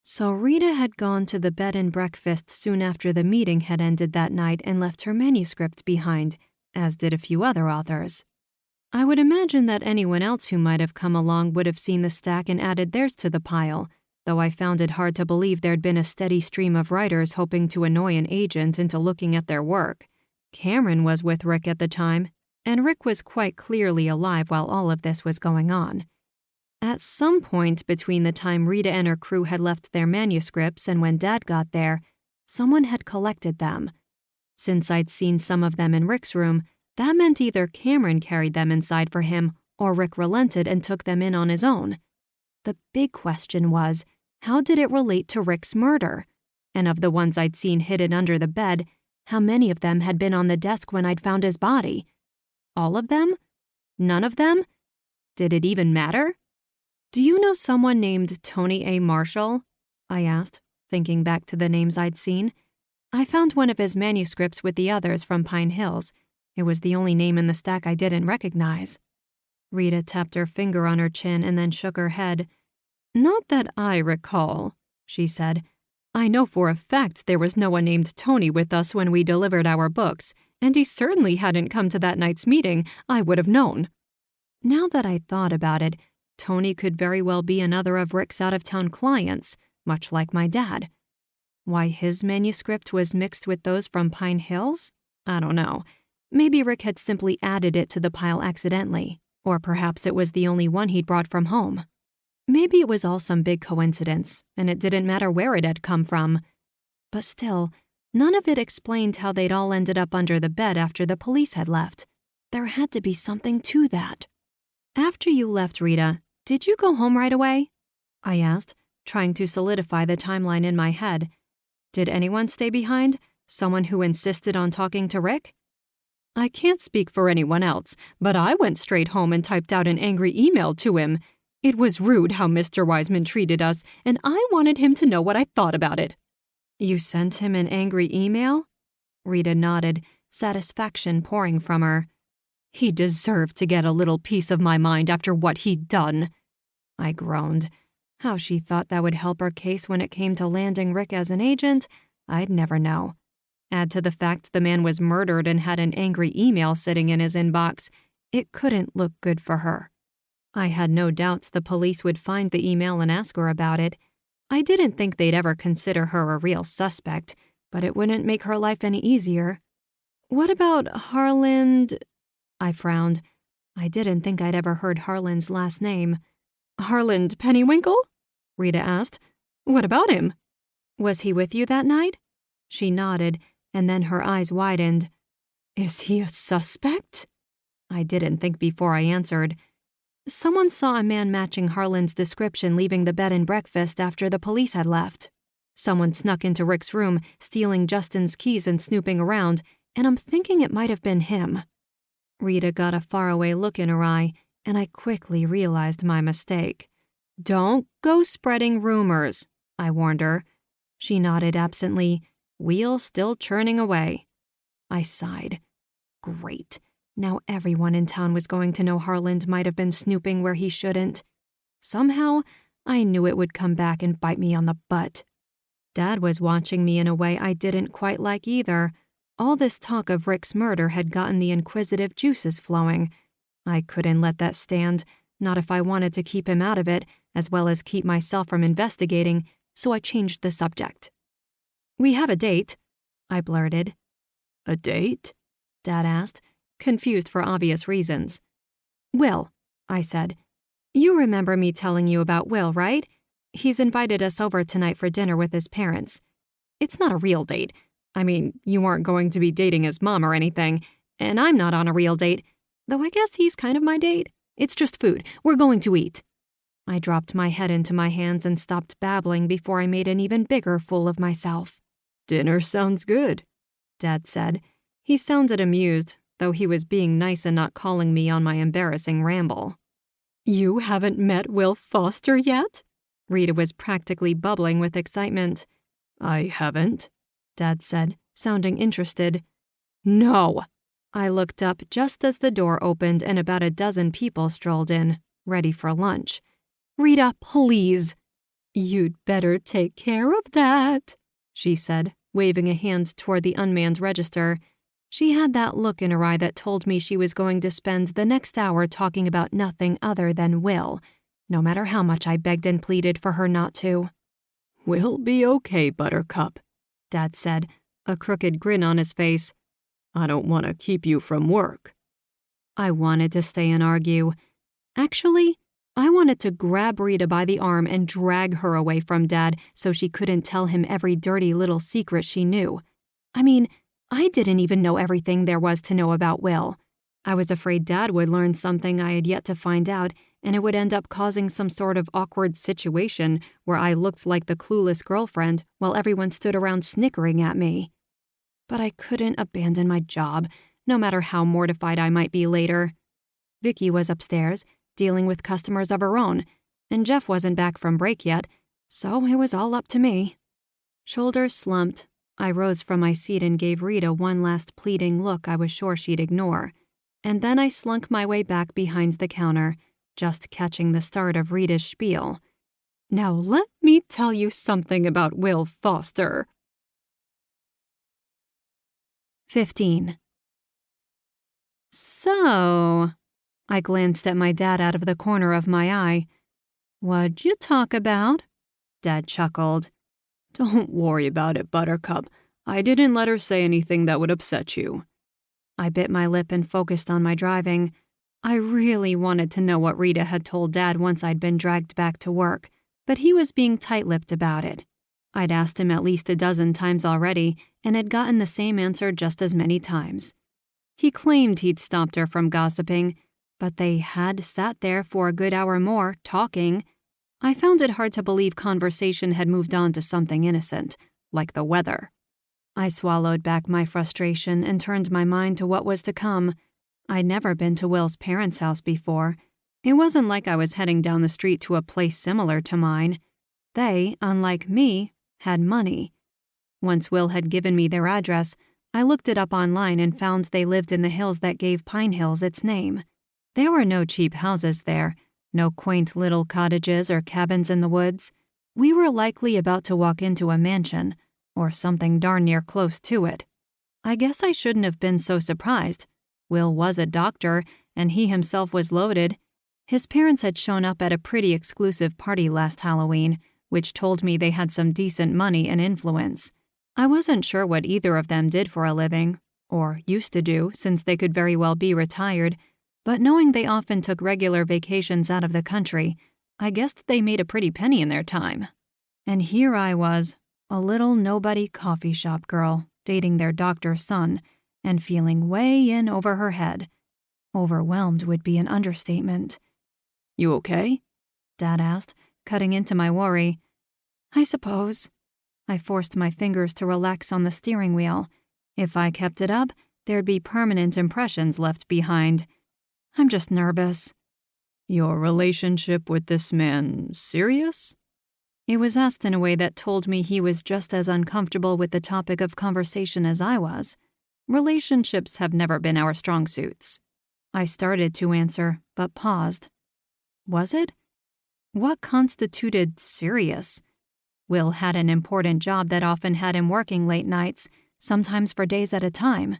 Speaker 2: So Rita had gone to the bed and breakfast soon after the meeting had ended that night and left her manuscript behind, as did a few other authors. I would imagine that anyone else who might have come along would have seen the stack and added theirs to the pile, though I found it hard to believe there'd been a steady stream of writers hoping to annoy an agent into looking at their work. Cameron was with Rick at the time, and Rick was quite clearly alive while all of this was going on. At some point between the time Rita and her crew had left their manuscripts and when Dad got there, someone had collected them. Since I'd seen some of them in Rick's room, that meant either Cameron carried them inside for him or Rick relented and took them in on his own. The big question was, how did it relate to Rick's murder? And of the ones I'd seen hidden under the bed, how many of them had been on the desk when I'd found his body? All of them? None of them? Did it even matter? Do you know someone named Tony A. Marshall? I asked, thinking back to the names I'd seen. I found one of his manuscripts with the others from Pine Hills. It was the only name in the stack I didn't recognize. Rita tapped her finger on her chin and then shook her head. Not that I recall, she said. I know for a fact there was no one named Tony with us when we delivered our books, and he certainly hadn't come to that night's meeting. I would have known. Now that I thought about it, Tony could very well be another of Rick's out-of-town clients, much like my dad. Why his manuscript was mixed with those from Pine Hills? I don't know. Maybe Rick had simply added it to the pile accidentally, or perhaps it was the only one he'd brought from home. Maybe it was all some big coincidence, and it didn't matter where it had come from. But still, none of it explained how they'd all ended up under the bed after the police had left. There had to be something to that. After you left, Rita, did you go home right away? I asked, trying to solidify the timeline in my head. Did anyone stay behind? Someone who insisted on talking to Rick? I can't speak for anyone else, but I went straight home and typed out an angry email to him. It was rude how Mr. Wiseman treated us, and I wanted him to know what I thought about it. You sent him an angry email? Rita nodded, satisfaction pouring from her. He deserved to get a little piece of my mind after what he'd done. I groaned. How she thought that would help her case when it came to landing Rick as an agent, I'd never know. Add to the fact the man was murdered and had an angry email sitting in his inbox. It couldn't look good for her. I had no doubts the police would find the email and ask her about it. I didn't think they'd ever consider her a real suspect, but it wouldn't make her life any easier. What about Harland? I frowned. I didn't think I'd ever heard Harland's last name. Harland Pennywinkle? Rita asked. What about him? Was he with you that night? She nodded, and then her eyes widened. Is he a suspect? I didn't think before I answered. Someone saw a man matching Harland's description leaving the bed and breakfast after the police had left. Someone snuck into Rick's room, stealing Justin's keys and snooping around, and I'm thinking it might have been him. Rita got a faraway look in her eye, and I quickly realized my mistake. Don't go spreading rumors, I warned her. She nodded absently, wheel still churning away. I sighed. Great. Now everyone in town was going to know Harland might have been snooping where he shouldn't. Somehow, I knew it would come back and bite me on the butt. Dad was watching me in a way I didn't quite like either. All this talk of Rick's murder had gotten the inquisitive juices flowing. I couldn't let that stand, not if I wanted to keep him out of it, as well as keep myself from investigating, so I changed the subject. We have a date, I blurted. A date? Dad asked, confused for obvious reasons. Will, I said. You remember me telling you about Will, right? He's invited us over tonight for dinner with his parents. It's not a real date. I mean, you aren't going to be dating his mom or anything, and I'm not on a real date, though I guess he's kind of my date. It's just food. We're going to eat. I dropped my head into my hands and stopped babbling before I made an even bigger fool of myself. Dinner sounds good, Dad said. He sounded amused, though he was being nice and not calling me on my embarrassing ramble. You haven't met Will Foster yet? Rita was practically bubbling with excitement. I haven't, Dad said, sounding interested. No! I looked up just as the door opened and about a dozen people strolled in, ready for lunch. Rita, please. You'd better take care of that, she said, waving a hand toward the unmanned register. She had that look in her eye that told me she was going to spend the next hour talking about nothing other than Will, no matter how much I begged and pleaded for her not to. We'll be okay, Buttercup, Dad said, a crooked grin on his face. I don't want to keep you from work. I wanted to stay and argue. Actually, I wanted to grab Rita by the arm and drag her away from Dad so she couldn't tell him every dirty little secret she knew. I mean, I didn't even know everything there was to know about Will. I was afraid Dad would learn something I had yet to find out, and it would end up causing some sort of awkward situation where I looked like the clueless girlfriend while everyone stood around snickering at me. But I couldn't abandon my job, no matter how mortified I might be later. Vicky was upstairs, dealing with customers of her own, and Jeff wasn't back from break yet, so it was all up to me. Shoulders slumped, I rose from my seat and gave Rita one last pleading look I was sure she'd ignore, and then I slunk my way back behind the counter, just catching the start of Rita's spiel. Now let me tell you something about Will Foster. 15. So, I glanced at my dad out of the corner of my eye. What'd you talk about? Dad chuckled.
Speaker 1: Don't worry about it, Buttercup. I didn't let her say anything that would upset you.
Speaker 2: I bit my lip and focused on my driving. I really wanted to know what Rita had told Dad once I'd been dragged back to work, but he was being tight-lipped about it. I'd asked him at least a dozen times already and had gotten the same answer just as many times. He claimed he'd stopped her from gossiping, but they had sat there for a good hour more, talking. I found it hard to believe conversation had moved on to something innocent, like the weather. I swallowed back my frustration and turned my mind to what was to come. I'd never been to Will's parents' house before. It wasn't like I was heading down the street to a place similar to mine. They, unlike me, had money. Once Will had given me their address, I looked it up online and found they lived in the hills that gave Pine Hills its name. There were no cheap houses there, no quaint little cottages or cabins in the woods. We were likely about to walk into a mansion, or something darn near close to it. I guess I shouldn't have been so surprised. Will was a doctor, and he himself was loaded. His parents had shown up at a pretty exclusive party last Halloween, which told me they had some decent money and influence. I wasn't sure what either of them did for a living, or used to do, since they could very well be retired, but knowing they often took regular vacations out of the country, I guessed they made a pretty penny in their time. And here I was, a little nobody coffee shop girl, dating their doctor's son, and feeling way in over her head. Overwhelmed would be an understatement.
Speaker 1: You okay?
Speaker 2: Dad asked, cutting into my worry. I suppose. I forced my fingers to relax on the steering wheel. If I kept it up, there'd be permanent impressions left behind. I'm just nervous.
Speaker 1: Your relationship with this man serious?
Speaker 2: It was asked in a way that told me he was just as uncomfortable with the topic of conversation as I was. Relationships have never been our strong suits. I started to answer, but paused. Was it? What constituted serious? Will had an important job that often had him working late nights, sometimes for days at a time.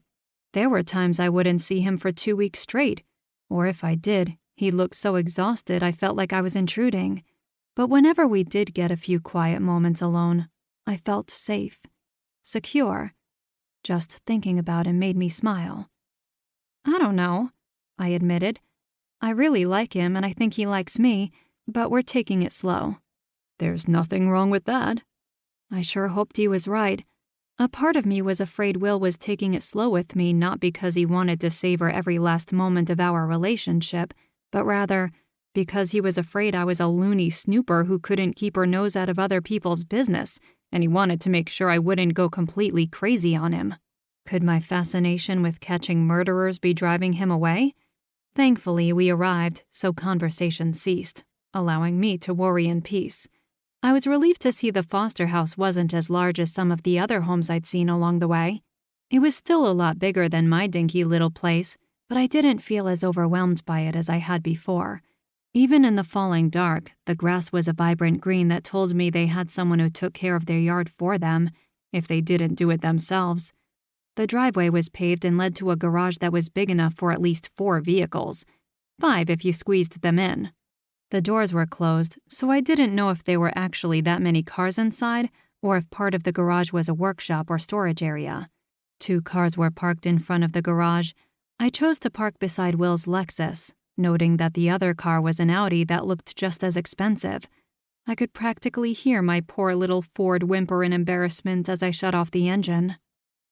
Speaker 2: There were times I wouldn't see him for 2 weeks straight, or if I did, he looked so exhausted I felt like I was intruding. But whenever we did get a few quiet moments alone, I felt safe, secure. Just thinking about him made me smile. I don't know, I admitted. I really like him and I think he likes me, but we're taking it slow.
Speaker 1: There's nothing wrong with that.
Speaker 2: I sure hoped he was right. A part of me was afraid Will was taking it slow with me not because he wanted to savor every last moment of our relationship, but rather because he was afraid I was a loony snooper who couldn't keep her nose out of other people's business, and he wanted to make sure I wouldn't go completely crazy on him. Could my fascination with catching murderers be driving him away? Thankfully, we arrived, so conversation ceased, allowing me to worry in peace. I was relieved to see the foster house wasn't as large as some of the other homes I'd seen along the way. It was still a lot bigger than my dinky little place, but I didn't feel as overwhelmed by it as I had before. Even in the falling dark, the grass was a vibrant green that told me they had someone who took care of their yard for them, if they didn't do it themselves. The driveway was paved and led to a garage that was big enough for at least 4 vehicles. 5 if you squeezed them in. The doors were closed, so I didn't know if there were actually that many cars inside, or if part of the garage was a workshop or storage area. 2 cars were parked in front of the garage. I chose to park beside Will's Lexus, noting that the other car was an Audi that looked just as expensive. I could practically hear my poor little Ford whimper in embarrassment as I shut off the engine.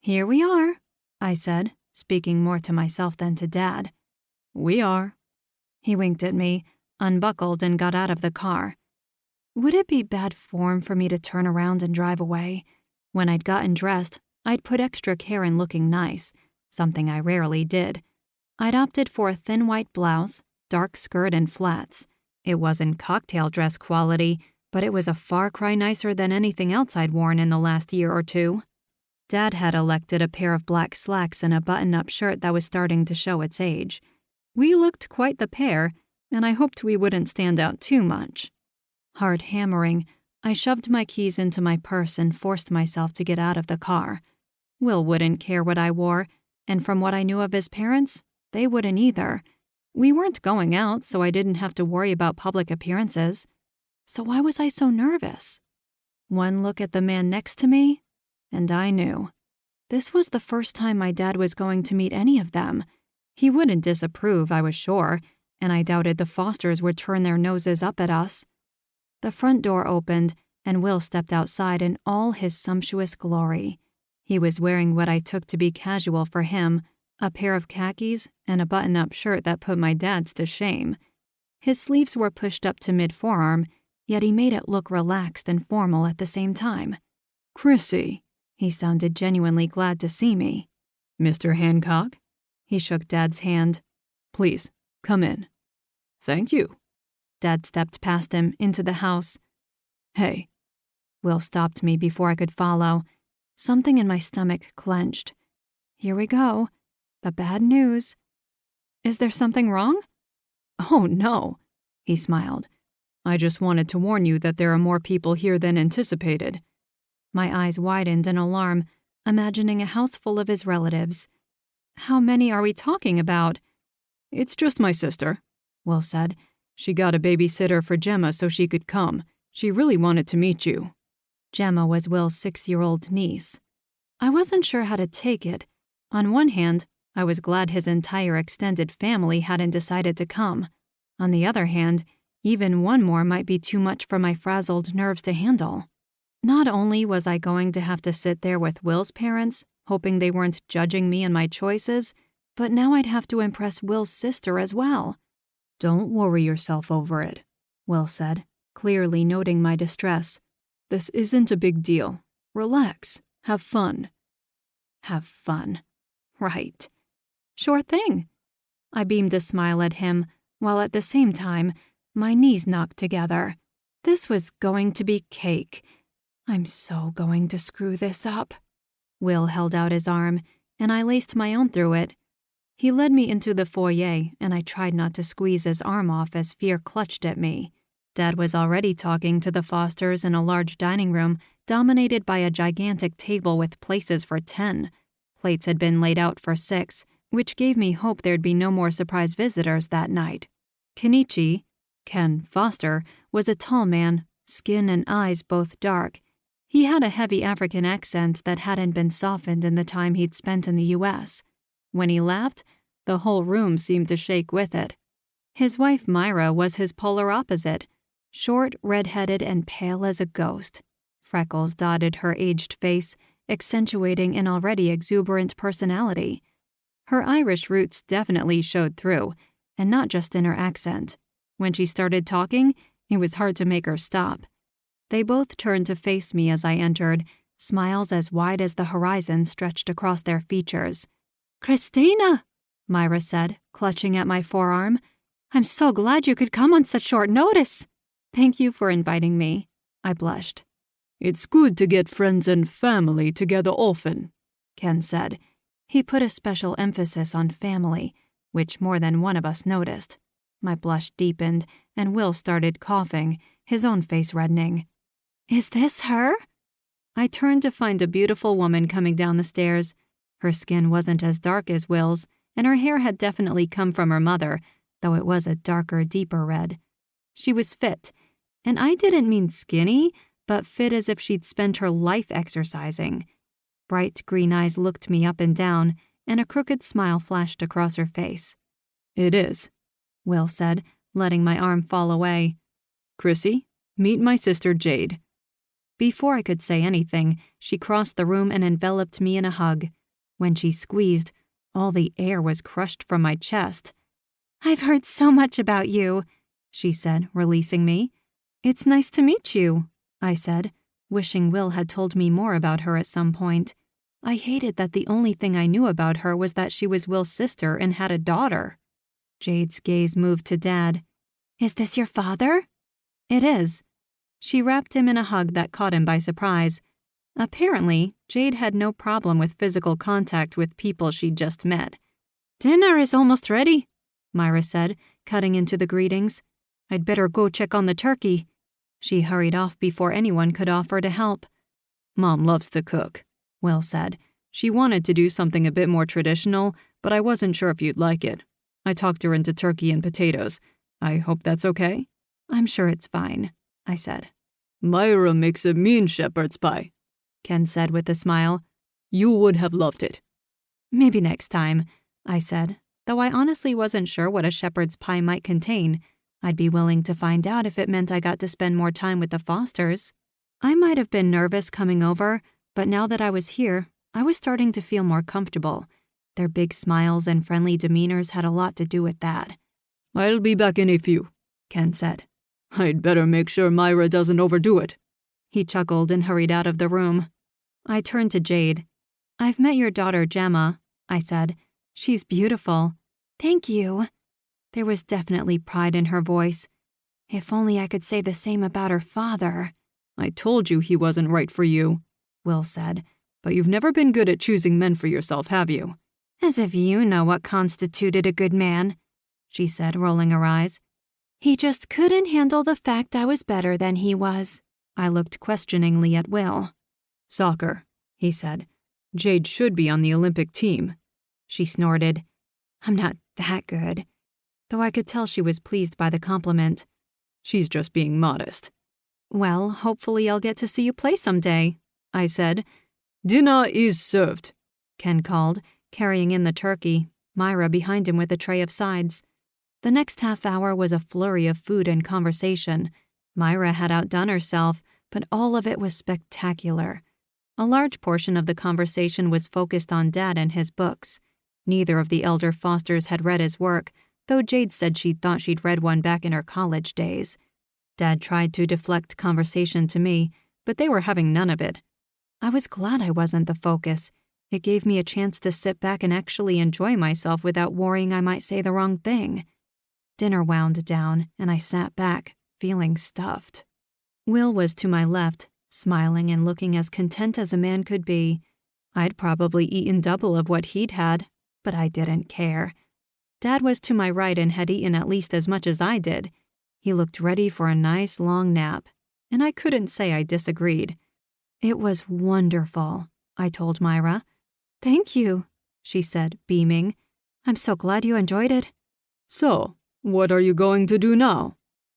Speaker 2: "Here we are," I said, speaking more to myself than to Dad.
Speaker 1: We are.
Speaker 2: He winked at me, unbuckled, and got out of the car. Would it be bad form for me to turn around and drive away? When I'd gotten dressed, I'd put extra care in looking nice, something I rarely did. I'd opted for a thin white blouse, dark skirt, and flats. It wasn't cocktail dress quality, but it was a far cry nicer than anything else I'd worn in the last year or 2. Dad had elected a pair of black slacks and a button-up shirt that was starting to show its age. We looked quite the pair, and I hoped we wouldn't stand out too much. Heart hammering, I shoved my keys into my purse and forced myself to get out of the car. Will wouldn't care what I wore, and from what I knew of his parents, they wouldn't either. We weren't going out, so I didn't have to worry about public appearances. So why was I so nervous? One look at the man next to me, and I knew. This was the first time my dad was going to meet any of them. He wouldn't disapprove, I was sure, and I doubted the Fosters would turn their noses up at us. The front door opened, and Will stepped outside in all his sumptuous glory. He was wearing what I took to be casual for him, a pair of khakis and a button-up shirt that put my dad's to shame. His sleeves were pushed up to mid-forearm, yet he made it look relaxed and formal at the same time.
Speaker 1: Chrissy,
Speaker 2: He sounded genuinely glad to see me.
Speaker 1: Mr. Hancock?
Speaker 2: He shook Dad's hand.
Speaker 1: Please, come in. Thank you.
Speaker 2: Dad stepped past him into the house.
Speaker 1: Hey.
Speaker 2: Will stopped me before I could follow. Something in my stomach clenched. Here we go. The bad news. Is there something wrong?
Speaker 1: Oh, no. He smiled. I just wanted to warn you that there are more people here than anticipated.
Speaker 2: My eyes widened in alarm, imagining a house full of his relatives. How many are we talking about?
Speaker 1: It's just my sister,
Speaker 2: Will said.
Speaker 1: She got a babysitter for Gemma so she could come. She really wanted to meet you.
Speaker 2: Gemma was Will's 6-year-old niece. I wasn't sure how to take it. On one hand, I was glad his entire extended family hadn't decided to come. On the other hand, even one more might be too much for my frazzled nerves to handle. Not only was I going to have to sit there with Will's parents, hoping they weren't judging me and my choices, but now I'd have to impress Will's sister as well.
Speaker 1: Don't worry yourself over it,
Speaker 2: Will said, clearly noting my distress.
Speaker 1: This isn't a big deal. Relax. Have fun.
Speaker 2: Have fun. Right. Sure thing. I beamed a smile at him, while at the same time, my knees knocked together. This was going to be cake. I'm so going to screw this up. Will held out his arm, and I laced my own through it. He led me into the foyer, and I tried not to squeeze his arm off as fear clutched at me. Dad was already talking to the Fosters in a large dining room dominated by a gigantic table with places for 10. Plates had been laid out for 6, which gave me hope there'd be no more surprise visitors that night. Kenichi, Ken Foster, was a tall man, skin and eyes both dark. He had a heavy African accent that hadn't been softened in the time he'd spent in the U.S. When he laughed, the whole room seemed to shake with it. His wife Myra was his polar opposite, short, red-headed, and pale as a ghost. Freckles dotted her aged face, accentuating an already exuberant personality. Her Irish roots definitely showed through, and not just in her accent. When she started talking, it was hard to make her stop. They both turned to face me as I entered, smiles as wide as the horizon stretched across their features. "Christina," Myra said, clutching at my forearm. "I'm so glad you could come on such short notice." "Thank you for inviting me," I blushed.
Speaker 1: It's good to get friends and family together often,
Speaker 2: Ken said. He put a special emphasis on family, which more than one of us noticed. My blush deepened, and Will started coughing, his own face reddening. "Is this her?" I turned to find a beautiful woman coming down the stairs. Her skin wasn't as dark as Will's, and her hair had definitely come from her mother, though it was a darker, deeper red. She was fit, and I didn't mean skinny, but fit as if she'd spent her life exercising. Bright green eyes looked me up and down, and a crooked smile flashed across her face.
Speaker 1: It is,
Speaker 2: Will said, letting my arm fall away.
Speaker 1: Chrissy, meet my sister Jade.
Speaker 2: Before I could say anything, she crossed the room and enveloped me in a hug. When she squeezed, all the air was crushed from my chest. "I've heard so much about you," she said, releasing me. "It's nice to meet you," I said, wishing Will had told me more about her at some point. I hated that the only thing I knew about her was that she was Will's sister and had a daughter. Jade's gaze moved to Dad. "Is this your father?" "It is." She wrapped him in a hug that caught him by surprise. Apparently, Jade had no problem with physical contact with people she'd just met. "Dinner is almost ready," Myra said, cutting into the greetings. "I'd better go check on the turkey." She hurried off before anyone could offer to help.
Speaker 1: Mom loves to cook, Will said. She wanted to do something a bit more traditional, but I wasn't sure if you'd like it. I talked her into turkey and potatoes. I hope that's okay?
Speaker 2: "I'm sure it's fine," I said.
Speaker 1: Myra makes a mean shepherd's pie, Ken said with a smile. You would have loved it.
Speaker 2: Maybe next time, I said, though I honestly wasn't sure what a shepherd's pie might contain. I'd be willing to find out if it meant I got to spend more time with the Fosters. I might have been nervous coming over, but now that I was here, I was starting to feel more comfortable. Their big smiles and friendly demeanors had a lot to do with that.
Speaker 1: I'll be back in a few, Ken said. I'd better make sure Myra doesn't overdo it.
Speaker 2: He chuckled and hurried out of the room. I turned to Jade. I've met your daughter, Gemma, I said. She's beautiful. Thank you. There was definitely pride in her voice. If only I could say the same about her father.
Speaker 1: I told you he wasn't right for you, Will said. But you've never been good at choosing men for yourself, have you?
Speaker 2: As if you know what constituted a good man, she said, rolling her eyes. He just couldn't handle the fact I was better than he was. I looked questioningly at Will.
Speaker 1: Soccer, he said. Jade should be on the Olympic team.
Speaker 2: She snorted. I'm not that good. Though I could tell she was pleased by the compliment.
Speaker 1: She's just being modest.
Speaker 2: Well, hopefully I'll get to see you play someday, I said.
Speaker 1: Dinner is served,
Speaker 2: Ken called, carrying in the turkey, Myra behind him with a tray of sides. The next half hour was a flurry of food and conversation. Myra had outdone herself, but all of it was spectacular. A large portion of the conversation was focused on Dad and his books. Neither of the elder Fosters had read his work, though Jade said she thought she'd read one back in her college days. Dad tried to deflect conversation to me, but they were having none of it. I was glad I wasn't the focus. It gave me a chance to sit back and actually enjoy myself without worrying I might say the wrong thing. Dinner wound down, and I sat back, feeling stuffed. Will was to my left, smiling and looking as content as a man could be. I'd probably eaten double of what he'd had, but I didn't care. Dad was to my right and had eaten at least as much as I did. He looked ready for a nice long nap, and I couldn't say I disagreed. It was wonderful, I told Myra. Thank you, she said, beaming. I'm so glad you enjoyed it.
Speaker 1: So, what are you going to do now?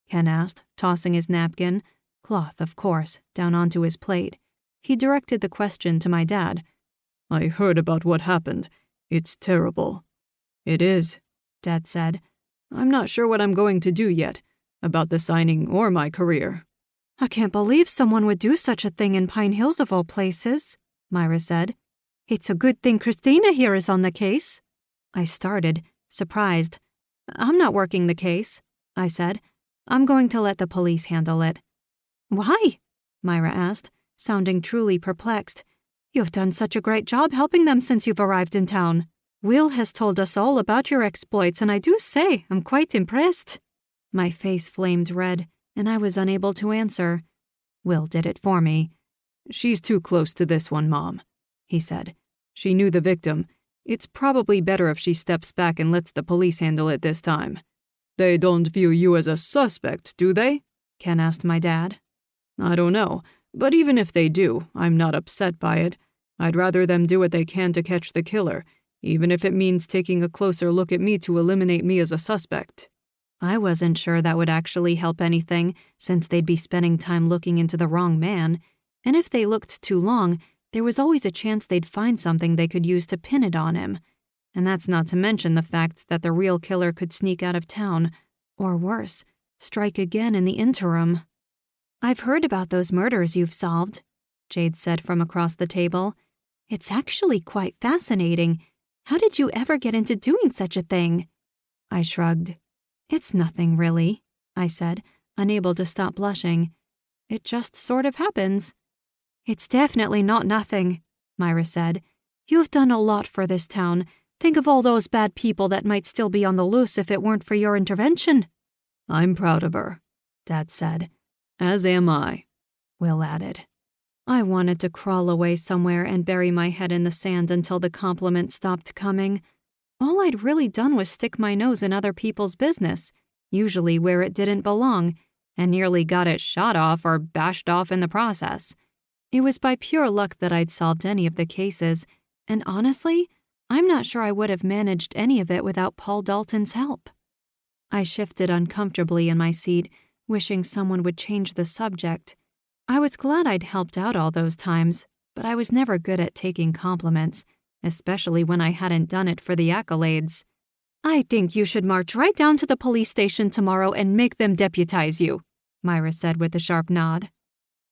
Speaker 2: Ken asked, tossing his napkin, cloth of course, down onto his plate. He directed the question to my dad.
Speaker 1: I heard about what happened. It's terrible. It is, Dad said. I'm not sure what I'm going to do yet, about the signing or my career.
Speaker 2: I can't believe someone would do such a thing in Pine Hills of all places, Myra said. It's a good thing Christina here is on the case. I started, surprised. I'm not working the case, I said. I'm going to let the police handle it. Why? Myra asked, sounding truly perplexed. You've done such a great job helping them since you've arrived in town. Will has told us all about your exploits, and I do say I'm quite impressed. My face flamed red, and I was unable to answer. Will did it for me.
Speaker 1: She's too close to this one, Mom, he said. She knew the victim. It's probably better if she steps back and lets the police handle it this time. They don't view you as a suspect, do they? Ken asked my dad. I don't know, but even if they do, I'm not upset by it. I'd rather them do what they can to catch the killer, even if it means taking a closer look at me to eliminate me as a suspect.
Speaker 2: I wasn't sure that would actually help anything, since they'd be spending time looking into the wrong man, and if they looked too long, there was always a chance they'd find something they could use to pin it on him. And that's not to mention the fact that the real killer could sneak out of town, or worse, strike again in the interim. I've heard about those murders you've solved, Jade said from across the table. It's actually quite fascinating. How did you ever get into doing such a thing? I shrugged. It's nothing, really, I said, unable to stop blushing. It just sort of happens. It's definitely not nothing, Myra said. You've done a lot for this town. Think of all those bad people that might still be on the loose if it weren't for your intervention.
Speaker 1: I'm proud of her, Dad said. As am I, Will added.
Speaker 2: I wanted to crawl away somewhere and bury my head in the sand until the compliment stopped coming. All I'd really done was stick my nose in other people's business, usually where it didn't belong, and nearly got it shot off or bashed off in the process. It was by pure luck that I'd solved any of the cases, and honestly, I'm not sure I would have managed any of it without Paul Dalton's help. I shifted uncomfortably in my seat, wishing someone would change the subject. I was glad I'd helped out all those times, but I was never good at taking compliments, especially when I hadn't done it for the accolades. "I think you should march right down to the police station tomorrow and make them deputize you," Myra said with a sharp nod.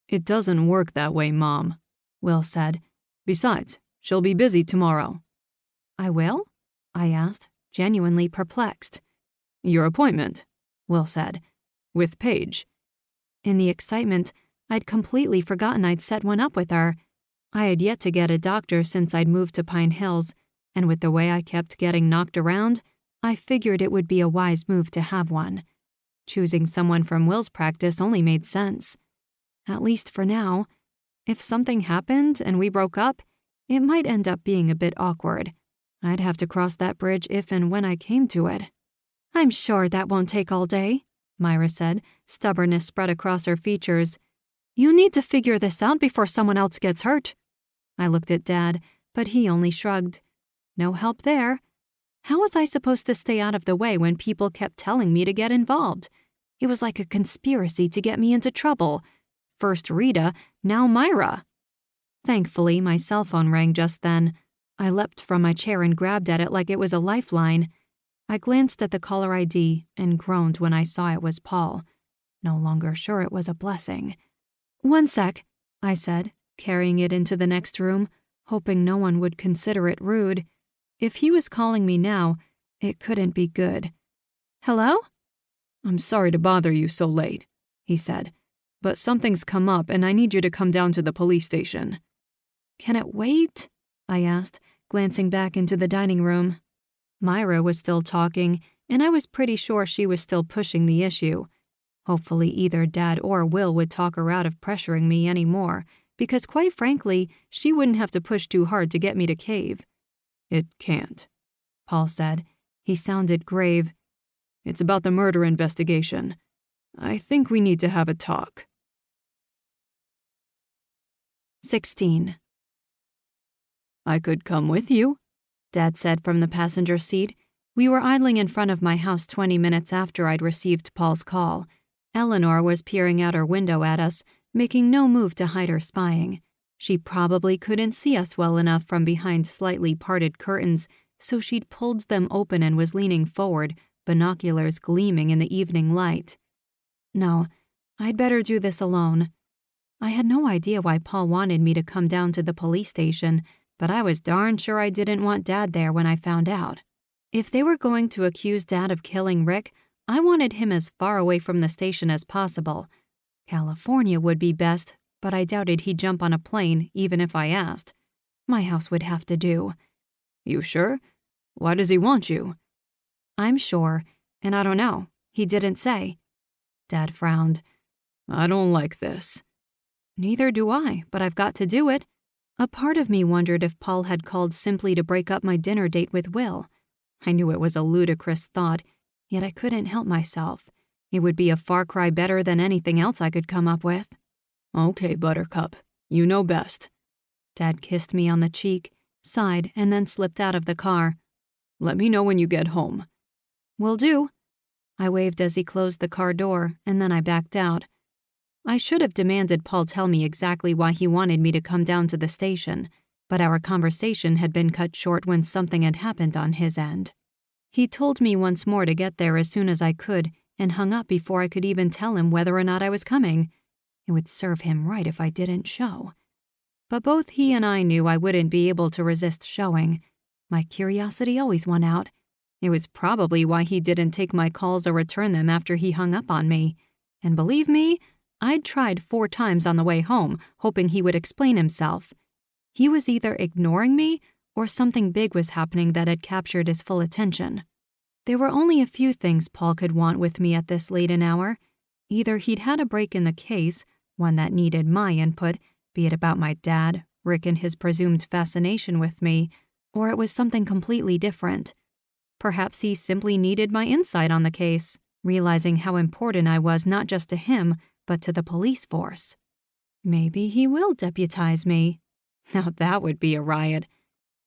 Speaker 1: "It doesn't work that way, Mom," Will said. "Besides, she'll be busy tomorrow."
Speaker 2: "I will?" I asked, genuinely perplexed.
Speaker 1: "Your appointment," Will said, "with Paige."
Speaker 2: In the excitement, I'd completely forgotten I'd set one up with her. I had yet to get a doctor since I'd moved to Pine Hills, and with the way I kept getting knocked around, I figured it would be a wise move to have one. Choosing someone from Will's practice only made sense. At least for now. If something happened and we broke up, it might end up being a bit awkward. I'd have to cross that bridge if and when I came to it. "I'm sure that won't take all day," Myra said, stubbornness spread across her features. "You need to figure this out before someone else gets hurt." I looked at Dad, but he only shrugged. No help there. How was I supposed to stay out of the way when people kept telling me to get involved? It was like a conspiracy to get me into trouble. First Rita, now Myra. Thankfully, my cell phone rang just then. I leapt from my chair and grabbed at it like it was a lifeline. I glanced at the caller ID and groaned when I saw it was Paul. No longer sure it was a blessing. "One sec," I said, carrying it into the next room, hoping no one would consider it rude. If he was calling me now, it couldn't be good. "Hello?"
Speaker 1: "I'm sorry to bother you so late," he said, "but something's come up and I need you to come down to the police station."
Speaker 2: "Can it wait?" I asked, glancing back into the dining room. Myra was still talking, and I was pretty sure she was still pushing the issue. Hopefully either Dad or Will would talk her out of pressuring me anymore, because quite frankly, she wouldn't have to push too hard to get me to cave.
Speaker 1: "It can't," Paul said. He sounded grave. "It's about the murder investigation. I think we need to have a talk."
Speaker 2: 16.
Speaker 1: "I could come with you,"
Speaker 2: Dad said from the passenger seat. We were idling in front of my house 20 minutes after I'd received Paul's call. Eleanor was peering out her window at us, making no move to hide her spying. She probably couldn't see us well enough from behind slightly parted curtains, so she'd pulled them open and was leaning forward, binoculars gleaming in the evening light. No, I'd better do this alone. I had no idea why Paul wanted me to come down to the police station, but I was darn sure I didn't want Dad there when I found out. If they were going to accuse Dad of killing Rick, I wanted him as far away from the station as possible. California would be best, but I doubted he'd jump on a plane even if I asked. My house would have to do.
Speaker 1: "You sure? Why does he want you?"
Speaker 2: "I'm sure, and I don't know. He didn't say." Dad frowned.
Speaker 1: "I don't like this."
Speaker 2: "Neither do I, but I've got to do it." A part of me wondered if Paul had called simply to break up my dinner date with Will. I knew it was a ludicrous thought, yet I couldn't help myself. It would be a far cry better than anything else I could come up with.
Speaker 1: "Okay, Buttercup. You know best."
Speaker 2: Dad kissed me on the cheek, sighed, and then slipped out of the car.
Speaker 1: "Let me know when you get home."
Speaker 2: "Will do." I waved as he closed the car door, and then I backed out. I should have demanded Paul tell me exactly why he wanted me to come down to the station, but our conversation had been cut short when something had happened on his end. He told me once more to get there as soon as I could, and hung up before I could even tell him whether or not I was coming. It would serve him right if I didn't show. But both he and I knew I wouldn't be able to resist showing. My curiosity always won out. It was probably why he didn't take my calls or return them after he hung up on me. And believe me, I'd tried 4 times on the way home, hoping he would explain himself. He was either ignoring me, or something big was happening that had captured his full attention. There were only a few things Paul could want with me at this late an hour. Either he'd had a break in the case, one that needed my input, be it about my dad, Rick and his presumed fascination with me, or it was something completely different. Perhaps he simply needed my insight on the case, realizing how important I was not just to him, but to the police force. Maybe he will deputize me. Now that would be a riot.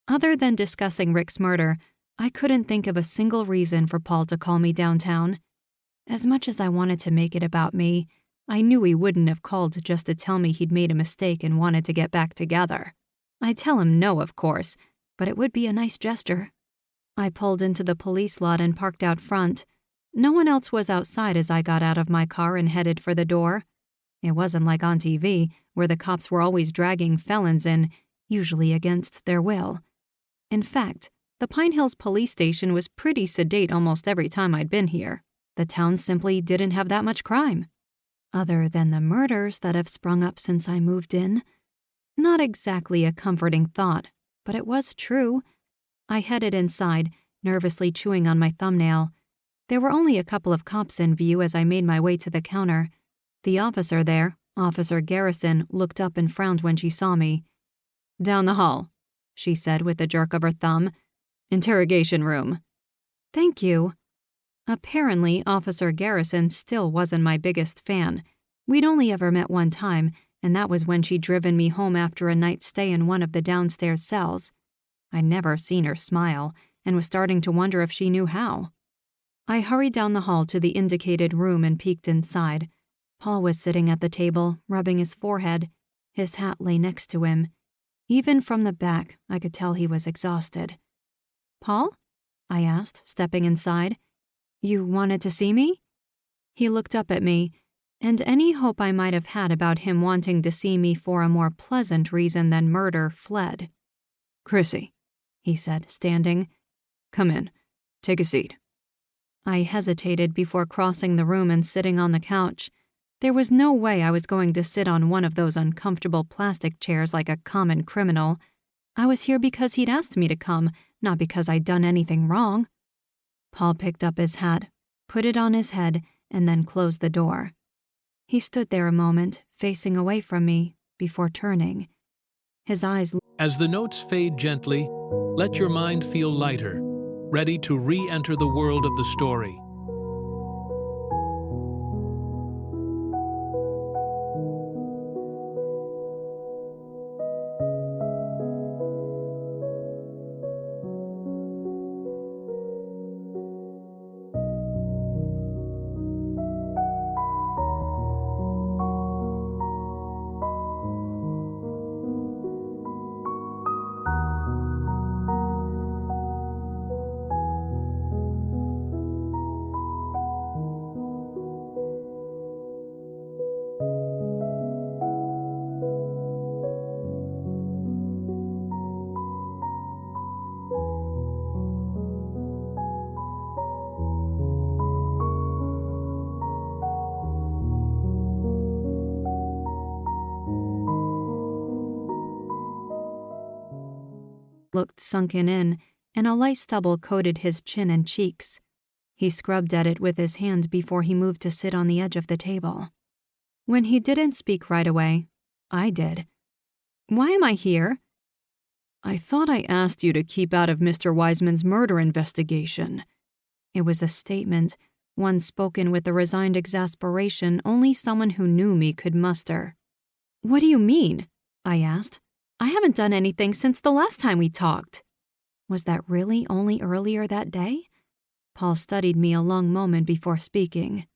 Speaker 2: Other than discussing Rick's murder, I couldn't think of a single reason for Paul to call me downtown. As much as I wanted to make it about me, I knew he wouldn't have called just to tell me he'd made a mistake and wanted to get back together. I'd tell him no, of course, but it would be a nice gesture. I pulled into the police lot and parked out front. No one else was outside as I got out of my car and headed for the door. It wasn't like on TV, where the cops were always dragging felons in, usually against their will. In fact, the Pine Hills police station was pretty sedate almost every time I'd been here. The town simply didn't have that much crime. Other than the murders that have sprung up since I moved in. Not exactly a comforting thought, but it was true. I headed inside, nervously chewing on my thumbnail. There were only a couple of cops in view as I made my way to the counter. The officer there, Officer Garrison, looked up and frowned when she saw me. "Down the hall," she said with a jerk of her thumb. "Interrogation room." "Thank you." Apparently, Officer Garrison still wasn't my biggest fan. We'd only ever met one time, and that was when she'd driven me home after a night's stay in one of the downstairs cells. I'd never seen her smile, and was starting to wonder if she knew how. I hurried down the hall to the indicated room and peeked inside. Paul was sitting at the table, rubbing his forehead. His hat lay next to him. Even from the back, I could tell he was exhausted. "Paul?" I asked, stepping inside. "You wanted to see me?" He looked up at me, and any hope I might have had about him wanting to see me for a more pleasant reason than murder fled.
Speaker 1: "Chrissy," he said, standing. "Come in. Take a seat." I hesitated before crossing the room and sitting on the couch. There was no way I was going to sit on one of those uncomfortable plastic chairs like a common criminal. I was here because he'd asked me to come, not because I'd done anything wrong. Paul picked up his hat, put it on his head, and then closed the door. He stood there a moment, facing away from me, before turning. His eyes...
Speaker 3: As the notes fade gently, let your mind feel lighter, ready to re-enter the world of the story.
Speaker 2: looked sunken in, and a light stubble coated his chin and cheeks. He scrubbed at it with his hand before he moved to sit on the edge of the table. When he didn't speak right away, I did. "Why am I here?"
Speaker 1: "I thought I asked you to keep out of Mr. Wiseman's murder investigation."
Speaker 2: It was a statement, one spoken with the resigned exasperation only someone who knew me could muster. "What do you mean?" I asked. "I haven't done anything since the last time we talked." Was that really only earlier that day? Paul studied me a long moment before speaking.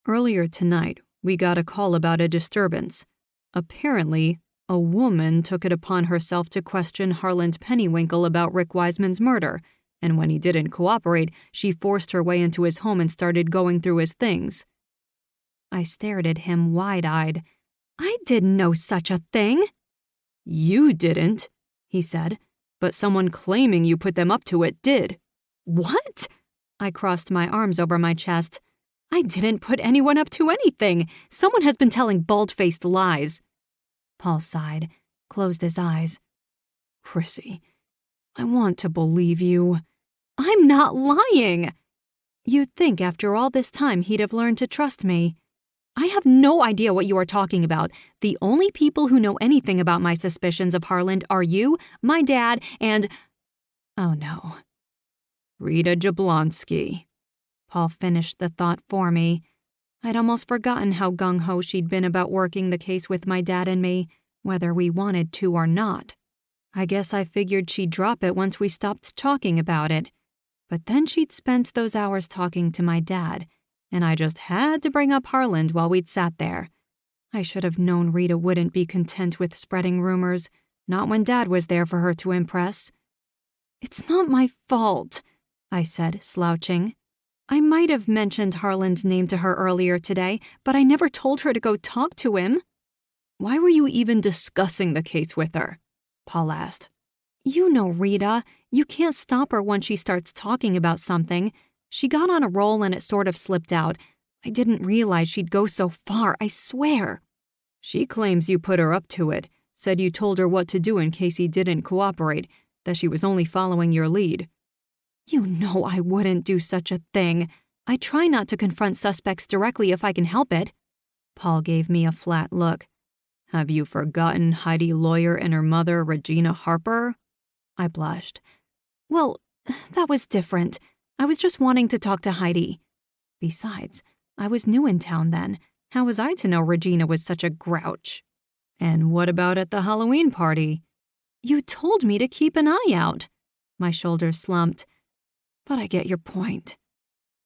Speaker 1: "Earlier tonight, we got a call about a disturbance. Apparently, a woman took it upon herself to question Harland Pennywinkle about Rick Wiseman's murder, and when he didn't cooperate, she forced her way into his home and started going through his things."
Speaker 2: I stared at him wide-eyed. "I did no such a thing."
Speaker 1: "You didn't," he said, "but someone claiming you put them up to it did."
Speaker 2: "What?" I crossed my arms over my chest. "I didn't put anyone up to anything. Someone has been telling bald-faced lies." Paul sighed, closed his eyes.
Speaker 1: "Chrissy, I want to believe you."
Speaker 2: "I'm not lying." You'd think after all this time he'd have learned to trust me. "I have no idea what you are talking about. The only people who know anything about my suspicions of Harland are you, my dad, and..." Oh no.
Speaker 1: "Rita Jablonski."
Speaker 2: Paul finished the thought for me. I'd almost forgotten how gung-ho she'd been about working the case with my dad and me, whether we wanted to or not. I guess I figured she'd drop it once we stopped talking about it. But then she'd spent those hours talking to my dad, and I just had to bring up Harland while we'd sat there. I should have known Rita wouldn't be content with spreading rumors, not when Dad was there for her to impress. "It's not my fault," I said, slouching. "I might have mentioned Harland's name to her earlier today, but I never told her to go talk to him."
Speaker 1: "Why were you even discussing the case with her?" Paul asked.
Speaker 2: "You know Rita. You can't stop her once she starts talking about something. She got on a roll and it sort of slipped out. I didn't realize she'd go so far, I swear."
Speaker 1: "She claims you put her up to it, said you told her what to do in case he didn't cooperate, that she was only following your lead."
Speaker 2: "You know I wouldn't do such a thing. I try not to confront suspects directly if I can help it."
Speaker 1: Paul gave me a flat look. "Have you forgotten Heidi Lawyer and her mother, Regina Harper?"
Speaker 2: I blushed. "Well, that was different. I was just wanting to talk to Heidi. Besides, I was new in town then. How was I to know Regina was such a grouch?"
Speaker 1: "And what about at the Halloween party?"
Speaker 2: "You told me to keep an eye out." My shoulders slumped. "But I get your point."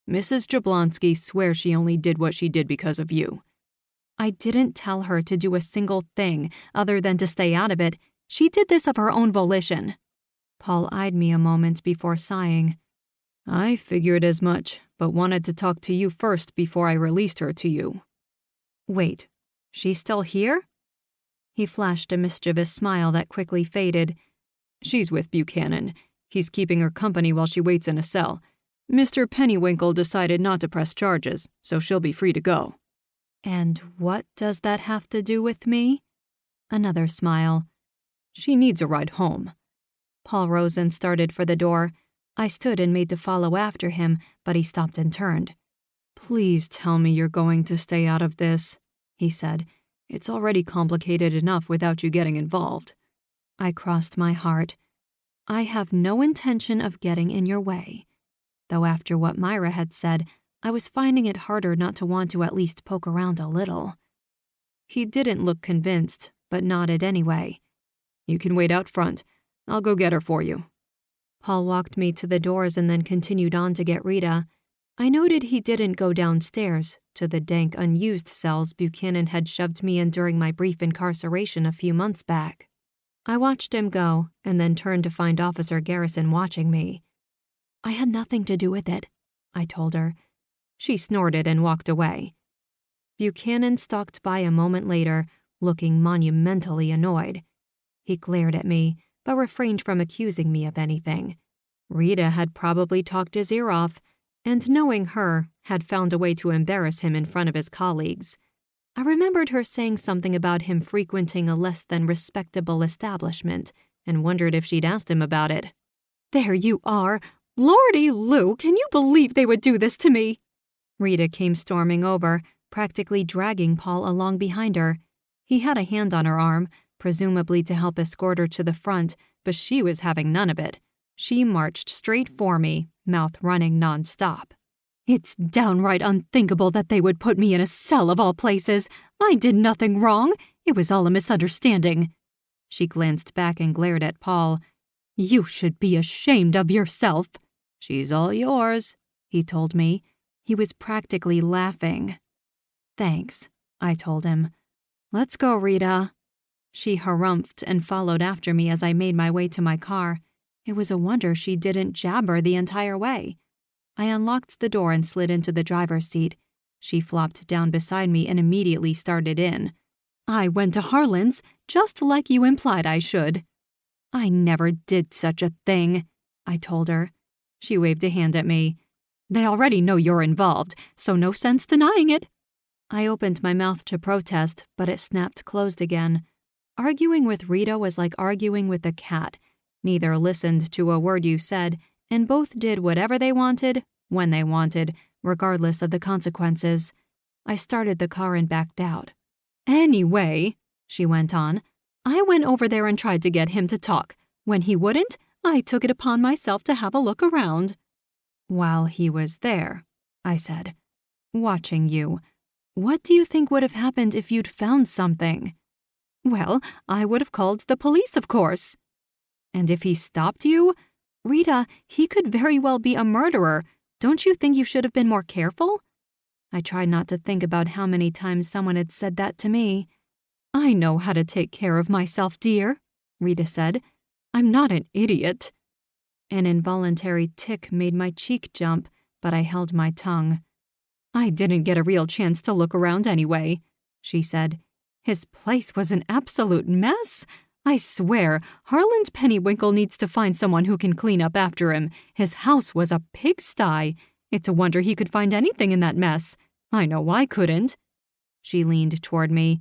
Speaker 1: "Mrs. Jablonski swears she only did what she did because of you."
Speaker 2: "I didn't tell her to do a single thing other than to stay out of it. She did this of her own volition."
Speaker 1: Paul eyed me a moment before sighing. "I figured as much, but wanted to talk to you first before I released her to you."
Speaker 2: "Wait, she's still here?" He flashed a mischievous smile that quickly faded.
Speaker 1: "She's with Buchanan. He's keeping her company while she waits in a cell. Mr. Pennywinkle decided not to press charges, so she'll be free to go."
Speaker 2: "And what does that have to do with me?" Another smile.
Speaker 1: "She needs a ride home."
Speaker 2: Paul rose and started for the door. I stood and made to follow after him, but he stopped and turned.
Speaker 1: "Please tell me you're going to stay out of this," he said. "It's already complicated enough without you getting involved."
Speaker 2: I crossed my heart. I have no intention of getting in your way. Though after what Myra had said, I was finding it harder not to want to at least poke around a little.
Speaker 1: He didn't look convinced, but nodded anyway. "You can wait out front. I'll go get her for you."
Speaker 2: Paul walked me to the doors and then continued on to get Rita. I noted he didn't go downstairs, to the dank, unused cells Buchanan had shoved me in during my brief incarceration a few months back. I watched him go, and then turned to find Officer Garrison watching me. "I had nothing to do with it," I told her. She snorted and walked away. Buchanan stalked by a moment later, looking monumentally annoyed. He glared at me, but refrained from accusing me of anything. Rita had probably talked his ear off, and knowing her, had found a way to embarrass him in front of his colleagues. I remembered her saying something about him frequenting a less than respectable establishment, and wondered if she'd asked him about it. "There you are! Lordy Lou, can you believe they would do this to me?" Rita came storming over, practically dragging Paul along behind her. He had a hand on her arm, presumably to help escort her to the front, but she was having none of it. She marched straight for me, mouth running nonstop. "It's downright unthinkable that they would put me in a cell of all places. I did nothing wrong. It was all a misunderstanding." She glanced back and glared at Paul. "You should be ashamed of yourself." "She's all yours," he told me. He was practically laughing. "Thanks," I told him. "Let's go, Rita." She harumphed and followed after me as I made my way to my car. It was a wonder she didn't jabber the entire way. I unlocked the door and slid into the driver's seat. She flopped down beside me and immediately started in. "I went to Harlan's, just like you implied I should." "I never did such a thing," I told her. She waved a hand at me. "They already know you're involved, so no sense denying it." I opened my mouth to protest, but it snapped closed again. Arguing with Rita was like arguing with a cat. Neither listened to a word you said, and both did whatever they wanted, when they wanted, regardless of the consequences. I started the car and backed out. "Anyway," she went on, "I went over there and tried to get him to talk. When he wouldn't, I took it upon myself to have a look around." "While he was there," I said, "watching you. What do you think would have happened if you'd found something?" "Well, I would have called the police, of course." "And if he stopped you? Rita, he could very well be a murderer. Don't you think you should have been more careful?" I tried not to think about how many times someone had said that to me.
Speaker 1: I know how to take care of myself, dear, Rita said. I'm not an idiot.
Speaker 2: An involuntary tick made my cheek jump, but I held my tongue.
Speaker 1: I didn't get a real chance to look around anyway, she said. His place was an absolute mess. I swear, Harland Pennywinkle needs to find someone who can clean up after him. His house was a pigsty. It's a wonder he could find anything in that mess. I know I couldn't.
Speaker 2: She leaned toward me.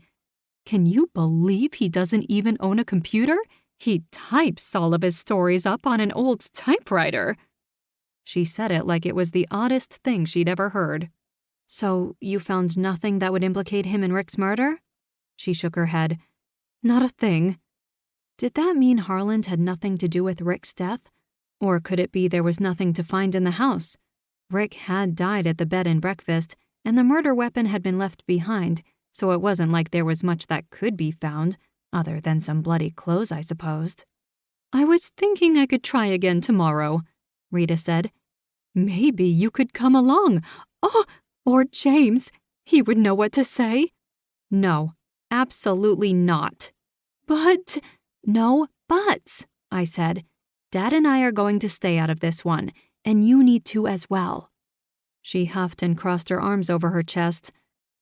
Speaker 1: Can you believe he doesn't even own a computer? He types all of his stories up on an old typewriter.
Speaker 2: She said it like it was the oddest thing she'd ever heard. So you found nothing that would implicate him in Rick's murder? She shook her head.
Speaker 1: Not a thing.
Speaker 2: Did that mean Harland had nothing to do with Rick's death? Or could it be there was nothing to find in the house? Rick had died at the bed and breakfast, and the murder weapon had been left behind, so it wasn't like there was much that could be found, other than some bloody clothes, I supposed.
Speaker 1: I was thinking I could try again tomorrow, Rita said. Maybe you could come along. Oh, or James. He would know what to say.
Speaker 2: No, absolutely not.
Speaker 1: But...
Speaker 2: No buts, I said. Dad and I are going to stay out of this one, and you need to as well.
Speaker 1: She huffed and crossed her arms over her chest.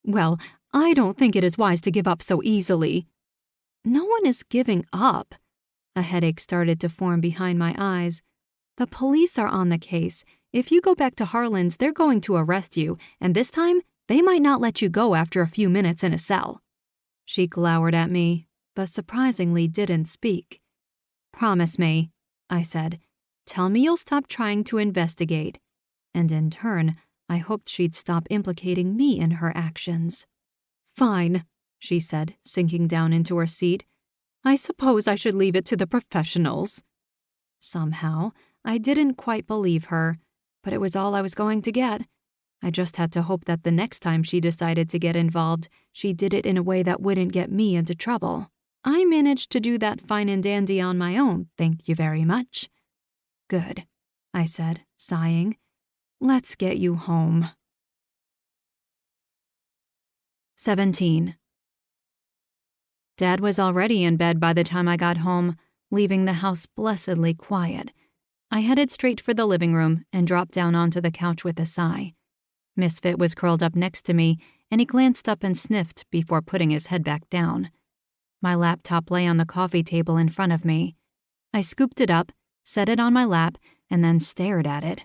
Speaker 1: Well, I don't think it is wise to give up so easily.
Speaker 2: No one is giving up. A headache started to form behind my eyes. The police are on the case. If you go back to Harlan's, they're going to arrest you, and this time, they might not let you go after a few minutes in a cell. She glowered at me, but surprisingly didn't speak. Promise me, I said. Tell me you'll stop trying to investigate. And in turn, I hoped she'd stop implicating me in her actions.
Speaker 1: Fine, she said, sinking down into her seat. I suppose I should leave it to the professionals.
Speaker 2: Somehow, I didn't quite believe her, but it was all I was going to get. I just had to hope that the next time she decided to get involved, she did it in a way that wouldn't get me into trouble. I managed to do that fine and dandy on my own, thank you very much. Good, I said, sighing. Let's get you home. 17. Dad was already in bed by the time I got home, leaving the house blessedly quiet. I headed straight for the living room and dropped down onto the couch with a sigh. Misfit was curled up next to me, and he glanced up and sniffed before putting his head back down. My laptop lay on the coffee table in front of me. I scooped it up, set it on my lap, and then stared at it.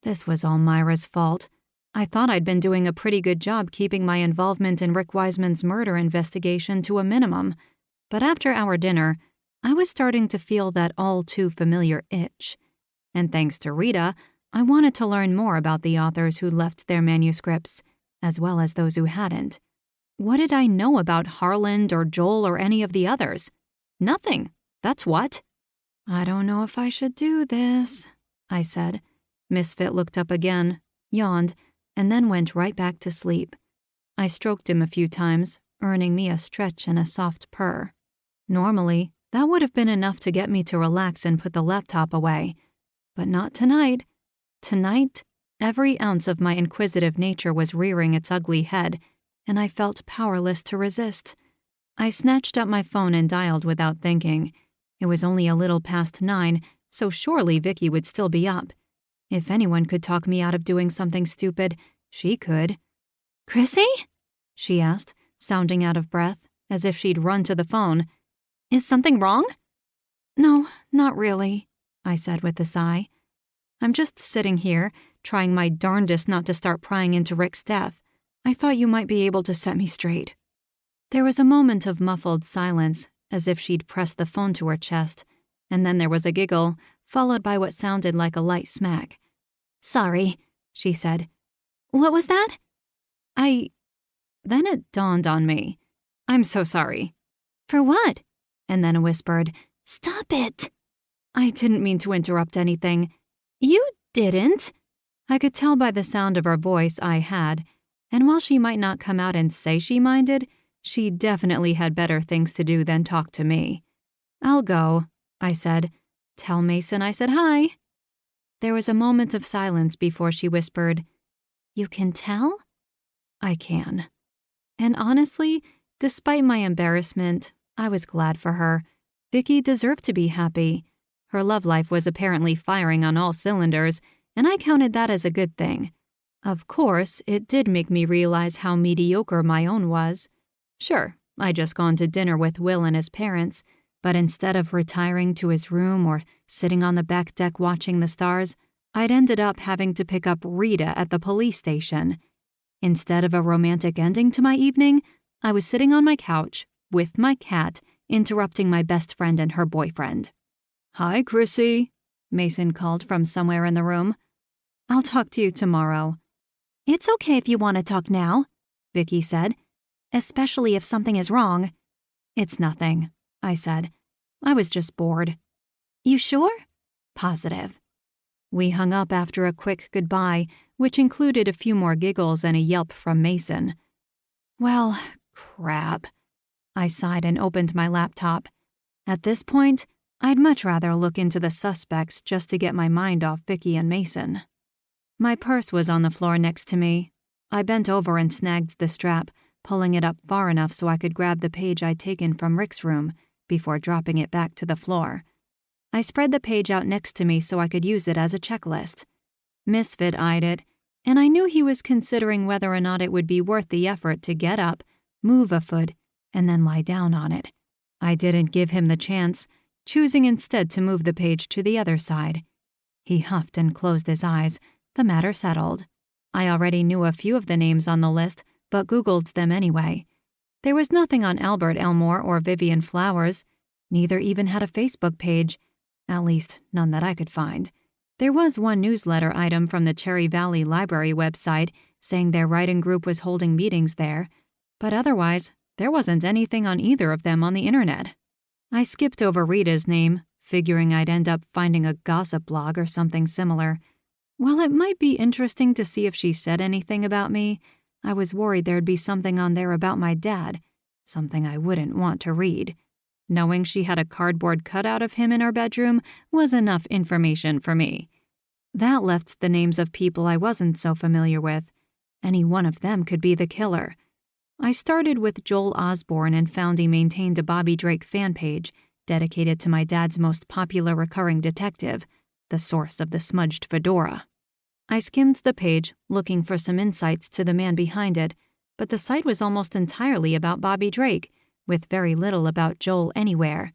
Speaker 2: This was all Myra's fault. I thought I'd been doing a pretty good job keeping my involvement in Rick Wiseman's murder investigation to a minimum, but after our dinner, I was starting to feel that all-too-familiar itch. And thanks to Rita, I wanted to learn more about the authors who left their manuscripts, as well as those who hadn't. What did I know about Harland or Joel or any of the others? Nothing, that's what. I don't know if I should do this, I said. Misfit looked up again, yawned, and then went right back to sleep. I stroked him a few times, earning me a stretch and a soft purr. Normally, that would have been enough to get me to relax and put the laptop away. But not tonight. Tonight, every ounce of my inquisitive nature was rearing its ugly head, and I felt powerless to resist. I snatched up my phone and dialed without thinking. It was only a little past 9, so surely Vicky would still be up. If anyone could talk me out of doing something stupid, she could. "Chrissy?" she asked, sounding out of breath, as if she'd run to the phone. "Is something wrong?" "No, not really," I said with a sigh. "I'm just sitting here, trying my darndest not to start prying into Rick's death. I thought you might be able to set me straight." There was a moment of muffled silence, as if she'd pressed the phone to her chest, and then there was a giggle, followed by what sounded like a light smack. "Sorry," she said. "What was that?" Then it dawned on me. "I'm so sorry." "For what?" And then a whispered, "Stop it." I didn't mean to interrupt anything. "You didn't." I could tell by the sound of her voice I had, and while she might not come out and say she minded, she definitely had better things to do than talk to me. "I'll go," I said. "Tell Mason I said hi." There was a moment of silence before she whispered, "You can tell?" I can. And honestly, despite my embarrassment, I was glad for her. Vicky deserved to be happy. Her love life was apparently firing on all cylinders, and I counted that as a good thing. Of course, it did make me realize how mediocre my own was. Sure, I'd just gone to dinner with Will and his parents, but instead of retiring to his room or sitting on the back deck watching the stars, I'd ended up having to pick up Rita at the police station. Instead of a romantic ending to my evening, I was sitting on my couch with my cat, interrupting my best friend and her boyfriend.
Speaker 1: Hi, Chrissy,
Speaker 2: Mason called from somewhere in the room. I'll talk to you tomorrow. It's okay if you want to talk now, Vicky said, especially if something is wrong. It's nothing, I said. I was just bored. You sure? Positive. We hung up after a quick goodbye, which included a few more giggles and a yelp from Mason. Well, crap. I sighed and opened my laptop. At this point, I'd much rather look into the suspects just to get my mind off Vicky and Mason. My purse was on the floor next to me. I bent over and snagged the strap, pulling it up far enough so I could grab the page I'd taken from Rick's room before dropping it back to the floor. I spread the page out next to me so I could use it as a checklist. Misfit eyed it, and I knew he was considering whether or not it would be worth the effort to get up, move a foot, and then lie down on it. I didn't give him the chance, choosing instead to move the page to the other side. He huffed and closed his eyes, the matter settled. I already knew a few of the names on the list, but Googled them anyway. There was nothing on Albert Elmore or Vivian Flowers. Neither even had a Facebook page. At least, none that I could find. There was one newsletter item from the Cherry Valley Library website saying their writing group was holding meetings there, but otherwise, there wasn't anything on either of them on the internet. I skipped over Rita's name, figuring I'd end up finding a gossip blog or something similar. While it might be interesting to see if she said anything about me, I was worried there'd be something on there about my dad, something I wouldn't want to read. Knowing she had a cardboard cutout of him in her bedroom was enough information for me. That left the names of people I wasn't so familiar with. Any one of them could be the killer. I started with Joel Osborne and found he maintained a Bobby Drake fan page dedicated to my dad's most popular recurring detective, the source of the smudged fedora. I skimmed the page, looking for some insights to the man behind it, but the site was almost entirely about Bobby Drake, with very little about Joel anywhere.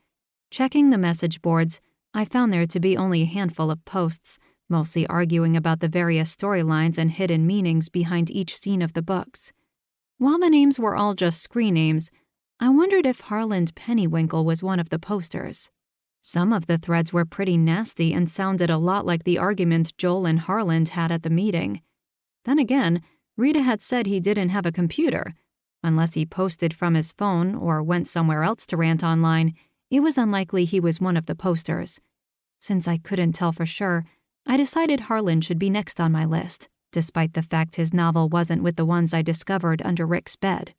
Speaker 2: Checking the message boards, I found there to be only a handful of posts, mostly arguing about the various storylines and hidden meanings behind each scene of the books. While the names were all just screen names, I wondered if Harland Pennywinkle was one of the posters. Some of the threads were pretty nasty and sounded a lot like the argument Joel and Harland had at the meeting. Then again, Rita had said he didn't have a computer. Unless he posted from his phone or went somewhere else to rant online, it was unlikely he was one of the posters. Since I couldn't tell for sure, I decided Harland should be next on my list, despite the fact his novel wasn't with the ones I discovered under Rick's bed.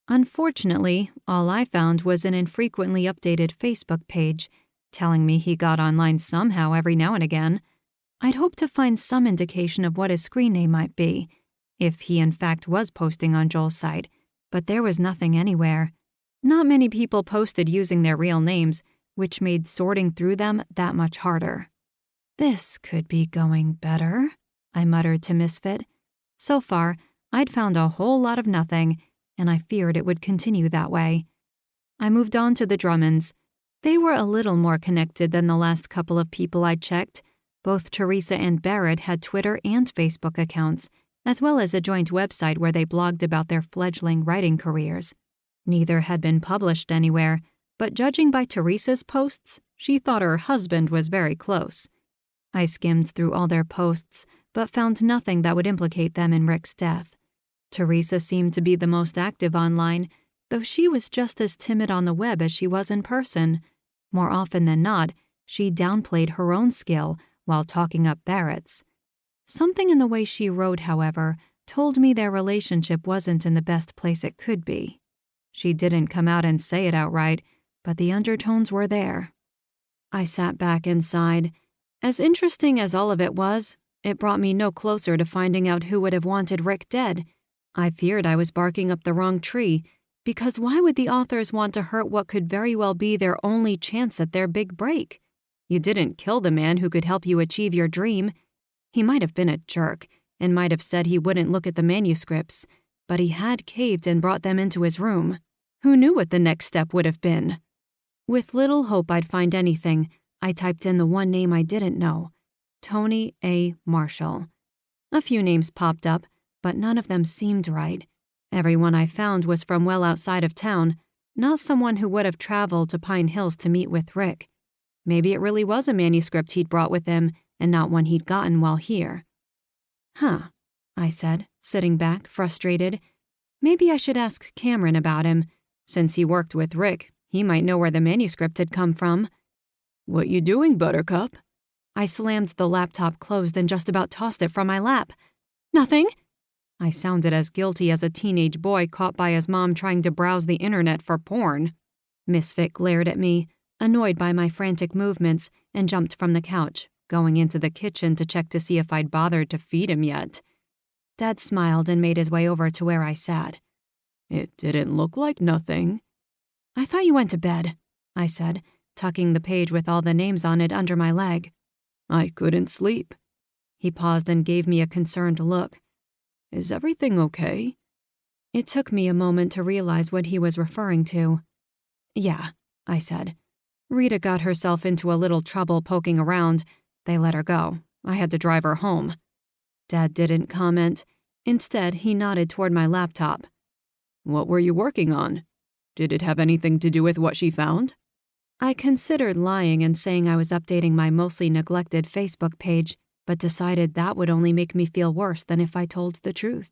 Speaker 2: Unfortunately, all I found was an infrequently updated Facebook page, telling me he got online somehow every now and again. I'd hoped to find some indication of what his screen name might be, if he in fact was posting on Joel's site, but there was nothing anywhere. Not many people posted using their real names, which made sorting through them that much harder. This could be going better, I muttered to Misfit. So far, I'd found a whole lot of nothing, and I feared it would continue that way. I moved on to the Drummonds. They were a little more connected than the last couple of people I'd checked. Both Teresa and Barrett had Twitter and Facebook accounts, as well as a joint website where they blogged about their fledgling writing careers. Neither had been published anywhere, but judging by Teresa's posts, she thought her husband was very close. I skimmed through all their posts, but found nothing that would implicate them in Rick's death. Teresa seemed to be the most active online, though she was just as timid on the web as she was in person. More often than not, she downplayed her own skill while talking up Barrett's. Something in the way she wrote, however, told me their relationship wasn't in the best place it could be. She didn't come out and say it outright, but the undertones were there. I sat back and sighed. As interesting as all of it was, it brought me no closer to finding out who would have wanted Rick dead. I feared I was barking up the wrong tree, because why would the authors want to hurt what could very well be their only chance at their big break? You didn't kill the man who could help you achieve your dream. He might have been a jerk, and might have said he wouldn't look at the manuscripts, but he had caved and brought them into his room. Who knew what the next step would have been? With little hope I'd find anything, I typed in the one name I didn't know, Tony A. Marshall. A few names popped up, but none of them seemed right. Everyone I found was from well outside of town, not someone who would have traveled to Pine Hills to meet with Rick. Maybe it really was a manuscript he'd brought with him, and not one he'd gotten while here. Huh, I said, sitting back, frustrated. Maybe I should ask Cameron about him. Since he worked with Rick, he might know where the manuscript had come from.
Speaker 1: What you doing, Buttercup?
Speaker 2: I slammed the laptop closed and just about tossed it from my lap. Nothing. I sounded as guilty as a teenage boy caught by his mom trying to browse the internet for porn. Misfit glared at me, annoyed by my frantic movements, and jumped from the couch, going into the kitchen to check to see if I'd bothered to feed him yet. Dad smiled and made his way over to where I sat.
Speaker 1: It didn't look like nothing.
Speaker 2: I thought you went to bed, I said, tucking the page with all the names on it under my leg.
Speaker 1: I couldn't sleep.
Speaker 2: He paused and gave me a concerned look.
Speaker 1: Is everything okay?
Speaker 2: It took me a moment to realize what he was referring to. Yeah, I said. Rita got herself into a little trouble poking around. They let her go. I had to drive her home. Dad didn't comment. Instead, he nodded toward my laptop.
Speaker 1: What were you working on? Did it have anything to do with what she found?
Speaker 2: I considered lying and saying I was updating my mostly neglected Facebook page, but decided that would only make me feel worse than if I told the truth.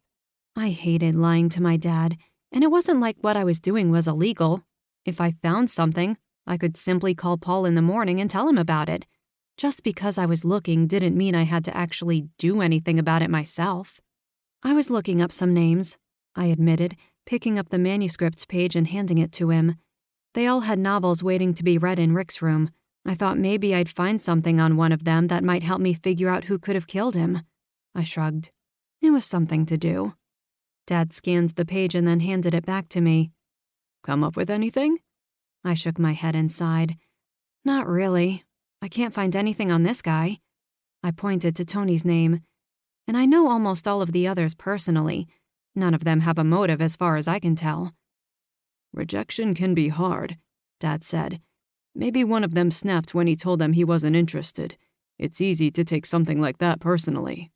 Speaker 2: I hated lying to my dad, and it wasn't like what I was doing was illegal. If I found something, I could simply call Paul in the morning and tell him about it. Just because I was looking didn't mean I had to actually do anything about it myself. I was looking up some names, I admitted, picking up the manuscripts page and handing it to him. They all had novels waiting to be read in Rick's room. I thought maybe I'd find something on one of them that might help me figure out who could have killed him. I shrugged. It was something to do. Dad scanned the page and then handed it back to me.
Speaker 1: Come up with anything?
Speaker 2: I shook my head and sighed. Not really. I can't find anything on this guy. I pointed to Tony's name. And I know almost all of the others personally. None of them have a motive as far as I can tell.
Speaker 1: Rejection can be hard, Dad said. Maybe one of them snapped when he told them he wasn't interested. It's easy to take something like that personally.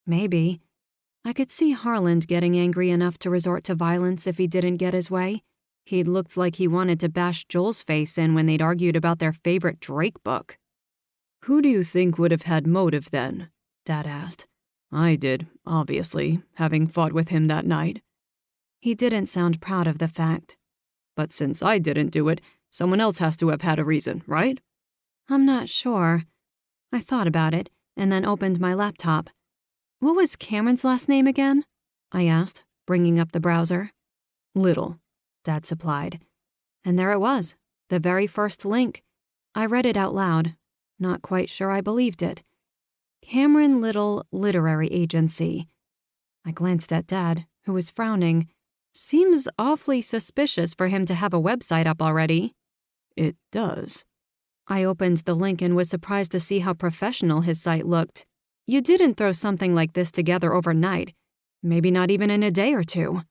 Speaker 2: Maybe. I could see Harland getting angry enough to resort to violence if he didn't get his way. He'd looked like he wanted to bash Joel's face in when they'd argued about their favorite Drake book.
Speaker 1: Who do you think would have had motive then? Dad asked. I did, obviously, having fought with him that night.
Speaker 2: He didn't sound proud of the fact.
Speaker 1: But since I didn't do it, someone else has to have had a reason, right?
Speaker 2: I'm not sure. I thought about it, and then opened my laptop. What was Cameron's last name again? I asked, bringing up the browser.
Speaker 1: Little,
Speaker 2: Dad supplied. And there it was, the very first link. I read it out loud, not quite sure I believed it. Cameron Little Literary Agency. I glanced at Dad, who was frowning. Seems awfully suspicious for him to have a website up already.
Speaker 1: It does.
Speaker 2: I opened the link and was surprised to see how professional his site looked. You didn't throw something like this together overnight. Maybe not even in a day or two.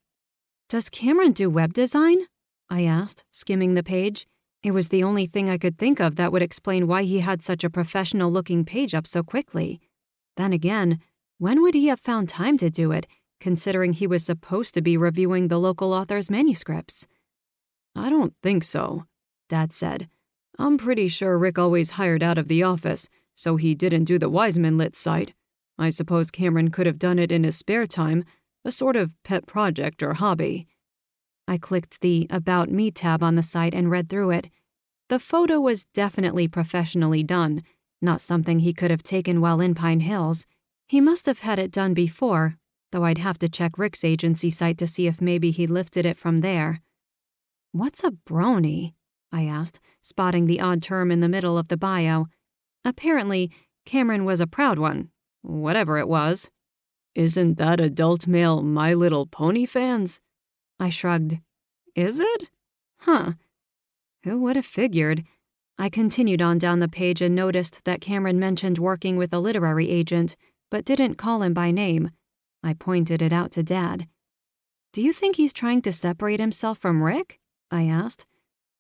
Speaker 2: Does Cameron do web design? I asked, skimming the page. It was the only thing I could think of that would explain why he had such a professional-looking page up so quickly. Then again, when would he have found time to do it, considering he was supposed to be reviewing the local author's manuscripts?
Speaker 1: I don't think so, Dad said. I'm pretty sure Rick always hired out of the office, so he didn't do the Wiseman Lit site. I suppose Cameron could have done it in his spare time, a sort of pet project or hobby.
Speaker 2: I clicked the About Me tab on the site and read through it. The photo was definitely professionally done, not something he could have taken while in Pine Hills. He must have had it done before, though I'd have to check Rick's agency site to see if maybe he lifted it from there. What's a brony? I asked, spotting the odd term in the middle of the bio. Apparently, Cameron was a proud one, whatever it was.
Speaker 1: Isn't that adult male My Little Pony fans?
Speaker 2: I shrugged.
Speaker 1: Is it?
Speaker 2: Huh. Who would have figured? I continued on down the page and noticed that Cameron mentioned working with a literary agent, but didn't call him by name. I pointed it out to Dad. Do you think he's trying to separate himself from Rick? I asked.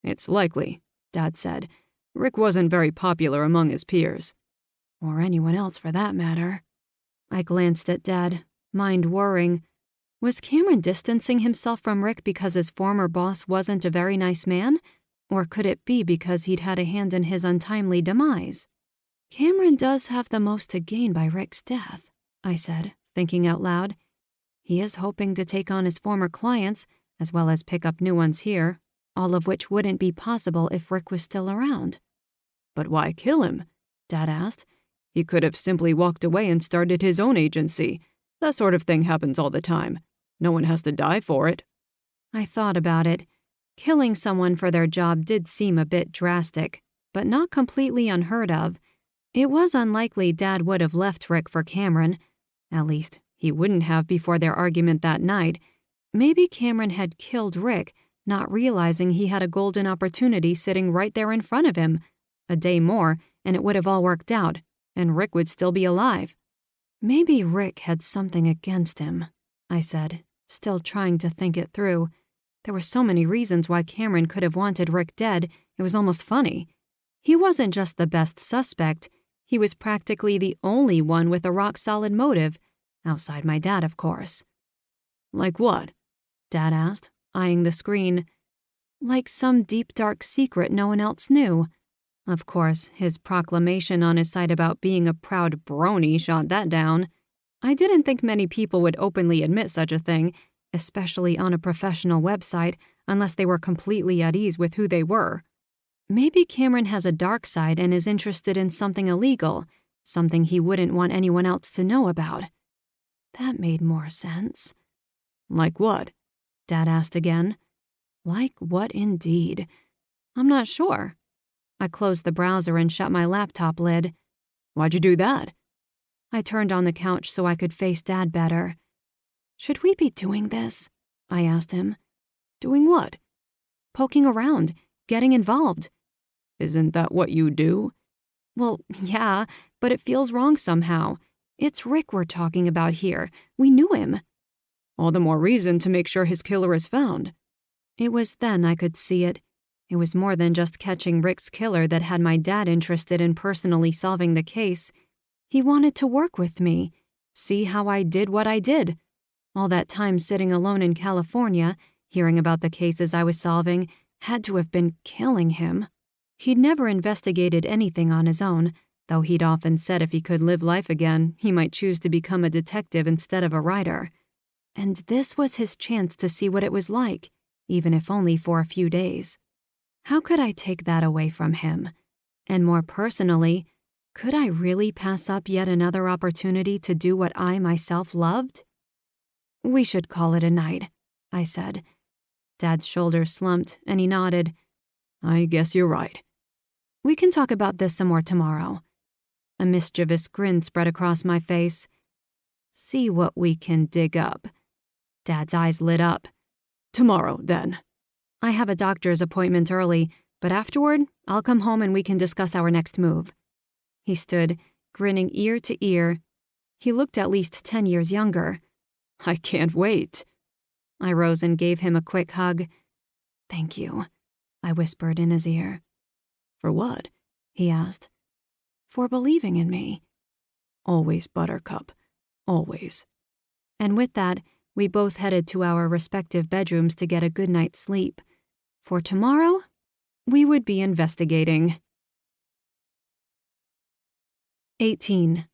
Speaker 1: It's likely, Dad said. Rick wasn't very popular among his peers.
Speaker 2: Or anyone else for that matter. I glanced at Dad, mind worrying. Was Cameron distancing himself from Rick because his former boss wasn't a very nice man? Or could it be because he'd had a hand in his untimely demise? Cameron does have the most to gain by Rick's death, I said, thinking out loud. He is hoping to take on his former clients, as well as pick up new ones here, all of which wouldn't be possible if Rick was still around.
Speaker 1: But why kill him? Dad asked. He could have simply walked away and started his own agency. That sort of thing happens all the time. No one has to die for it.
Speaker 2: I thought about it. Killing someone for their job did seem a bit drastic, but not completely unheard of. It was unlikely Dad would have left Rick for Cameron. At least, he wouldn't have before their argument that night. Maybe Cameron had killed Rick, not realizing he had a golden opportunity sitting right there in front of him. A day more, and it would have all worked out, and Rick would still be alive. Maybe Rick had something against him, I said, still trying to think it through. There were so many reasons why Cameron could have wanted Rick dead, it was almost funny. He wasn't just the best suspect, he was practically the only one with a rock-solid motive, outside my dad, of course.
Speaker 1: Like what?
Speaker 2: Dad asked, eyeing the screen. Like some deep, dark secret no one else knew. Of course, his proclamation on his site about being a proud brony shot that down. I didn't think many people would openly admit such a thing, especially on a professional website, unless they were completely at ease with who they were. Maybe Cameron has a dark side and is interested in something illegal, something he wouldn't want anyone else to know about. That made more sense.
Speaker 1: Like what?
Speaker 2: Dad asked again. Like what indeed? I'm not sure. I closed the browser and shut my laptop lid.
Speaker 1: Why'd you do that?
Speaker 2: I turned on the couch so I could face Dad better. Should we be doing this? I asked him.
Speaker 1: Doing what?
Speaker 2: Poking around, getting involved.
Speaker 1: Isn't that what you do?
Speaker 2: Well, yeah, but it feels wrong somehow. It's Rick we're talking about here. We knew him.
Speaker 1: All the more reason to make sure his killer is found.
Speaker 2: It was then I could see it. It was more than just catching Rick's killer that had my dad interested in personally solving the case. He wanted to work with me, see how I did what I did. All that time sitting alone in California, hearing about the cases I was solving, had to have been killing him. He'd never investigated anything on his own, though he'd often said if he could live life again, he might choose to become a detective instead of a writer. And this was his chance to see what it was like, even if only for a few days. How could I take that away from him? And more personally, could I really pass up yet another opportunity to do what I myself loved? We should call it a night, I said. Dad's shoulders slumped, and he nodded.
Speaker 1: I guess you're right.
Speaker 2: We can talk about this some more tomorrow. A mischievous grin spread across my face. See what we can dig up. Dad's eyes lit up.
Speaker 1: Tomorrow, then.
Speaker 2: I have a doctor's appointment early, but afterward, I'll come home and we can discuss our next move. He stood, grinning ear to ear. He looked at least 10 years younger.
Speaker 1: I can't wait.
Speaker 2: I rose and gave him a quick hug. Thank you, I whispered in his ear.
Speaker 1: For what?
Speaker 2: He asked. For believing in me.
Speaker 1: Always, Buttercup. Always.
Speaker 2: And with that, we both headed to our respective bedrooms to get a good night's sleep. For tomorrow, we would be investigating. 18.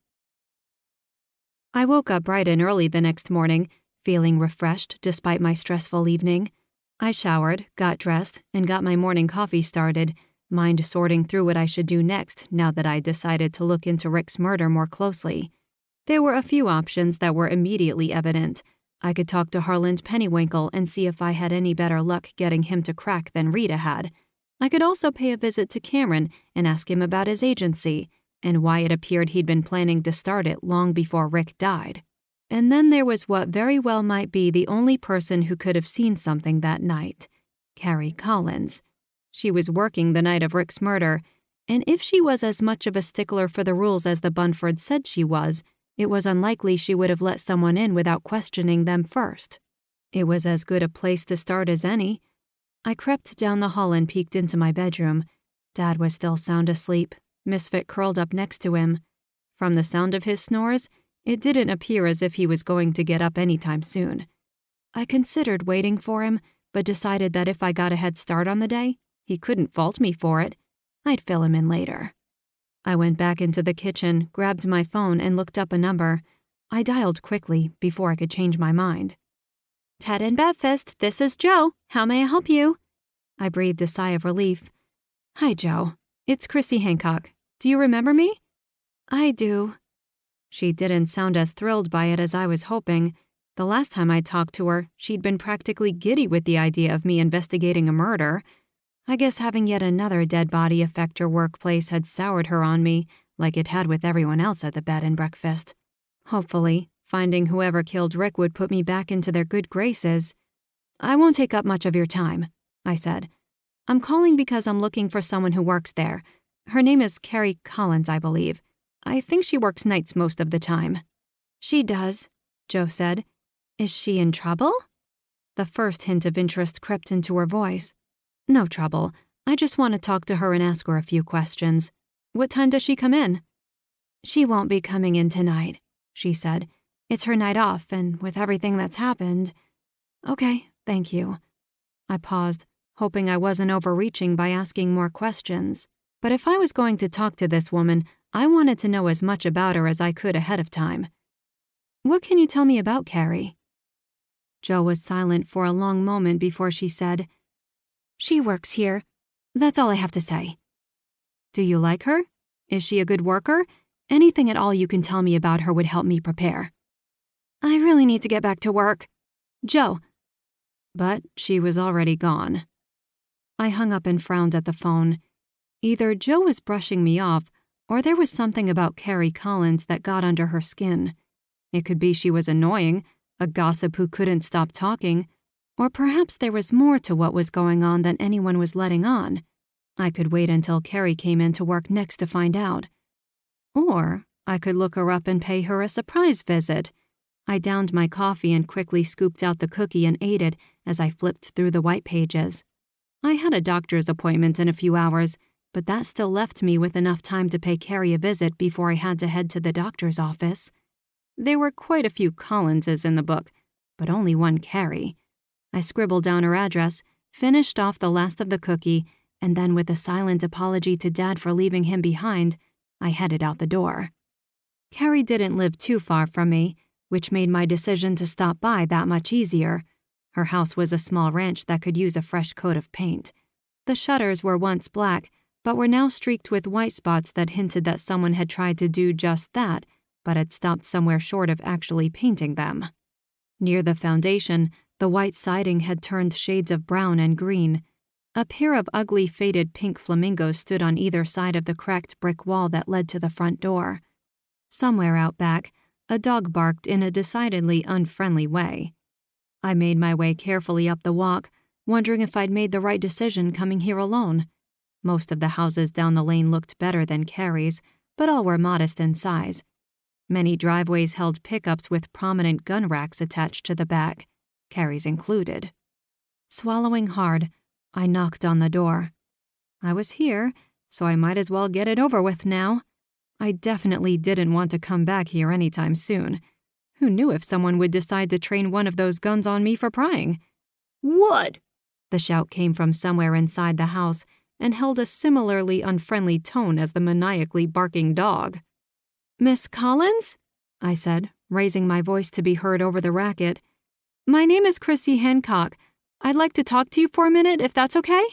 Speaker 2: I woke up bright and early the next morning, feeling refreshed despite my stressful evening. I showered, got dressed, and got my morning coffee started, mind sorting through what I should do next now that I'd decided to look into Rick's murder more closely. There were a few options that were immediately evident. I could talk to Harland Pennywinkle and see if I had any better luck getting him to crack than Rita had. I could also pay a visit to Cameron and ask him about his agency, and why it appeared he'd been planning to start it long before Rick died. And then there was what very well might be the only person who could have seen something that night, Carrie Collins. She was working the night of Rick's murder, and if she was as much of a stickler for the rules as the Bunfords said she was, it was unlikely she would have let someone in without questioning them first. It was as good a place to start as any. I crept down the hall and peeked into my bedroom. Dad was still sound asleep, Misfit curled up next to him. From the sound of his snores, it didn't appear as if he was going to get up anytime soon. I considered waiting for him, but decided that if I got a head start on the day, he couldn't fault me for it. I'd fill him in later. I went back into the kitchen, grabbed my phone, and looked up a number. I dialed quickly before I could change my mind. Ted and Bedfist, this is Joe. How may I help you? I breathed a sigh of relief. Hi, Joe. It's Chrissy Hancock. Do you remember me? I do. She didn't sound as thrilled by it as I was hoping. The last time I talked to her, she'd been practically giddy with the idea of me investigating a murder. I guess having yet another dead body affect her workplace had soured her on me, like it had with everyone else at the bed and breakfast. Hopefully, finding whoever killed Rick would put me back into their good graces. I won't take up much of your time, I said. I'm calling because I'm looking for someone who works there. Her name is Carrie Collins, I believe. I think she works nights most of the time. She does, Joe said. Is she in trouble? The first hint of interest crept into her voice. No trouble. I just want to talk to her and ask her a few questions. What time does she come in? She won't be coming in tonight, she said. It's her night off, and with everything that's happened... Okay, thank you. I paused, hoping I wasn't overreaching by asking more questions. But if I was going to talk to this woman, I wanted to know as much about her as I could ahead of time. What can you tell me about Carrie? Jo was silent for a long moment before she said, She works here. That's all I have to say. Do you like her? Is she a good worker? Anything at all you can tell me about her would help me prepare. I really need to get back to work. Jo. But she was already gone. I hung up and frowned at the phone. Either Jo was brushing me off, or there was something about Carrie Collins that got under her skin. It could be she was annoying, a gossip who couldn't stop talking, or perhaps there was more to what was going on than anyone was letting on. I could wait until Carrie came in to work next to find out. Or I could look her up and pay her a surprise visit. I downed my coffee and quickly scooped out the cookie and ate it as I flipped through the white pages. I had a doctor's appointment in a few hours, but that still left me with enough time to pay Carrie a visit before I had to head to the doctor's office. There were quite a few Collinses in the book, but only one Carrie. I scribbled down her address, finished off the last of the cookie, and then with a silent apology to Dad for leaving him behind, I headed out the door. Carrie didn't live too far from me, which made my decision to stop by that much easier. Her house was a small ranch that could use a fresh coat of paint. The shutters were once black, but were now streaked with white spots that hinted that someone had tried to do just that, but had stopped somewhere short of actually painting them. Near the foundation, the white siding had turned shades of brown and green. A pair of ugly faded pink flamingos stood on either side of the cracked brick wall that led to the front door. Somewhere out back, a dog barked in a decidedly unfriendly way. I made my way carefully up the walk, wondering if I'd made the right decision coming here alone. Most of the houses down the lane looked better than Carrie's, but all were modest in size. Many driveways held pickups with prominent gun racks attached to the back, Carrie's included. Swallowing hard, I knocked on the door. I was here, so I might as well get it over with now. I definitely didn't want to come back here anytime soon. Who knew if someone would decide to train one of those guns on me for prying? What? The shout came from somewhere inside the house and held a similarly unfriendly tone as the maniacally barking dog. Miss Collins? I said, raising my voice to be heard over the racket. My name is Chrissy Hancock. I'd like to talk to you for a minute, if that's okay?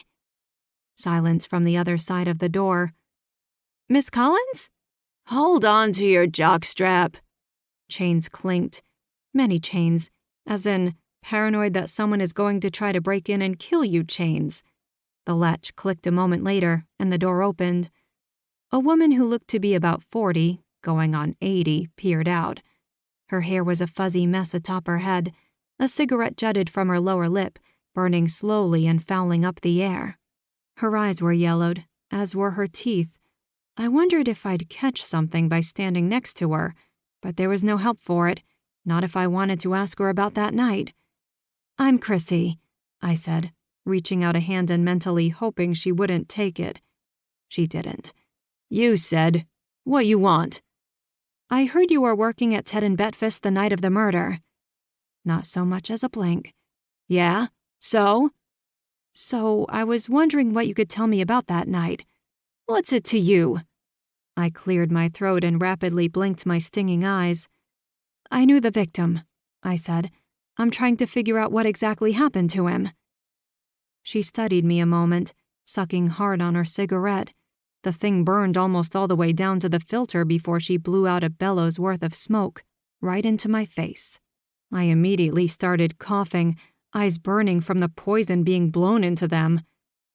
Speaker 2: Silence from the other side of the door. Miss Collins? Hold on to your jockstrap. Chains clinked. Many chains, as in paranoid that someone is going to try to break in and kill you chains. The latch clicked a moment later, and the door opened. A woman who looked to be about 40, going on 80, peered out. Her hair was a fuzzy mess atop her head. A cigarette jutted from her lower lip, burning slowly and fouling up the air. Her eyes were yellowed, as were her teeth. I wondered if I'd catch something by standing next to her, but there was no help for it, not if I wanted to ask her about that night. "I'm Chrissy," I said, reaching out a hand and mentally hoping she wouldn't take it. She didn't.
Speaker 1: "You said. What you want?"
Speaker 2: "I heard you were working at Ted and Betfist the night of the murder." Not so much as a blink.
Speaker 1: "Yeah? So?"
Speaker 2: "So, I was wondering what you could tell me about that night."
Speaker 1: "What's it to you?"
Speaker 2: I cleared my throat and rapidly blinked my stinging eyes. "I knew the victim," I said. "I'm trying to figure out what exactly happened to him." She studied me a moment, sucking hard on her cigarette. The thing burned almost all the way down to the filter before she blew out a bellow's worth of smoke, right into my face. I immediately started coughing, eyes burning from the poison being blown into them.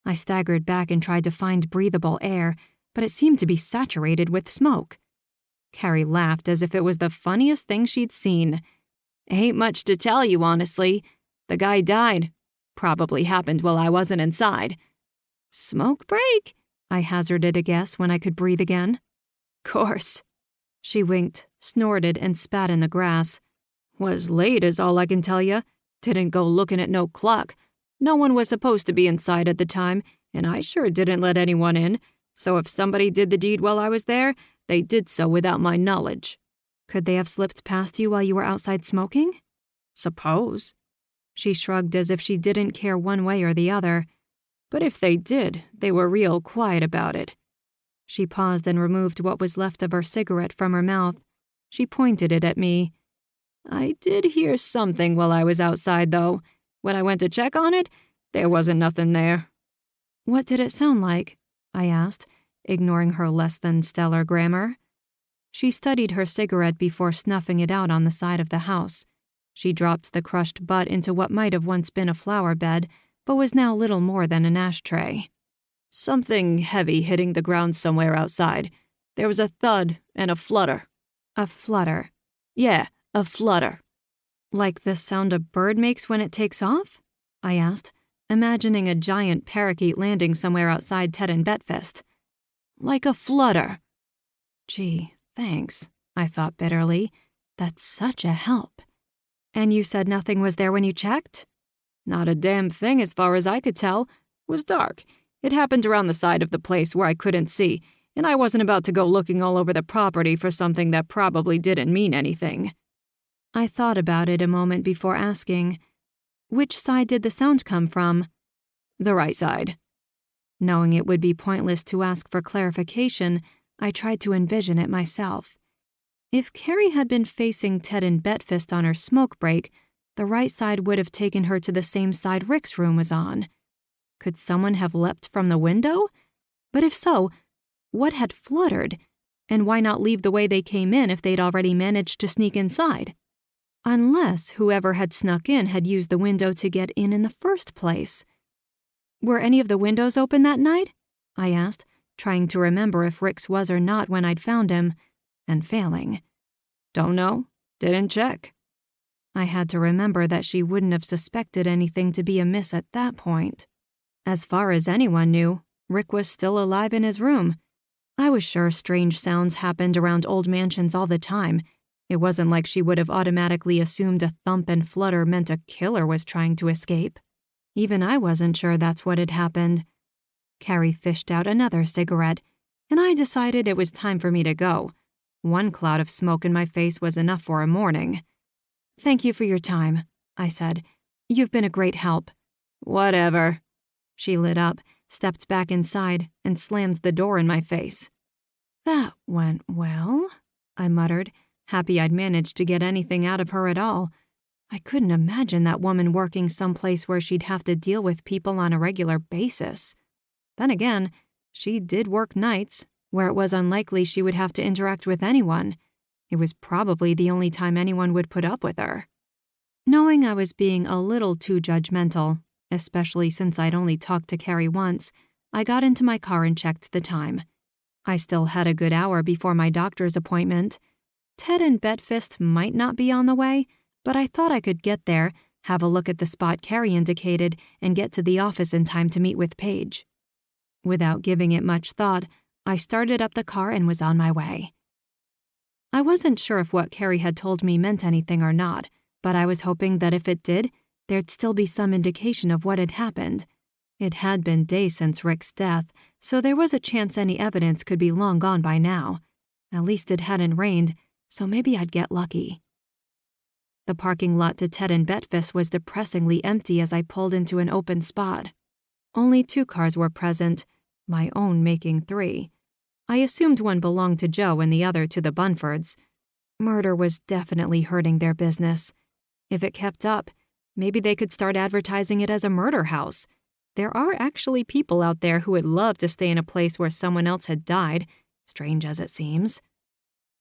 Speaker 2: I staggered back and tried to find breathable air, but it seemed to be saturated with smoke. Carrie laughed as if it was the funniest thing she'd seen.
Speaker 1: "Ain't much to tell you, honestly. The guy died. Probably happened while I wasn't inside."
Speaker 2: "Smoke break?" I hazarded a guess when I could breathe again.
Speaker 1: "Course."
Speaker 2: She winked, snorted, and spat in the grass.
Speaker 1: "Was late is all I can tell you. Didn't go looking at no clock. No one was supposed to be inside at the time, and I sure didn't let anyone in, so if somebody did the deed while I was there, they did so without my knowledge."
Speaker 2: "Could they have slipped past you while you were outside smoking?"
Speaker 1: "Suppose."
Speaker 2: She shrugged as if she didn't care one way or the other.
Speaker 1: "But if they did, they were real quiet about it."
Speaker 2: She paused and removed what was left of her cigarette from her mouth. She pointed it at me.
Speaker 1: "I did hear something while I was outside, though. When I went to check on it, there wasn't nothing there."
Speaker 2: "What did it sound like?" I asked, ignoring her less than stellar grammar. She studied her cigarette before snuffing it out on the side of the house. She dropped the crushed butt into what might have once been a flower bed, but was now little more than an ashtray.
Speaker 1: "Something heavy hitting the ground somewhere outside. There was a thud and a flutter."
Speaker 2: "A flutter?"
Speaker 1: "Yeah, a flutter."
Speaker 2: "Like the sound a bird makes when it takes off?" I asked, imagining a giant parakeet landing somewhere outside Ted and Betfist.
Speaker 1: "Like a flutter."
Speaker 2: "Gee, thanks," I thought bitterly. "That's such a help." "And you said nothing was there when you checked?"
Speaker 1: "Not a damn thing as far as I could tell. It was dark. It happened around the side of the place where I couldn't see, and I wasn't about to go looking all over the property for something that probably didn't mean anything."
Speaker 2: I thought about it a moment before asking, "Which side did the sound come from?"
Speaker 1: "The right side."
Speaker 2: Knowing it would be pointless to ask for clarification, I tried to envision it myself. If Carrie had been facing Ted and Betfist on her smoke break, the right side would have taken her to the same side Rick's room was on. Could someone have leapt from the window? But if so, what had fluttered? And why not leave the way they came in if they'd already managed to sneak inside? Unless whoever had snuck in had used the window to get in the first place. "Were any of the windows open that night?" I asked, trying to remember if Rick's was or not when I'd found him, and failing.
Speaker 1: "Don't know. Didn't check."
Speaker 2: I had to remember that she wouldn't have suspected anything to be amiss at that point. As far as anyone knew, Rick was still alive in his room. I was sure strange sounds happened around old mansions all the time. It wasn't like she would have automatically assumed a thump and flutter meant a killer was trying to escape. Even I wasn't sure that's what had happened. Carrie fished out another cigarette, and I decided it was time for me to go. One cloud of smoke in my face was enough for a morning. "Thank you for your time," I said. "You've been a great help."
Speaker 1: "Whatever."
Speaker 2: She lit up, stepped back inside, and slammed the door in my face. "That went well," I muttered, happy I'd managed to get anything out of her at all. I couldn't imagine that woman working someplace where she'd have to deal with people on a regular basis. Then again, she did work nights, where it was unlikely she would have to interact with anyone. It was probably the only time anyone would put up with her. Knowing I was being a little too judgmental, especially since I'd only talked to Carrie once, I got into my car and checked the time. I still had a good hour before my doctor's appointment. Ted and Betfist might not be on the way, but I thought I could get there, have a look at the spot Carrie indicated, and get to the office in time to meet with Paige. Without giving it much thought, I started up the car and was on my way. I wasn't sure if what Carrie had told me meant anything or not, but I was hoping that if it did, there'd still be some indication of what had happened. It had been days since Rick's death, so there was a chance any evidence could be long gone by now. At least it hadn't rained, so maybe I'd get lucky. The parking lot to Ted and Betfist was depressingly empty as I pulled into an open spot. Only 2 cars were present, my own making 3. I assumed one belonged to Joe and the other to the Bunfords. Murder was definitely hurting their business. If it kept up, maybe they could start advertising it as a murder house. There are actually people out there who would love to stay in a place where someone else had died, strange as it seems.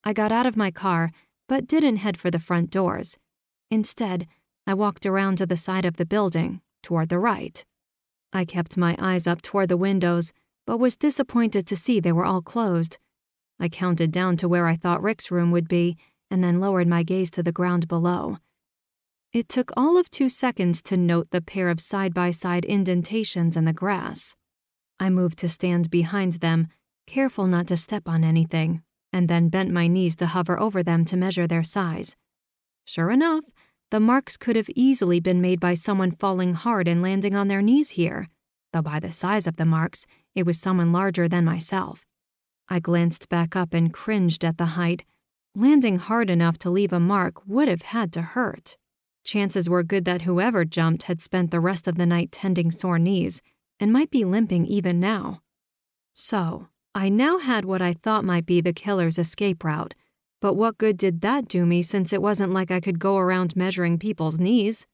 Speaker 2: I got out of my car, but didn't head for the front doors. Instead, I walked around to the side of the building, toward the right. I kept my eyes up toward the windows, but was disappointed to see they were all closed. I counted down to where I thought Rick's room would be, and then lowered my gaze to the ground below. It took all of 2 seconds to note the pair of side-by-side indentations in the grass. I moved to stand behind them, careful not to step on anything, and then bent my knees to hover over them to measure their size. Sure enough, the marks could have easily been made by someone falling hard and landing on their knees here, though by the size of the marks, it was someone larger than myself. I glanced back up and cringed at the height. Landing hard enough to leave a mark would have had to hurt. Chances were good that whoever jumped had spent the rest of the night tending sore knees and might be limping even now. So, I now had what I thought might be the killer's escape route, but what good did that do me since it wasn't like I could go around measuring people's knees?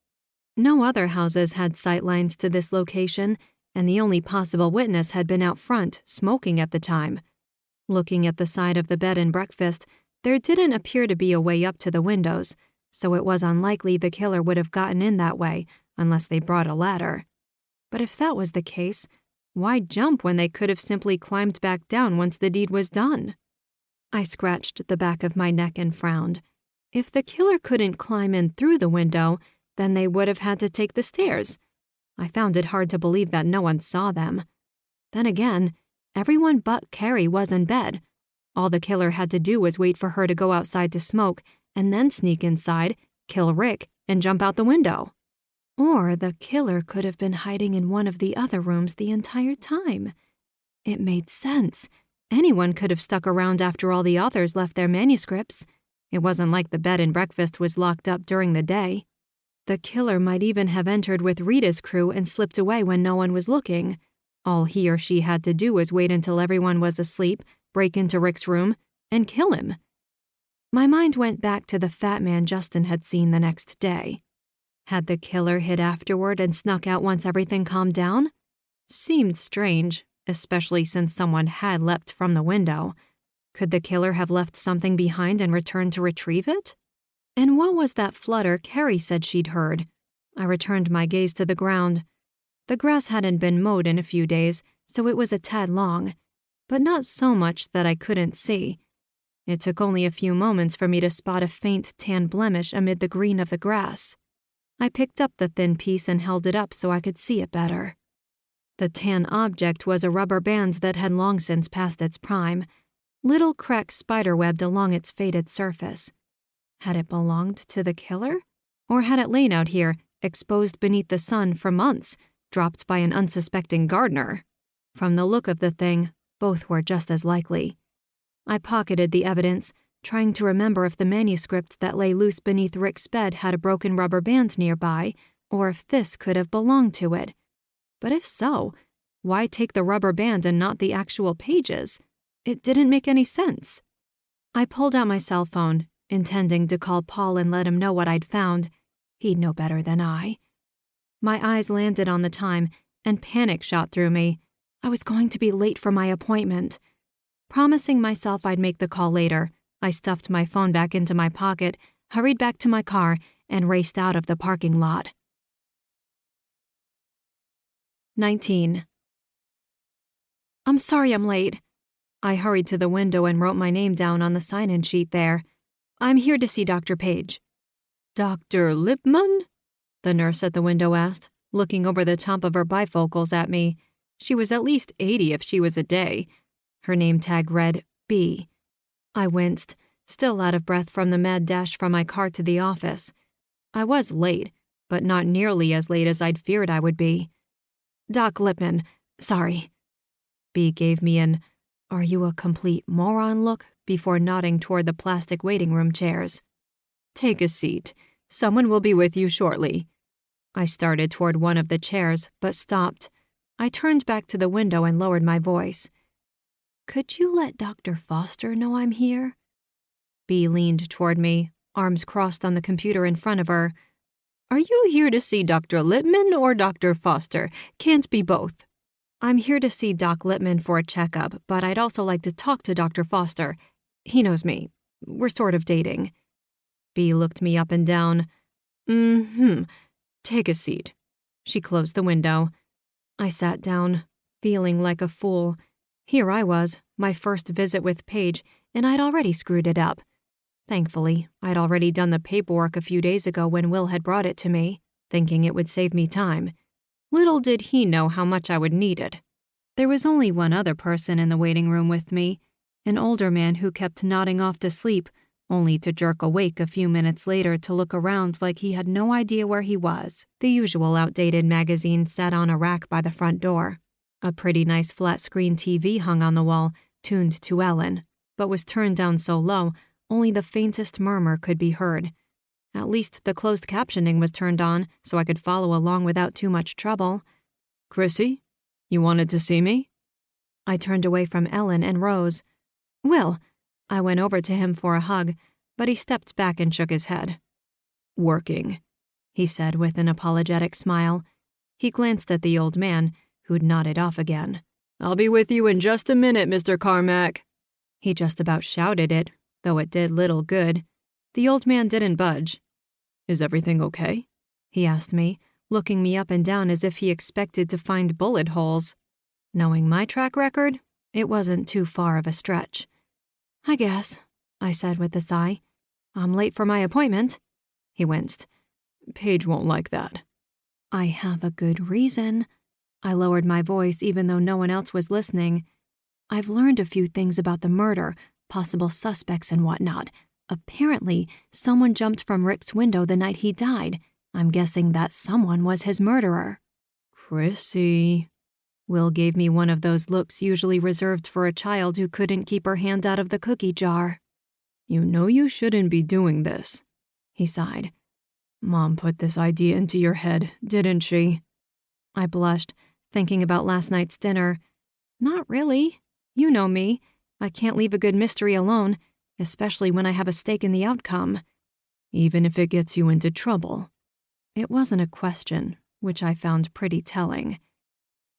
Speaker 2: No other houses had sightlines to this location, and the only possible witness had been out front, smoking at the time. Looking at the side of the bed and breakfast, there didn't appear to be a way up to the windows, so it was unlikely the killer would have gotten in that way unless they brought a ladder. But if that was the case, why jump when they could have simply climbed back down once the deed was done? I scratched the back of my neck and frowned. If the killer couldn't climb in through the window, then they would have had to take the stairs. I found it hard to believe that no one saw them. Then again, everyone but Carrie was in bed. All the killer had to do was wait for her to go outside to smoke, and then sneak inside, kill Rick, and jump out the window. Or the killer could have been hiding in one of the other rooms the entire time. It made sense. Anyone could have stuck around after all the authors left their manuscripts. It wasn't like the bed and breakfast was locked up during the day. The killer might even have entered with Rita's crew and slipped away when no one was looking. All he or she had to do was wait until everyone was asleep, break into Rick's room, and kill him. My mind went back to the fat man Justin had seen the next day. Had the killer hid afterward and snuck out once everything calmed down? Seemed strange, especially since someone had leapt from the window. Could the killer have left something behind and returned to retrieve it? And what was that flutter Carrie said she'd heard? I returned my gaze to the ground. The grass hadn't been mowed in a few days, so it was a tad long, but not so much that I couldn't see. It took only a few moments for me to spot a faint tan blemish amid the green of the grass. I picked up the thin piece and held it up so I could see it better. The tan object was a rubber band that had long since passed its prime, little cracks spiderwebbed along its faded surface. Had it belonged to the killer? Or had it lain out here, exposed beneath the sun for months, dropped by an unsuspecting gardener? From the look of the thing, both were just as likely. I pocketed the evidence, trying to remember if the manuscript that lay loose beneath Rick's bed had a broken rubber band nearby, or if this could have belonged to it. But if so, why take the rubber band and not the actual pages? It didn't make any sense. I pulled out my cell phone, intending to call Paul and let him know what I'd found. He'd know better than I. My eyes landed on the time, and panic shot through me. I was going to be late for my appointment. Promising myself I'd make the call later, I stuffed my phone back into my pocket, hurried back to my car, and raced out of the parking lot. 19. I'm sorry I'm late. I hurried to the window and wrote my name down on the sign-in sheet there. I'm here to see Dr. Page.
Speaker 1: Dr. Lipman?
Speaker 2: The nurse at the window asked, looking over the top of her bifocals at me. She was at least 80 if she was a day. Her name tag read B. I winced, still out of breath from the mad dash from my car to the office. I was late, but not nearly as late as I'd feared I would be. Doc Lipman, sorry. B gave me an "Are you a complete moron?" look before nodding toward the plastic waiting room chairs.
Speaker 1: Take a seat. Someone will be with you shortly.
Speaker 2: I started toward one of the chairs, but stopped. I turned back to the window and lowered my voice. Could you let Dr. Foster know I'm here? B leaned toward me, arms crossed on the computer in front of her.
Speaker 1: Are you here to see Dr. Lipman or Dr. Foster? Can't be both.
Speaker 2: I'm here to see Doc Lipman for a checkup, but I'd also like to talk to Dr. Foster. He knows me. We're sort of dating. B looked me up and down.
Speaker 1: Take a seat.
Speaker 2: She closed the window. I sat down, feeling like a fool. Here I was, my first visit with Paige, and I'd already screwed it up. Thankfully, I'd already done the paperwork a few days ago when Will had brought it to me, thinking it would save me time.
Speaker 1: Little did he know how much I would need it. There was only one other person in the waiting room with me, an older man who kept nodding off to sleep, only to jerk awake a few minutes later to look around like he had no idea where he was.
Speaker 2: The usual outdated magazine sat on a rack by the front door. A pretty nice flat-screen TV hung on the wall, tuned to Ellen, but was turned down so low, only the faintest murmur could be heard. At least the closed captioning was turned on, so I could follow along without too much trouble.
Speaker 1: Chrissy, you wanted to see me?
Speaker 2: I turned away from Ellen and rose. Will! I went over to him for a hug, but he stepped back and shook his head.
Speaker 1: Working,
Speaker 2: he said with an apologetic smile. He glanced at the old man, who'd nodded off again.
Speaker 1: I'll be with you in just a minute, Mr. Carmack.
Speaker 2: He just about shouted it, though it did little good. The old man didn't budge.
Speaker 1: Is everything okay?
Speaker 2: He asked me, looking me up and down as if he expected to find bullet holes. Knowing my track record, it wasn't too far of a stretch. I guess, I said with a sigh. I'm late for my appointment. He winced.
Speaker 1: Paige won't like that.
Speaker 2: I have a good reason. I lowered my voice even though no one else was listening. I've learned a few things about the murder, possible suspects and whatnot. Apparently, someone jumped from Rick's window the night he died. I'm guessing that someone was his murderer.
Speaker 1: Chrissy.
Speaker 2: Will gave me one of those looks usually reserved for a child who couldn't keep her hand out of the cookie jar.
Speaker 1: You know you shouldn't be doing this,
Speaker 2: he sighed.
Speaker 1: Mom put this idea into your head, didn't she?
Speaker 2: I blushed, thinking about last night's dinner. Not really. You know me. I can't leave a good mystery alone, especially when I have a stake in the outcome.
Speaker 1: Even if it gets you into trouble.
Speaker 2: It wasn't a question, which I found pretty telling.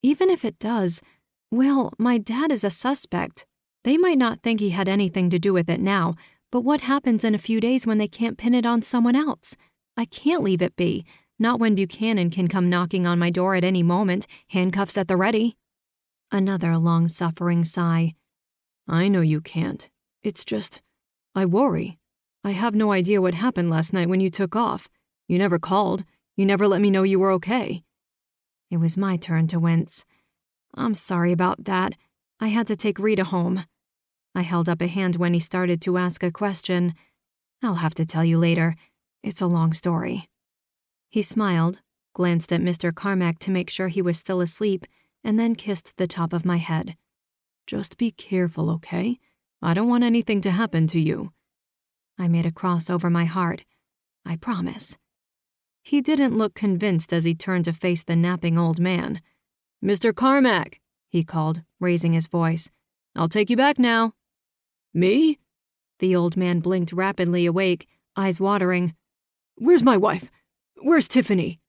Speaker 2: Even if it does, well, my dad is a suspect. They might not think he had anything to do with it now, but what happens in a few days when they can't pin it on someone else? I can't leave it be, not when Buchanan can come knocking on my door at any moment, handcuffs at the ready. Another long-suffering sigh.
Speaker 1: I know you can't. It's just, I worry. I have no idea what happened last night when you took off. You never called. You never let me know you were okay.
Speaker 2: It was my turn to wince. I'm sorry about that. I had to take Rita home. I held up a hand when he started to ask a question. I'll have to tell you later. It's a long story. He smiled, glanced at Mr. Carmack to make sure he was still asleep, and then kissed the top of my head.
Speaker 1: Just be careful, okay? I don't want anything to happen to you.
Speaker 2: I made a cross over my heart. I promise. He didn't look convinced as he turned to face the napping old man.
Speaker 1: Mr. Carmack, he called, raising his voice. I'll take you back now. Me?
Speaker 2: The old man blinked rapidly awake, eyes watering.
Speaker 1: Where's my wife? Where's Tiffany?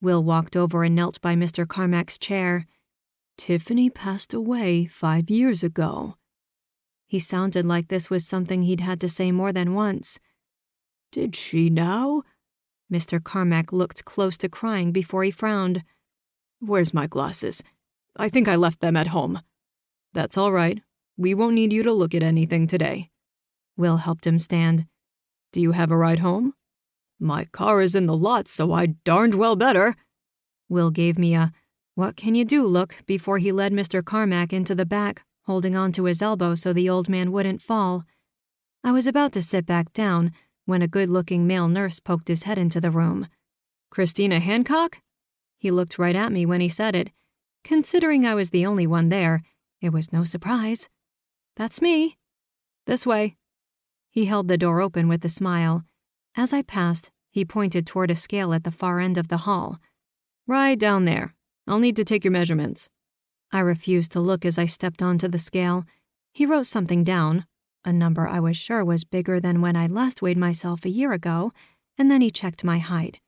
Speaker 2: Will walked over and knelt by Mr. Carmack's chair.
Speaker 1: Tiffany passed away 5 years ago.
Speaker 2: He sounded like this was something he'd had to say more than once.
Speaker 1: Did she now?
Speaker 2: Mr. Carmack looked close to crying before he frowned.
Speaker 1: Where's my glasses? I think I left them at home. That's all right. We won't need you to look at anything today.
Speaker 2: Will helped him stand.
Speaker 1: Do you have a ride home? My car is in the lot, so I darned well better.
Speaker 2: Will gave me a "what can you do" look before he led Mr. Carmack into the back, holding on to his elbow so the old man wouldn't fall. I was about to sit back down when a good-looking male nurse poked his head into the room.
Speaker 1: Christina Hancock?
Speaker 2: He looked right at me when he said it. Considering I was the only one there, it was no surprise.
Speaker 1: That's me. This way.
Speaker 2: He held the door open with a smile. As I passed, he pointed toward a scale at the far end of the hall.
Speaker 1: Right down there. I'll need to take your measurements.
Speaker 2: I refused to look as I stepped onto the scale. He wrote something down, a number I was sure was bigger than when I last weighed myself a year ago, and then he checked my height.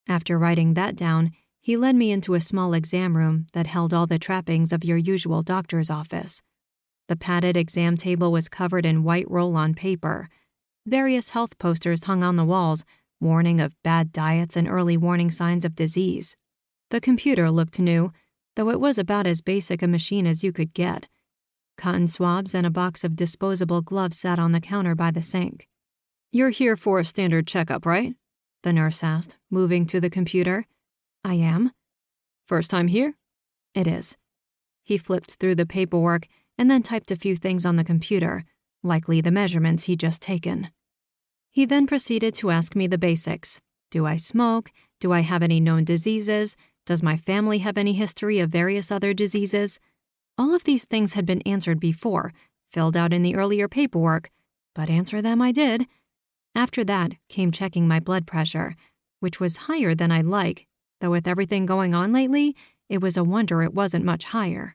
Speaker 2: After writing that down, he led me into a small exam room that held all the trappings of your usual doctor's office. The padded exam table was covered in white roll-on paper. Various health posters hung on the walls, warning of bad diets and early warning signs of disease. The computer looked new, though it was about as basic a machine as you could get. Cotton swabs and a box of disposable gloves sat on the counter by the sink.
Speaker 1: You're here for a standard checkup, right?
Speaker 2: The nurse asked, moving to the computer. I am.
Speaker 1: First time here?
Speaker 2: It is. He flipped through the paperwork and then typed a few things on the computer, likely the measurements he'd just taken. He then proceeded to ask me the basics. Do I smoke? Do I have any known diseases? Does my family have any history of various other diseases? All of these things had been answered before, filled out in the earlier paperwork, but answer them I did. After that came checking my blood pressure, which was higher than I'd like, though with everything going on lately, it was a wonder it wasn't much higher.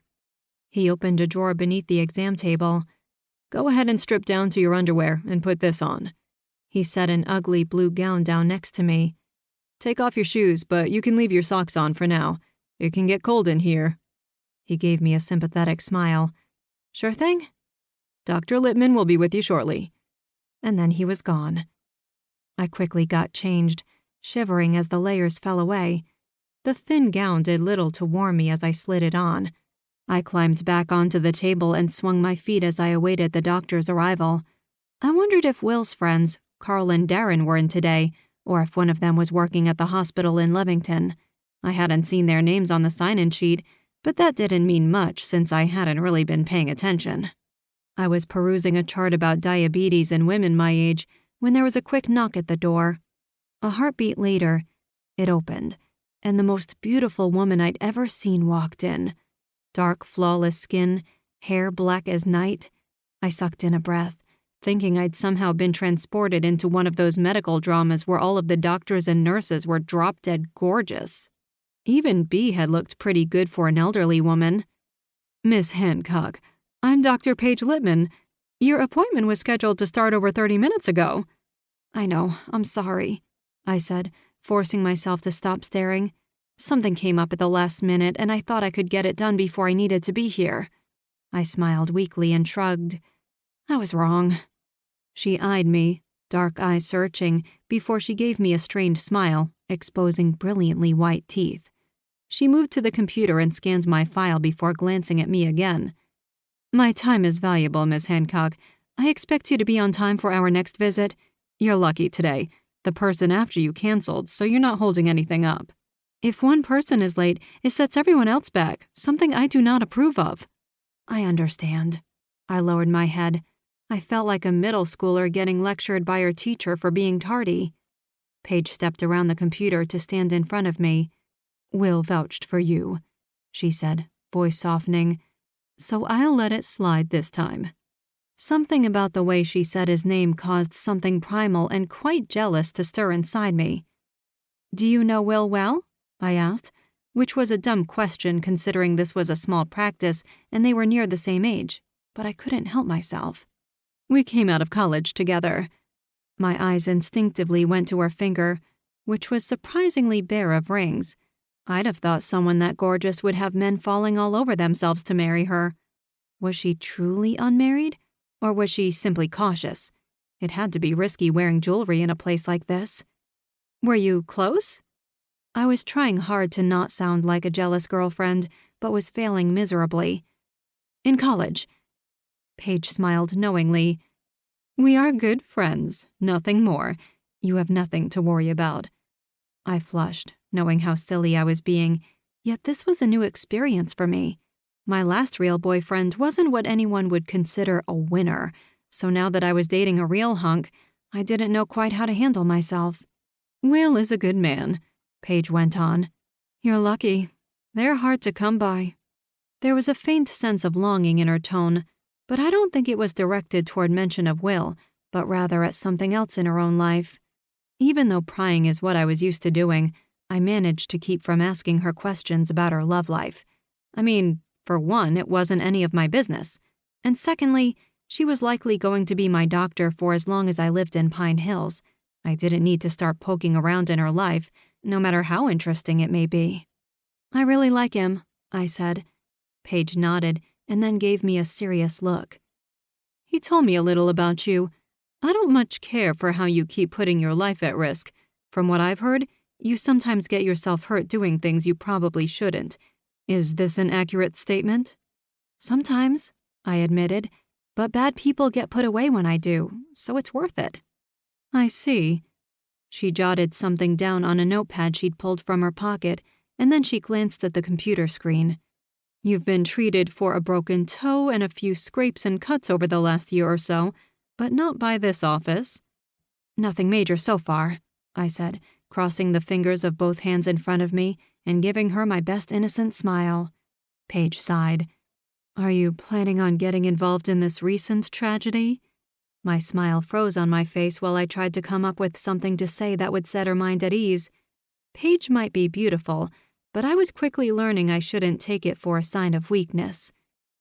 Speaker 2: He opened a drawer beneath the exam table.
Speaker 1: Go ahead and strip down to your underwear and put this on.
Speaker 2: He set an ugly blue gown down next to me.
Speaker 1: Take off your shoes, but you can leave your socks on for now. It can get cold in here.
Speaker 2: He gave me a sympathetic smile.
Speaker 1: Sure thing. Dr. Lippman will be with you shortly.
Speaker 2: And then he was gone. I quickly got changed, shivering as the layers fell away. The thin gown did little to warm me as I slid it on. I climbed back onto the table and swung my feet as I awaited the doctor's arrival. I wondered if Will's friends, Carl and Darren, were in today, or if one of them was working at the hospital in Levington. I hadn't seen their names on the sign-in sheet, but that didn't mean much since I hadn't really been paying attention. I was perusing a chart about diabetes in women my age when there was a quick knock at the door. A heartbeat later, it opened, and the most beautiful woman I'd ever seen walked in. Dark, flawless skin, hair black as night. I sucked in a breath, thinking I'd somehow been transported into one of those medical dramas where all of the doctors and nurses were drop-dead gorgeous. Even B had looked pretty good for an elderly woman.
Speaker 1: Miss Hancock, I'm Dr. Paige Lippman. Your appointment was scheduled to start over 30 minutes ago.
Speaker 2: I know, I'm sorry, I said, forcing myself to stop staring. Something came up at the last minute, and I thought I could get it done before I needed to be here. I smiled weakly and shrugged. I was wrong. She eyed me, dark eyes searching, before she gave me a strained smile, exposing brilliantly white teeth. She moved to the computer and scanned my file before glancing at me again.
Speaker 1: My time is valuable, Miss Hancock. I expect you to be on time for our next visit. You're lucky today. The person after you canceled, so you're not holding anything up. If one person is late, it sets everyone else back, something I do not approve of.
Speaker 2: I understand. I lowered my head. I felt like a middle schooler getting lectured by her teacher for being tardy. Paige stepped around the computer to stand in front of me.
Speaker 1: Will vouched for you, she said, voice softening, so I'll let it slide this time.
Speaker 2: Something about the way she said his name caused something primal and quite jealous to stir inside me. Do you know Will well? I asked, which was a dumb question considering this was a small practice and they were near the same age, but I couldn't help myself.
Speaker 1: We came out of college together.
Speaker 2: My eyes instinctively went to her finger, which was surprisingly bare of rings. I'd have thought someone that gorgeous would have men falling all over themselves to marry her. Was she truly unmarried? Or was she simply cautious? It had to be risky wearing jewelry in a place like this.
Speaker 1: Were you close?
Speaker 2: I was trying hard to not sound like a jealous girlfriend, but was failing miserably.
Speaker 1: In college.
Speaker 2: Paige smiled knowingly. We are good friends, nothing more. You have nothing to worry about. I flushed, knowing how silly I was being, yet this was a new experience for me. My last real boyfriend wasn't what anyone would consider a winner, so now that I was dating a real hunk, I didn't know quite how to handle myself. Will is a good man, Paige went on. You're lucky. They're hard to come by. There was a faint sense of longing in her tone, but I don't think it was directed toward mention of Will, but rather at something else in her own life. Even though prying is what I was used to doing, I managed to keep from asking her questions about her love life. I mean, for one, it wasn't any of my business. And secondly, she was likely going to be my doctor for as long as I lived in Pine Hills. I didn't need to start poking around in her life, no matter how interesting it may be. I really like him, I said. Paige nodded and then gave me a serious look. He told me a little about you. I don't much care for how you keep putting your life at risk. From what I've heard, you sometimes get yourself hurt doing things you probably shouldn't. Is this an accurate statement? Sometimes, I admitted, but bad people get put away when I do, so it's worth it. I see. She jotted something down on a notepad she'd pulled from her pocket, and then she glanced at the computer screen. You've been treated for a broken toe and a few scrapes and cuts over the last year or so, but not by this office. Nothing major so far, I said, crossing the fingers of both hands in front of me and giving her my best innocent smile. Paige sighed. Are you planning on getting involved in this recent tragedy? My smile froze on my face while I tried to come up with something to say that would set her mind at ease. Paige might be beautiful, but I was quickly learning I shouldn't take it for a sign of weakness.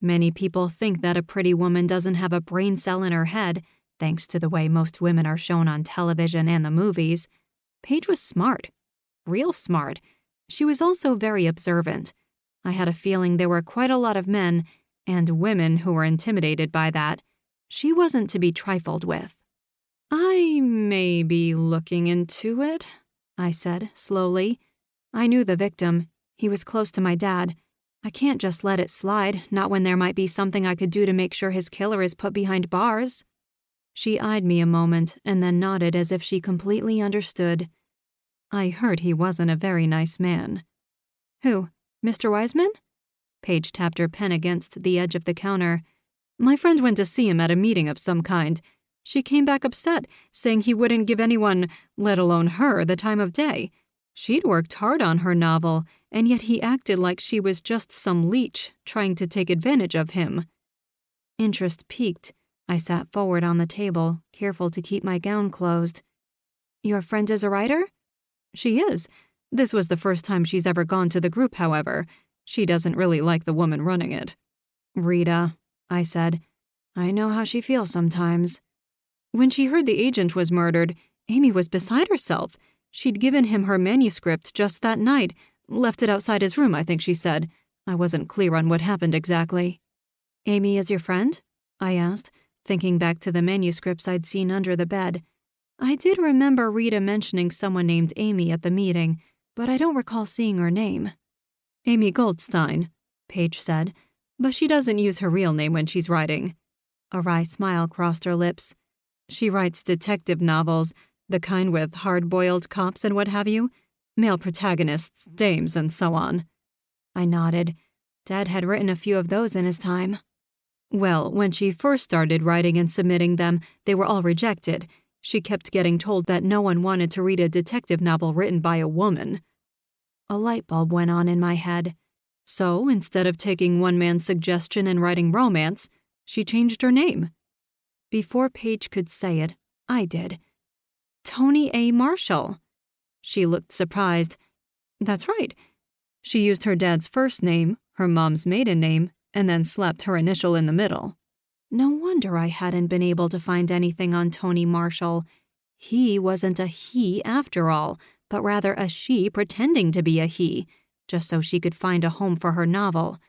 Speaker 2: Many people think that a pretty woman doesn't have a brain cell in her head, thanks to the way most women are shown on television and the movies. Paige was smart. Real smart. She was also very observant. I had a feeling there were quite a lot of men, and women who were intimidated by that. She wasn't to be trifled with. I may be looking into it, I said, slowly. I knew the victim. He was close to my dad. I can't just let it slide, not when there might be something I could do to make sure his killer is put behind bars. She eyed me a moment and then nodded as if she completely understood. I heard he wasn't a very nice man. Who, Mr. Wiseman? Paige tapped her pen against the edge of the counter. My friend went to see him at a meeting of some kind. She came back upset, saying he wouldn't give anyone, let alone her, the time of day. She'd worked hard on her novel, and yet he acted like she was just some leech trying to take advantage of him. Interest piqued. I sat forward on the table, careful to keep my gown closed. Your friend is a writer? She is. This was the first time she's ever gone to the group, however. She doesn't really like the woman running it. Rita, I said. I know how she feels sometimes. When she heard the agent was murdered, Amy was beside herself. She'd given him her manuscript just that night, left it outside his room, I think she said. I wasn't clear on what happened exactly. Amy is your friend? I asked, thinking back to the manuscripts I'd seen under the bed. I did remember Rita mentioning someone named Amy at the meeting, but I don't recall seeing her name. Amy Goldstein, Paige said, but she doesn't use her real name when she's writing. A wry smile crossed her lips. She writes detective novels, the kind with hard-boiled cops and what have you, male protagonists, dames, and so on. I nodded. Dad had written a few of those in his time. Well, when she first started writing and submitting them, they were all rejected. She kept getting told that no one wanted to read a detective novel written by a woman. A light bulb went on in my head. So, instead of taking one man's suggestion and writing romance, she changed her name. Before Paige could say it, I did. Toni A. Marshall. She looked surprised. That's right. She used her dad's first name, her mom's maiden name, and then slapped her initial in the middle. No wonder I hadn't been able to find anything on Toni Marshall. He wasn't a he after all, but rather a she pretending to be a he, just so she could find a home for her novel.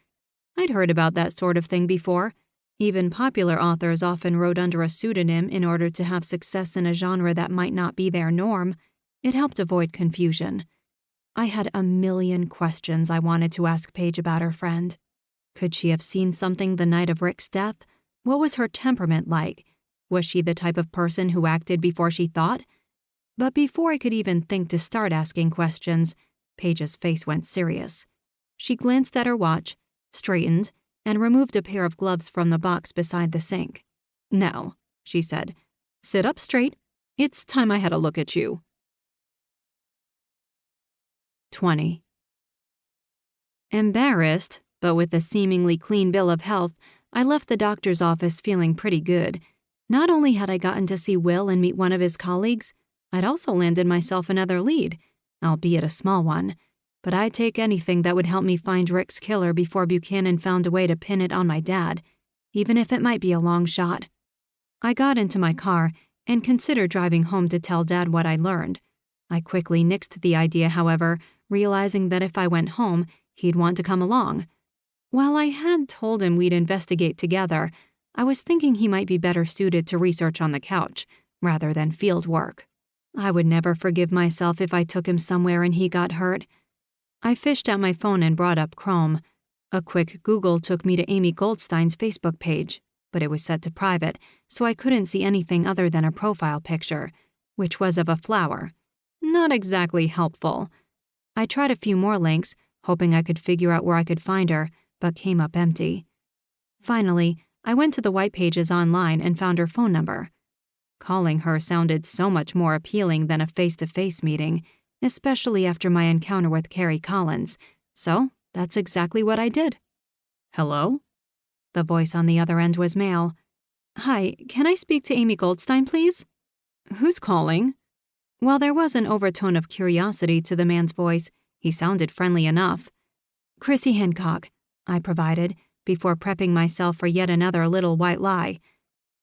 Speaker 2: I'd heard about that sort of thing before. Even popular authors often wrote under a pseudonym in order to have success in a genre that might not be their norm. It helped avoid confusion. I had a million questions I wanted to ask Paige about her friend. Could she have seen something the night of Rick's death? What was her temperament like? Was she the type of person who acted before she thought? But before I could even think to start asking questions, Paige's face went serious. She glanced at her watch, straightened, and removed a pair of gloves from the box beside the sink. "Now," she said, "sit up straight. It's time I had a look at you." 20. Embarrassed, but with a seemingly clean bill of health, I left the doctor's office feeling pretty good. Not only had I gotten to see Will and meet one of his colleagues, I'd also landed myself another lead, albeit a small one. But I'd take anything that would help me find Rick's killer before Buchanan found a way to pin it on my dad, even if it might be a long shot. I got into my car and considered driving home to tell Dad what I'd learned. I quickly nixed the idea, however, realizing that if I went home, he'd want to come along. While I had told him we'd investigate together, I was thinking he might be better suited to research on the couch, rather than field work. I would never forgive myself if I took him somewhere and he got hurt. I fished out my phone and brought up Chrome. A quick Google took me to Amy Goldstein's Facebook page, but it was set to private, so I couldn't see anything other than a profile picture, which was of a flower. Not exactly helpful. I tried a few more links, hoping I could figure out where I could find her, but came up empty. Finally, I went to the white pages online and found her phone number. Calling her sounded so much more appealing than a face-to-face meeting, especially after my encounter with Carrie Collins, so that's exactly what I did. "Hello?" The voice on the other end was male. "Hi, can I speak to Amy Goldstein, please?" "Who's calling?" While there was an overtone of curiosity to the man's voice, he sounded friendly enough. "Chrissy Hancock," I provided, before prepping myself for yet another little white lie.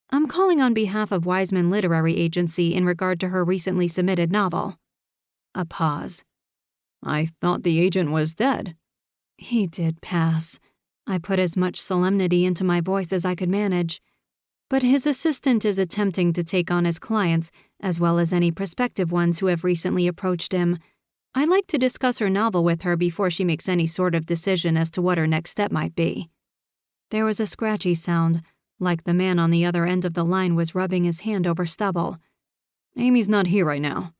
Speaker 2: "I'm calling on behalf of Wiseman Literary Agency in regard to her recently submitted novel." A pause. "I thought the agent was dead." "He did pass." I put as much solemnity into my voice as I could manage. "But his assistant is attempting to take on his clients, as well as any prospective ones who have recently approached him. I'd like to discuss her novel with her before she makes any sort of decision as to what her next step might be." There was a scratchy sound, like the man on the other end of the line was rubbing his hand over stubble. "Amy's not here right now."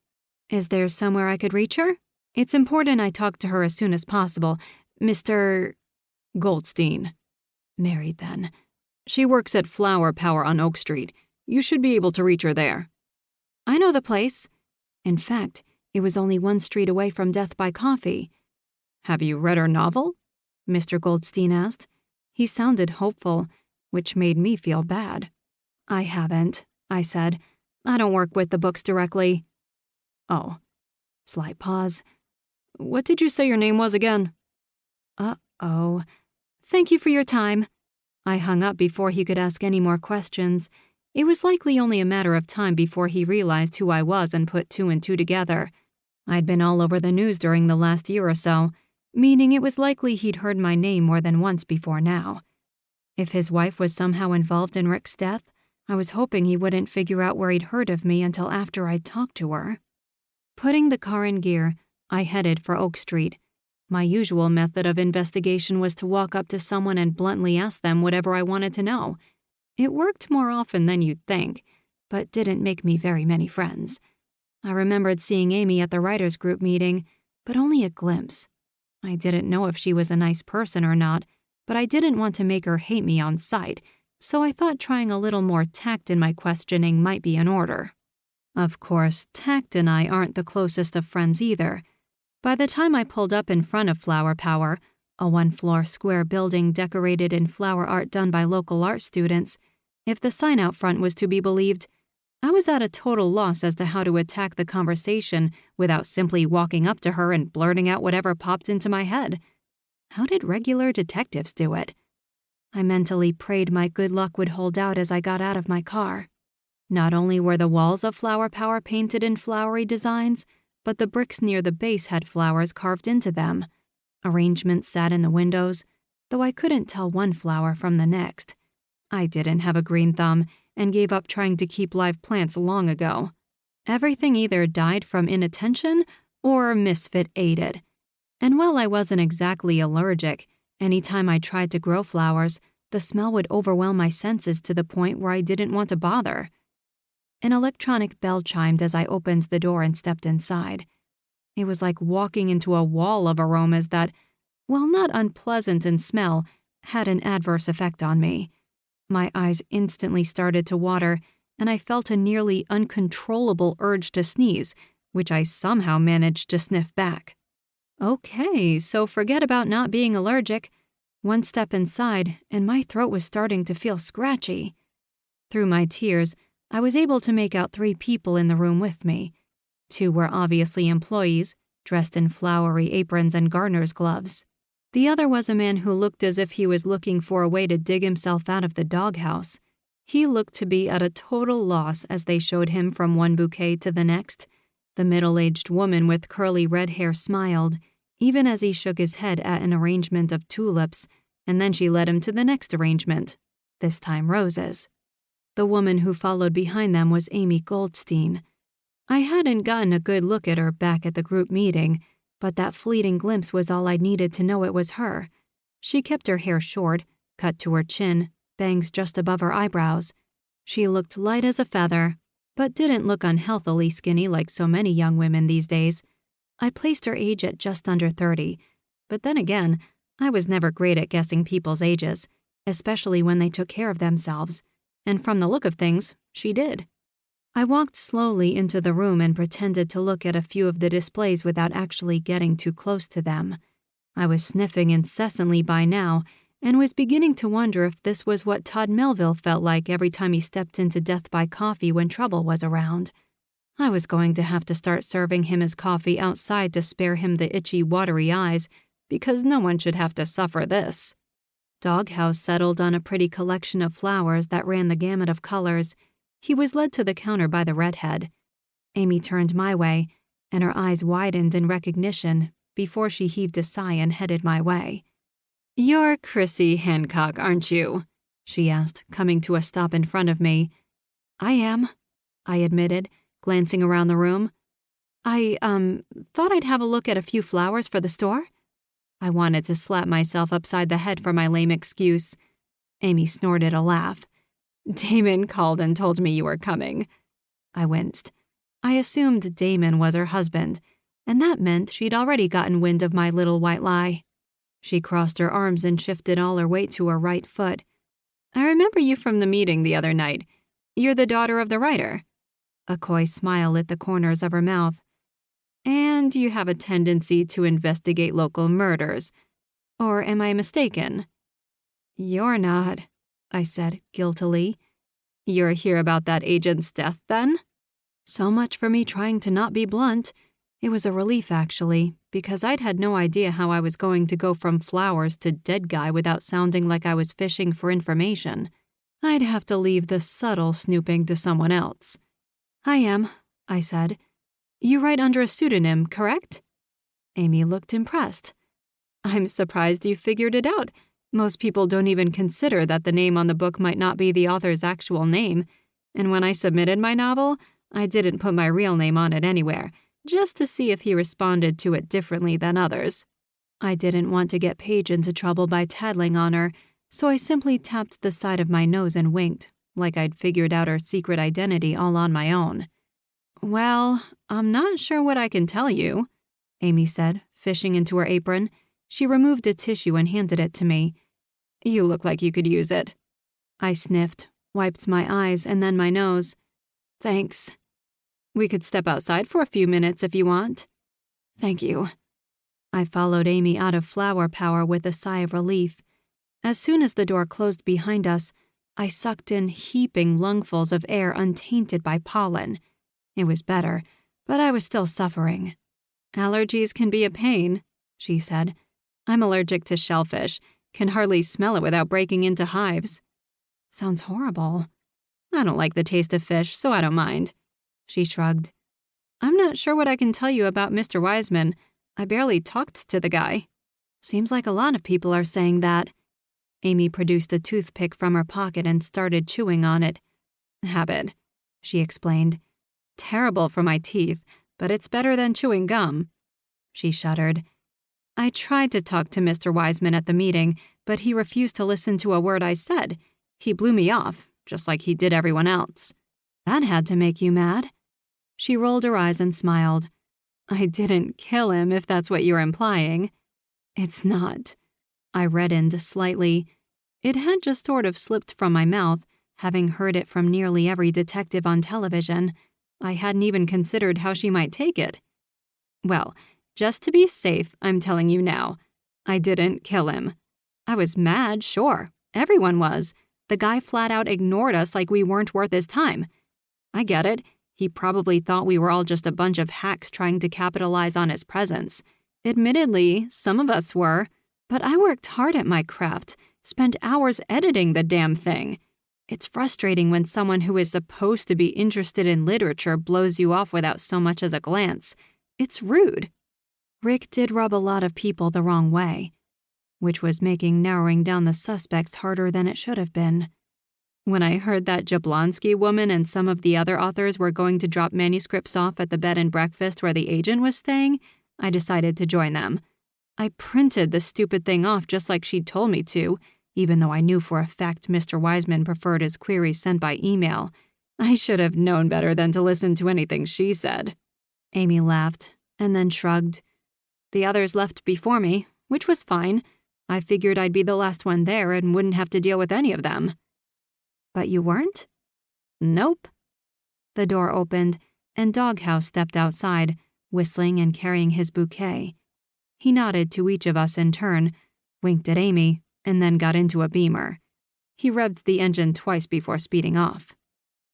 Speaker 2: "Is there somewhere I could reach her? It's important I talk to her as soon as possible. Mr.
Speaker 1: Goldstein.
Speaker 2: Married then.
Speaker 1: She works at Flower Power on Oak Street. You should be able to reach her there."
Speaker 2: I know the place. In fact, it was only one street away from Death by Coffee.
Speaker 1: "Have you read her novel?"
Speaker 2: Mr. Goldstein asked. He sounded hopeful, which made me feel bad. "I haven't," I said. "I don't work with the books directly."
Speaker 1: "Oh."
Speaker 2: Slight pause.
Speaker 1: "What did you say your name was again?"
Speaker 2: "Uh-oh. Thank you for your time." I hung up before he could ask any more questions. It was likely only a matter of time before he realized who I was and put two and two together. I'd been all over the news during the last year or so, meaning it was likely he'd heard my name more than once before now. If his wife was somehow involved in Rick's death, I was hoping he wouldn't figure out where he'd heard of me until after I'd talked to her. Putting the car in gear, I headed for Oak Street. My usual method of investigation was to walk up to someone and bluntly ask them whatever I wanted to know. It worked more often than you'd think, but didn't make me very many friends. I remembered seeing Amy at the writers' group meeting, but only a glimpse. I didn't know if she was a nice person or not, but I didn't want to make her hate me on sight, so I thought trying a little more tact in my questioning might be in order. Of course, tact and I aren't the closest of friends either. By the time I pulled up in front of Flower Power, a one-floor square building decorated in flower art done by local art students, if the sign out front was to be believed, I was at a total loss as to how to attack the conversation without simply walking up to her and blurting out whatever popped into my head. How did regular detectives do it? I mentally prayed my good luck would hold out as I got out of my car. Not only were the walls of Flower Power painted in flowery designs, but the bricks near the base had flowers carved into them. Arrangements sat in the windows, though I couldn't tell one flower from the next. I didn't have a green thumb and gave up trying to keep live plants long ago. Everything either died from inattention or misfit ate it. And while I wasn't exactly allergic, anytime I tried to grow flowers, The smell would overwhelm my senses to the point where I didn't want to bother. An electronic bell chimed as I opened the door and stepped inside. It was like walking into a wall of aromas that, while not unpleasant in smell, had an adverse effect on me. My eyes instantly started to water, and I felt a nearly uncontrollable urge to sneeze, which I somehow managed to sniff back. Okay, so forget about not being allergic. One step inside, and my throat was starting to feel scratchy. Through my tears, I was able to make out 3 people in the room with me. 2 were obviously employees, dressed in flowery aprons and gardener's gloves. The other was a man who looked as if he was looking for a way to dig himself out of the doghouse. He looked to be at a total loss as they showed him from one bouquet to the next. The middle-aged woman with curly red hair smiled, even as he shook his head at an arrangement of tulips, and then she led him to the next arrangement, this time roses. The woman who followed behind them was Amy Goldstein. I hadn't gotten a good look at her back at the group meeting, but that fleeting glimpse was all I needed to know it was her. She kept her hair short, cut to her chin, bangs just above her eyebrows. She looked light as a feather, but didn't look unhealthily skinny like so many young women these days. I placed her age at just under 30, but then again, I was never great at guessing people's ages, especially when they took care of themselves, and from the look of things, she did. I walked slowly into the room and pretended to look at a few of the displays without actually getting too close to them. I was sniffing incessantly by now, and was beginning to wonder if this was what Todd Melville felt like every time he stepped into Death by Coffee when trouble was around. I was going to have to start serving him his coffee outside to spare him the itchy, watery eyes, because no one should have to suffer this. Doghouse settled on a pretty collection of flowers that ran the gamut of colors. He was led to the counter by the redhead. Amy turned my way, and her eyes widened in recognition before she heaved a sigh and headed my way. "You're Chrissy Hancock, aren't you?" she asked, coming to a stop in front of me. "I am," I admitted, glancing around the room. I thought I'd have a look at a few flowers for the store." I wanted to slap myself upside the head for my lame excuse. Amy snorted a laugh. "Damon called and told me you were coming." I winced. I assumed Damon was her husband, and that meant she'd already gotten wind of my little white lie. She crossed her arms and shifted all her weight to her right foot. "I remember you from the meeting the other night. You're the daughter of the writer." A coy smile lit the corners of her mouth. "And you have a tendency to investigate local murders. Or am I mistaken?" "You're not," I said guiltily. "You're here about that agent's death, then?" So much for me trying to not be blunt. It was a relief, actually, because I'd had no idea how I was going to go from flowers to dead guy without sounding like I was fishing for information. I'd have to leave the subtle snooping to someone else. "I am," I said. "You write under a pseudonym, correct?" Amy looked impressed. "I'm surprised you figured it out. Most people don't even consider that the name on the book might not be the author's actual name, and when I submitted my novel, I didn't put my real name on it anywhere, just to see if he responded to it differently than others." I didn't want to get Paige into trouble by tattling on her, so I simply tapped the side of my nose and winked, like I'd figured out her secret identity all on my own. "Well, I'm not sure what I can tell you," Amy said, fishing into her apron. She removed a tissue and handed it to me. "You look like you could use it." I sniffed, wiped my eyes and then my nose. "Thanks. We could step outside for a few minutes if you want." "Thank you." I followed Amy out of Flower Power with a sigh of relief. As soon as the door closed behind us, I sucked in heaping lungfuls of air untainted by pollen. It was better, but I was still suffering. "Allergies can be a pain," she said. "I'm allergic to shellfish, can hardly smell it without breaking into hives." "Sounds horrible." "I don't like the taste of fish, so I don't mind." She shrugged. "I'm not sure what I can tell you about Mr. Wiseman. I barely talked to the guy." "Seems like a lot of people are saying that." Amy produced a toothpick from her pocket and started chewing on it. "Habit," she explained. "Terrible for my teeth, but it's better than chewing gum." She shuddered. "I tried to talk to Mr. Wiseman at the meeting, but he refused to listen to a word I said. He blew me off, just like he did everyone else. That had to make you mad." She rolled her eyes and smiled. "I didn't kill him, if that's what you're implying." "It's not." I reddened slightly. It had just sort of slipped from my mouth, having heard it from nearly every detective on television. I hadn't even considered how she might take it. "Well, just to be safe, I'm telling you now. I didn't kill him. I was mad, sure. Everyone was. The guy flat out ignored us like we weren't worth his time. I get it. He probably thought we were all just a bunch of hacks trying to capitalize on his presence. Admittedly, some of us were, but I worked hard at my craft, spent hours editing the damn thing. It's frustrating when someone who is supposed to be interested in literature blows you off without so much as a glance. It's rude." Rick did rub a lot of people the wrong way, which was making narrowing down the suspects harder than it should have been. When I heard that Jablonski woman and some of the other authors were going to drop manuscripts off at the bed and breakfast where the agent was staying, I decided to join them. I printed the stupid thing off just like she'd told me to, even though I knew for a fact Mr. Wiseman preferred his queries sent by email. I should have known better than to listen to anything she said. Amy laughed, and then shrugged. The others left before me, which was fine. I figured I'd be the last one there and wouldn't have to deal with any of them. But you weren't? Nope. The door opened, and Doghouse stepped outside, whistling and carrying his bouquet. He nodded to each of us in turn, winked at Amy, and then got into a Beamer. He revved the engine twice before speeding off.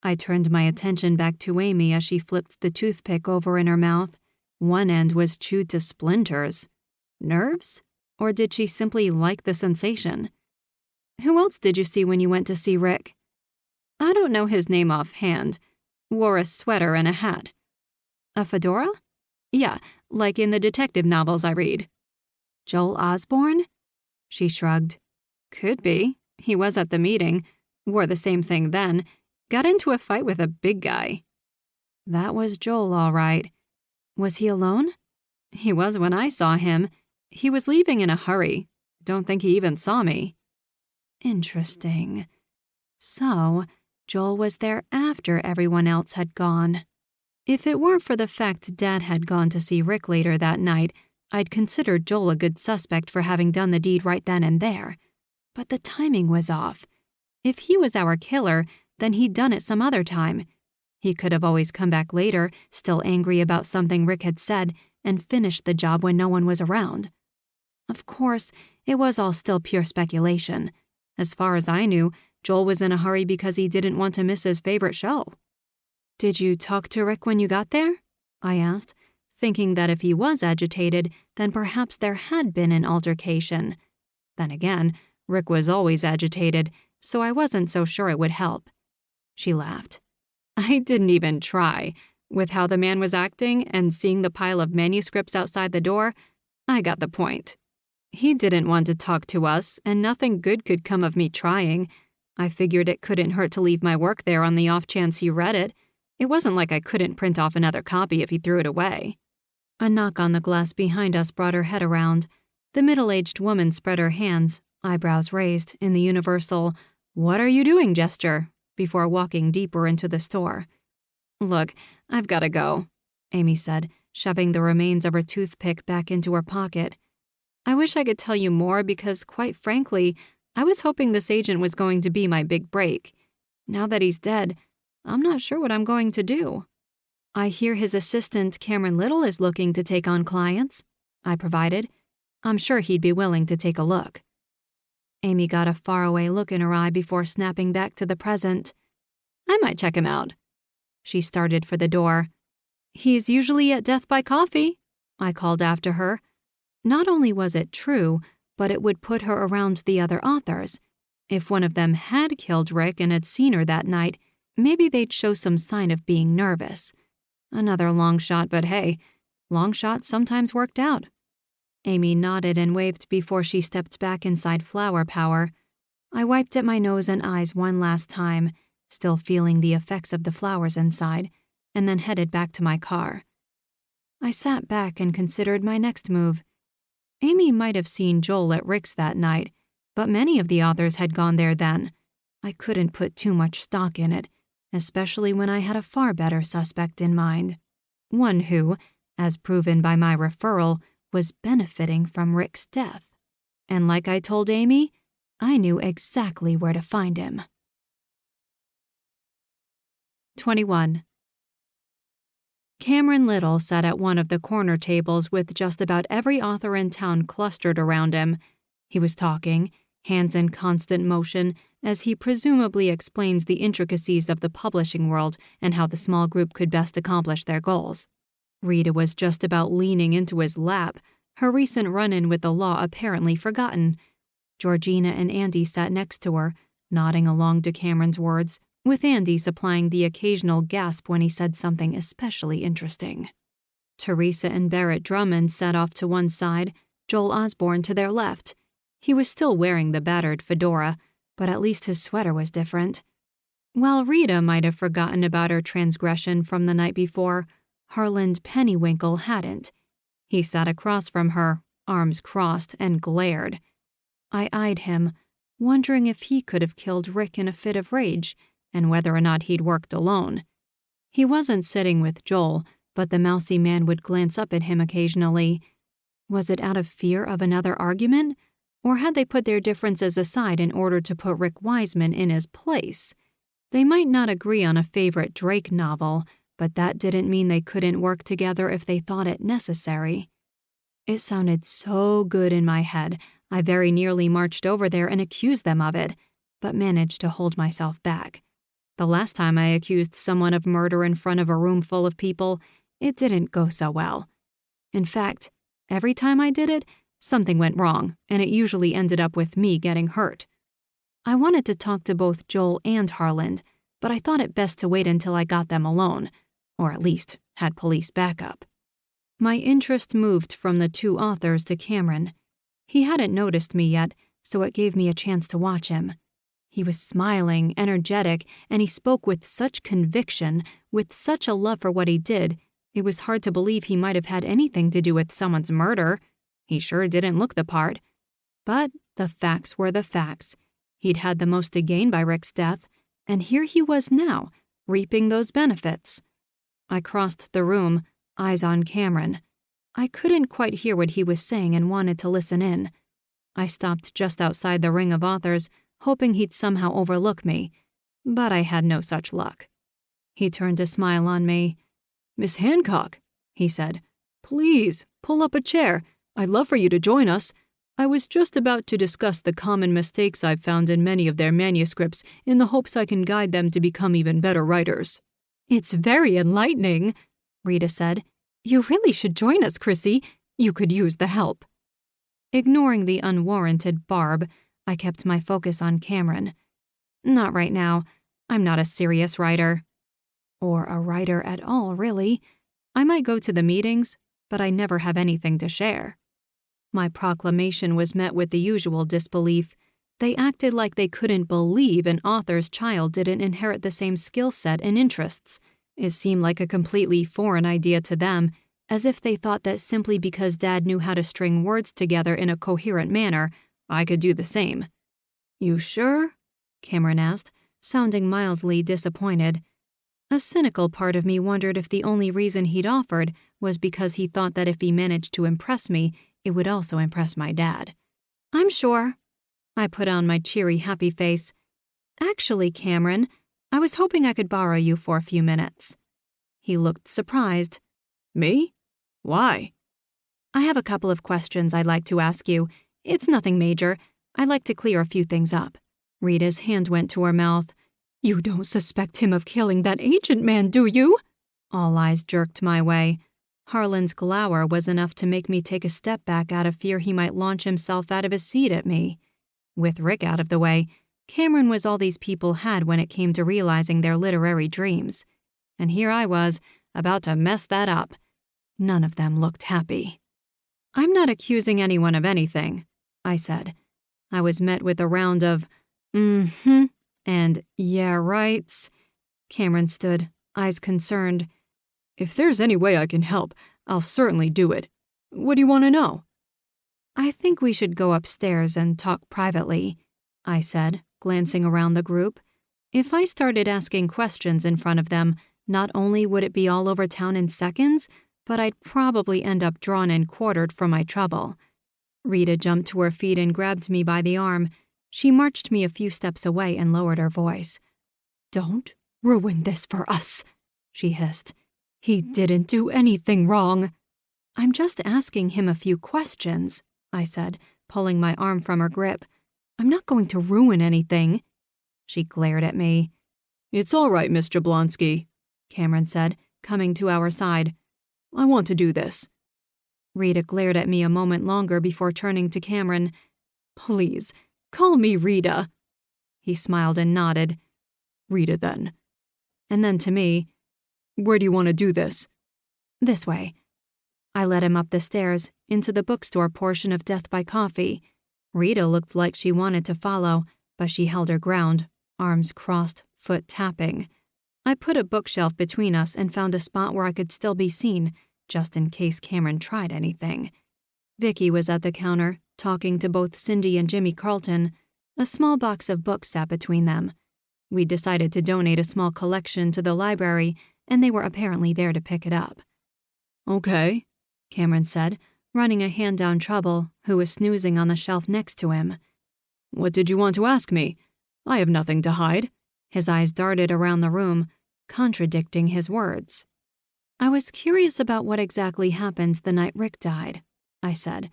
Speaker 2: I turned my attention back to Amy as she flipped the toothpick over in her mouth. One end was chewed to splinters. Nerves? Or did she simply like the sensation? "Who else did you see when you went to see Rick?" "I don't know his name offhand. Wore a sweater and a hat." "A fedora?" "Yeah, like in the detective novels I read." "Joel Osborne?" She shrugged. "Could be. He was at the meeting. Wore the same thing then. Got into a fight with a big guy." That was Joel, all right. Was he alone? "He was when I saw him. He was leaving in a hurry. Don't think he even saw me." Interesting. So, Joel was there after everyone else had gone. If it weren't for the fact Dad had gone to see Rick later that night, I'd consider Joel a good suspect for having done the deed right then and there. But the timing was off. If he was our killer, then he'd done it some other time. He could have always come back later, still angry about something Rick had said, and finished the job when no one was around. Of course, it was all still pure speculation. As far as I knew, Joel was in a hurry because he didn't want to miss his favorite show. "Did you talk to Rick when you got there?" I asked, thinking that if he was agitated, then perhaps there had been an altercation. Then again, Rick was always agitated, so I wasn't so sure it would help. She laughed. "I didn't even try. With how the man was acting and seeing the pile of manuscripts outside the door, I got the point. He didn't want to talk to us, and nothing good could come of me trying. I figured it couldn't hurt to leave my work there on the off chance he read it. It wasn't like I couldn't print off another copy if he threw it away." A knock on the glass behind us brought her head around. The middle-aged woman spread her hands, eyebrows raised, in the universal, "What are you doing?" gesture, before walking deeper into the store. "Look, I've gotta go," Amy said, shoving the remains of her toothpick back into her pocket. "I wish I could tell you more because, quite frankly, I was hoping this agent was going to be my big break. Now that he's dead, I'm not sure what I'm going to do." "I hear his assistant, Cameron Little, is looking to take on clients," I provided. "I'm sure he'd be willing to take a look." Amy got a faraway look in her eye before snapping back to the present. "I might check him out." She started for the door. "He's usually at death by coffee," I called after her. Not only was it true, but it would put her around the other authors. If one of them had killed Rick and had seen her that night, maybe they'd show some sign of being nervous. Another long shot, but hey, long shots sometimes worked out. Amy nodded and waved before she stepped back inside Flower Power. I wiped at my nose and eyes one last time, still feeling the effects of the flowers inside, and then headed back to my car. I sat back and considered my next move. Amy might have seen Joel at Rick's that night, But many of the authors had gone there then. I couldn't put too much stock in it, especially when I had a far better suspect in mind. One who, as proven by my referral, was benefiting from Rick's death. And like I told Amy, I knew exactly where to find him. 21. Cameron Little sat at one of the corner tables with just about every author in town clustered around him. He was talking, hands in constant motion, as he presumably explains the intricacies of the publishing world and how the small group could best accomplish their goals. Rita was just about leaning into his lap, her recent run-in with the law apparently forgotten. Georgina and Andy sat next to her, nodding along to Cameron's words, with Andy supplying the occasional gasp when he said something especially interesting. Teresa and Barrett Drummond sat off to one side, Joel Osborne to their left. He was still wearing the battered fedora, but at least his sweater was different. While Rita might have forgotten about her transgression from the night before, Harland Pennywinkle hadn't. He sat across from her, arms crossed, and glared. I eyed him, wondering if he could have killed Rick in a fit of rage, and whether or not he'd worked alone. He wasn't sitting with Joel, but the mousy man would glance up at him occasionally. Was it out of fear of another argument? Or had they put their differences aside in order to put Rick Wiseman in his place? They might not agree on a favorite Drake novel, but that didn't mean they couldn't work together if they thought it necessary. It sounded so good in my head, I very nearly marched over there and accused them of it, but managed to hold myself back. The last time I accused someone of murder in front of a room full of people, it didn't go so well. In fact, every time I did it, something went wrong, and it usually ended up with me getting hurt. I wanted to talk to both Joel and Harland, but I thought it best to wait until I got them alone, or at least had police backup. My interest moved from the two authors to Cameron. He hadn't noticed me yet, so it gave me a chance to watch him. He was smiling, energetic, and he spoke with such conviction, with such a love for what he did, it was hard to believe he might have had anything to do with someone's murder. He sure didn't look the part. But the facts were the facts. He'd had the most to gain by Rick's death, and here he was now, reaping those benefits. I crossed the room, eyes on Cameron. I couldn't quite hear what he was saying and wanted to listen in. I stopped just outside the ring of authors, hoping he'd somehow overlook me, but I had no such luck. He turned to smile on me. "Miss Hancock," he said, "please pull up a chair. I'd love for you to join us. I was just about to discuss the common mistakes I've found in many of their manuscripts in the hopes I can guide them to become even better writers." "It's very enlightening," Rita said. "You really should join us, Chrissy. You could use the help." Ignoring the unwarranted barb, I kept my focus on Cameron. Not right now. I'm not a serious writer. Or a writer at all, really. I might go to the meetings, but I never have anything to share. My proclamation was met with the usual disbelief. They acted like they couldn't believe an author's child didn't inherit the same skill set and interests. It seemed like a completely foreign idea to them, as if they thought that simply because Dad knew how to string words together in a coherent manner, I could do the same. "You sure?" Cameron asked, sounding mildly disappointed. A cynical part of me wondered if the only reason he'd offered was because he thought that if he managed to impress me, it would also impress my dad. "I'm sure." I put on my cheery, happy face. "Actually, Cameron, I was hoping I could borrow you for a few minutes." He looked surprised. "Me? Why?" "I have a couple of questions I'd like to ask you. It's nothing major. I'd like to clear a few things up." Rita's hand went to her mouth. "You don't suspect him of killing that ancient man, do you?" All eyes jerked my way. Harlan's glower was enough to make me take a step back out of fear he might launch himself out of his seat at me. With Rick out of the way, Cameron was all these people had when it came to realizing their literary dreams. And here I was, about to mess that up. None of them looked happy. "I'm not accusing anyone of anything," I said. I was met with a round of, "mm-hmm," and "yeah, rights." Cameron stood, eyes concerned. "If there's any way I can help, I'll certainly do it. What do you want to know?" I think we should go upstairs and talk privately, I said, glancing around the group. If I started asking questions in front of them, not only would it be all over town in seconds, but I'd probably end up drawn and quartered for my trouble. Rita jumped to her feet and grabbed me by the arm. She marched me a few steps away and lowered her voice. "Don't ruin this for us," she hissed. "He didn't do anything wrong." "I'm just asking him a few questions," I said, pulling my arm from her grip. "I'm not going to ruin anything." She glared at me.
Speaker 1: "It's all right, Miss Jablonski," Cameron said, coming to our side. "I want to do this."
Speaker 2: Rita glared at me a moment longer before turning to Cameron. "Please, call me Rita." He smiled and nodded.
Speaker 1: "Rita, then."
Speaker 2: And then to me,
Speaker 1: "Where do you want to do this?"
Speaker 2: "This way." I led him up the stairs, into the bookstore portion of Death by Coffee. Rita looked like she wanted to follow, but she held her ground, arms crossed, foot tapping. I put a bookshelf between us and found a spot where I could still be seen, just in case Cameron tried anything. Vicky was at the counter, talking to both Cindy and Jimmy Carlton. A small box of books sat between them. We decided to donate a small collection to the library, and they were apparently there to pick it up.
Speaker 1: "Okay,"
Speaker 2: Cameron said, running a hand down Trouble, who was snoozing on the shelf next to him.
Speaker 1: "What did you want to ask me? I have nothing to hide."
Speaker 2: His eyes darted around the room, contradicting his words. "I was curious about what exactly happened the night Rick died," I said.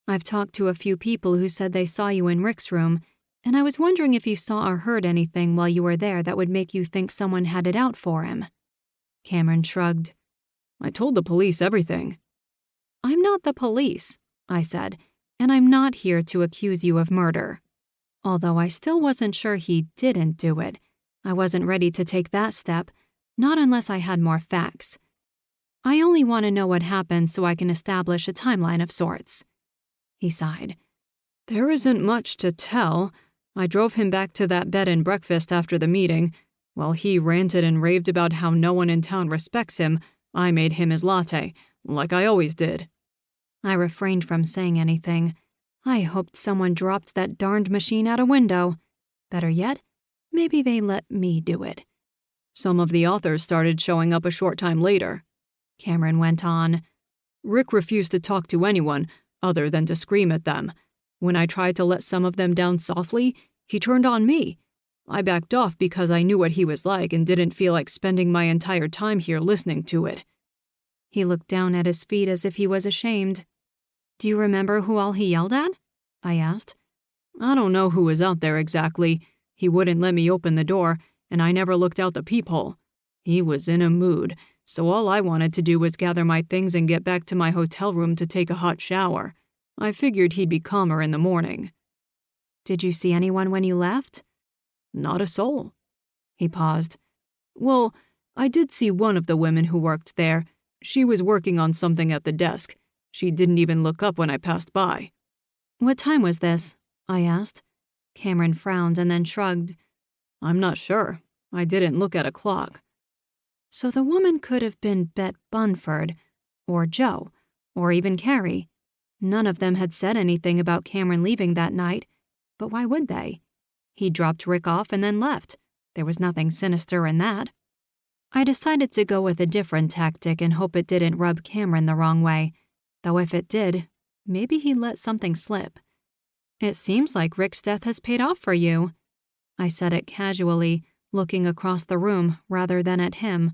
Speaker 2: "I've talked to a few people who said they saw you in Rick's room, and I was wondering if you saw or heard anything while you were there that would make you think someone had it out for him." Cameron shrugged.
Speaker 1: "I told the police everything."
Speaker 2: "I'm not the police," I said, "and I'm not here to accuse you of murder." Although I still wasn't sure he didn't do it. I wasn't ready to take that step, not unless I had more facts. I only want to know what happened so I can establish a timeline of sorts. He sighed.
Speaker 1: "There isn't much to tell. I drove him back to that bed and breakfast after the meeting. While he ranted and raved about how no one in town respects him, I made him his latte, like I always did."
Speaker 2: I refrained from saying anything. I hoped someone dropped that darned machine out a window. Better yet, maybe they let me do it.
Speaker 1: "Some of the authors started showing up a short time later," Cameron went on. "Rick refused to talk to anyone other than to scream at them. When I tried to let some of them down softly, he turned on me. I backed off because I knew what he was like and didn't feel like spending my entire time here listening to it."
Speaker 2: He looked down at his feet as if he was ashamed. "Do you remember who all he yelled at?" I asked.
Speaker 1: "I don't know who was out there exactly. He wouldn't let me open the door, and I never looked out the peephole. He was in a mood, so all I wanted to do was gather my things and get back to my hotel room to take a hot shower. I figured he'd be calmer in the morning."
Speaker 2: "Did you see anyone when you left?"
Speaker 1: "Not a soul." He paused. "Well, I did see one of the women who worked there. She was working on something at the desk. She didn't even look up when I passed by."
Speaker 2: "What time was this?" I asked. Cameron frowned and then shrugged.
Speaker 1: "I'm not sure. I didn't look at a clock."
Speaker 2: So the woman could have been Bet Bunford, or Joe, or even Carrie. None of them had said anything about Cameron leaving that night, but why would they? He dropped Rick off and then left. There was nothing sinister in that. I decided to go with a different tactic and hope it didn't rub Cameron the wrong way, though if it did, maybe he let something slip. "It seems like Rick's death has paid off for you." I said it casually, looking across the room rather than at him.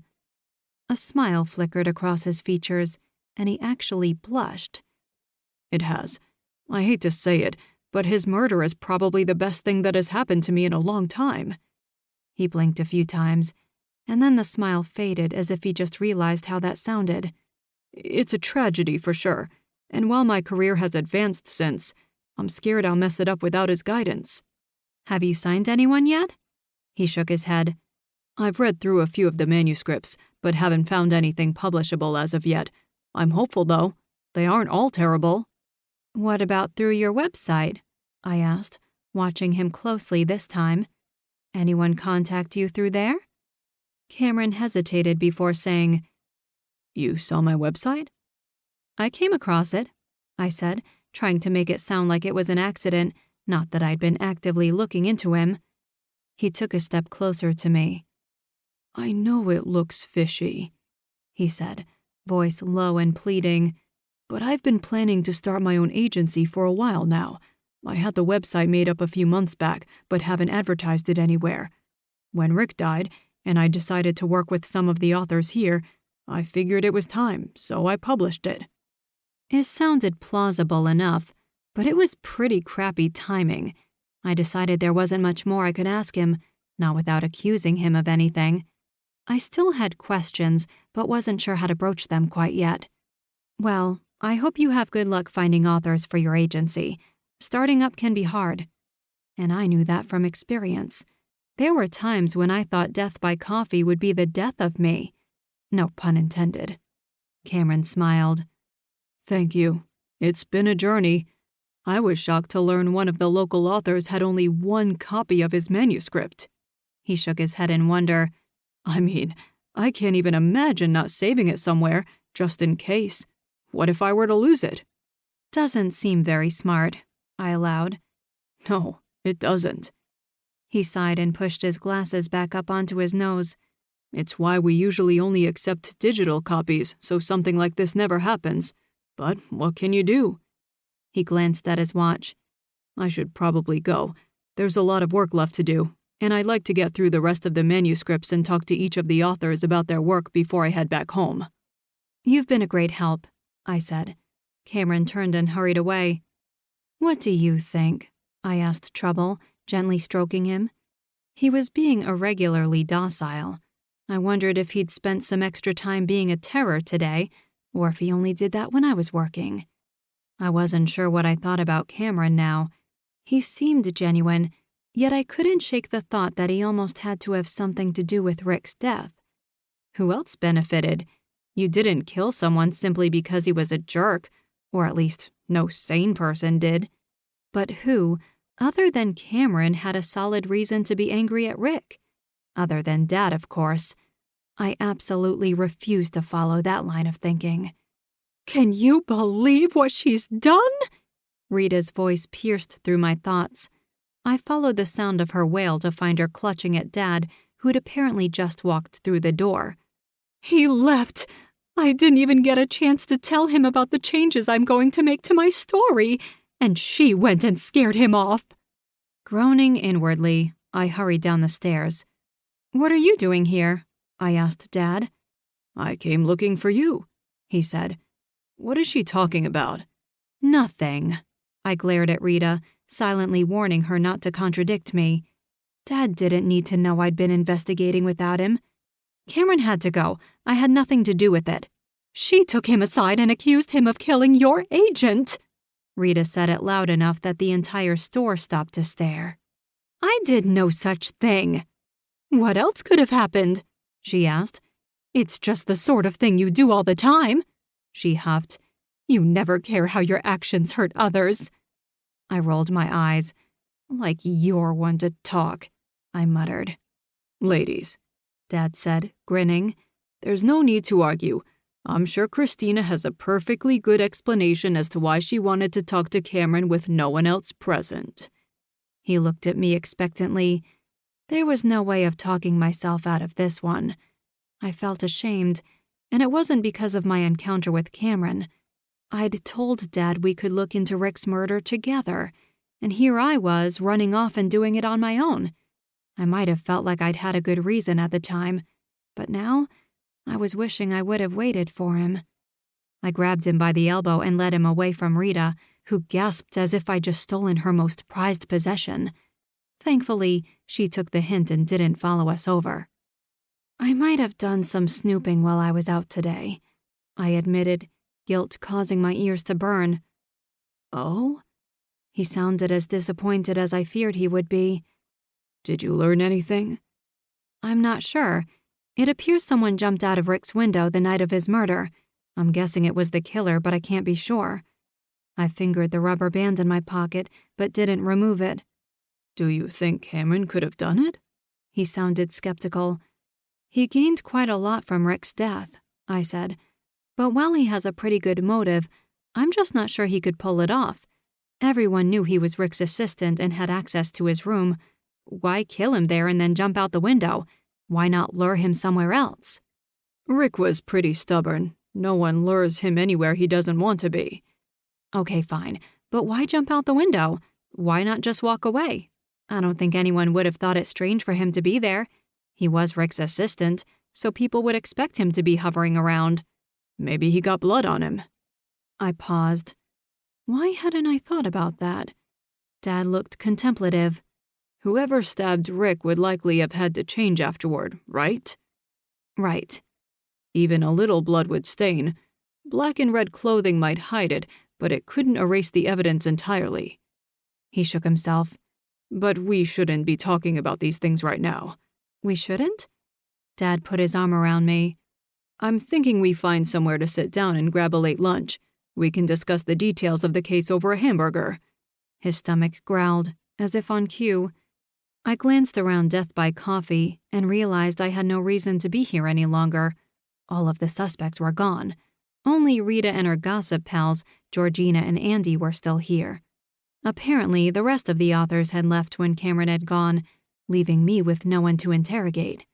Speaker 2: A smile flickered across his features, and he actually blushed.
Speaker 1: "It has. I hate to say it, but his murder is probably the best thing that has happened to me in a long time."
Speaker 2: He blinked a few times, and then the smile faded as if he just realized how that sounded.
Speaker 1: "It's a tragedy for sure, and while my career has advanced since, I'm scared I'll mess it up without his guidance."
Speaker 2: "Have you signed anyone yet?" He shook his head.
Speaker 1: "I've read through a few of the manuscripts, but haven't found anything publishable as of yet. I'm hopeful, though. They aren't all terrible."
Speaker 2: "What about through your website?" I asked, watching him closely this time. "Anyone contact you through there?" Cameron hesitated before saying,
Speaker 1: "You saw my website?"
Speaker 2: "I came across it," I said, trying to make it sound like it was an accident, not that I'd been actively looking into him. He took a step closer to me.
Speaker 1: I know it looks fishy, he said, voice low and pleading, but I've been planning to start my own agency for a while now. I had the website made up a few months back, but haven't advertised it anywhere. When Rick died, and I decided to work with some of the authors here, I figured it was time, so I published it.
Speaker 2: It sounded plausible enough, but it was pretty crappy timing. I decided there wasn't much more I could ask him, not without accusing him of anything. I still had questions, but wasn't sure how to broach them quite yet. Well, I hope you have good luck finding authors for your agency. Starting up can be hard. And I knew that from experience. There were times when I thought death by coffee would be the death of me. No pun intended. Cameron smiled.
Speaker 1: Thank you. It's been a journey. I was shocked to learn one of the local authors had only one copy of his manuscript.
Speaker 2: He shook his head in wonder.
Speaker 1: I mean, I can't even imagine not saving it somewhere, just in case. What if I were to lose it?
Speaker 2: Doesn't seem very smart, I allowed.
Speaker 1: No, it doesn't.
Speaker 2: He sighed and pushed his glasses back up onto his nose.
Speaker 1: It's why we usually only accept digital copies, so something like this never happens. But what can you do?
Speaker 2: He glanced at his watch.
Speaker 1: I should probably go. There's a lot of work left to do, and I'd like to get through the rest of the manuscripts and talk to each of the authors about their work before I head back home.
Speaker 2: You've been a great help, I said. Cameron turned and hurried away. What do you think? I asked Trouble, gently stroking him. He was being irregularly docile. I wondered if he'd spent some extra time being a terror today, or if he only did that when I was working. I wasn't sure what I thought about Cameron now. He seemed genuine, yet I couldn't shake the thought that he almost had to have something to do with Rick's death. Who else benefited? You didn't kill someone simply because he was a jerk, or at least no sane person did. But who, other than Cameron, had a solid reason to be angry at Rick? Other than Dad, of course. I absolutely refused to follow that line of thinking.
Speaker 1: Can you believe what she's done?
Speaker 2: Rita's voice pierced through my thoughts. I followed the sound of her wail to find her clutching at Dad, who'd apparently just walked through the door.
Speaker 1: He left. I didn't even get a chance to tell him about the changes I'm going to make to my story, and she went and scared him off.
Speaker 2: Groaning inwardly, I hurried down the stairs. What are you doing here? I asked Dad.
Speaker 1: I came looking for you, he said. What is she talking about?
Speaker 2: Nothing. I glared at Rita, silently warning her not to contradict me. Dad didn't need to know I'd been investigating without him. Cameron had to go. I had nothing to do with it.
Speaker 1: She took him aside and accused him of killing your agent.
Speaker 2: Rita said it loud enough that the entire store stopped to stare.
Speaker 1: I did no such thing. What else could have happened? She asked. It's just the sort of thing you do all the time, she huffed. You never care how your actions hurt others.
Speaker 2: I rolled my eyes.
Speaker 1: Like you're one to talk, I muttered. Ladies, Dad said, grinning. There's no need to argue. I'm sure Christina has a perfectly good explanation as to why she wanted to talk to Cameron with no one else present.
Speaker 2: He looked at me expectantly. There was no way of talking myself out of this one. I felt ashamed, and it wasn't because of my encounter with Cameron. I'd told Dad we could look into Rick's murder together, and here I was running off and doing it on my own. I might have felt like I'd had a good reason at the time, but now I was wishing I would have waited for him. I grabbed him by the elbow and led him away from Rita, who gasped as if I'd just stolen her most prized possession. Thankfully, she took the hint and didn't follow us over. I might have done some snooping while I was out today, I admitted, guilt causing my ears to burn.
Speaker 1: Oh?
Speaker 2: He sounded as disappointed as I feared he would be.
Speaker 1: Did you learn anything?
Speaker 2: I'm not sure. It appears someone jumped out of Rick's window the night of his murder. I'm guessing it was the killer, but I can't be sure. I fingered the rubber band in my pocket, but didn't remove it.
Speaker 1: Do you think Cameron could have done it?
Speaker 2: He sounded skeptical. He gained quite a lot from Rick's death, I said. But while he has a pretty good motive, I'm just not sure he could pull it off. Everyone knew he was Rick's assistant and had access to his room. Why kill him there and then jump out the window? Why not lure him somewhere else?
Speaker 1: Rick was pretty stubborn. No one lures him anywhere he doesn't want to be.
Speaker 2: Okay, fine. But why jump out the window? Why not just walk away? I don't think anyone would have thought it strange for him to be there. He was Rick's assistant, so people would expect him to be hovering around.
Speaker 1: Maybe he got blood on him.
Speaker 2: I paused. Why hadn't I thought about that? Dad looked contemplative.
Speaker 1: Whoever stabbed Rick would likely have had to change afterward, right?
Speaker 2: Right.
Speaker 1: Even a little blood would stain. Black and red clothing might hide it, but it couldn't erase the evidence entirely.
Speaker 2: He shook himself.
Speaker 1: But we shouldn't be talking about these things right now.
Speaker 2: We shouldn't? Dad put his arm around me.
Speaker 1: I'm thinking we find somewhere to sit down and grab a late lunch. We can discuss the details of the case over a hamburger.
Speaker 2: His stomach growled, as if on cue. I glanced around Death by Coffee and realized I had no reason to be here any longer. All of the suspects were gone. Only Rita and her gossip pals, Georgina and Andy, were still here. Apparently, the rest of the authors had left when Cameron had gone, leaving me with no one to interrogate.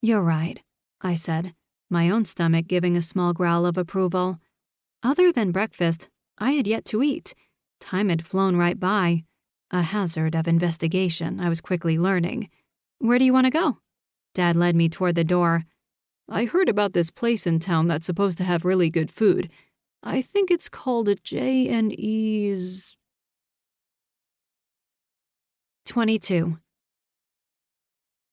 Speaker 2: You're right, I said, my own stomach giving a small growl of approval. Other than breakfast, I had yet to eat. Time had flown right by. A hazard of investigation, I was quickly learning. Where do you want to go? Dad led me toward the door.
Speaker 1: I heard about this place in town that's supposed to have really good food. I think it's called J&E's...
Speaker 2: 22.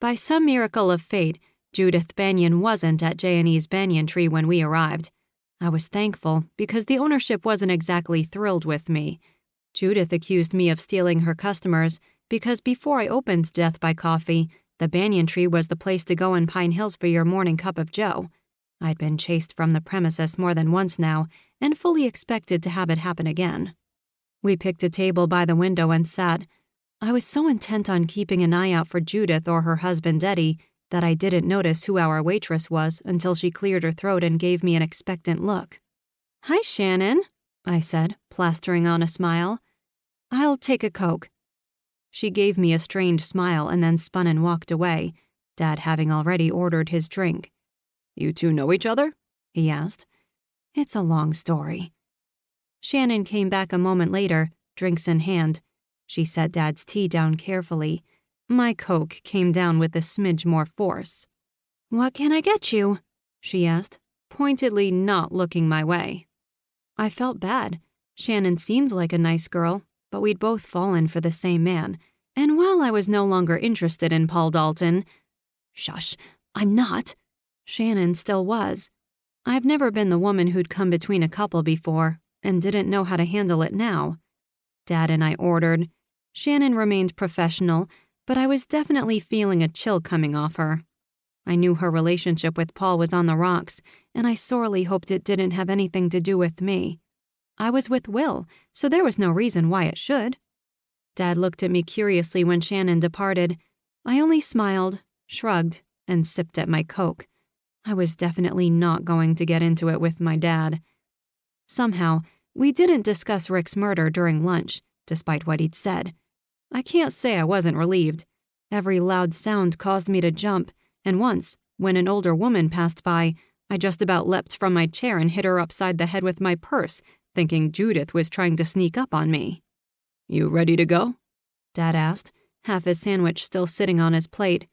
Speaker 2: By some miracle of fate, Judith Banyan wasn't at J&E's banyan tree when we arrived. I was thankful because the ownership wasn't exactly thrilled with me. Judith accused me of stealing her customers because before I opened Death by Coffee, the banyan tree was the place to go in Pine Hills for your morning cup of joe. I'd been chased from the premises more than once now and fully expected to have it happen again. We picked a table by the window and sat. I was so intent on keeping an eye out for Judith or her husband Eddie that I didn't notice who our waitress was until she cleared her throat and gave me an expectant look. "Hi, Shannon," I said, plastering on a smile. "I'll take a Coke." She gave me a strained smile and then spun and walked away, Dad having already ordered his drink.
Speaker 1: "You two know each other?"
Speaker 2: he asked. "It's a long story." Shannon came back a moment later, drinks in hand. She set Dad's tea down carefully. My Coke came down with a smidge more force. "What can I get you?" she asked, pointedly not looking my way. I felt bad. Shannon seemed like a nice girl, but we'd both fallen for the same man, and while I was no longer interested in Paul Dalton— Shush, I'm not. Shannon still was. I've never been the woman who'd come between a couple before, and didn't know how to handle it now. Dad and I ordered. Shannon remained professional, but I was definitely feeling a chill coming off her. I knew her relationship with Paul was on the rocks, and I sorely hoped it didn't have anything to do with me. I was with Will, so there was no reason why it should. Dad looked at me curiously when Shannon departed. I only smiled, shrugged, and sipped at my Coke. I was definitely not going to get into it with my dad. Somehow, we didn't discuss Rick's murder during lunch, despite what he'd said. I can't say I wasn't relieved. Every loud sound caused me to jump, and once, when an older woman passed by, I just about leapt from my chair and hit her upside the head with my purse, thinking Judith was trying to sneak up on me.
Speaker 1: "You ready to go?"
Speaker 2: Dad asked, half his sandwich still sitting on his plate.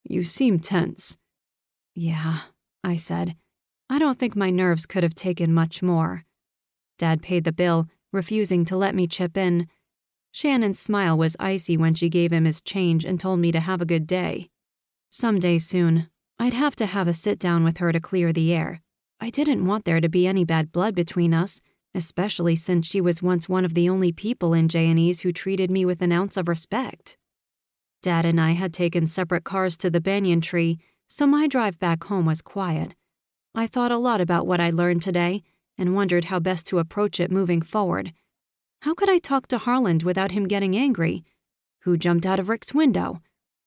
Speaker 1: "You seem tense."
Speaker 2: "Yeah," I said. I don't think my nerves could have taken much more. Dad paid the bill, refusing to let me chip in. Shannon's smile was icy when she gave him his change and told me to have a good day. Someday soon, I'd have to have a sit-down with her to clear the air. I didn't want there to be any bad blood between us, especially since she was once one of the only people in J&E's who treated me with an ounce of respect. Dad and I had taken separate cars to the banyan tree, so my drive back home was quiet. I thought a lot about what I learned today and wondered how best to approach it moving forward. How could I talk to Harland without him getting angry? Who jumped out of Rick's window?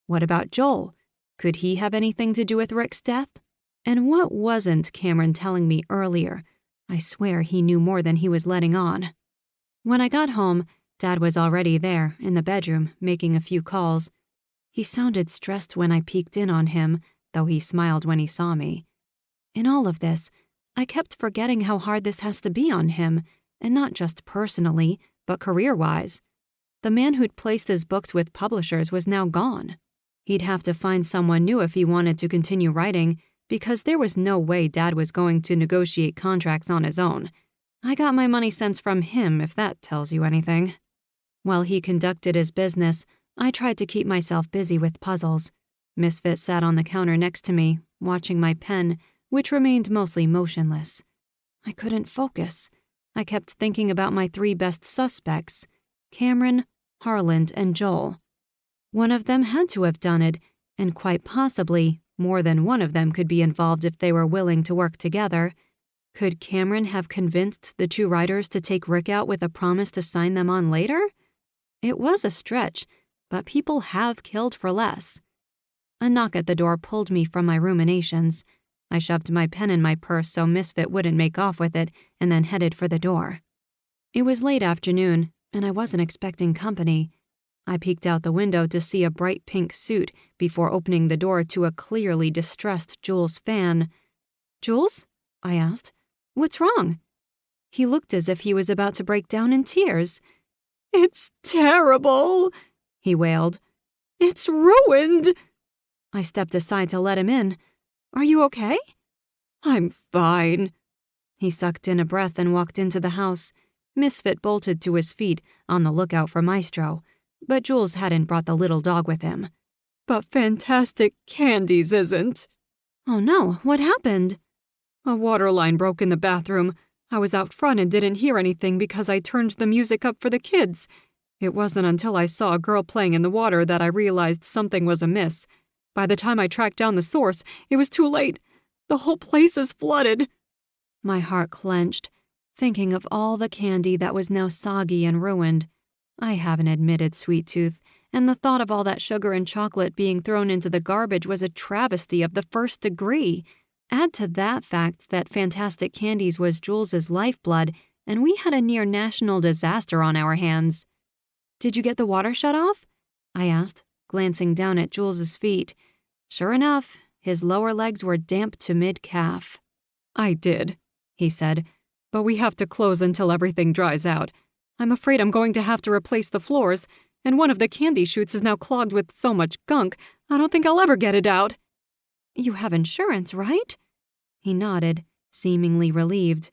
Speaker 2: What about Joel? Could he have anything to do with Rick's death? And what wasn't Cameron telling me earlier? I swear he knew more than he was letting on. When I got home, Dad was already there, in the bedroom, making a few calls. He sounded stressed when I peeked in on him, though he smiled when he saw me. In all of this, I kept forgetting how hard this has to be on him, and not just personally, but career-wise. The man who'd placed his books with publishers was now gone. He'd have to find someone new if he wanted to continue writing, because there was no way Dad was going to negotiate contracts on his own. I got my money sense from him, if that tells you anything. While he conducted his business, I tried to keep myself busy with puzzles. Misfit sat on the counter next to me, watching my pen, which remained mostly motionless. I couldn't focus. I kept thinking about my 3 best suspects, Cameron, Harland, and Joel. One of them had to have done it, and quite possibly, more than one of them could be involved if they were willing to work together. Could Cameron have convinced the 2 writers to take Rick out with a promise to sign them on later? It was a stretch, but people have killed for less. A knock at the door pulled me from my ruminations. I shoved my pen in my purse so Misfit wouldn't make off with it, and then headed for the door. It was late afternoon, and I wasn't expecting company. I peeked out the window to see a bright pink suit before opening the door to a clearly distressed Jules fan. "Jules?" I asked. "What's wrong?" He looked as if he was about to break down in tears. "It's terrible," he wailed. "It's ruined." I stepped aside to let him in. "Are you okay?" "I'm fine." He sucked in a breath and walked into the house. Misfit bolted to his feet, on the lookout for Maestro, but Jules hadn't brought the little dog with him. "But Fantastic Candies isn't." "Oh no, what happened?" "A water line broke in the bathroom. I was out front and didn't hear anything because I turned the music up for the kids. It wasn't until I saw a girl playing in the water that I realized something was amiss. By the time I tracked down the source, it was too late. The whole place is flooded." My heart clenched, thinking of all the candy that was now soggy and ruined. I have an admitted sweet tooth, and the thought of all that sugar and chocolate being thrown into the garbage was a travesty of the first degree. Add to that fact that Fantastic Candies was Jules's lifeblood, and we had a near national disaster on our hands. "Did you get the water shut off?" I asked, glancing down at Jules's feet. Sure enough, his lower legs were damp to mid-calf. "I did," he said, "but we have to close until everything dries out. I'm afraid I'm going to have to replace the floors, and one of the candy chutes is now clogged with so much gunk, I don't think I'll ever get it out." "You have insurance, right?" He nodded, seemingly relieved.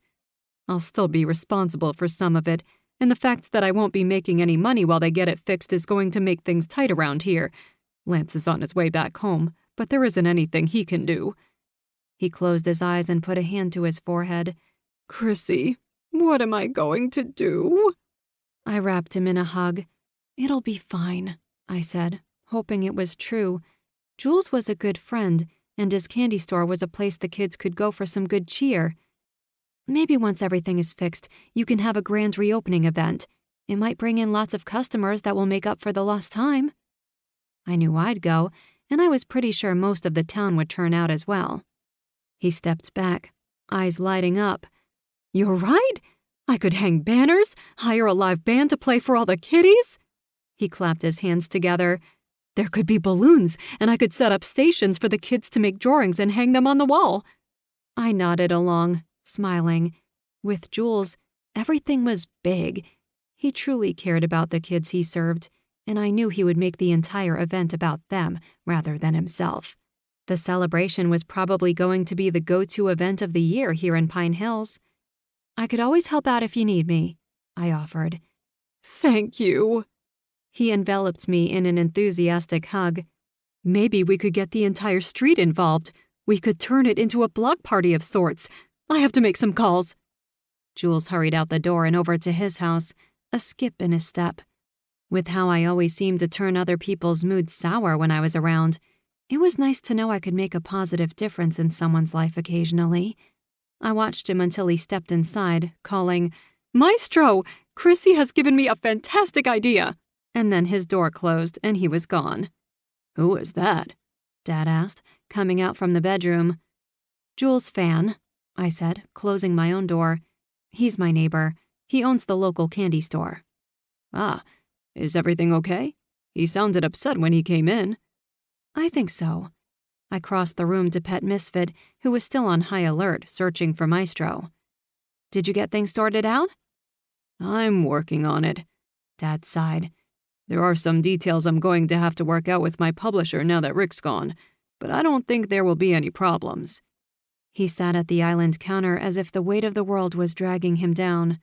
Speaker 2: "I'll still be responsible for some of it, and the fact that I won't be making any money while they get it fixed is going to make things tight around here. Lance is on his way back home, but there isn't anything he can do." He closed his eyes and put a hand to his forehead. "Chrissy, what am I going to do?" I wrapped him in a hug. "It'll be fine," I said, hoping it was true. Jules was a good friend, and his candy store was a place the kids could go for some good cheer. "Maybe once everything is fixed, you can have a grand reopening event. It might bring in lots of customers that will make up for the lost time." I knew I'd go, and I was pretty sure most of the town would turn out as well. He stepped back, eyes lighting up. "You're right! I could hang banners, hire a live band to play for all the kiddies." He clapped his hands together. "There could be balloons, and I could set up stations for the kids to make drawings and hang them on the wall." I nodded along, smiling. With Jules, everything was big. He truly cared about the kids he served, and I knew he would make the entire event about them rather than himself. The celebration was probably going to be the go-to event of the year here in Pine Hills. "I could always help out if you need me," I offered. "Thank you." He enveloped me in an enthusiastic hug. "Maybe we could get the entire street involved. We could turn it into a block party of sorts. I have to make some calls." Jules hurried out the door and over to his house, a skip in his step. With how I always seemed to turn other people's moods sour when I was around, it was nice to know I could make a positive difference in someone's life occasionally. I watched him until he stepped inside, calling, "Maestro, Chrissy has given me a fantastic idea." And then his door closed and he was gone. "Who was that?" Dad asked, coming out from the bedroom. "Jules' fan." I said, closing my own door. He's my neighbor. He owns the local candy store.
Speaker 1: Ah, is everything okay? He sounded upset when he came in.
Speaker 2: I think so. I crossed the room to pet Misfit, who was still on high alert, searching for Maestro. Did you get things sorted out?
Speaker 1: I'm working on it, Dad sighed. There are some details I'm going to have to work out with my publisher now that Rick's gone, but I don't think there will be any problems.
Speaker 2: He sat at the island counter as if the weight of the world was dragging him down.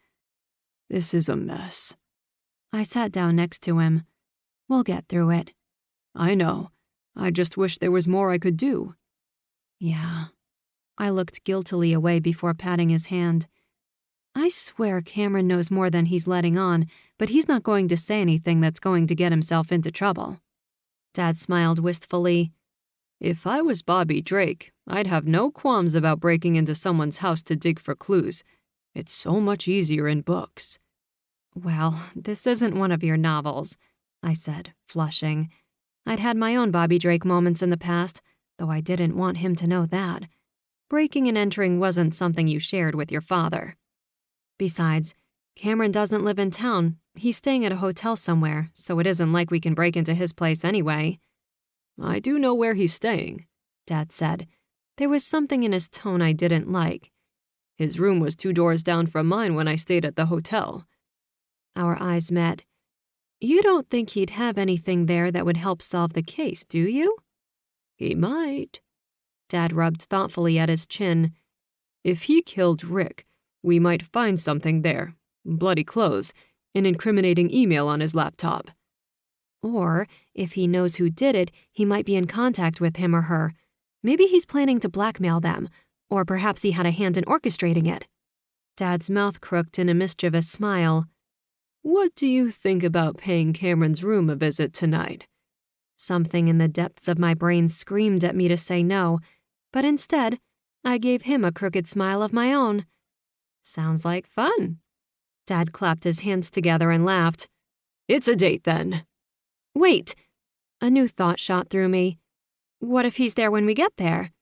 Speaker 1: This is a mess.
Speaker 2: I sat down next to him. We'll get through it.
Speaker 1: I know. I just wish there was more I could do.
Speaker 2: Yeah. I looked guiltily away before patting his hand. I swear Cameron knows more than he's letting on, but he's not going to say anything that's going to get himself into trouble.
Speaker 1: Dad smiled wistfully. If I was Bobby Drake, I'd have no qualms about breaking into someone's house to dig for clues. It's so much easier in books.
Speaker 2: Well, this isn't one of your novels, I said, flushing. I'd had my own Bobby Drake moments in the past, though I didn't want him to know that. Breaking and entering wasn't something you shared with your father. Besides, Cameron doesn't live in town. He's staying at a hotel somewhere, so it isn't like we can break into his place anyway.
Speaker 1: I do know where he's staying, Dad said.
Speaker 2: There was something in his tone I didn't like.
Speaker 1: His room was 2 doors down from mine when I stayed at the hotel.
Speaker 2: Our eyes met. You don't think he'd have anything there that would help solve the case, do you?
Speaker 1: He might.
Speaker 2: Dad rubbed thoughtfully at his chin.
Speaker 1: If he killed Rick, we might find something there. Bloody clothes, an incriminating email on his laptop.
Speaker 2: Or, if he knows who did it, he might be in contact with him or her. Maybe he's planning to blackmail them, or perhaps he had a hand in orchestrating it. Dad's mouth crooked in a mischievous smile.
Speaker 1: What do you think about paying Cameron's room a visit tonight?
Speaker 2: Something in the depths of my brain screamed at me to say no, but instead, I gave him a crooked smile of my own. Sounds like fun. Dad clapped his hands together and laughed.
Speaker 1: It's a date, then.
Speaker 2: Wait. A new thought shot through me. What if he's there when we get there?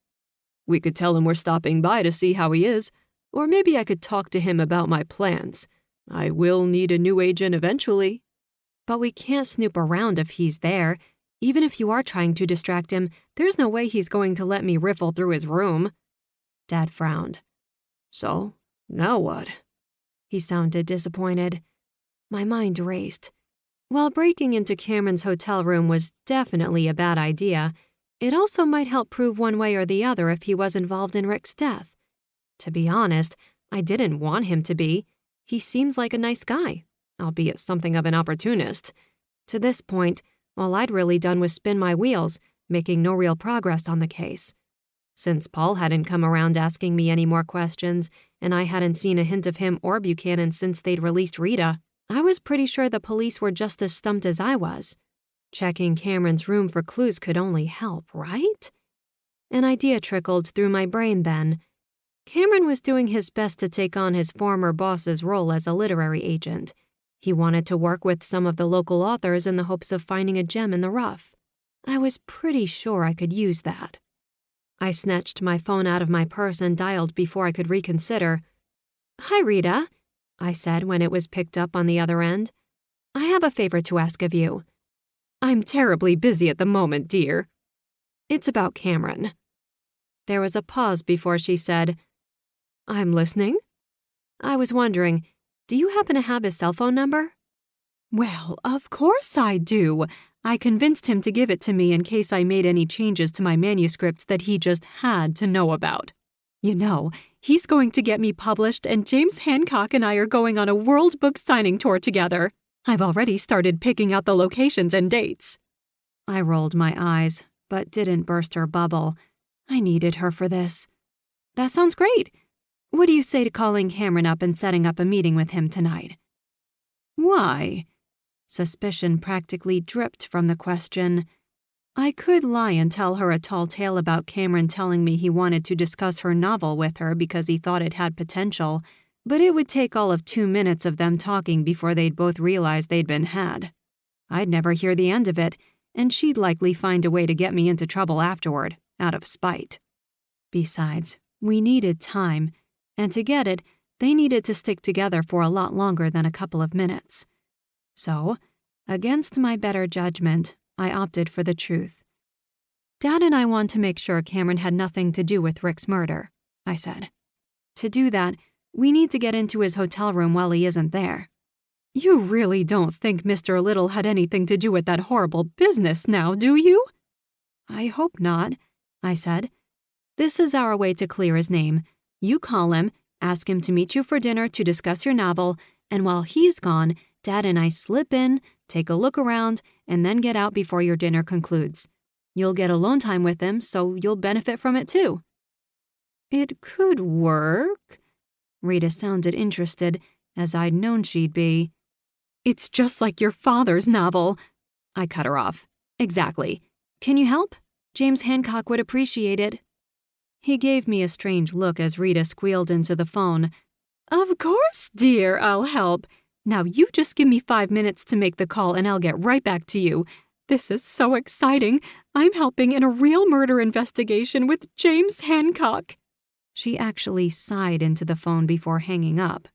Speaker 1: We could tell him we're stopping by to see how he is, or maybe I could talk to him about my plans. I will need a new agent eventually.
Speaker 2: But we can't snoop around if he's there. Even if you are trying to distract him, there's no way he's going to let me riffle through his room. Dad frowned.
Speaker 1: So, now what?
Speaker 2: He sounded disappointed. My mind raced. While breaking into Cameron's hotel room was definitely a bad idea, it also might help prove one way or the other if he was involved in Rick's death. To be honest, I didn't want him to be. He seems like a nice guy, albeit something of an opportunist. To this point, all I'd really done was spin my wheels, making no real progress on the case. Since Paul hadn't come around asking me any more questions, and I hadn't seen a hint of him or Buchanan since they'd released Rita, I was pretty sure the police were just as stumped as I was. Checking Cameron's room for clues could only help, right? An idea trickled through my brain then. Cameron was doing his best to take on his former boss's role as a literary agent. He wanted to work with some of the local authors in the hopes of finding a gem in the rough. I was pretty sure I could use that. I snatched my phone out of my purse and dialed before I could reconsider. "Hi, Rita," I said when it was picked up on the other end. "I have a favor to ask of you."
Speaker 1: I'm terribly busy at the moment, dear.
Speaker 2: It's about Cameron. There was a pause before she said, I'm listening. I was wondering, do you happen to have his cell phone number?
Speaker 1: Well, of course I do. I convinced him to give it to me in case I made any changes to my manuscript that he just had to know about. You know, he's going to get me published, and James Hancock and I are going on a World Book signing tour together. I've already started picking out the locations and dates.
Speaker 2: I rolled my eyes, but didn't burst her bubble. I needed her for this. That sounds great. What do you say to calling Cameron up and setting up a meeting with him tonight?
Speaker 1: Why?
Speaker 2: Suspicion practically dripped from the question. I could lie and tell her a tall tale about Cameron telling me he wanted to discuss her novel with her because he thought it had potential, but it would take all of 2 minutes of them talking before they'd both realize they'd been had. I'd never hear the end of it, and she'd likely find a way to get me into trouble afterward, out of spite. Besides, we needed time, and to get it, they needed to stick together for a lot longer than a couple of minutes. So, against my better judgment, I opted for the truth. Dad and I want to make sure Cameron had nothing to do with Rick's murder, I said. To do that, we need to get into his hotel room while he isn't there. You really don't think Mr. Little had anything to do with that horrible business now, do you? I hope not, I said. This is our way to clear his name. You call him, ask him to meet you for dinner to discuss your novel, and while he's gone, Dad and I slip in, take a look around, and then get out before your dinner concludes. You'll get alone time with him, so you'll benefit from it too. It could work. Rita sounded interested, as I'd known she'd be. It's just like your father's novel. I cut her off. Exactly. Can you help? James Hancock would appreciate it. He gave me a strange look as Rita squealed into the phone. Of course, dear, I'll help. Now you just give me 5 minutes to make the call and I'll get right back to you. This is so exciting. I'm helping in a real murder investigation with James Hancock. She actually sighed into the phone before hanging up.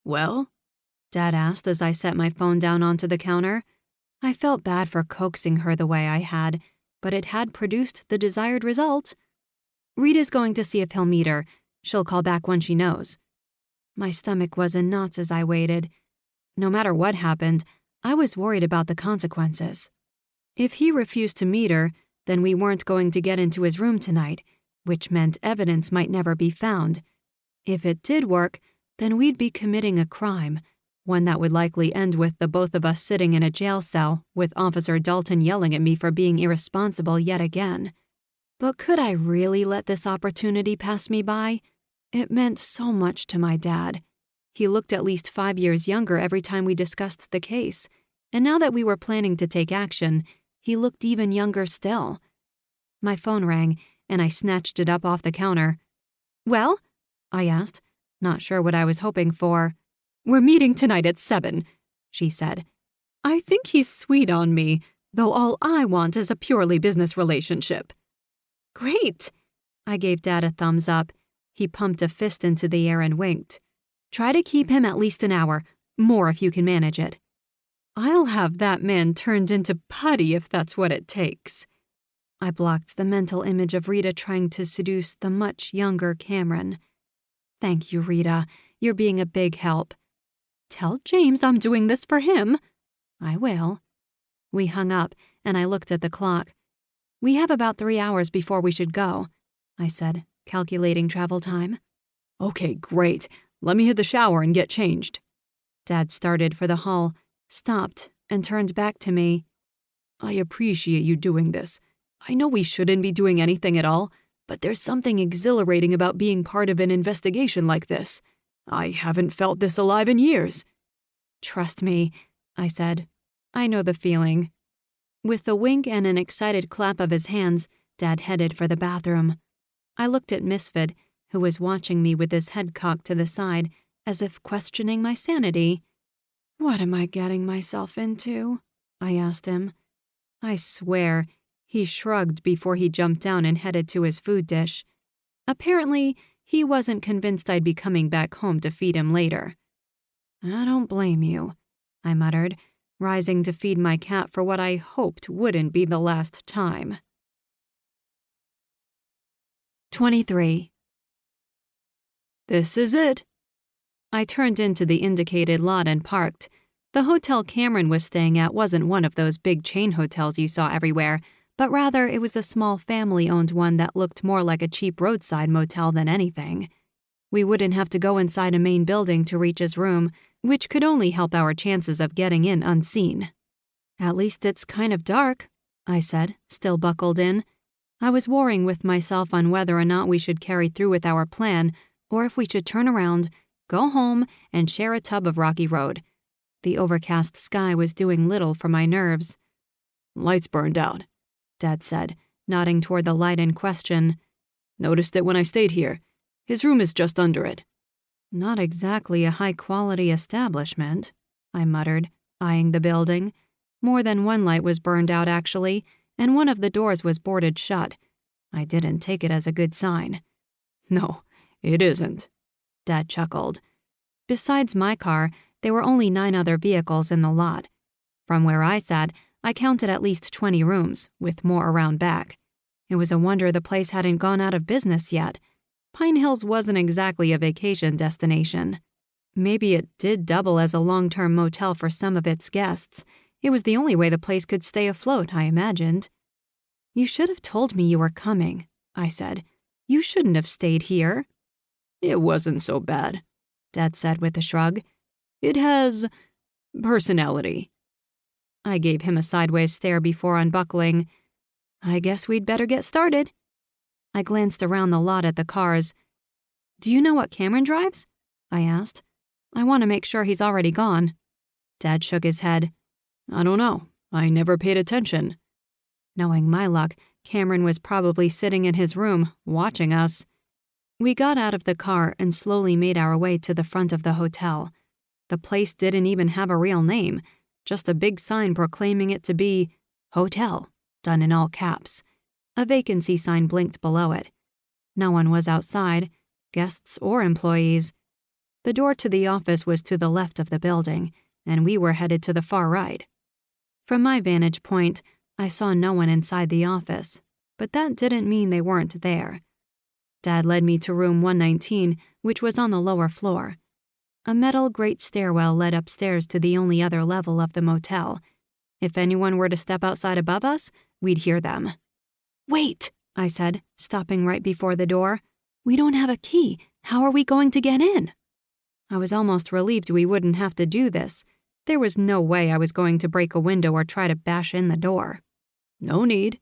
Speaker 2: Well? Dad asked as I set my phone down onto the counter. I felt bad for coaxing her the way I had, but it had produced the desired result. Rita's going to see if he'll meet her. She'll call back when she knows. My stomach was in knots as I waited. No matter what happened, I was worried about the consequences. If he refused to meet her, then we weren't going to get into his room tonight, which meant evidence might never be found. If it did work, then we'd be committing a crime, one that would likely end with the both of us sitting in a jail cell with Officer Dalton yelling at me for being irresponsible yet again. But could I really let this opportunity pass me by? It meant so much to my dad. He looked at least 5 years younger every time we discussed the case, and now that we were planning to take action, he looked even younger still. My phone rang, and I snatched it up off the counter. Well? I asked, not sure what I was hoping for. We're meeting tonight at 7, she said. I think he's sweet on me, though all I want is a purely business relationship. Great! I gave Dad a thumbs up. He pumped a fist into the air and winked. Try to keep him at least an hour, more if you can manage it. I'll have that man turned into putty if that's what it takes. I blocked the mental image of Rita trying to seduce the much younger Cameron. Thank you, Rita. You're being a big help. Tell James I'm doing this for him. I will. We hung up, and I looked at the clock. We have about 3 hours before we should go, I said, calculating travel time. Okay, great. Let me hit the shower and get changed. Dad started for the hall, stopped, and turned back to me. I appreciate you doing this. I know we shouldn't be doing anything at all, but there's something exhilarating about being part of an investigation like this. I haven't felt this alive in years. Trust me, I said. I know the feeling. With a wink and an excited clap of his hands, Dad headed for the bathroom. I looked at Misfit, who was watching me with his head cocked to the side, as if questioning my sanity. What am I getting myself into? I asked him. I swear, he shrugged before he jumped down and headed to his food dish. Apparently, he wasn't convinced I'd be coming back home to feed him later. I don't blame you, I muttered, rising to feed my cat for what I hoped wouldn't be the last time. 23. This is it. I turned into the indicated lot and parked. The hotel Cameron was staying at wasn't one of those big chain hotels you saw everywhere, but rather it was a small family-owned one that looked more like a cheap roadside motel than anything. We wouldn't have to go inside a main building to reach his room, which could only help our chances of getting in unseen. At least it's kind of dark, I said, still buckled in. I was warring with myself on whether or not we should carry through with our plan, or if we should turn around, go home, and share a tub of Rocky Road. The overcast sky was doing little for my nerves. Lights burned out, Dad said, nodding toward the light in question. Noticed it when I stayed here. His room is just under it. Not exactly a high-quality establishment, I muttered, eyeing the building. More than one light was burned out, actually, and one of the doors was boarded shut. I didn't take it as a good sign. No, it isn't. Dad chuckled. Besides my car, there were only 9 other vehicles in the lot. From where I sat, I counted at least 20 rooms, with more around back. It was a wonder the place hadn't gone out of business yet. Pine Hills wasn't exactly a vacation destination. Maybe it did double as a long-term motel for some of its guests. It was the only way the place could stay afloat, I imagined. "You should have told me you were coming," I said. "You shouldn't have stayed here."
Speaker 1: "It wasn't so bad," Dad said with a shrug. "It has personality."
Speaker 2: I gave him a sideways stare before unbuckling. "I guess we'd better get started." I glanced around the lot at the cars. "Do you know what Cameron drives?" I asked. "I want to make sure he's already gone." Dad shook his head.
Speaker 1: "I don't know. I never paid attention."
Speaker 2: Knowing my luck, Cameron was probably sitting in his room, watching us. We got out of the car and slowly made our way to the front of the hotel. The place didn't even have a real name, just a big sign proclaiming it to be Hotel, done in all caps. A vacancy sign blinked below it. No one was outside, guests or employees. The door to the office was to the left of the building, and we were headed to the far right. From my vantage point, I saw no one inside the office, but that didn't mean they weren't there. Dad led me to room 119, which was on the lower floor. A metal grate stairwell led upstairs to the only other level of the motel. If anyone were to step outside above us, we'd hear them. "Wait," I said, stopping right before the door. "We don't have a key. How are we going to get in?" I was almost relieved we wouldn't have to do this. There was no way I was going to break a window or try to bash in the door.
Speaker 1: "No need,"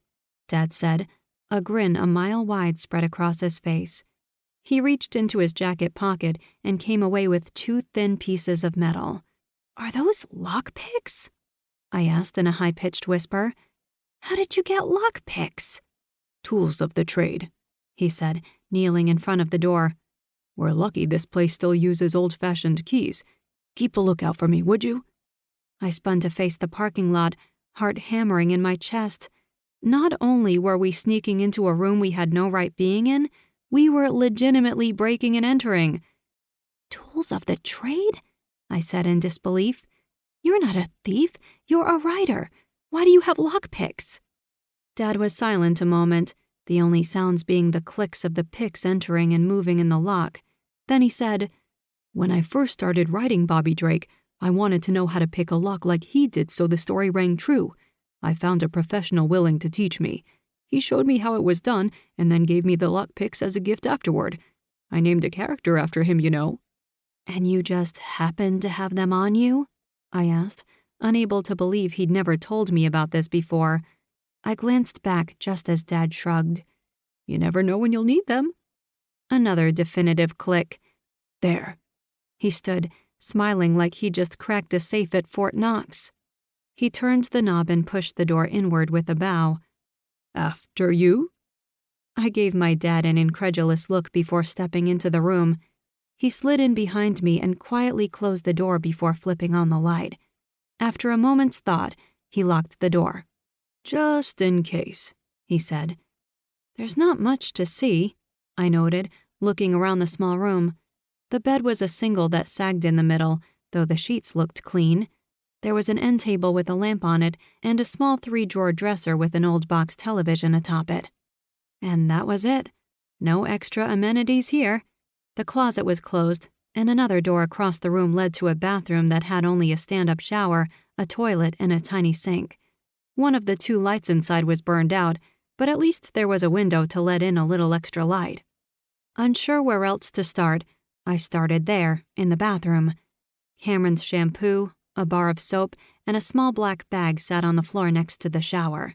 Speaker 2: Dad said. A grin a mile wide spread across his face. He reached into his jacket pocket and came away with 2 thin pieces of metal. "Are those lockpicks?" I asked in a high-pitched whisper. "How did you get lockpicks?"
Speaker 1: "Tools of the trade,"
Speaker 2: he said, kneeling in front of the door.
Speaker 1: "We're lucky this place still uses old-fashioned keys. Keep a lookout for me, would you?"
Speaker 2: I spun to face the parking lot, heart hammering in my chest. Not only were we sneaking into a room we had no right being in, we were legitimately breaking and entering. "Tools of the trade?" I said in disbelief. "You're not a thief. You're a writer. Why do you have lockpicks?" Dad was silent a moment, the only sounds being the clicks of the picks entering and moving in the lock. Then he said,
Speaker 1: "When I first started writing Bobby Drake, I wanted to know how to pick a lock like he did so the story rang true. I found a professional willing to teach me. He showed me how it was done and then gave me the lock picks as a gift afterward. I named a character after him, you know."
Speaker 2: "And you just happened to have them on you?" I asked, unable to believe he'd never told me about this before. I glanced back just as Dad shrugged.
Speaker 1: "You never know when you'll need them."
Speaker 2: Another definitive click.
Speaker 1: "There."
Speaker 2: He stood, smiling like he'd just cracked a safe at Fort Knox. He turned the knob and pushed the door inward with a bow.
Speaker 1: "After you?"
Speaker 2: I gave my dad an incredulous look before stepping into the room. He slid in behind me and quietly closed the door before flipping on the light. After a moment's thought, he locked the door.
Speaker 1: "Just in case," he said.
Speaker 2: "There's not much to see," I noted, looking around the small room. The bed was a single that sagged in the middle, though the sheets looked clean. There was an end table with a lamp on it and a small 3-drawer dresser with an old box television atop it. And that was it. No extra amenities here. The closet was closed, and another door across the room led to a bathroom that had only a stand-up shower, a toilet, and a tiny sink. One of the 2 lights inside was burned out, but at least there was a window to let in a little extra light. Unsure where else to start, I started there, in the bathroom. Cameron's shampoo, a bar of soap, and a small black bag sat on the floor next to the shower.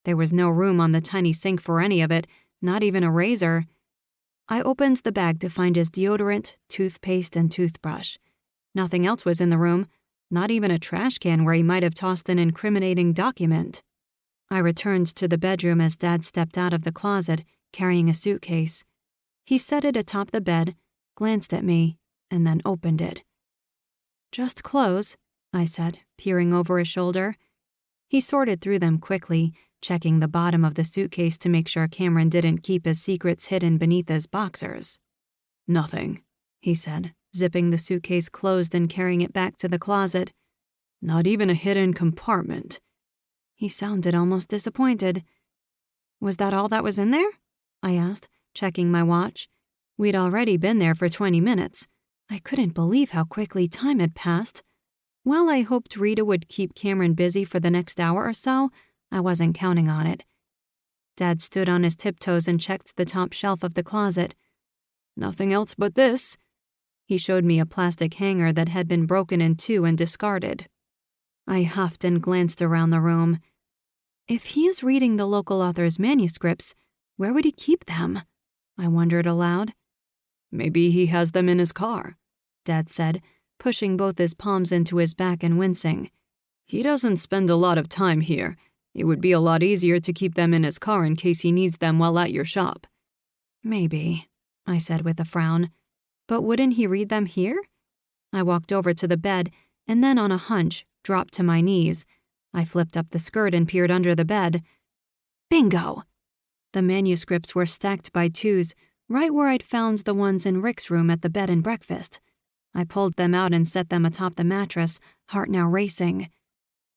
Speaker 2: There was no room on the tiny sink for any of it, not even a razor. I opened the bag to find his deodorant, toothpaste, and toothbrush. Nothing else was in the room, not even a trash can where he might have tossed an incriminating document. I returned to the bedroom as Dad stepped out of the closet, carrying a suitcase. He set it atop the bed, glanced at me, and then opened it. "Just clothes," I said, peering over his shoulder. He sorted through them quickly, checking the bottom of the suitcase to make sure Cameron didn't keep his secrets hidden beneath his boxers.
Speaker 1: "Nothing,"
Speaker 2: he said, zipping the suitcase closed and carrying it back to the closet.
Speaker 1: Not even a hidden compartment.
Speaker 2: He sounded almost disappointed. Was that all that was in there? I asked, checking my watch. We'd already been there for 20 minutes. I couldn't believe how quickly time had passed. While I hoped Rita would keep Cameron busy for the next hour or so, I wasn't counting on it. Dad stood on his tiptoes and checked the top shelf of the closet.
Speaker 1: Nothing else but this. He showed me a plastic hanger that had been broken in two and discarded.
Speaker 2: I huffed and glanced around the room. If he is reading the local author's manuscripts, where would he keep them? I wondered aloud.
Speaker 1: Maybe he has them in his car, Dad said, pushing both his palms into his back and wincing. He doesn't spend a lot of time here. It would be a lot easier to keep them in his car in case he needs them while at your shop.
Speaker 2: Maybe, I said with a frown. But wouldn't he read them here? I walked over to the bed and then on a hunch, dropped to my knees. I flipped up the skirt and peered under the bed. Bingo! The manuscripts were stacked by twos, right where I'd found the ones in Rick's room at the bed and breakfast. I pulled them out and set them atop the mattress, heart now racing.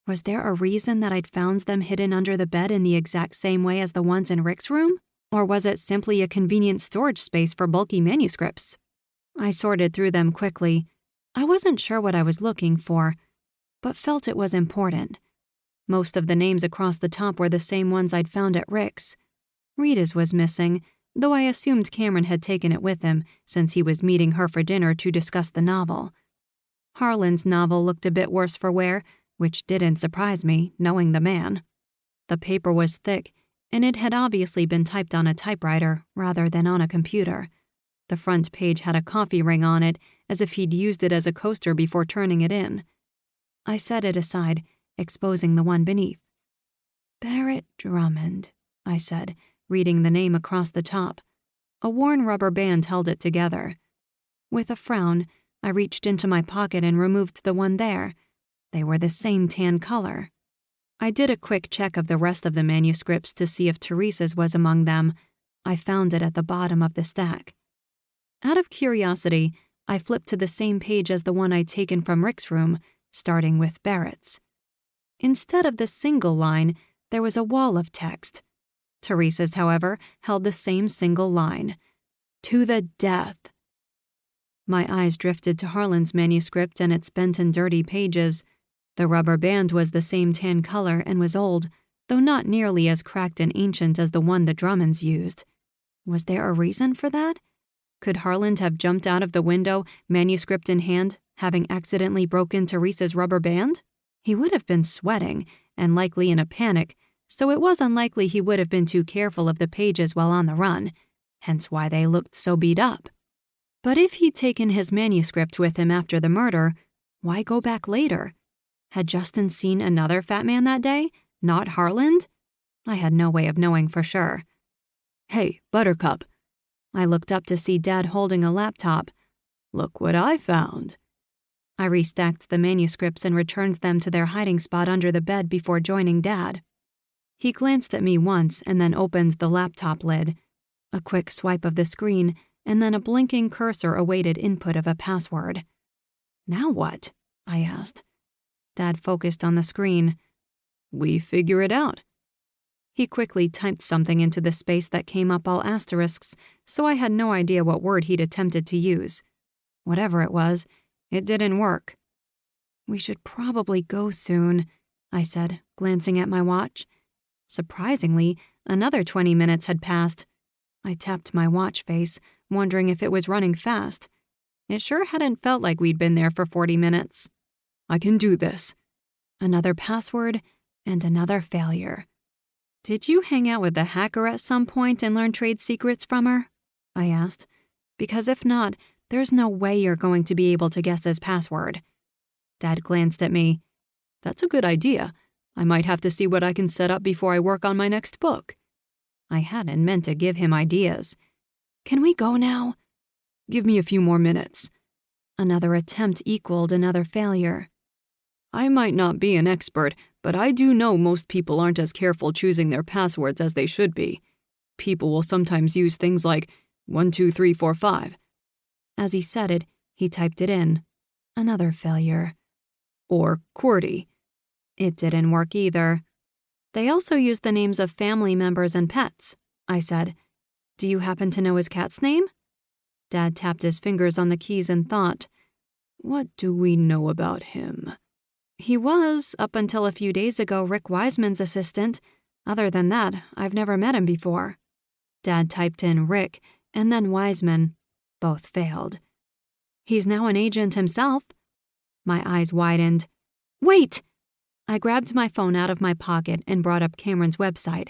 Speaker 2: Was there a reason that I'd found them hidden under the bed in the exact same way as the ones in Rick's room? Or was it simply a convenient storage space for bulky manuscripts? I sorted through them quickly. I wasn't sure what I was looking for, but felt it was important. Most of the names across the top were the same ones I'd found at Rick's. Rita's was missing, though I assumed Cameron had taken it with him since he was meeting her for dinner to discuss the novel. Harlan's novel looked a bit worse for wear, which didn't surprise me, knowing the man. The paper was thick, and it had obviously been typed on a typewriter rather than on a computer. The front page had a coffee ring on it, as if he'd used it as a coaster before turning it in. I set it aside, exposing the one beneath. Barrett Drummond, I said, reading the name across the top. A worn rubber band held it together. With a frown, I reached into my pocket and removed the one there. They were the same tan color. I did a quick check of the rest of the manuscripts to see if Teresa's was among them. I found it at the bottom of the stack. Out of curiosity, I flipped to the same page as the one I'd taken from Rick's room, starting with Barrett's. Instead of the single line, there was a wall of text. Teresa's, however, held the same single line. To the death. My eyes drifted to Harlan's manuscript and its bent and dirty pages. The rubber band was the same tan color and was old, though not nearly as cracked and ancient as the one the Drummonds used. Was there a reason for that? Could Harlan have jumped out of the window, manuscript in hand, having accidentally broken Teresa's rubber band? He would have been sweating, and likely in a panic, so it was unlikely he would have been too careful of the pages while on the run, hence why they looked so beat up. But if he'd taken his manuscript with him after the murder, why go back later? Had Justin seen another fat man that day, not Harlan? I had no way of knowing for sure.
Speaker 1: Hey, Buttercup.
Speaker 2: I looked up to see Dad holding a laptop.
Speaker 1: Look what I found.
Speaker 2: I restacked the manuscripts and returned them to their hiding spot under the bed before joining Dad. He glanced at me once and then opened the laptop lid. A quick swipe of the screen, and then a blinking cursor awaited input of a password. Now what? I asked. Dad focused on the screen.
Speaker 1: We figure it out.
Speaker 2: He quickly typed something into the space that came up all asterisks, so I had no idea what word he'd attempted to use. Whatever it was, it didn't work. We should probably go soon, I said, glancing at my watch. Surprisingly, another 20 minutes had passed. I tapped my watch face, wondering if it was running fast. It sure hadn't felt like we'd been there for 40 minutes.
Speaker 1: I can do this.
Speaker 2: Another password and another failure. Did you hang out with the hacker at some point and learn trade secrets from her? I asked. Because if not, there's no way you're going to be able to guess his password. Dad glanced at me.
Speaker 1: That's a good idea. I might have to see what I can set up before I work on my next book.
Speaker 2: I hadn't meant to give him ideas. Can we go now?
Speaker 1: Give me a few more minutes.
Speaker 2: Another attempt equaled another failure.
Speaker 1: I might not be an expert, but I do know most people aren't as careful choosing their passwords as they should be. People will sometimes use things like 1, 2, 3, 4, 5.
Speaker 2: As he said it, he typed it in. Another failure.
Speaker 1: Or QWERTY.
Speaker 2: It didn't work either. They also used the names of family members and pets, I said. Do you happen to know his cat's name? Dad tapped his fingers on the keys and thought.
Speaker 1: What do we know about him?
Speaker 2: He was, up until a few days ago, Rick Wiseman's assistant. Other than that, I've never met him before. Dad typed in Rick and then Wiseman. Both failed. He's now an agent himself. My eyes widened. Wait! I grabbed my phone out of my pocket and brought up Cameron's website.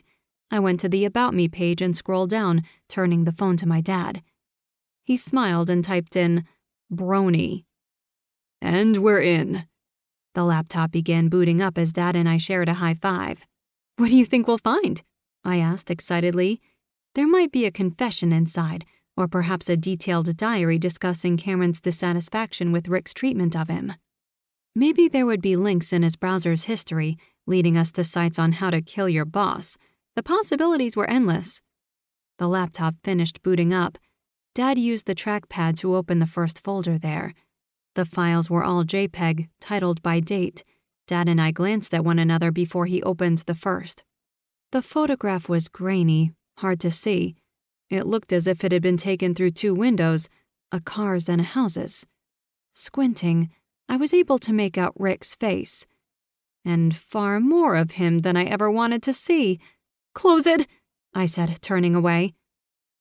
Speaker 2: I went to the About Me page and scrolled down, turning the phone to my dad. He smiled and typed in Brony.
Speaker 1: And we're in.
Speaker 2: The laptop began booting up as Dad and I shared a high five. What do you think we'll find? I asked excitedly. There might be a confession inside, or perhaps a detailed diary discussing Cameron's dissatisfaction with Rick's treatment of him. Maybe there would be links in his browser's history, leading us to sites on how to kill your boss. The possibilities were endless. The laptop finished booting up. Dad used the trackpad to open the first folder there. The files were all JPEG, titled by date. Dad and I glanced at one another before he opened the first. The photograph was grainy, hard to see. It looked as if it had been taken through two windows, a car's and a house's. Squinting, I was able to make out Rick's face. And far more of him than I ever wanted to see. Close it, I said, turning away.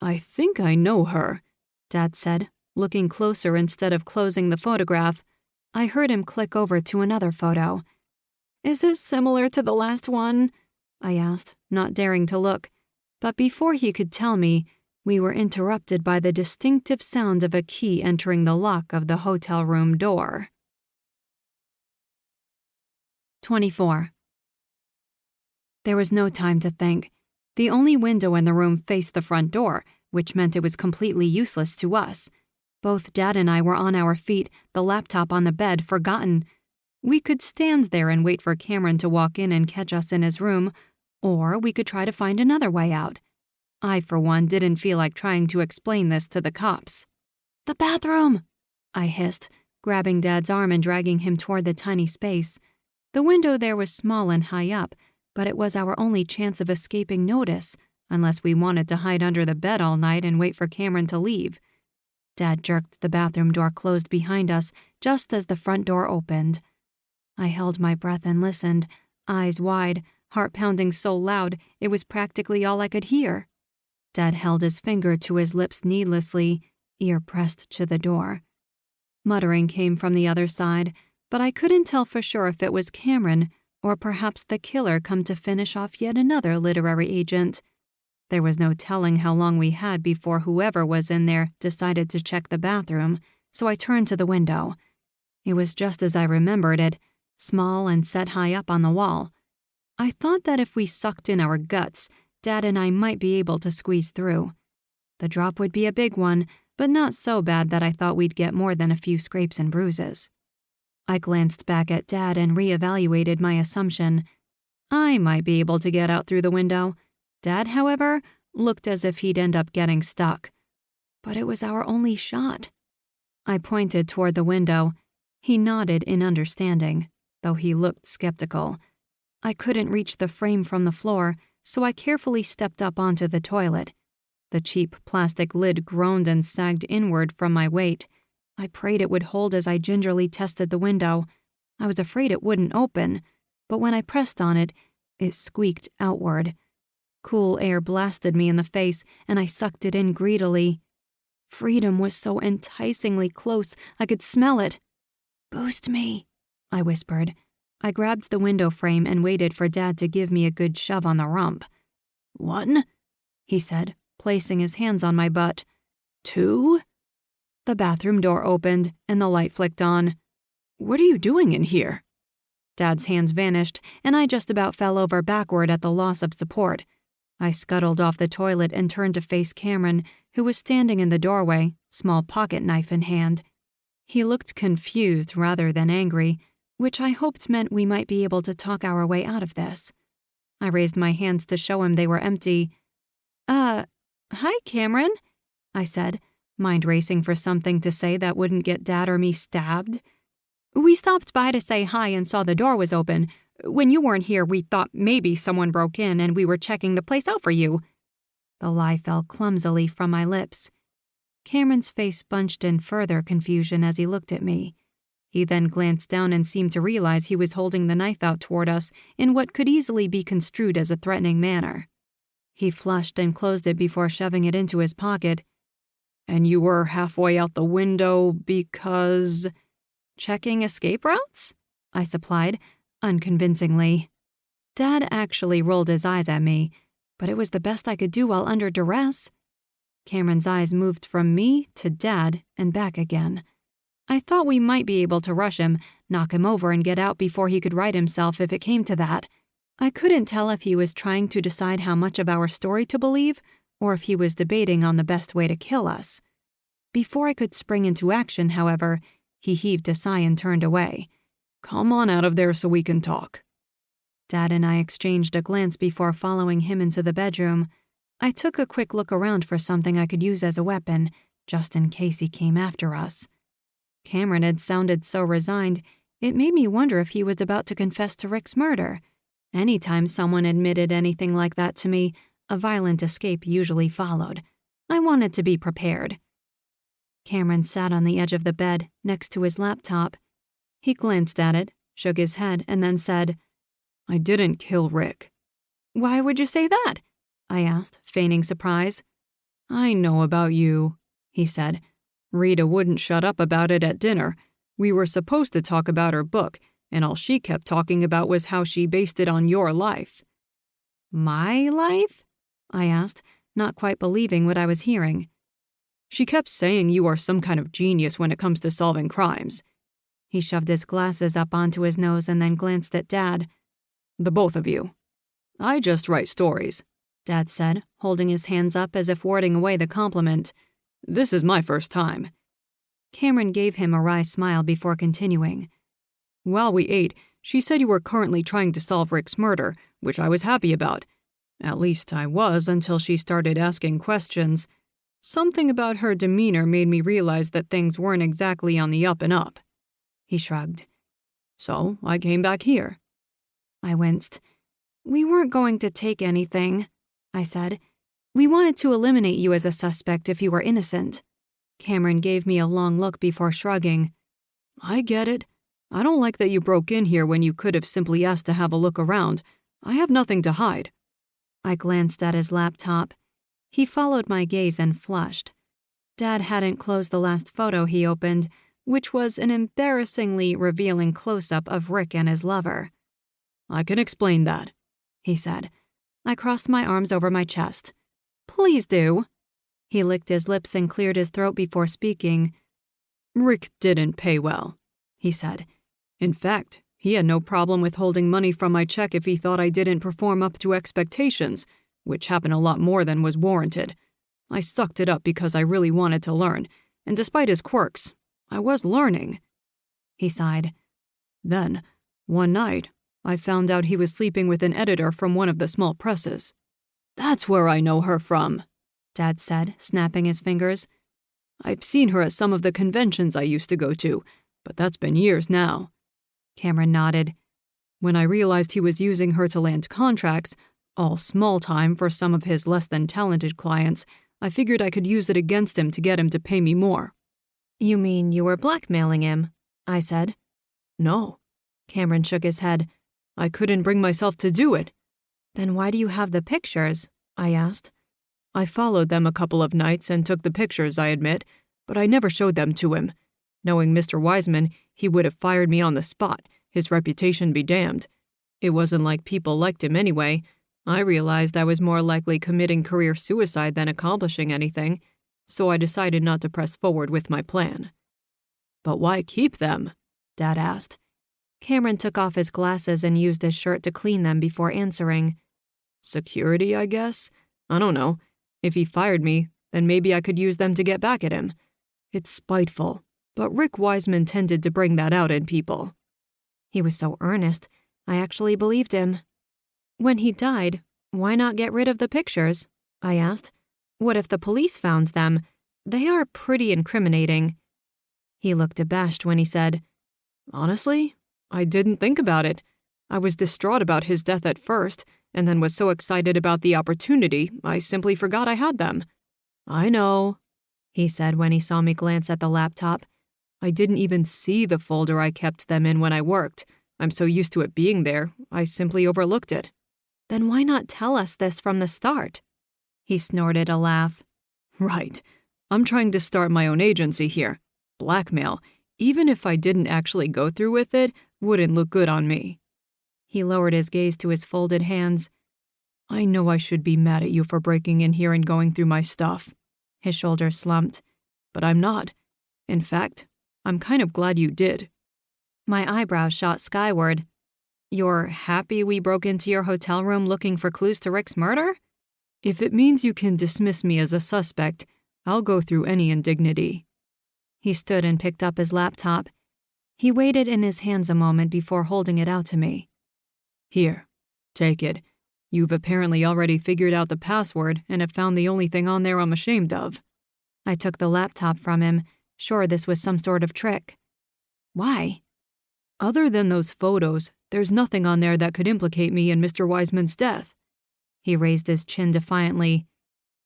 Speaker 1: I think I know her, Dad said, looking closer instead of closing the photograph.
Speaker 2: I heard him click over to another photo. Is it similar to the last one? I asked, not daring to look. But before he could tell me, we were interrupted by the distinctive sound of a key entering the lock of the hotel room door. 24. There was no time to think. The only window in the room faced the front door, which meant it was completely useless to us. Both Dad and I were on our feet, the laptop on the bed, forgotten. We could stand there and wait for Cameron to walk in and catch us in his room, or we could try to find another way out. I, for one, didn't feel like trying to explain this to the cops. The bathroom! I hissed, grabbing Dad's arm and dragging him toward the tiny space. The window there was small and high up, but it was our only chance of escaping notice, unless we wanted to hide under the bed all night and wait for Cameron to leave. Dad jerked the bathroom door closed behind us just as the front door opened. I held my breath and listened, eyes wide, heart pounding so loud it was practically all I could hear. Dad held his finger to his lips needlessly, ear pressed to the door. Muttering came from the other side, but I couldn't tell for sure if it was Cameron or perhaps the killer come to finish off yet another literary agent. There was no telling how long we had before whoever was in there decided to check the bathroom, so I turned to the window. It was just as I remembered it, small and set high up on the wall. I thought that if we sucked in our guts, Dad and I might be able to squeeze through. The drop would be a big one, but not so bad that I thought we'd get more than a few scrapes and bruises. I glanced back at Dad and reevaluated my assumption. I might be able to get out through the window. Dad, however, looked as if he'd end up getting stuck. But it was our only shot. I pointed toward the window. He nodded in understanding, though he looked skeptical. I couldn't reach the frame from the floor, so I carefully stepped up onto the toilet. The cheap plastic lid groaned and sagged inward from my weight. I prayed it would hold as I gingerly tested the window. I was afraid it wouldn't open, but when I pressed on it, it squeaked outward. Cool air blasted me in the face, and I sucked it in greedily. Freedom was so enticingly close, I could smell it. "Boost me," I whispered. I grabbed the window frame and waited for Dad to give me a good shove on the rump.
Speaker 1: 1,
Speaker 2: he said, placing his hands on my butt.
Speaker 1: 2.
Speaker 2: The bathroom door opened, and the light flicked on.
Speaker 1: "What are you doing in here?"
Speaker 2: Dad's hands vanished, and I just about fell over backward at the loss of support. I scuttled off the toilet and turned to face Cameron, who was standing in the doorway, small pocket knife in hand. He looked confused rather than angry, which I hoped meant we might be able to talk our way out of this. I raised my hands to show him they were empty. Hi, Cameron," I said, mind racing for something to say that wouldn't get Dad or me stabbed. "We stopped by to say hi and saw the door was open. When you weren't here, we thought maybe someone broke in and we were checking the place out for you." The lie fell clumsily from my lips. Cameron's face bunched in further confusion as he looked at me. He then glanced down and seemed to realize he was holding the knife out toward us in what could easily be construed as a threatening manner. He flushed and closed it before shoving it into his pocket. "And you were halfway out the window because—" "Checking escape routes?" I supplied, unconvincingly. Dad actually rolled his eyes at me, but it was the best I could do while under duress. Cameron's eyes moved from me to Dad and back again. I thought we might be able to rush him, knock him over and get out before he could right himself if it came to that. I couldn't tell if he was trying to decide how much of our story to believe, or if he was debating on the best way to kill us. Before I could spring into action, however, he heaved a sigh and turned away.
Speaker 1: "Come on out of there so we can talk."
Speaker 2: Dad and I exchanged a glance before following him into the bedroom. I took a quick look around for something I could use as a weapon, just in case he came after us. Cameron had sounded so resigned, it made me wonder if he was about to confess to Rick's murder. Anytime someone admitted anything like that to me, a violent escape usually followed. I wanted to be prepared. Cameron sat on the edge of the bed, next to his laptop. He glanced at it, shook his head, and then said,
Speaker 1: "I didn't kill Rick."
Speaker 2: "Why would you say that?" I asked, feigning surprise.
Speaker 1: "I know about you," he said. "Rita wouldn't shut up about it at dinner. We were supposed to talk about her book, and all she kept talking about was how she based it on your life."
Speaker 2: "My life?" I asked, not quite believing what I was hearing.
Speaker 1: "She kept saying you are some kind of genius when it comes to solving crimes."
Speaker 2: He shoved his glasses up onto his nose and then glanced at Dad.
Speaker 1: "The both of you." "I just write stories," Dad said, holding his hands up as if warding away the compliment. "This is my first time."
Speaker 2: Cameron gave him a wry smile before continuing.
Speaker 1: "While we ate, she said you were currently trying to solve Rick's murder, which I was happy about. At least I was until she started asking questions. Something about her demeanor made me realize that things weren't exactly on the up and up." He shrugged. "So I came back here."
Speaker 2: I winced. "We weren't going to take anything," I said. "We wanted to eliminate you as a suspect if you were innocent." Cameron gave me a long look before shrugging.
Speaker 1: "I get it. I don't like that you broke in here when you could have simply asked to have a look around. I have nothing to hide."
Speaker 2: I glanced at his laptop. He followed my gaze and flushed. Dad hadn't closed the last photo he opened, which was an embarrassingly revealing close-up of Rick and his lover.
Speaker 1: "I can explain that,"
Speaker 2: he said. I crossed my arms over my chest. "Please do." He licked his lips and cleared his throat before speaking.
Speaker 1: "Rick didn't pay well," he said. "In fact, he had no problem withholding money from my check if he thought I didn't perform up to expectations, which happened a lot more than was warranted. I sucked it up because I really wanted to learn, and despite his quirks, I was learning."
Speaker 2: He sighed.
Speaker 1: "Then, one night, I found out he was sleeping with an editor from one of the small presses. That's where I know her from," Dad said, snapping his fingers. "I've seen her at some of the conventions I used to go to, but that's been years now."
Speaker 2: Cameron nodded.
Speaker 1: "When I realized he was using her to land contracts, all small time for some of his less than talented clients, I figured I could use it against him to get him to pay me more."
Speaker 2: "You mean you were blackmailing him?" I said.
Speaker 1: "No." Cameron shook his head. "I couldn't bring myself to do it."
Speaker 2: "Then why do you have the pictures?" I asked.
Speaker 1: "I followed them a couple of nights and took the pictures, I admit, but I never showed them to him. Knowing Mr. Wiseman, he would have fired me on the spot, his reputation be damned. It wasn't like people liked him anyway. I realized I was more likely committing career suicide than accomplishing anything, so I decided not to press forward with my plan." "But why keep them?" Dad asked.
Speaker 2: Cameron took off his glasses and used his shirt to clean them before answering.
Speaker 1: "Security, I guess? I don't know. If he fired me, then maybe I could use them to get back at him. It's spiteful, but Rick Wiseman tended to bring that out in people."
Speaker 2: He was so earnest, I actually believed him. "When he died, why not get rid of the pictures?" I asked. "What if the police found them? They are pretty incriminating." He looked abashed when he said,
Speaker 1: "Honestly, I didn't think about it. I was distraught about his death at first, and then was so excited about the opportunity, I simply forgot I had them." "I know," he said when he saw me glance at the laptop. "I didn't even see the folder I kept them in when I worked. I'm so used to it being there, I simply overlooked it."
Speaker 2: "Then why not tell us this from the start?" He snorted a laugh.
Speaker 1: "Right. I'm trying to start my own agency here. Blackmail, even if I didn't actually go through with it, wouldn't look good on me." He lowered his gaze to his folded hands. "I know I should be mad at you for breaking in here and going through my stuff." His shoulders slumped. "But I'm not. In fact, I'm kind of glad you did."
Speaker 2: My eyebrows shot skyward. "You're happy we broke into your hotel room looking for clues to Rick's murder?"
Speaker 1: "If it means you can dismiss me as a suspect, I'll go through any indignity."
Speaker 2: He stood and picked up his laptop. He weighed it in his hands a moment before holding it out to me.
Speaker 1: "Here, take it. You've apparently already figured out the password and have found the only thing on there I'm ashamed of."
Speaker 2: I took the laptop from him, sure this was some sort of trick. "Why?"
Speaker 1: "Other than those photos, there's nothing on there that could implicate me in Mr. Wiseman's death." He raised his chin defiantly.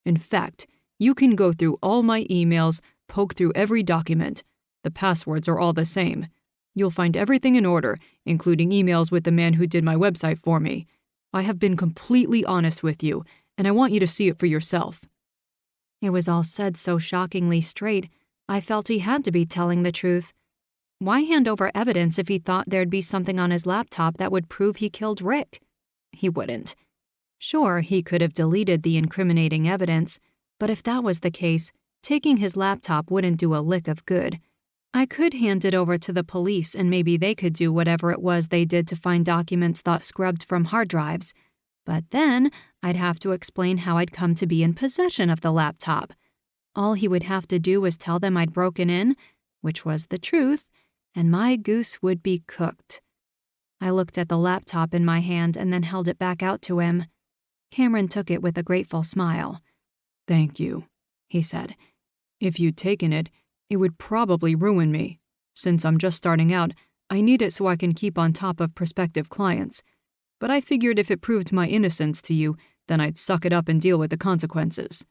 Speaker 1: "In fact, you can go through all my emails, poke through every document. The passwords are all the same. You'll find everything in order, including emails with the man who did my website for me. I have been completely honest with you, and I want you to see it for yourself."
Speaker 2: It was all said so shockingly straight, I felt he had to be telling the truth. Why hand over evidence if he thought there'd be something on his laptop that would prove he killed Rick? He wouldn't. Sure, he could have deleted the incriminating evidence, but if that was the case, taking his laptop wouldn't do a lick of good. I could hand it over to the police and maybe they could do whatever it was they did to find documents thought scrubbed from hard drives. But then I'd have to explain how I'd come to be in possession of the laptop. All he would have to do was tell them I'd broken in, which was the truth, and my goose would be cooked. I looked at the laptop in my hand and then held it back out to him. Cameron took it with a grateful smile.
Speaker 1: "Thank you," he said. "If you'd taken it, it would probably ruin me. Since I'm just starting out, I need it so I can keep on top of prospective clients. But I figured if it proved my innocence to you, then I'd suck it up and deal with the consequences."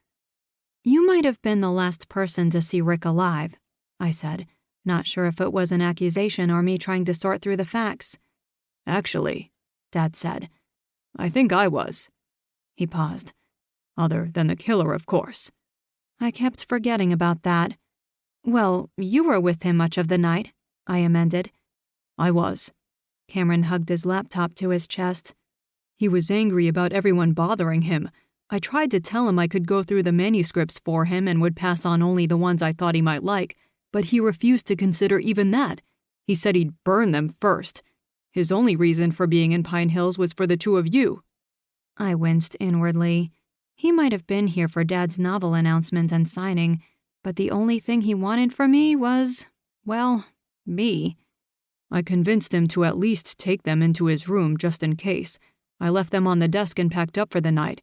Speaker 2: "You might have been the last person to see Rick alive," I said, not sure if it was an accusation or me trying to sort through the facts.
Speaker 1: "Actually," Dad said, "I think I was." He paused. "Other than the killer, of course."
Speaker 2: I kept forgetting about that. "Well, you were with him much of the night," I amended.
Speaker 1: "I was."
Speaker 2: Cameron hugged his laptop to his chest.
Speaker 1: "He was angry about everyone bothering him. I tried to tell him I could go through the manuscripts for him and would pass on only the ones I thought he might like, but he refused to consider even that. He said he'd burn them first. His only reason for being in Pine Hills was for the two of you."
Speaker 2: I winced inwardly. He might have been here for Dad's novel announcement and signing, but the only thing he wanted from me was, well, me.
Speaker 1: "I convinced him to at least take them into his room just in case. I left them on the desk and packed up for the night.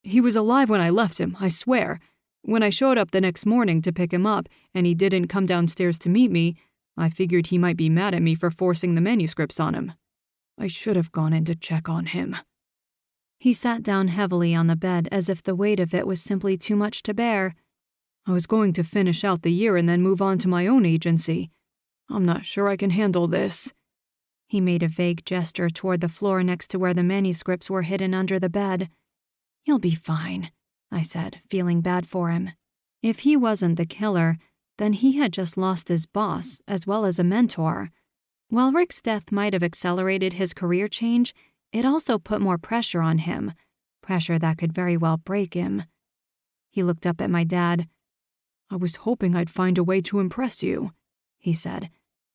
Speaker 1: He was alive when I left him, I swear. When I showed up the next morning to pick him up and he didn't come downstairs to meet me, I figured he might be mad at me for forcing the manuscripts on him. I should have gone in to check on him."
Speaker 2: He sat down heavily on the bed as if the weight of it was simply too much to bear.
Speaker 1: "I was going to finish out the year and then move on to my own agency. I'm not sure I can handle this."
Speaker 2: He made a vague gesture toward the floor next to where the manuscripts were hidden under the bed. "You'll be fine," I said, feeling bad for him. If he wasn't the killer, then he had just lost his boss as well as a mentor. While Rick's death might have accelerated his career change, it also put more pressure on him, pressure that could very well break him. He looked up at my dad.
Speaker 1: "I was hoping I'd find a way to impress you," he said.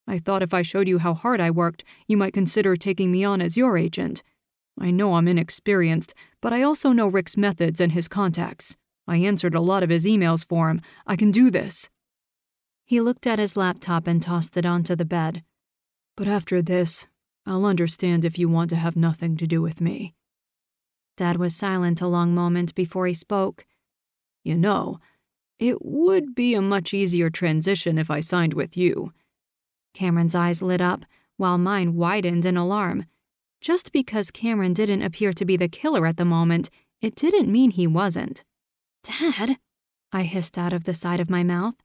Speaker 1: "I thought if I showed you how hard I worked, you might consider taking me on as your agent. I know I'm inexperienced, but I also know Rick's methods and his contacts. I answered a lot of his emails for him. I can do this."
Speaker 2: He looked at his laptop and tossed it onto the bed.
Speaker 1: "But after this, I'll understand if you want to have nothing to do with me."
Speaker 2: Dad was silent a long moment before he spoke.
Speaker 1: "You know, It would be a much easier transition if I signed with you."
Speaker 2: Cameron's eyes lit up, while mine widened in alarm. Just because Cameron didn't appear to be the killer at the moment, it didn't mean he wasn't. "Dad," I hissed out of the side of my mouth,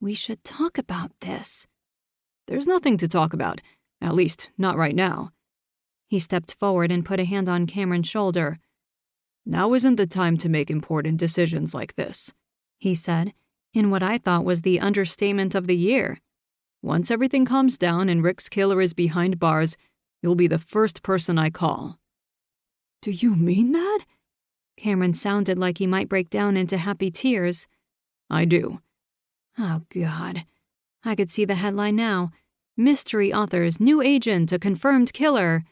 Speaker 2: "we should talk about this."
Speaker 1: "There's nothing to talk about, at least not right now."
Speaker 2: He stepped forward and put a hand on Cameron's shoulder.
Speaker 1: "Now isn't the time to make important decisions like this," he said, in what I thought was the understatement of the year. "Once everything calms down and Rick's killer is behind bars, you'll be the first person I call." "Do you mean that?"
Speaker 2: Cameron sounded like he might break down into happy tears.
Speaker 1: "I do."
Speaker 2: Oh, God. I could see the headline now. Mystery author's new agent, a confirmed killer.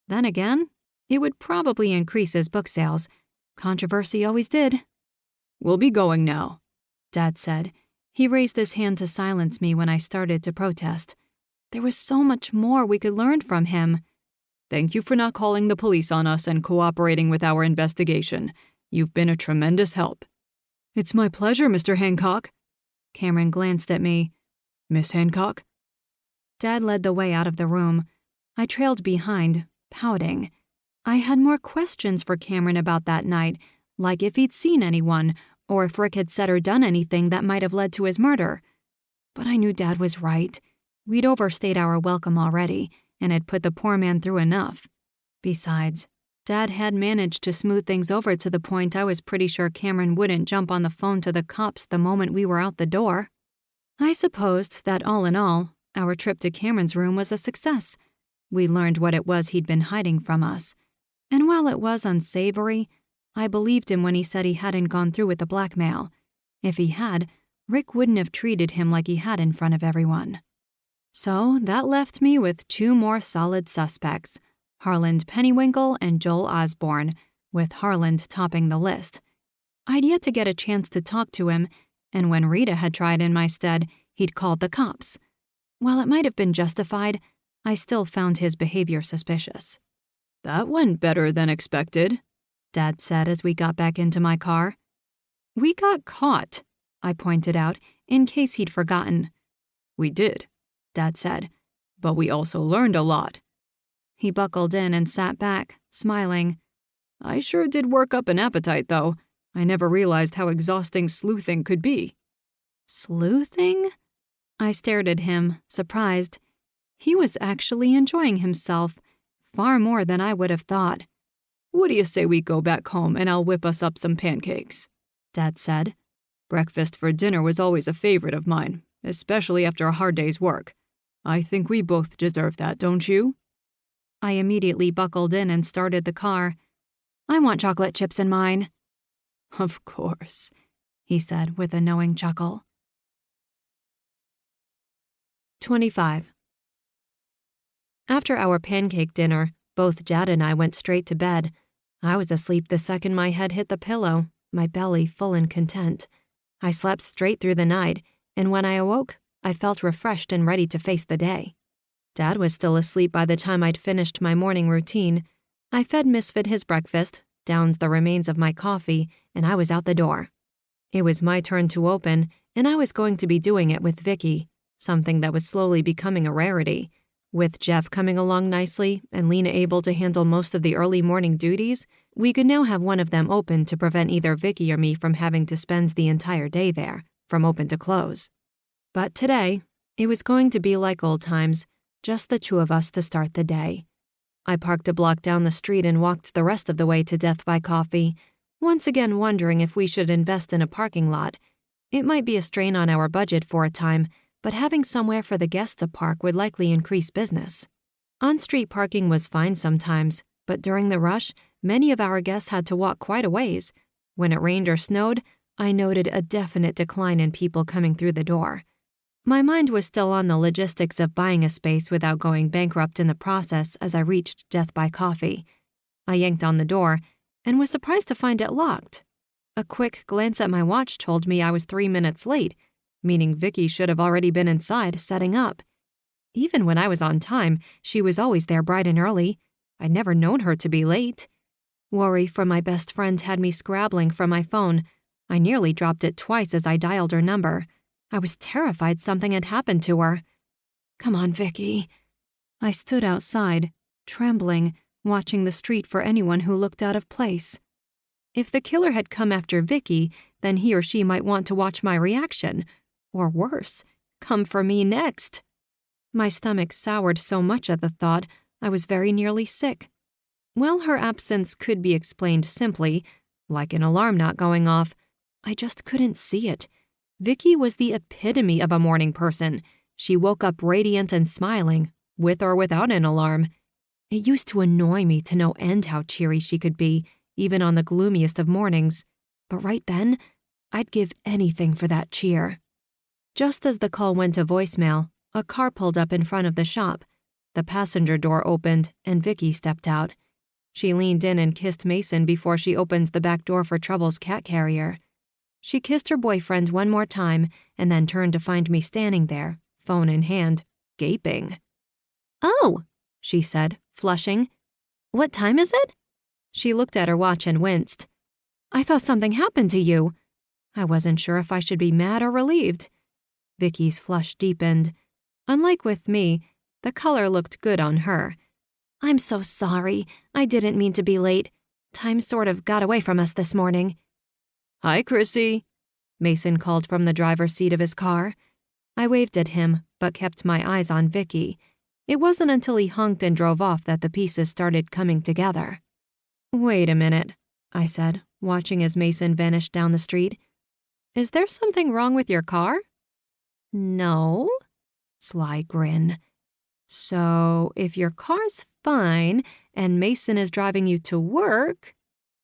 Speaker 2: Then again, it would probably increase his book sales. Controversy always did.
Speaker 1: "We'll be going now,"
Speaker 2: Dad said. He raised his hand to silence me when I started to protest. There was so much more we could learn from him.
Speaker 1: "Thank you for not calling the police on us and cooperating with our investigation. You've been a tremendous help." "It's my pleasure, Mr. Hancock."
Speaker 2: Cameron glanced at me.
Speaker 1: "Miss Hancock?"
Speaker 2: Dad led the way out of the room. I trailed behind, pouting. I had more questions for Cameron about that night, like if he'd seen anyone, or if Rick had said or done anything that might have led to his murder. But I knew Dad was right. We'd overstayed our welcome already, and had put the poor man through enough. Besides, Dad had managed to smooth things over to the point I was pretty sure Cameron wouldn't jump on the phone to the cops the moment we were out the door. I supposed that all in all, our trip to Cameron's room was a success. We learned what it was he'd been hiding from us. And while it was unsavory, I believed him when he said he hadn't gone through with the blackmail. If he had, Rick wouldn't have treated him like he had in front of everyone. So that left me with two more solid suspects, Harland Pennywinkle and Joel Osborne, with Harland topping the list. I'd yet to get a chance to talk to him, and when Rita had tried in my stead, he'd called the cops. While it might have been justified, I still found his behavior suspicious.
Speaker 1: "That went better than expected," Dad said as we got back into my car.
Speaker 2: "We got caught," I pointed out, in case he'd forgotten.
Speaker 1: "We did," Dad said, "but we also learned a lot."
Speaker 2: He buckled in and sat back, smiling.
Speaker 1: "I sure did work up an appetite, though. I never realized how exhausting sleuthing could be."
Speaker 2: "Sleuthing?" I stared at him, surprised. He was actually enjoying himself, far more than I would have thought.
Speaker 1: "What do you say we go back home and I'll whip us up some pancakes?" Dad said. "Breakfast for dinner was always a favorite of mine, especially after a hard day's work. I think we both deserve that, don't you?"
Speaker 2: I immediately buckled in and started the car. "I want chocolate chips in mine."
Speaker 1: "Of course,"
Speaker 2: he said with a knowing chuckle. 25. After our pancake dinner, both Jad and I went straight to bed. I was asleep the second my head hit the pillow, my belly full and content. I slept straight through the night, and when I awoke, I felt refreshed and ready to face the day. Dad was still asleep by the time I'd finished my morning routine. I fed Misfit his breakfast, downed the remains of my coffee, and I was out the door. It was my turn to open, and I was going to be doing it with Vicky, something that was slowly becoming a rarity. With Jeff coming along nicely and Lena able to handle most of the early morning duties, we could now have one of them open to prevent either Vicky or me from having to spend the entire day there, from open to close. But today, it was going to be like old times, just the two of us to start the day. I parked a block down the street and walked the rest of the way to Death by Coffee, once again wondering if we should invest in a parking lot. It might be a strain on our budget for a time, but having somewhere for the guests to park would likely increase business. On-street parking was fine sometimes, but during the rush, many of our guests had to walk quite a ways. When it rained or snowed, I noted a definite decline in people coming through the door. My mind was still on the logistics of buying a space without going bankrupt in the process as I reached Death by Coffee. I yanked on the door and was surprised to find it locked. A quick glance at my watch told me I was 3 minutes late, meaning Vicky should have already been inside setting up. Even when I was on time, she was always there bright and early. I'd never known her to be late. Worry for my best friend had me scrabbling for my phone, I nearly dropped it twice as I dialed her number. I was terrified something had happened to her. Come on, Vicky. I stood outside, trembling, watching the street for anyone who looked out of place. If the killer had come after Vicky, then he or she might want to watch my reaction. Or worse, come for me next. My stomach soured so much at the thought, I was very nearly sick. Well, her absence could be explained simply, like an alarm not going off. I just couldn't see it. Vicky was the epitome of a morning person. She woke up radiant and smiling, with or without an alarm. It used to annoy me to no end how cheery she could be, even on the gloomiest of mornings. But right then, I'd give anything for that cheer. Just as the call went to voicemail, a car pulled up in front of the shop. The passenger door opened, and Vicky stepped out. She leaned in and kissed Mason before she opens the back door for Trouble's cat carrier. She kissed her boyfriend one more time and then turned to find me standing there, phone in hand, gaping. "Oh," she said, flushing. "What time is it?" She looked at her watch and winced. "I thought something happened to you." I wasn't sure if I should be mad or relieved. Vicky's flush deepened. Unlike with me, the color looked good on her. "I'm so sorry. I didn't mean to be late. Time sort of got away from us this morning."
Speaker 1: "Hi, Chrissy," Mason called from the driver's seat of his car. I waved at him, but kept my eyes on Vicky. It wasn't until he honked and drove off that the pieces started coming together. "Wait a minute," I said, watching as Mason vanished down the street. "Is there something wrong with your car?" "No." Sly grin. "So, if your car's fine and Mason is driving you to work..."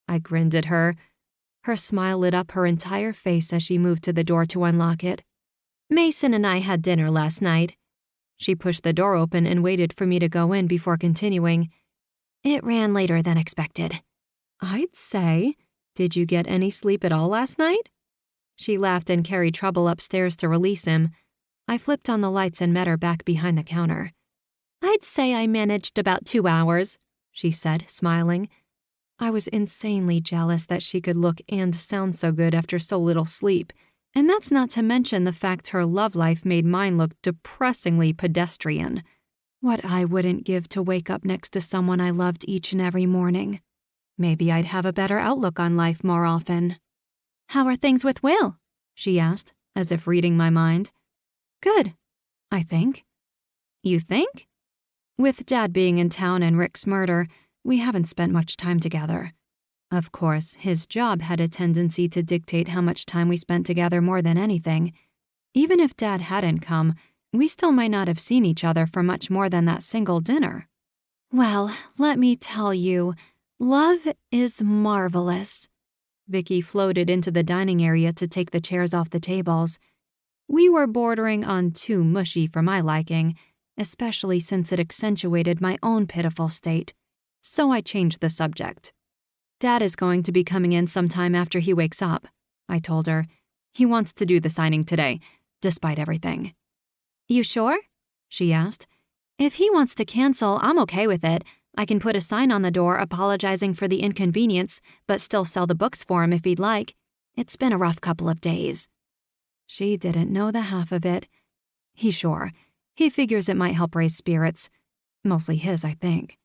Speaker 1: I grinned at her. Her smile lit up her entire face as she moved to the door to unlock it. "Mason and I had dinner last night." She pushed the door open and waited for me to go in before continuing. "It ran later than expected." "I'd say. Did you get any sleep at all last night?" She laughed and carried Trouble upstairs to release him. I flipped on the lights and met her back behind the counter. "I'd say I managed about 2 hours," she said, smiling. I was insanely jealous that she could look and sound so good after so little sleep, and that's not to mention the fact her love life made mine look depressingly pedestrian. What I wouldn't give to wake up next to someone I loved each and every morning. Maybe I'd have a better outlook on life more often. "How are things with Will?" she asked, as if reading my mind. "Good, I think." "You think?" "With Dad being in town and Rick's murder, we haven't spent much time together. Of course, his job had a tendency to dictate how much time we spent together more than anything. Even if Dad hadn't come, we still might not have seen each other for much more than that single dinner." "Well, let me tell you, love is marvelous." Vicky floated into the dining area to take the chairs off the tables. We were bordering on too mushy for my liking, especially since it accentuated my own pitiful state. So I changed the subject. "Dad is going to be coming in sometime after he wakes up," I told her. "He wants to do the signing today, despite everything." "You sure?" she asked. "If he wants to cancel, I'm okay with it. I can put a sign on the door apologizing for the inconvenience, but still sell the books for him if he'd like. It's been a rough couple of days." She didn't know the half of it. "He's sure. He figures it might help raise spirits. Mostly his, I think.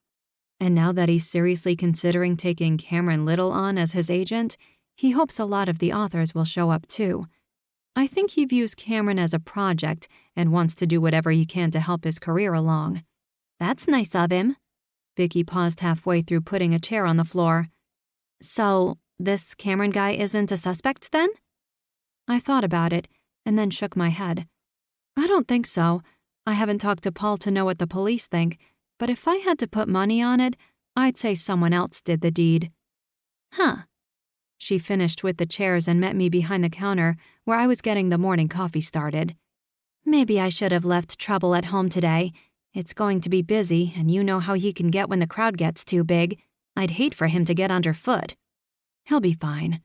Speaker 1: And now that he's seriously considering taking Cameron Little on as his agent, he hopes a lot of the authors will show up too. I think he views Cameron as a project and wants to do whatever he can to help his career along." "That's nice of him." Vicky paused halfway through putting a chair on the floor. "So, this Cameron guy isn't a suspect then?" I thought about it and then shook my head. "I don't think so. I haven't talked to Paul to know what the police think, but if I had to put money on it, I'd say someone else did the deed." "Huh." She finished with the chairs and met me behind the counter where I was getting the morning coffee started. "Maybe I should have left Trouble at home today. It's going to be busy, and you know how he can get when the crowd gets too big. I'd hate for him to get underfoot." "He'll be fine."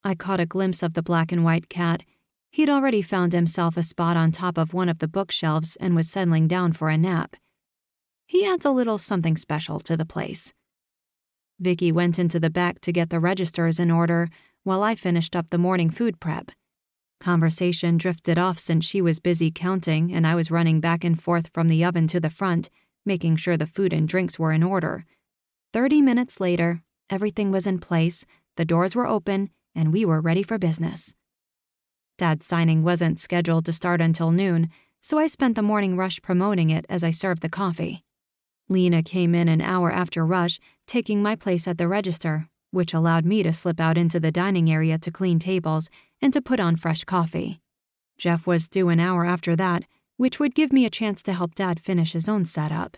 Speaker 1: I caught a glimpse of the black and white cat. He'd already found himself a spot on top of one of the bookshelves and was settling down for a nap. He adds a little something special to the place. Vicky went into the back to get the registers in order,
Speaker 2: while I finished up the morning food prep. Conversation drifted off since she was busy counting and I was running back and forth from the oven to the front, making sure the food and drinks were in order. 30 minutes later, everything was in place, the doors were open, and we were ready for business. Dad's signing wasn't scheduled to start until noon, so I spent the morning rush promoting it as I served the coffee. Lena came in an hour after rush, taking my place at the register, which allowed me to slip out into the dining area to clean tables and to put on fresh coffee. Jeff was due an hour after that, which would give me a chance to help Dad finish his own setup.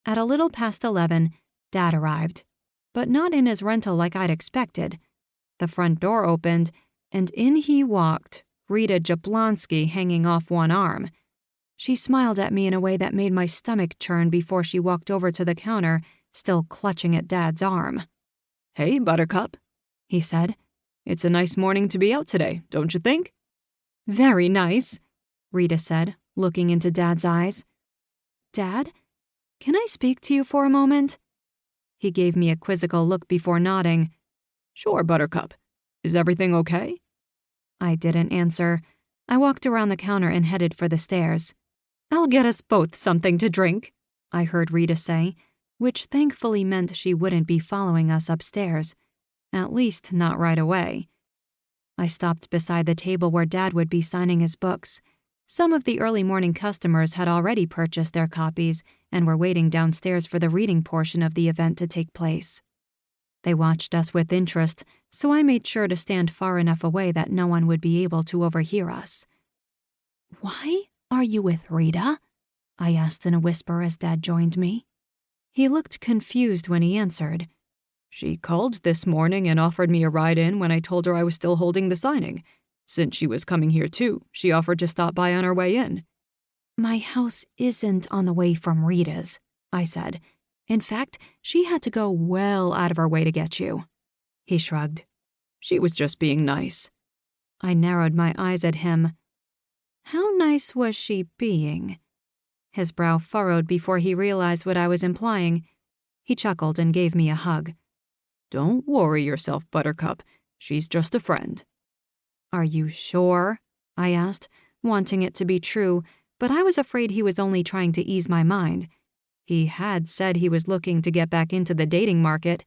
Speaker 2: At a little past 11, Dad arrived, but not in his rental like I'd expected. The front door opened, and in he walked, Rita Jablonski hanging off one arm. She smiled at me in a way that made my stomach churn before she walked over to the counter, still clutching at Dad's arm.
Speaker 1: "Hey, Buttercup," he said. "It's a nice morning to be out today, don't you think?"
Speaker 2: "Very nice," Rita said, looking into Dad's eyes. "Dad, can I speak to you for a moment?" He gave me a quizzical look before nodding.
Speaker 1: "Sure, Buttercup. Is everything okay?"
Speaker 2: I didn't answer. I walked around the counter and headed for the stairs. "I'll get us both something to drink," I heard Rita say, which thankfully meant she wouldn't be following us upstairs. At least, not right away. I stopped beside the table where Dad would be signing his books. Some of the early morning customers had already purchased their copies and were waiting downstairs for the reading portion of the event to take place. They watched us with interest, so I made sure to stand far enough away that no one would be able to overhear us. "Why are you with Rita?" I asked in a whisper as Dad joined me. He looked confused when he answered.
Speaker 1: "She called this morning and offered me a ride in when I told her I was still holding the signing. Since she was coming here too, she offered to stop by on her way in."
Speaker 2: "My house isn't on the way from Rita's," I said. "In fact, she had to go well out of her way to get you." He shrugged.
Speaker 1: "She was just being nice."
Speaker 2: I narrowed my eyes at him. How nice was she being? His brow furrowed before he realized what I was implying. He chuckled and gave me a hug.
Speaker 1: "Don't worry yourself, Buttercup. She's just a friend."
Speaker 2: "Are you sure?" I asked, wanting it to be true, but I was afraid he was only trying to ease my mind. He had said he was looking to get back into the dating market.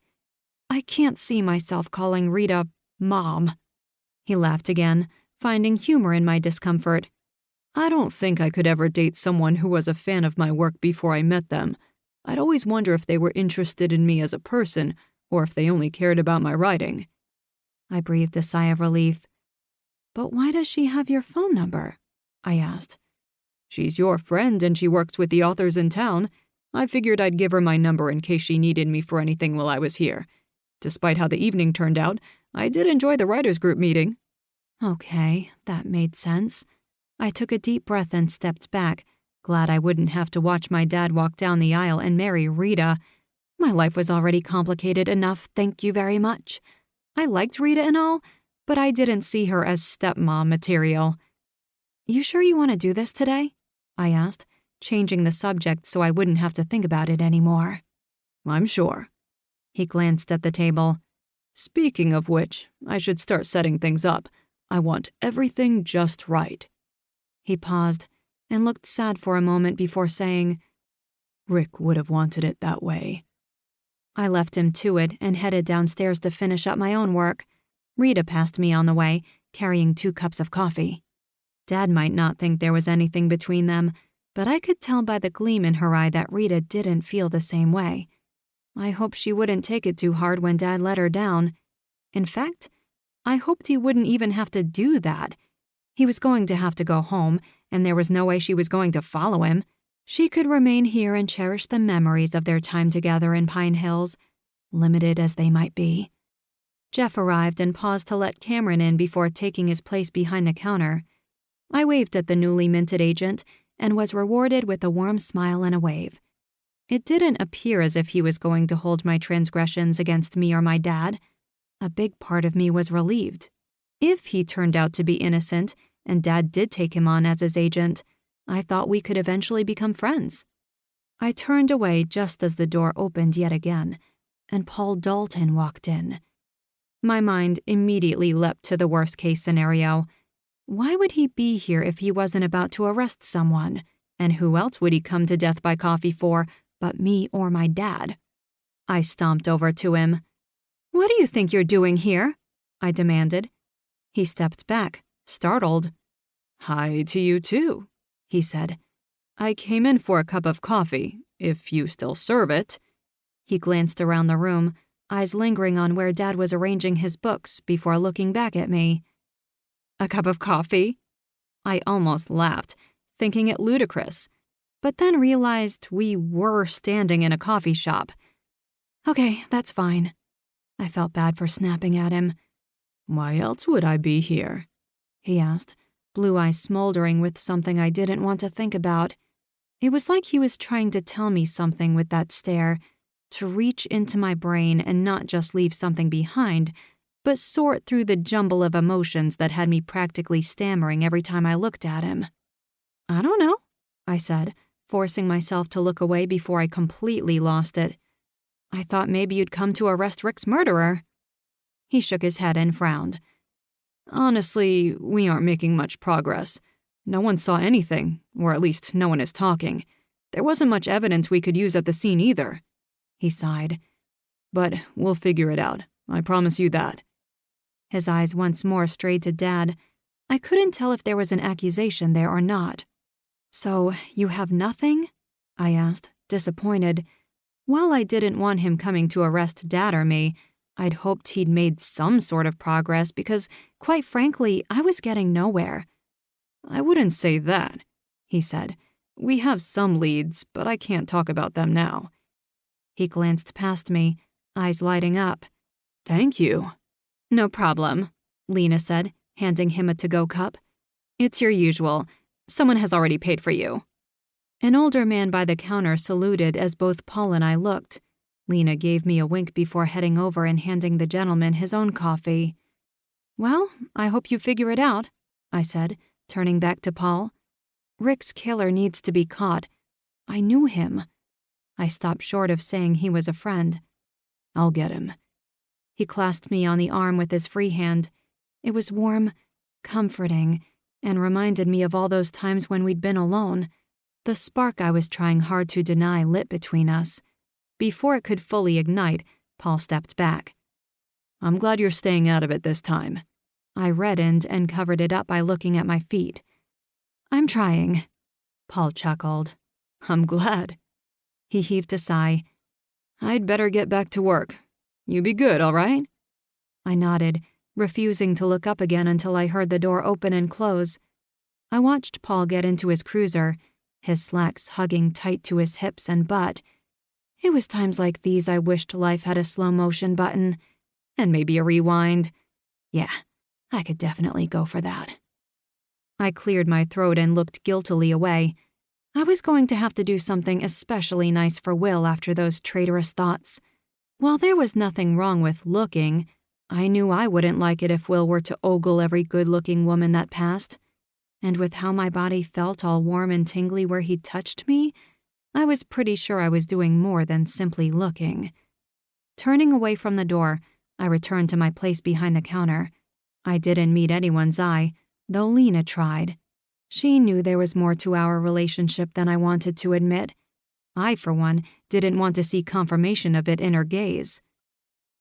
Speaker 2: "I can't see myself calling Rita Mom." He laughed again, finding humor in my discomfort.
Speaker 1: "I don't think I could ever date someone who was a fan of my work before I met them. I'd always wonder if they were interested in me as a person, or if they only cared about my writing."
Speaker 2: I breathed a sigh of relief. "But why does she have your phone number?" I asked.
Speaker 1: "She's your friend and she works with the authors in town. I figured I'd give her my number in case she needed me for anything while I was here. Despite how the evening turned out, I did enjoy the writers' group meeting."
Speaker 2: Okay, that made sense. I took a deep breath and stepped back, glad I wouldn't have to watch my dad walk down the aisle and marry Rita. My life was already complicated enough, thank you very much. I liked Rita and all, but I didn't see her as stepmom material. "You sure you want to do this today?" I asked, changing the subject so I wouldn't have to think about it anymore.
Speaker 1: "I'm sure."
Speaker 2: He glanced at the table.
Speaker 1: "Speaking of which, I should start setting things up. I want everything just right."
Speaker 2: He paused and looked sad for a moment before saying,
Speaker 1: "Rick would have wanted it that way."
Speaker 2: I left him to it and headed downstairs to finish up my own work. Rita passed me on the way, carrying 2 cups of coffee. Dad might not think there was anything between them, but I could tell by the gleam in her eye that Rita didn't feel the same way. I hoped she wouldn't take it too hard when Dad let her down. In fact, I hoped he wouldn't even have to do that. He was going to have to go home, and there was no way she was going to follow him. She could remain here and cherish the memories of their time together in Pine Hills, limited as they might be. Jeff arrived and paused to let Cameron in before taking his place behind the counter. I waved at the newly minted agent and was rewarded with a warm smile and a wave. It didn't appear as if he was going to hold my transgressions against me or my dad. A big part of me was relieved. If he turned out to be innocent, and Dad did take him on as his agent, I thought we could eventually become friends. I turned away just as the door opened yet again, and Paul Dalton walked in. My mind immediately leapt to the worst-case scenario. Why would he be here if he wasn't about to arrest someone? And who else would he come to death by coffee for but me or my dad? I stomped over to him. "What do you think you're doing here?" I demanded. He stepped back, startled. "Hi to you too," he said. "I came in for a cup of coffee, if you still serve it." He glanced around the room, eyes lingering on where Dad was arranging his books before looking back at me. "A cup of coffee?" I almost laughed, thinking it ludicrous, but then realized we were standing in a coffee shop. "Okay, that's fine." I felt bad for snapping at him. "Why else would I be here?" he asked, blue eyes smoldering with something I didn't want to think about. It was like he was trying to tell me something with that stare, to reach into my brain and not just leave something behind, but sort through the jumble of emotions that had me practically stammering every time I looked at him. "I don't know," I said, forcing myself to look away before I completely lost it. "I thought maybe you'd come to arrest Rick's murderer." He shook his head and frowned. "Honestly, we aren't making much progress. No one saw anything, or at least no one is talking. There wasn't much evidence we could use at the scene either." He sighed. "But we'll figure it out, I promise you that." His eyes once more strayed to Dad. I couldn't tell if there was an accusation there or not. "So, you have nothing?" I asked, disappointed. While I didn't want him coming to arrest Dad or me, I'd hoped he'd made some sort of progress because, quite frankly, I was getting nowhere. "I wouldn't say that," he said. "We have some leads, but I can't talk about them now." He glanced past me, eyes lighting up. "Thank you." "No problem," Lena said, handing him a to-go cup. "It's your usual. Someone has already paid for you." An older man by the counter saluted as both Paul and I looked. Lena gave me a wink before heading over and handing the gentleman his own coffee. "Well, I hope you figure it out," I said, turning back to Paul. "Rick's killer needs to be caught. I knew him." I stopped short of saying he was a friend. "I'll get him." He clasped me on the arm with his free hand. It was warm, comforting, and reminded me of all those times when we'd been alone. The spark I was trying hard to deny lit between us. Before it could fully ignite, Paul stepped back. "I'm glad you're staying out of it this time." I reddened and covered it up by looking at my feet. "I'm trying," Paul chuckled. "I'm glad." He heaved a sigh. "I'd better get back to work. You be good, all right?" I nodded, refusing to look up again until I heard the door open and close. I watched Paul get into his cruiser, his slacks hugging tight to his hips and butt. It was times like these I wished life had a slow-motion button, and maybe a rewind. Yeah, I could definitely go for that. I cleared my throat and looked guiltily away. I was going to have to do something especially nice for Will after those traitorous thoughts. While there was nothing wrong with looking, I knew I wouldn't like it if Will were to ogle every good-looking woman that passed. And with how my body felt all warm and tingly where he touched me, I was pretty sure I was doing more than simply looking. Turning away from the door, I returned to my place behind the counter. I didn't meet anyone's eye, though Lena tried. She knew there was more to our relationship than I wanted to admit. I, for one, didn't want to see confirmation of it in her gaze.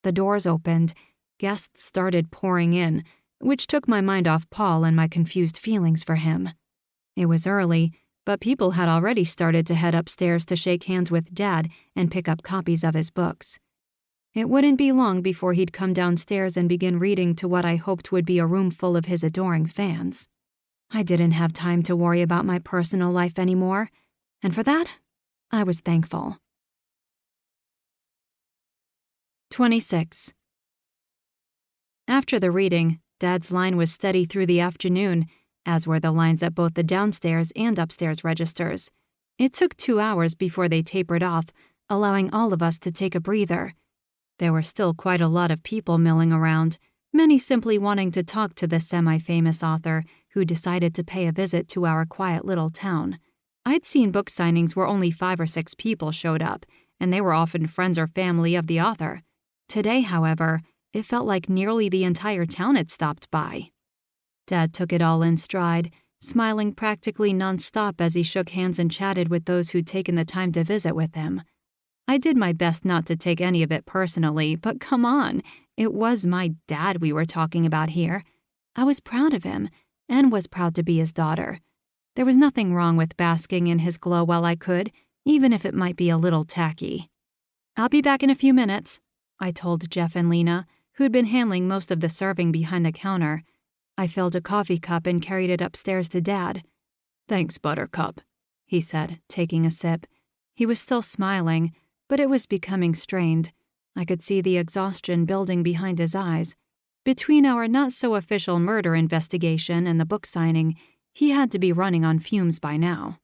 Speaker 2: The doors opened. Guests started pouring in, which took my mind off Paul and my confused feelings for him. It was early, but people had already started to head upstairs to shake hands with Dad and pick up copies of his books. It wouldn't be long before he'd come downstairs and begin reading to what I hoped would be a room full of his adoring fans. I didn't have time to worry about my personal life anymore, and for that, I was thankful. 26. After the reading, Dad's line was steady through the afternoon, as were the lines at both the downstairs and upstairs registers. It took 2 hours before they tapered off, allowing all of us to take a breather. There were still quite a lot of people milling around, many simply wanting to talk to the semi-famous author who decided to pay a visit to our quiet little town. I'd seen book signings where only 5 or 6 people showed up, and they were often friends or family of the author. Today, however, It felt like nearly the entire town had stopped by. Dad took it all in stride, smiling practically nonstop as he shook hands and chatted with those who'd taken the time to visit with him. I did my best not to take any of it personally, but come on, it was my dad we were talking about here. I was proud of him, and was proud to be his daughter. There was nothing wrong with basking in his glow while I could, even if it might be a little tacky. "I'll be back in a few minutes," I told Jeff and Lena, who'd been handling most of the serving behind the counter. I filled a coffee cup and carried it upstairs to Dad.
Speaker 1: "Thanks, Buttercup,"
Speaker 2: he said, taking a sip. He was still smiling, but it was becoming strained. I could see the exhaustion building behind his eyes. Between our not-so-official murder investigation and the book signing, he had to be running on fumes by now.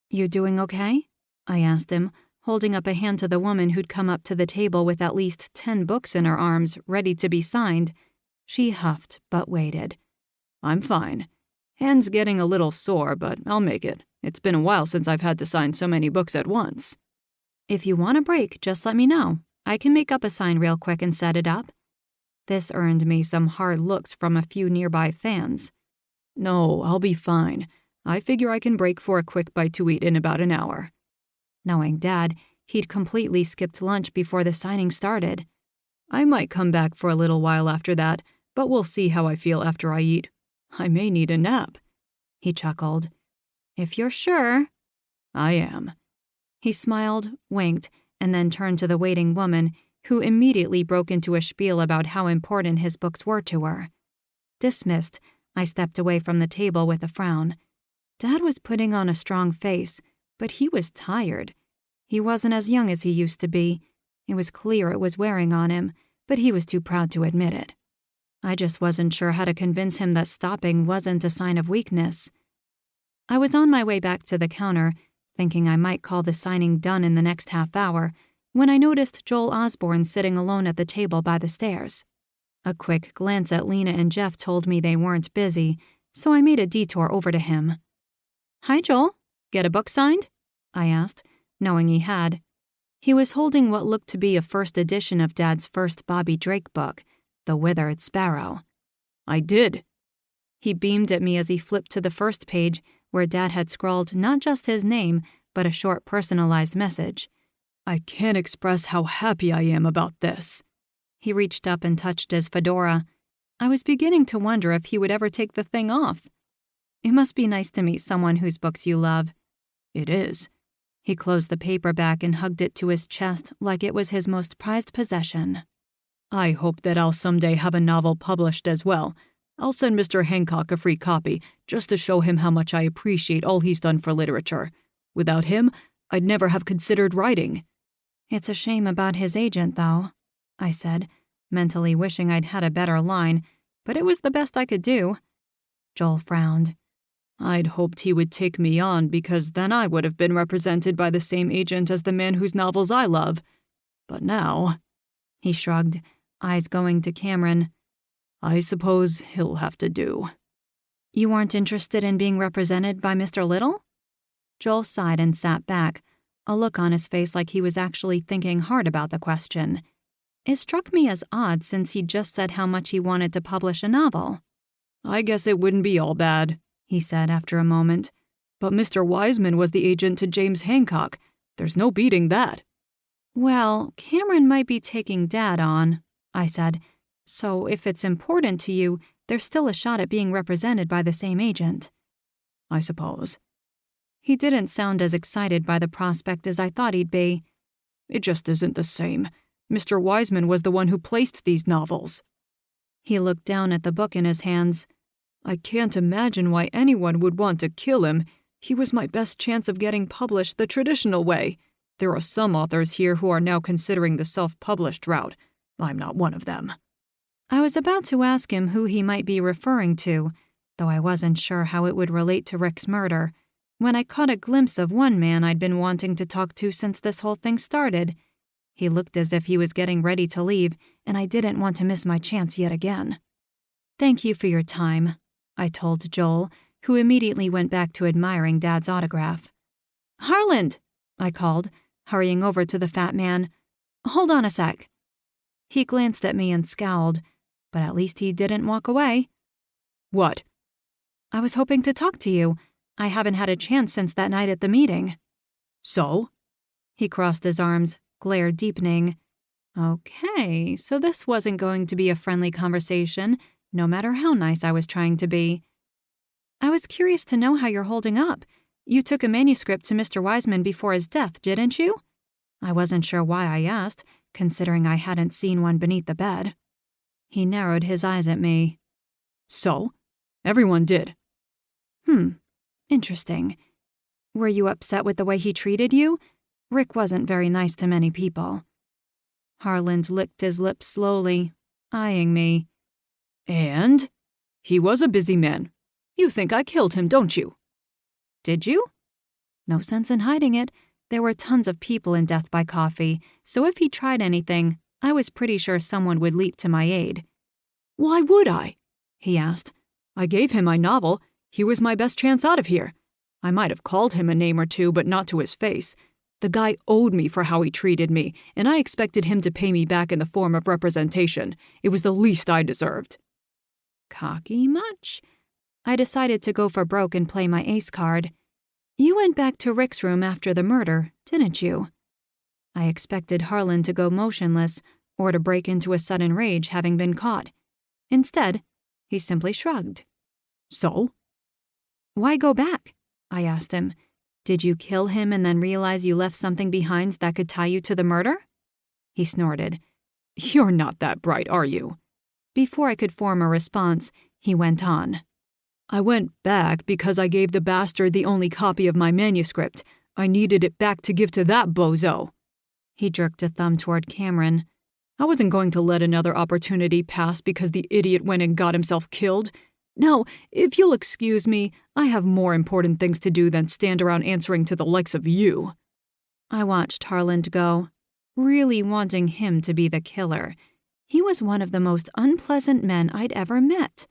Speaker 2: "You doing okay?" I asked him, holding up a hand to the woman who'd come up to the table with at least 10 books in her arms, ready to be signed. She huffed, but waited.
Speaker 1: "I'm fine. Hand's getting a little sore, but I'll make it. It's been a while since I've had to sign so many books at once."
Speaker 2: "If you want a break, just let me know. I can make up a sign real quick and set it up." This earned me some hard looks from a few nearby fans.
Speaker 1: "No, I'll be fine. I figure I can break for a quick bite to eat in about an hour."
Speaker 2: Knowing Dad, he'd completely skipped lunch before the signing started.
Speaker 1: "I might come back for a little while after that, but we'll see how I feel after I eat. I may need a nap."
Speaker 2: He chuckled. "If you're sure."
Speaker 1: "I am."
Speaker 2: He smiled, winked, and then turned to the waiting woman, who immediately broke into a spiel about how important his books were to her. Dismissed, I stepped away from the table with a frown. Dad was putting on a strong face, but he was tired. He wasn't as young as he used to be. It was clear it was wearing on him, but he was too proud to admit it. I just wasn't sure how to convince him that stopping wasn't a sign of weakness. I was on my way back to the counter, thinking I might call the signing done in the next half hour, when I noticed Joel Osborne sitting alone at the table by the stairs. A quick glance at Lena and Jeff told me they weren't busy, so I made a detour over to him. "Hi, Joel. Get a book signed?" I asked, knowing he had. He was holding what looked to be a first edition of Dad's first Bobby Drake book, The Withered Sparrow.
Speaker 1: "I did."
Speaker 2: He beamed at me as he flipped to the first page, where Dad had scrawled not just his name, but a short personalized message.
Speaker 1: "I can't express how happy I am about this."
Speaker 2: He reached up and touched his fedora. I was beginning to wonder if he would ever take the thing off. "It must be nice to meet someone whose books you love."
Speaker 1: "It is."
Speaker 2: He closed the paperback and hugged it to his chest like it was his most prized possession.
Speaker 1: "I hope that I'll someday have a novel published as well. I'll send Mr. Hancock a free copy, just to show him how much I appreciate all he's done for literature. Without him, I'd never have considered writing."
Speaker 2: "It's a shame about his agent, though," I said, mentally wishing I'd had a better line, but it was the best I could do. Joel frowned.
Speaker 1: "I'd hoped he would take me on, because then I would have been represented by the same agent as the man whose novels I love. But now—"
Speaker 2: He shrugged, eyes going to Cameron.
Speaker 1: "I suppose he'll have to do."
Speaker 2: "You weren't interested in being represented by Mr. Little?" Joel sighed and sat back, a look on his face like he was actually thinking hard about the question. It struck me as odd since he'd just said how much he wanted to publish a novel.
Speaker 1: "I guess it wouldn't be all bad," he said after a moment. "But Mr. Wiseman was the agent to James Hancock. There's no beating that."
Speaker 2: "Well, Cameron might be taking Dad on," I said. "So if it's important to you, there's still a shot at being represented by the same agent."
Speaker 1: "I suppose."
Speaker 2: He didn't sound as excited by the prospect as I thought he'd be.
Speaker 1: "It just isn't the same. Mr. Wiseman was the one who placed these novels."
Speaker 2: He looked down at the book in his hands.
Speaker 1: "I can't imagine why anyone would want to kill him. He was my best chance of getting published the traditional way. There are some authors here who are now considering the self-published route. I'm not one of them."
Speaker 2: I was about to ask him who he might be referring to, though I wasn't sure how it would relate to Rick's murder, when I caught a glimpse of one man I'd been wanting to talk to since this whole thing started. He looked as if he was getting ready to leave, and I didn't want to miss my chance yet again. "Thank you for your time," I told Joel, who immediately went back to admiring Dad's autograph. "Harland!" I called, hurrying over to the fat man. "Hold on a sec." He glanced at me and scowled, but at least he didn't walk away.
Speaker 1: What?
Speaker 2: I was hoping to talk to you. I haven't had a chance since that night at the meeting.
Speaker 1: So?
Speaker 2: He crossed his arms, glare deepening. Okay, so this wasn't going to be a friendly conversation, no matter how nice I was trying to be. I was curious to know how you're holding up. You took a manuscript to Mr. Wiseman before his death, didn't you? I wasn't sure why I asked, considering I hadn't seen one beneath the bed. He narrowed his eyes at me.
Speaker 1: So? Everyone did.
Speaker 2: Interesting. Were you upset with the way he treated you? Rick wasn't very nice to many people. Harland licked his lips slowly, eyeing me.
Speaker 1: And? He was a busy man. You think I killed him, don't you?
Speaker 2: Did you? No sense in hiding it. There were tons of people in Death by Coffee, so if he tried anything, I was pretty sure someone would leap to my aid.
Speaker 1: Why would I? He asked. I gave him my novel. He was my best chance out of here. I might have called him a name or two, but not to his face. The guy owed me for how he treated me, and I expected him to pay me back in the form of representation. It was the least I deserved.
Speaker 2: Cocky much? I decided to go for broke and play my ace card. You went back to Rick's room after the murder, didn't you? I expected Harlan to go motionless or to break into a sudden rage having been caught. Instead, he simply shrugged.
Speaker 1: So?
Speaker 2: Why go back? I asked him. Did you kill him and then realize you left something behind that could tie you to the murder? He snorted.
Speaker 1: You're not that bright, are you?
Speaker 2: Before I could form a response, he went on.
Speaker 1: I went back because I gave the bastard the only copy of my manuscript. I needed it back to give to that bozo.
Speaker 2: He jerked a thumb toward Cameron.
Speaker 1: I wasn't going to let another opportunity pass because the idiot went and got himself killed. Now, if you'll excuse me, I have more important things to do than stand around answering to the likes of you.
Speaker 2: I watched Harland go, really wanting him to be the killer. He was one of the most unpleasant men I'd ever met,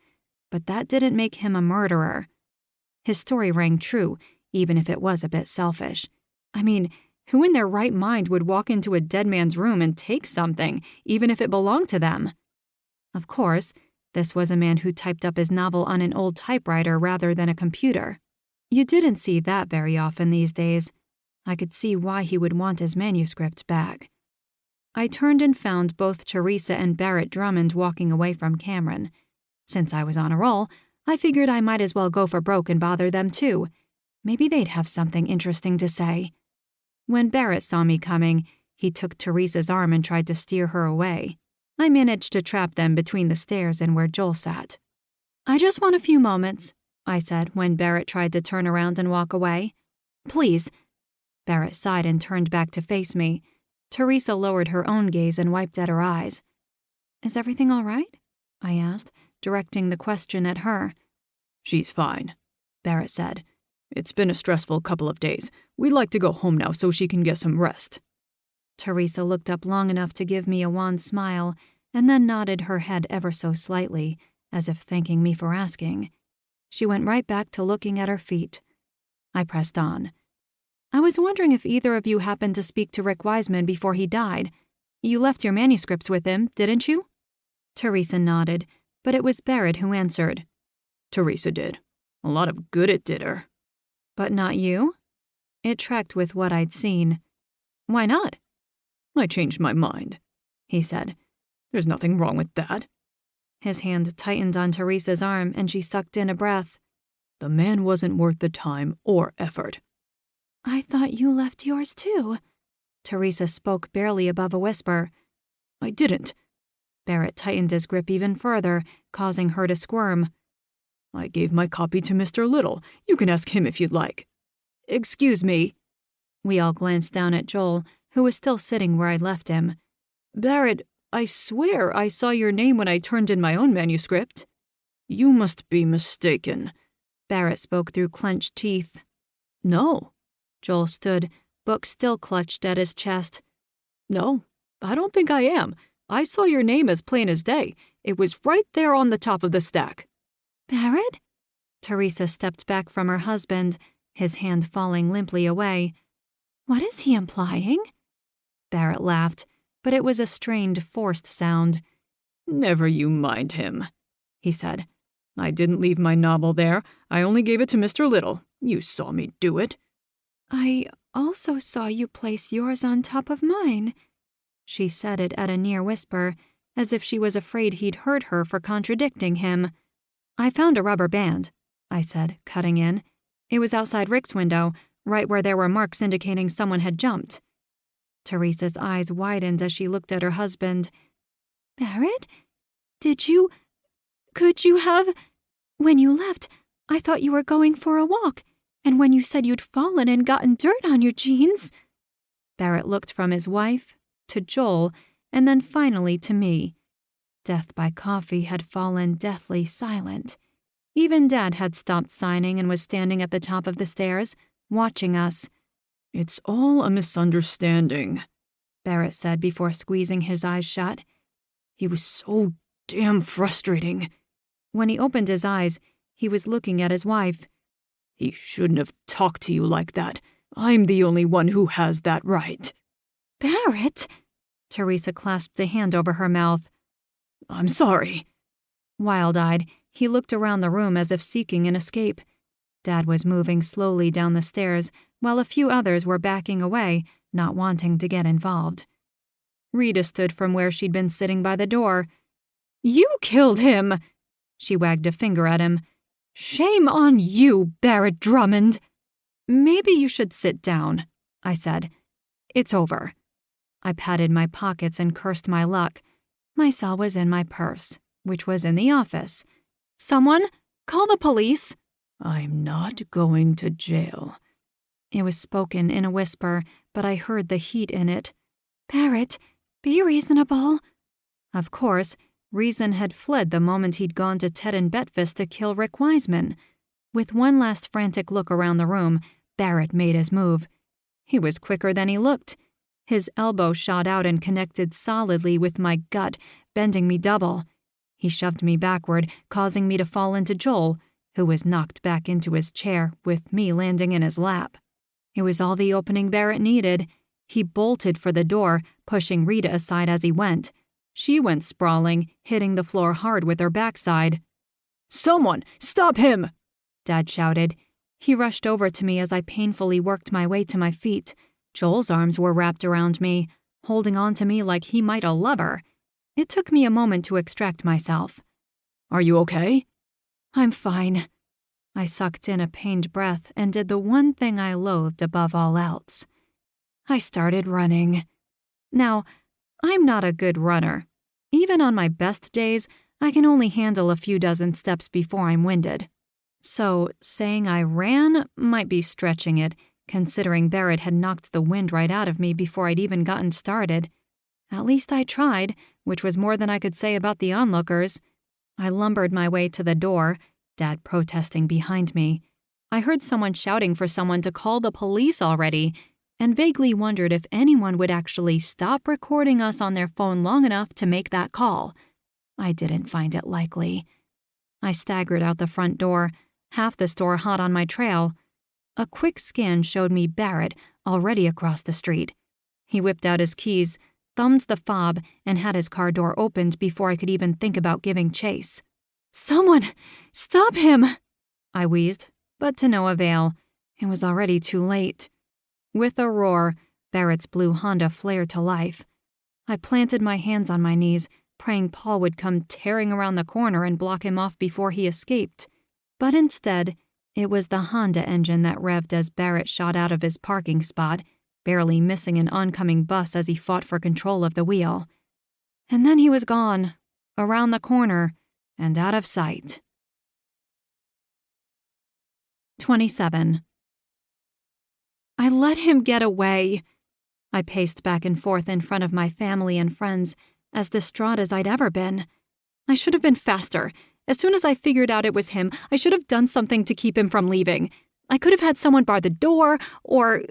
Speaker 2: but that didn't make him a murderer. His story rang true, even if it was a bit selfish. I mean, who in their right mind would walk into a dead man's room and take something, even if it belonged to them? Of course, this was a man who typed up his novel on an old typewriter rather than a computer. You didn't see that very often these days. I could see why he would want his manuscript back. I turned and found both Teresa and Barrett Drummond walking away from Cameron. Since I was on a roll, I figured I might as well go for broke and bother them too. Maybe they'd have something interesting to say. When Barrett saw me coming, he took Teresa's arm and tried to steer her away. I managed to trap them between the stairs and where Joel sat. I just want a few moments, I said when Barrett tried to turn around and walk away. Please. Barrett sighed and turned back to face me. Teresa lowered her own gaze and wiped at her eyes. Is everything all right? I asked, directing the question at her.
Speaker 1: She's fine, Barrett said. It's been a stressful couple of days. We'd like to go home now so she can get some rest.
Speaker 2: Teresa looked up long enough to give me a wan smile and then nodded her head ever so slightly, as if thanking me for asking. She went right back to looking at her feet. I pressed on. I was wondering if either of you happened to speak to Rick Wiseman before he died. You left your manuscripts with him, didn't you? Teresa nodded, but it was Barrett who answered.
Speaker 1: Teresa did. A lot of good it did her.
Speaker 2: But not you? It tracked with what I'd seen. Why not?
Speaker 1: I changed my mind, he said. There's nothing wrong with that.
Speaker 2: His hand tightened on Teresa's arm and she sucked in a breath.
Speaker 1: The man wasn't worth the time or effort.
Speaker 2: I thought you left yours too. Teresa spoke barely above a whisper.
Speaker 1: I didn't.
Speaker 2: Barrett tightened his grip even further, causing her to squirm.
Speaker 1: I gave my copy to Mr. Little. You can ask him if you'd like. Excuse me.
Speaker 2: We all glanced down at Joel, who was still sitting where I'd left him.
Speaker 1: Barrett, I swear I saw your name when I turned in my own manuscript. You must be mistaken.
Speaker 2: Barrett spoke through clenched teeth.
Speaker 1: No.
Speaker 2: Joel stood, book still clutched at his chest.
Speaker 1: No, I don't think I am. I saw your name as plain as day. It was right there on the top of the stack.
Speaker 2: Barrett? Teresa stepped back from her husband, his hand falling limply away. What is he implying? Barrett laughed. but it was a strained, forced sound.
Speaker 1: "Never you mind him," he said. "I didn't leave my novel there. I only gave it to Mr. Little. You saw me do it."
Speaker 2: I also saw you place yours on top of mine. She said it at a near whisper, as if she was afraid he'd hurt her for contradicting him. "I found a rubber band," I said, cutting in. "It was outside Rick's window, right where there were marks indicating someone had jumped." Teresa's eyes widened as she looked at her husband. "Barrett? Could you have... When you left, I thought you were going for a walk, and when you said you'd fallen and gotten dirt on your jeans..." Barrett looked from his wife to Joel, and then finally to me. Death by Coffee had fallen deathly silent. Even Dad had stopped signing and was standing at the top of the stairs, watching us.
Speaker 1: "It's all a misunderstanding,"
Speaker 2: Barrett said before squeezing his eyes shut.
Speaker 1: "He was so damn frustrating."
Speaker 2: When he opened his eyes, he was looking at his wife.
Speaker 1: "He shouldn't have talked to you like that. I'm the only one who has that right."
Speaker 2: "Barrett?" Teresa clasped a hand over her mouth.
Speaker 1: "I'm sorry."
Speaker 2: Wild-eyed, he looked around the room as if seeking an escape. Dad was moving slowly down the stairs, while a few others were backing away, not wanting to get involved. Rita stood from where she'd been sitting by the door. "You killed him!" She wagged a finger at him. "Shame on you, Barrett Drummond!" "Maybe you should sit down," I said. "It's over." I patted my pockets and cursed my luck. My cell was in my purse, which was in the office. "Someone, call the police."
Speaker 1: "I'm not going to jail."
Speaker 2: It was spoken in a whisper, but I heard the heat in it. "Barrett, be reasonable." Of course, reason had fled the moment he'd gone to Ted and Betfist to kill Rick Wiseman. With one last frantic look around the room, Barrett made his move. He was quicker than he looked. His elbow shot out and connected solidly with my gut, bending me double. He shoved me backward, causing me to fall into Joel, who was knocked back into his chair, with me landing in his lap. It was all the opening Barrett needed. He bolted for the door, pushing Rita aside as he went. She went sprawling, hitting the floor hard with her backside.
Speaker 1: "Someone, stop him!"
Speaker 2: Dad shouted. He rushed over to me as I painfully worked my way to my feet. Joel's arms were wrapped around me, holding on to me like he might a lover. It took me a moment to extract myself.
Speaker 1: "Are you okay?"
Speaker 2: "I'm fine." I sucked in a pained breath and did the one thing I loathed above all else. I started running. Now, I'm not a good runner. Even on my best days, I can only handle a few dozen steps before I'm winded. So, saying I ran might be stretching it, considering Barrett had knocked the wind right out of me before I'd even gotten started. At least I tried, which was more than I could say about the onlookers. I lumbered my way to the door, Dad protesting behind me. I heard someone shouting for someone to call the police already, and vaguely wondered if anyone would actually stop recording us on their phone long enough to make that call. I didn't find it likely. I staggered out the front door, half the store hot on my trail. A quick scan showed me Barrett already across the street. He whipped out his keys, thumbed the fob, and had his car door opened before I could even think about giving chase. "Someone, stop him!" I wheezed, but to no avail. It was already too late. With a roar, Barrett's blue Honda flared to life. I planted my hands on my knees, praying Paul would come tearing around the corner and block him off before he escaped. But instead, it was the Honda engine that revved as Barrett shot out of his parking spot, barely missing an oncoming bus as he fought for control of the wheel. And then he was gone, around the corner, and out of sight. 27. I let him get away. I paced back and forth in front of my family and friends, as distraught as I'd ever been. I should have been faster. As soon as I figured out it was him, I should have done something to keep him from leaving. I could have had someone bar the door, or...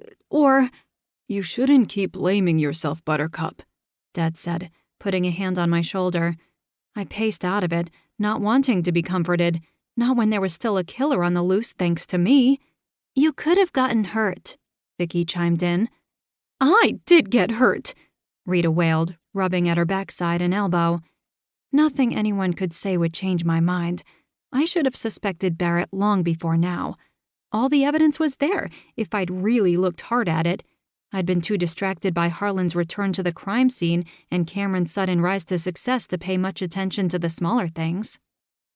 Speaker 1: "You shouldn't keep blaming yourself, Buttercup," Dad said, putting a hand on my shoulder.
Speaker 2: I paced out of it, not wanting to be comforted, not when there was still a killer on the loose thanks to me. "You could have gotten hurt," Vicky chimed in. "I did get hurt," Rita wailed, rubbing at her backside and elbow. Nothing anyone could say would change my mind. I should have suspected Barrett long before now. All the evidence was there, if I'd really looked hard at it. I'd been too distracted by Harlan's return to the crime scene and Cameron's sudden rise to success to pay much attention to the smaller things.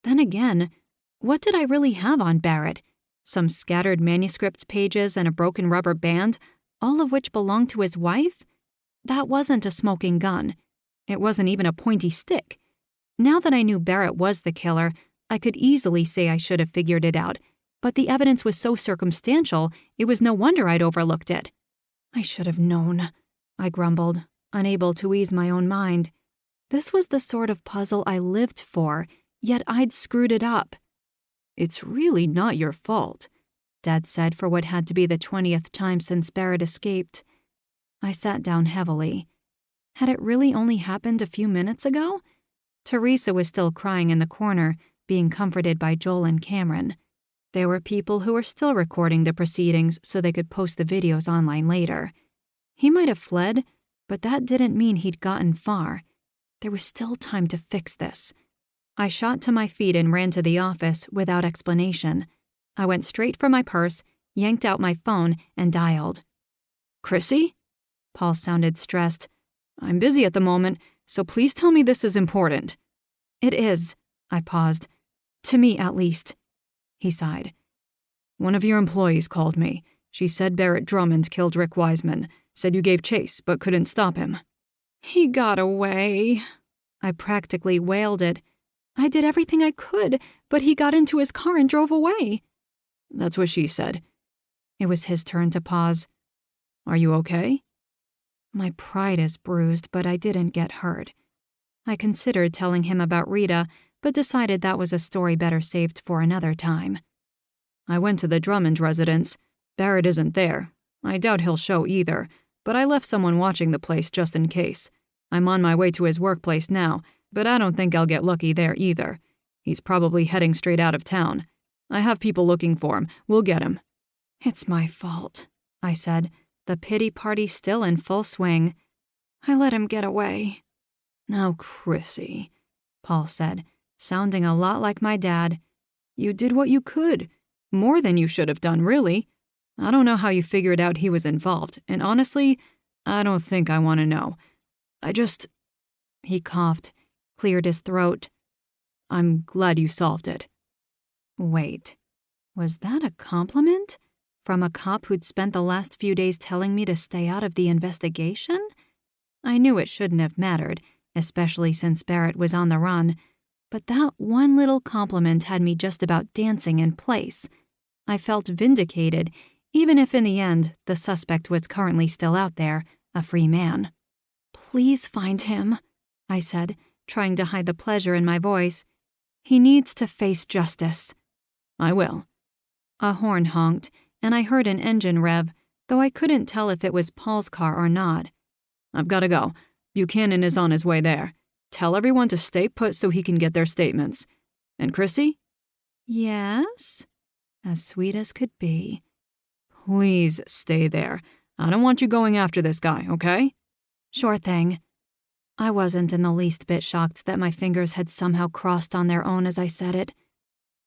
Speaker 2: Then again, what did I really have on Barrett? Some scattered manuscript pages and a broken rubber band, all of which belonged to his wife? That wasn't a smoking gun. It wasn't even a pointy stick. Now that I knew Barrett was the killer, I could easily say I should have figured it out, but the evidence was so circumstantial, it was no wonder I'd overlooked it. I should have known, I grumbled, unable to ease my own mind. This was the sort of puzzle I lived for, yet I'd screwed it up.
Speaker 1: It's really not your fault,
Speaker 2: Dad said for what had to be the 20th time since Barrett escaped. I sat down heavily. Had it really only happened a few minutes ago? Teresa was still crying in the corner, being comforted by Joel and Cameron. There were people who were still recording the proceedings so they could post the videos online later. He might have fled, but that didn't mean he'd gotten far. There was still time to fix this. I shot to my feet and ran to the office without explanation. I went straight for my purse, yanked out my phone, and dialed.
Speaker 1: Chrissy? Paul sounded stressed. I'm busy at the moment, so please tell me this is important.
Speaker 2: It is. I paused. To me, at least. He sighed.
Speaker 1: One of your employees called me. She said Barrett Drummond killed Rick Wiseman. Said you gave chase, but couldn't stop him.
Speaker 2: He got away. I practically wailed it. I did everything I could, but he got into his car and drove away.
Speaker 1: That's what she said.
Speaker 2: It was his turn to pause.
Speaker 1: Are you okay?
Speaker 2: My pride is bruised, but I didn't get hurt. I considered telling him about Rita, but decided that was a story better saved for another time.
Speaker 1: I went to the Drummond residence. Barrett isn't there. I doubt he'll show either, but I left someone watching the place just in case. I'm on my way to his workplace now, but I don't think I'll get lucky there either. He's probably heading straight out of town. I have people looking for him. We'll get him.
Speaker 2: It's my fault, I said, the pity party still in full swing. I let him get away.
Speaker 1: Now, Chrissy,
Speaker 2: Paul said, sounding a lot like my dad.
Speaker 1: You did what you could. More than you should have done, really. I don't know how you figured out he was involved, and honestly, I don't think I want to know. He coughed, cleared his throat. I'm glad you solved it.
Speaker 2: Wait, was that a compliment? From a cop who'd spent the last few days telling me to stay out of the investigation? I knew it shouldn't have mattered, especially since Barrett was on the run, but that one little compliment had me just about dancing in place. I felt vindicated, even if in the end the suspect was currently still out there, a free man. Please find him, I said, trying to hide the pleasure in my voice. He needs to face justice.
Speaker 1: I will.
Speaker 2: A horn honked, and I heard an engine rev, though I couldn't tell if it was Paul's car or not.
Speaker 1: I've got to go. Buchanan is on his way there. Tell everyone to stay put so he can get their statements. And Chrissy?
Speaker 2: Yes? As sweet as could be.
Speaker 1: Please stay there. I don't want you going after this guy, okay?
Speaker 2: Sure thing. I wasn't in the least bit shocked that my fingers had somehow crossed on their own as I said it.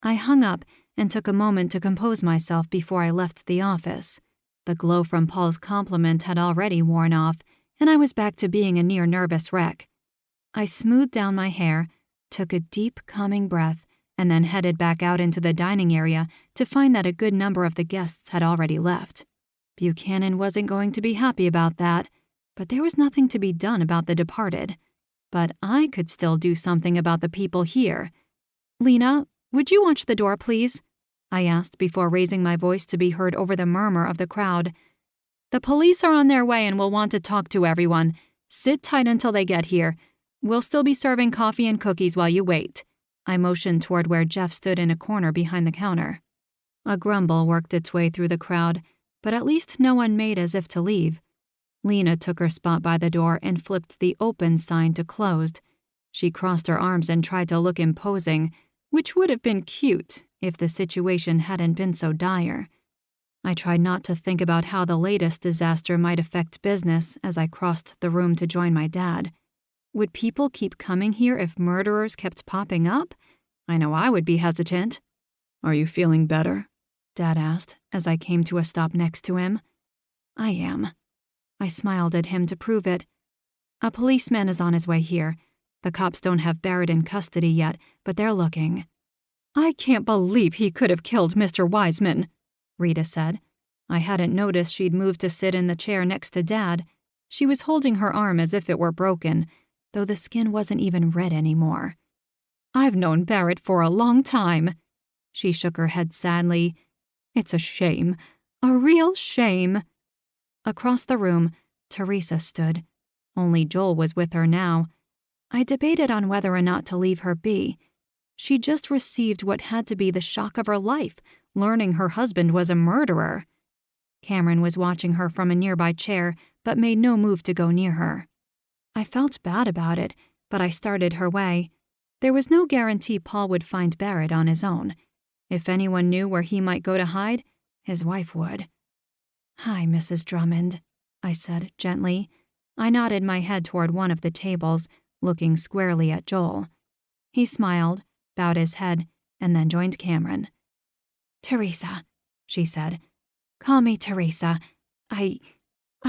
Speaker 2: I hung up and took a moment to compose myself before I left the office. The glow from Paul's compliment had already worn off, and I was back to being a near nervous wreck. I smoothed down my hair, took a deep, calming breath, and then headed back out into the dining area to find that a good number of the guests had already left. Buchanan wasn't going to be happy about that, but there was nothing to be done about the departed. But I could still do something about the people here. Lena, would you watch the door, please? I asked before raising my voice to be heard over the murmur of the crowd. The police are on their way and will want to talk to everyone. Sit tight until they get here. We'll still be serving coffee and cookies while you wait. I motioned toward where Jeff stood in a corner behind the counter. A grumble worked its way through the crowd, but at least no one made as if to leave. Lena took her spot by the door and flipped the open sign to closed. She crossed her arms and tried to look imposing, which would have been cute if the situation hadn't been so dire. I tried not to think about how the latest disaster might affect business as I crossed the room to join my dad. Would people keep coming here if murderers kept popping up? I know I would be hesitant.
Speaker 1: Are you feeling better?
Speaker 2: Dad asked as I came to a stop next to him. I am. I smiled at him to prove it. A policeman is on his way here. The cops don't have Barrett in custody yet, but they're looking. I can't believe he could have killed Mr. Wiseman, Rita said. I hadn't noticed she'd moved to sit in the chair next to Dad. She was holding her arm as if it were broken, though the skin wasn't even red anymore. I've known Barrett for a long time. She shook her head sadly. It's a shame. A real shame. Across the room, Teresa stood. Only Joel was with her now. I debated on whether or not to leave her be. She just received what had to be the shock of her life, learning her husband was a murderer. Cameron was watching her from a nearby chair, but made no move to go near her. I felt bad about it, but I started her way. There was no guarantee Paul would find Barrett on his own. If anyone knew where he might go to hide, his wife would. Hi, Mrs. Drummond, I said gently. I nodded my head toward one of the tables, looking squarely at Joel. He smiled, bowed his head, and then joined Cameron. Teresa, she said. Call me Teresa. I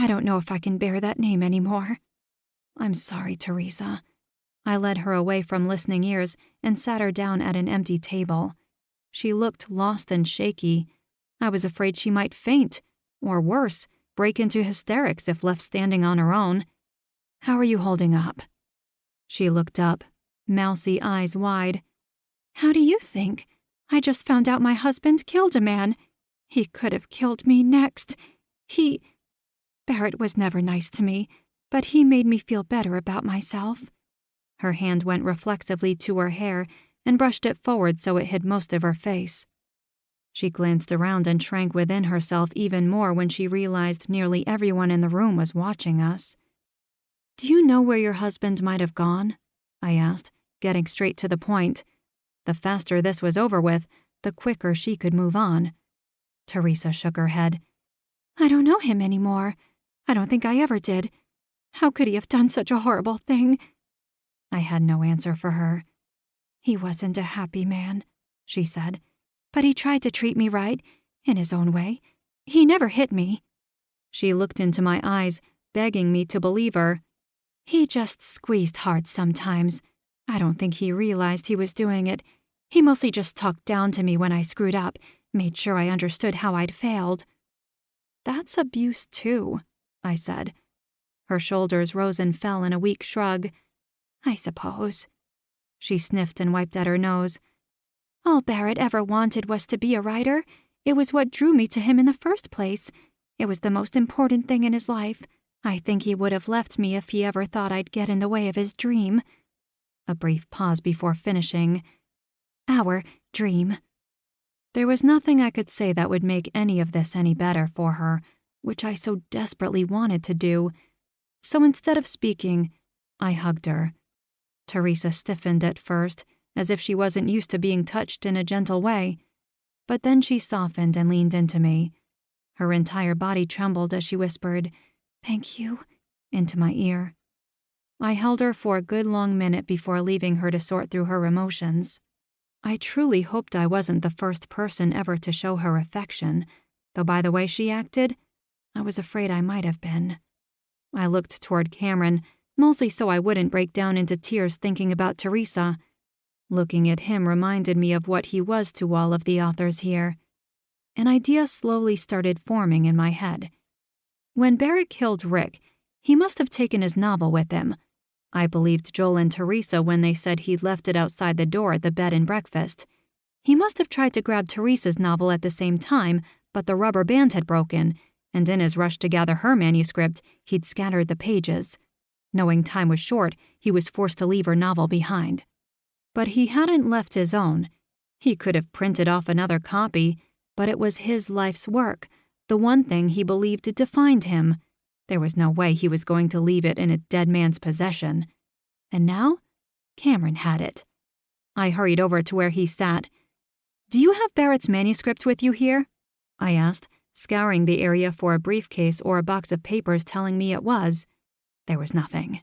Speaker 2: don't know if I can bear that name anymore. I'm sorry, Teresa. I led her away from listening ears and sat her down at an empty table. She looked lost and shaky. I was afraid she might faint, or worse, break into hysterics if left standing on her own. How are you holding up? She looked up, mousy eyes wide. How do you think? I just found out my husband killed a man. He could have killed me next. Barrett was never nice to me, but he made me feel better about myself. Her hand went reflexively to her hair and brushed it forward so it hid most of her face. She glanced around and shrank within herself even more when she realized nearly everyone in the room was watching us. Do you know where your husband might have gone? I asked, getting straight to the point. The faster this was over with, the quicker she could move on. Teresa shook her head. I don't know him anymore. I don't think I ever did. How could he have done such a horrible thing? I had no answer for her. He wasn't a happy man, she said, but he tried to treat me right, in his own way. He never hit me. She looked into my eyes, begging me to believe her. He just squeezed hard sometimes. I don't think he realized he was doing it. He mostly just talked down to me when I screwed up, made sure I understood how I'd failed. That's abuse too, I said. Her shoulders rose and fell in a weak shrug. I suppose. She sniffed and wiped at her nose. All Barrett ever wanted was to be a writer. It was what drew me to him in the first place. It was the most important thing in his life. I think he would have left me if he ever thought I'd get in the way of his dream. A brief pause before finishing. Our dream. There was nothing I could say that would make any of this any better for her, which I so desperately wanted to do. So instead of speaking, I hugged her. Teresa stiffened at first, as if she wasn't used to being touched in a gentle way. But then she softened and leaned into me. Her entire body trembled as she whispered, "Thank you," into my ear. I held her for a good long minute before leaving her to sort through her emotions. I truly hoped I wasn't the first person ever to show her affection, though by the way she acted, I was afraid I might have been. I looked toward Cameron, mostly so I wouldn't break down into tears thinking about Teresa. Looking at him reminded me of what he was to all of the authors here. An idea slowly started forming in my head. When Barrett killed Rick, he must have taken his novel with him. I believed Joel and Teresa when they said he'd left it outside the door at the bed and breakfast. He must have tried to grab Teresa's novel at the same time, but the rubber band had broken, and in his rush to gather her manuscript, he'd scattered the pages. Knowing time was short, he was forced to leave her novel behind. But he hadn't left his own. He could have printed off another copy, but it was his life's work, the one thing he believed defined him. There was no way he was going to leave it in a dead man's possession. And now, Cameron had it. I hurried over to where he sat. "Do you have Barrett's manuscript with you here?" I asked, scouring the area for a briefcase or a box of papers telling me it was. There was nothing.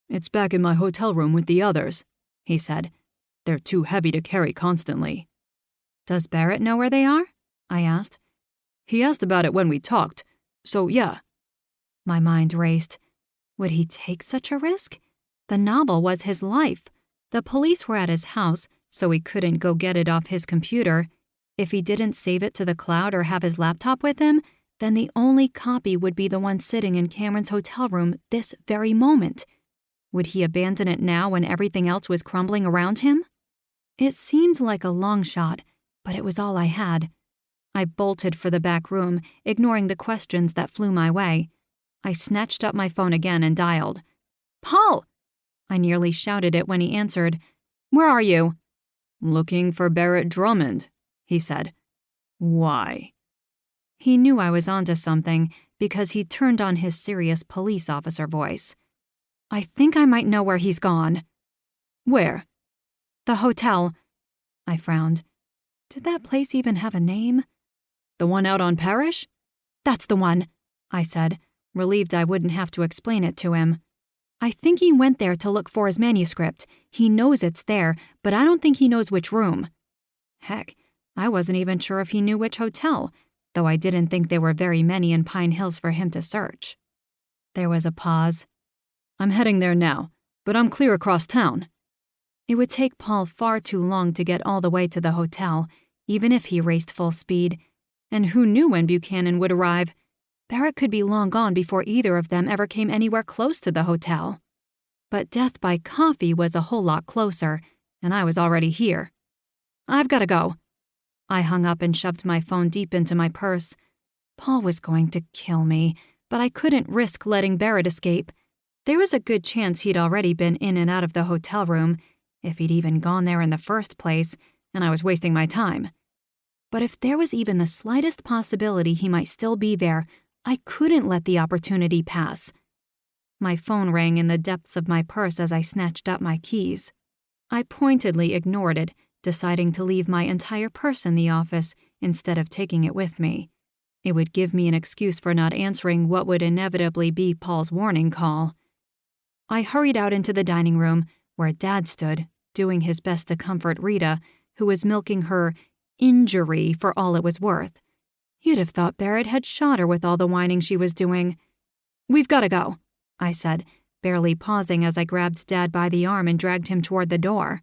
Speaker 1: It's back in my hotel room with the others, he said. They're too heavy to carry constantly.
Speaker 2: Does Barrett know where they are? I asked.
Speaker 1: He asked about it when we talked, so yeah.
Speaker 2: My mind raced. Would he take such a risk? The novel was his life. The police were at his house, so he couldn't go get it off his computer. If he didn't save it to the cloud or have his laptop with him, then the only copy would be the one sitting in Cameron's hotel room this very moment. Would he abandon it now when everything else was crumbling around him? It seemed like a long shot, but it was all I had. I bolted for the back room, ignoring the questions that flew my way. I snatched up my phone again and dialed. "Paul!" I nearly shouted it when he answered. "Where are you?"
Speaker 1: "Looking for Barrett Drummond," he said. "Why?"
Speaker 2: He knew I was onto something because he turned on his serious police officer voice. "I think I might know where he's gone."
Speaker 1: "Where?"
Speaker 2: "The hotel." I frowned. Did that place even have a name?
Speaker 1: "The one out on Parrish?"
Speaker 2: "That's the one," I said, relieved I wouldn't have to explain it to him. "I think he went there to look for his manuscript. He knows it's there, but I don't think he knows which room." Heck, I wasn't even sure if he knew which hotel, though I didn't think there were very many in Pine Hills for him to search. There was a pause.
Speaker 1: "I'm heading there now, but I'm clear across town."
Speaker 2: It would take Paul far too long to get all the way to the hotel, even if he raced full speed. And who knew when Buchanan would arrive? Barrett could be long gone before either of them ever came anywhere close to the hotel. But death by coffee was a whole lot closer, and I was already here. "I've got to go." I hung up and shoved my phone deep into my purse. Paul was going to kill me, but I couldn't risk letting Barrett escape. There was a good chance he'd already been in and out of the hotel room, if he'd even gone there in the first place, and I was wasting my time. But if there was even the slightest possibility he might still be there, I couldn't let the opportunity pass. My phone rang in the depths of my purse as I snatched up my keys. I pointedly ignored it, deciding to leave my entire purse in the office instead of taking it with me. It would give me an excuse for not answering what would inevitably be Paul's warning call. I hurried out into the dining room, where Dad stood, doing his best to comfort Rita, who was milking her injury for all it was worth. You'd have thought Barrett had shot her with all the whining she was doing. "We've got to go," I said, barely pausing as I grabbed Dad by the arm and dragged him toward the door.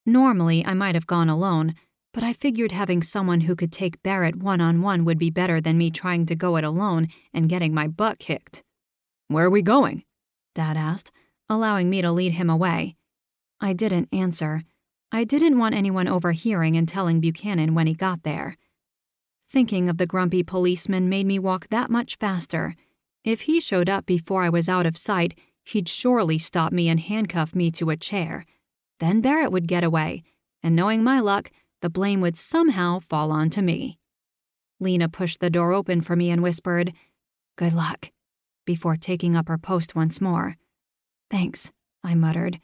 Speaker 2: Normally, I might have gone alone, but I figured having someone who could take Barrett one-on-one would be better than me trying to go it alone and getting my butt kicked.
Speaker 1: "Where are we going?"
Speaker 2: Dad asked, allowing me to lead him away. I didn't answer. I didn't want anyone overhearing and telling Buchanan when he got there. Thinking of the grumpy policeman made me walk that much faster. If he showed up before I was out of sight, he'd surely stop me and handcuff me to a chair. Then Barrett would get away, and knowing my luck, the blame would somehow fall onto me. Lena pushed the door open for me and whispered, "Good luck," before taking up her post once more. "Thanks," I muttered.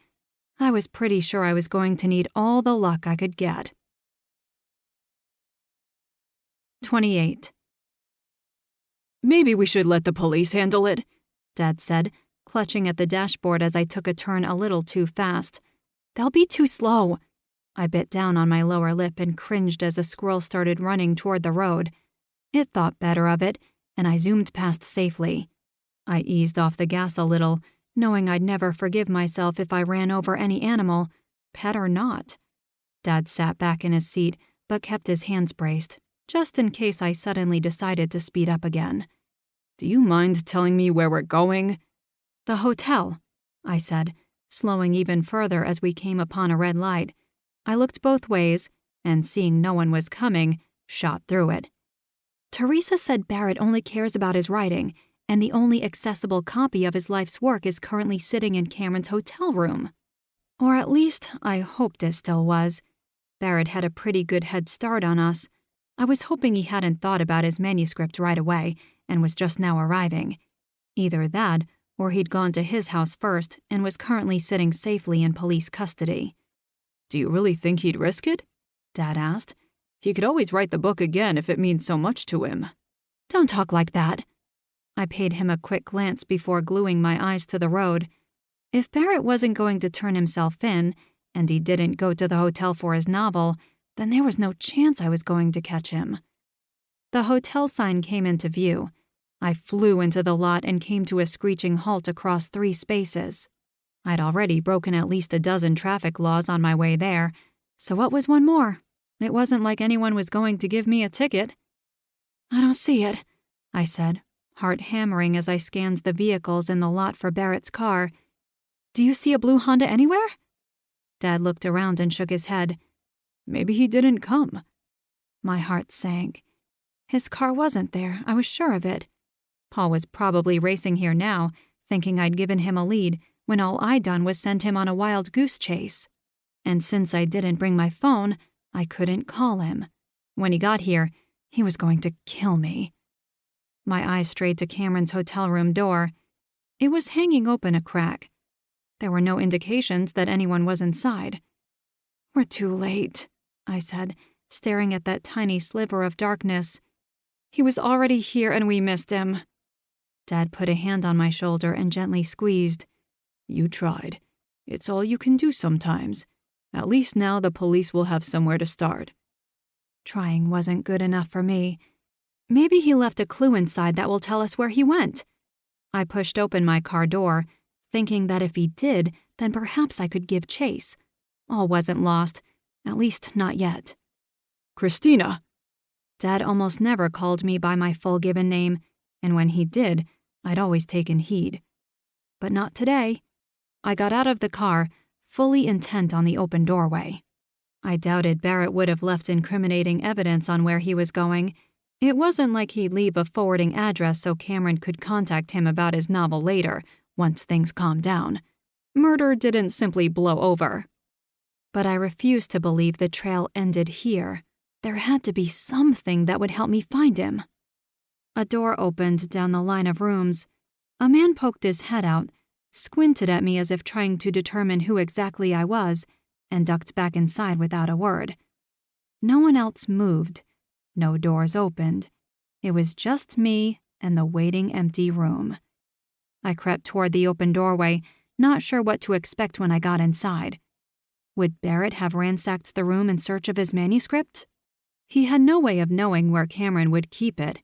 Speaker 2: I was pretty sure I was going to need all the luck I could get. 28.
Speaker 1: "Maybe we should let the police handle it,"
Speaker 2: Dad said, clutching at the dashboard as I took a turn a little too fast. "They'll be too slow." I bit down on my lower lip and cringed as a squirrel started running toward the road. It thought better of it, and I zoomed past safely. I eased off the gas a little, knowing I'd never forgive myself if I ran over any animal, pet or not. Dad sat back in his seat, but kept his hands braced, just in case I suddenly decided to speed up again.
Speaker 1: "Do you mind telling me where we're going?"
Speaker 2: "The hotel," I said, slowing even further as we came upon a red light. I looked both ways, and seeing no one was coming, shot through it. "Teresa said Barrett only cares about his writing, and the only accessible copy of his life's work is currently sitting in Cameron's hotel room. Or at least, I hoped it still was. Barrett had a pretty good head start on us. I was hoping he hadn't thought about his manuscript right away and was just now arriving. Either that, or he'd gone to his house first and was currently sitting safely in police custody.
Speaker 1: "Do you really think he'd risk it?" Dad asked. "He could always write the book again if it means so much to him."
Speaker 2: "Don't talk like that." I paid him a quick glance before gluing my eyes to the road. If Barrett wasn't going to turn himself in, and he didn't go to the hotel for his novel, then there was no chance I was going to catch him. The hotel sign came into view. I flew into the lot and came to a screeching halt across 3 spaces. I'd already broken at least a dozen traffic laws on my way there, so what was one more? It wasn't like anyone was going to give me a ticket. "I don't see it," I said, heart hammering as I scanned the vehicles in the lot for Barrett's car. "Do you see a blue Honda anywhere?" Dad looked around and shook his head.
Speaker 1: "Maybe he didn't come."
Speaker 2: My heart sank. His car wasn't there, I was sure of it. Paul was probably racing here now, thinking I'd given him a lead, when all I'd done was send him on a wild goose chase. And since I didn't bring my phone, I couldn't call him. When he got here, he was going to kill me. My eyes strayed to Cameron's hotel room door. It was hanging open a crack. There were no indications that anyone was inside. "We're too late," I said, staring at that tiny sliver of darkness. "He was already here and we missed him." Dad put a hand on my shoulder and gently squeezed.
Speaker 1: "You tried. It's all you can do sometimes. At least now the police will have somewhere to start."
Speaker 2: Trying wasn't good enough for me. Maybe he left a clue inside that will tell us where he went. I pushed open my car door, thinking that if he did, then perhaps I could give chase. All wasn't lost, at least not yet.
Speaker 1: "Christina!"
Speaker 2: Dad almost never called me by my full given name, and when he did, I'd always taken heed. But not today. I got out of the car, fully intent on the open doorway. I doubted Barrett would have left incriminating evidence on where he was going. It wasn't like he'd leave a forwarding address so Cameron could contact him about his novel later, once things calmed down. Murder didn't simply blow over. But I refused to believe the trail ended here. There had to be something that would help me find him. A door opened down the line of rooms. A man poked his head out, squinted at me as if trying to determine who exactly I was, and ducked back inside without a word. No one else moved. No doors opened. It was just me and the waiting empty room. I crept toward the open doorway, not sure what to expect when I got inside. Would Barrett have ransacked the room in search of his manuscript? He had no way of knowing where Cameron would keep it.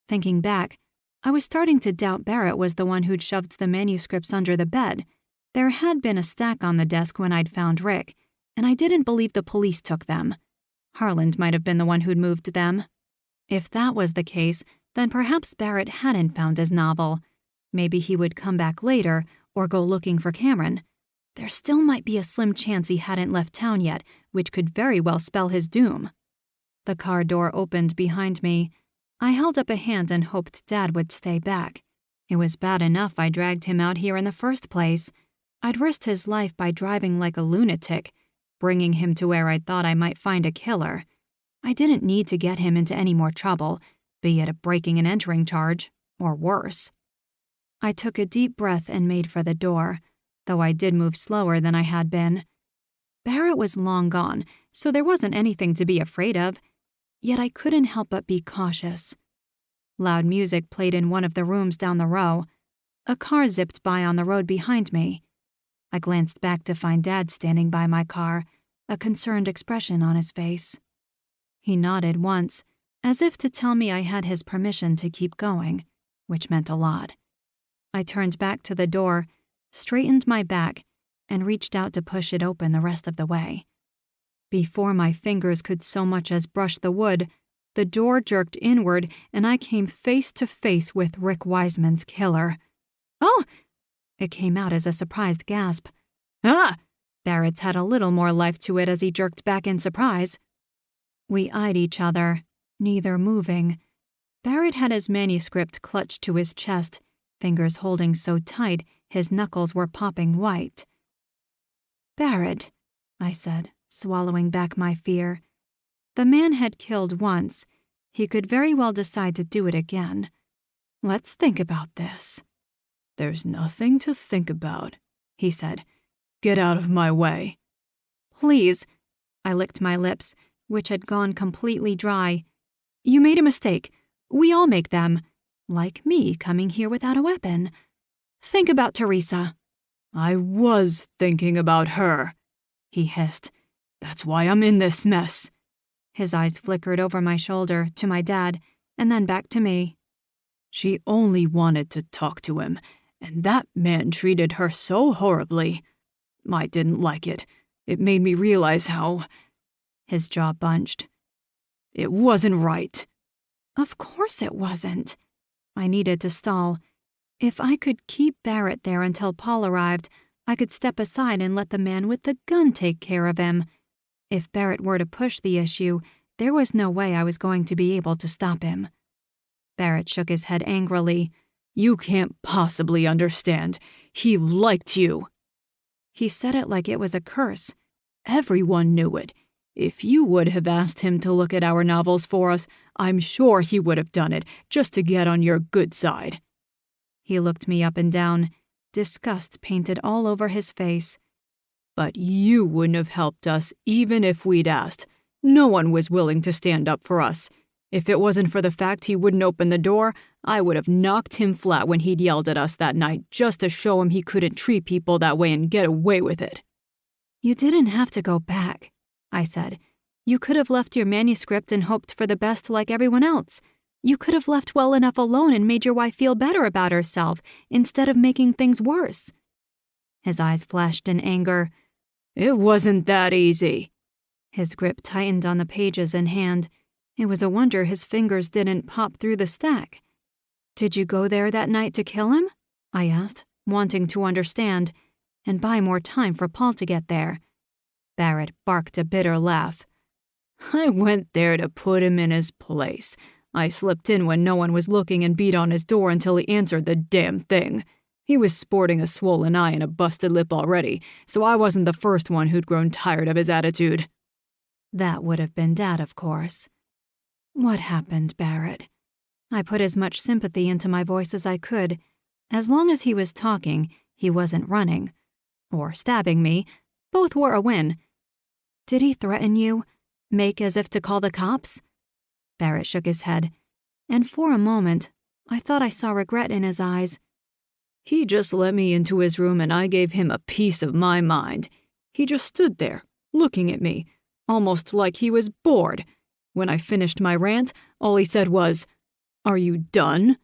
Speaker 2: Thinking back, I was starting to doubt Barrett was the one who'd shoved the manuscripts under the bed. There had been a stack on the desk when I'd found Rick, and I didn't believe the police took them. Harland might have been the one who'd moved them. If that was the case, then perhaps Barrett hadn't found his novel. Maybe he would come back later or go looking for Cameron. There still might be a slim chance he hadn't left town yet, which could very well spell his doom. The car door opened behind me. I held up a hand and hoped Dad would stay back. It was bad enough I dragged him out here in the first place. I'd risked his life by driving like a lunatic, bringing him to where I thought I might find a killer. I didn't need to get him into any more trouble, be it a breaking and entering charge, or worse. I took a deep breath and made for the door, though I did move slower than I had been. Barrett was long gone, so there wasn't anything to be afraid of. Yet I couldn't help but be cautious. Loud music played in one of the rooms down the row. A car zipped by on the road behind me. I glanced back to find Dad standing by my car, a concerned expression on his face. He nodded once, as if to tell me I had his permission to keep going, which meant a lot. I turned back to the door, straightened my back, and reached out to push it open the rest of the way. Before my fingers could so much as brush the wood, the door jerked inward and I came face to face with Rick Wiseman's killer. "Oh!" It came out as a surprised gasp. "Ah!" Barrett's had a little more life to it as he jerked back in surprise. We eyed each other, neither moving. Barrett had his manuscript clutched to his chest, fingers holding so tight his knuckles were popping white. "Barrett," I said, swallowing back my fear. The man had killed once. He could very well decide to do it again. Let's think about this.
Speaker 1: "There's nothing to think about," he said. "Get out of my way."
Speaker 2: "Please." I licked my lips, which had gone completely dry. "You made a mistake. We all make them. Like me coming here without a weapon. Think about Teresa."
Speaker 1: I was thinking about her, he hissed. That's why I'm in this mess.
Speaker 2: His eyes flickered over my shoulder to my dad, and then back to me.
Speaker 1: She only wanted to talk to him, and that man treated her so horribly. I didn't like it. It made me realize how...
Speaker 2: His jaw bunched.
Speaker 1: It wasn't right.
Speaker 2: Of course it wasn't. I needed to stall. If I could keep Barrett there until Paul arrived, I could step aside and let the man with the gun take care of him. If Barrett were to push the issue, there was no way I was going to be able to stop him. Barrett shook his head angrily.
Speaker 1: You can't possibly understand. He liked you.
Speaker 2: He said it like it was a curse.
Speaker 1: Everyone knew it. If you would have asked him to look at our novels for us, I'm sure he would have done it, just to get on your good side.
Speaker 2: He looked me up and down, disgust painted all over his face.
Speaker 1: But you wouldn't have helped us, even if we'd asked. No one was willing to stand up for us. If it wasn't for the fact he wouldn't open the door, I would have knocked him flat when he'd yelled at us that night, just to show him he couldn't treat people that way and get away with it.
Speaker 2: You didn't have to go back, I said. You could have left your manuscript and hoped for the best like everyone else. You could have left well enough alone and made your wife feel better about herself, instead of making things worse. His eyes flashed in anger.
Speaker 1: It wasn't that easy.
Speaker 2: His grip tightened on the pages in hand. It was a wonder his fingers didn't pop through the stack. Did you go there that night to kill him? I asked, wanting to understand, and buy more time for Paul to get there. Barrett barked a bitter laugh.
Speaker 1: I went there to put him in his place. I slipped in when no one was looking and beat on his door until he answered the damn thing. He was sporting a swollen eye and a busted lip already, so I wasn't the first one who'd grown tired of his attitude.
Speaker 2: That would have been Dad, of course. What happened, Barrett? I put as much sympathy into my voice as I could. As long as he was talking, he wasn't running. Or stabbing me. Both were a win. Did he threaten you? Make as if to call the cops? Barrett shook his head, and for a moment, I thought I saw regret in his eyes.
Speaker 1: He just let me into his room and I gave him a piece of my mind. He just stood there, looking at me, almost like he was bored. When I finished my rant, all he said was, "Are you done?"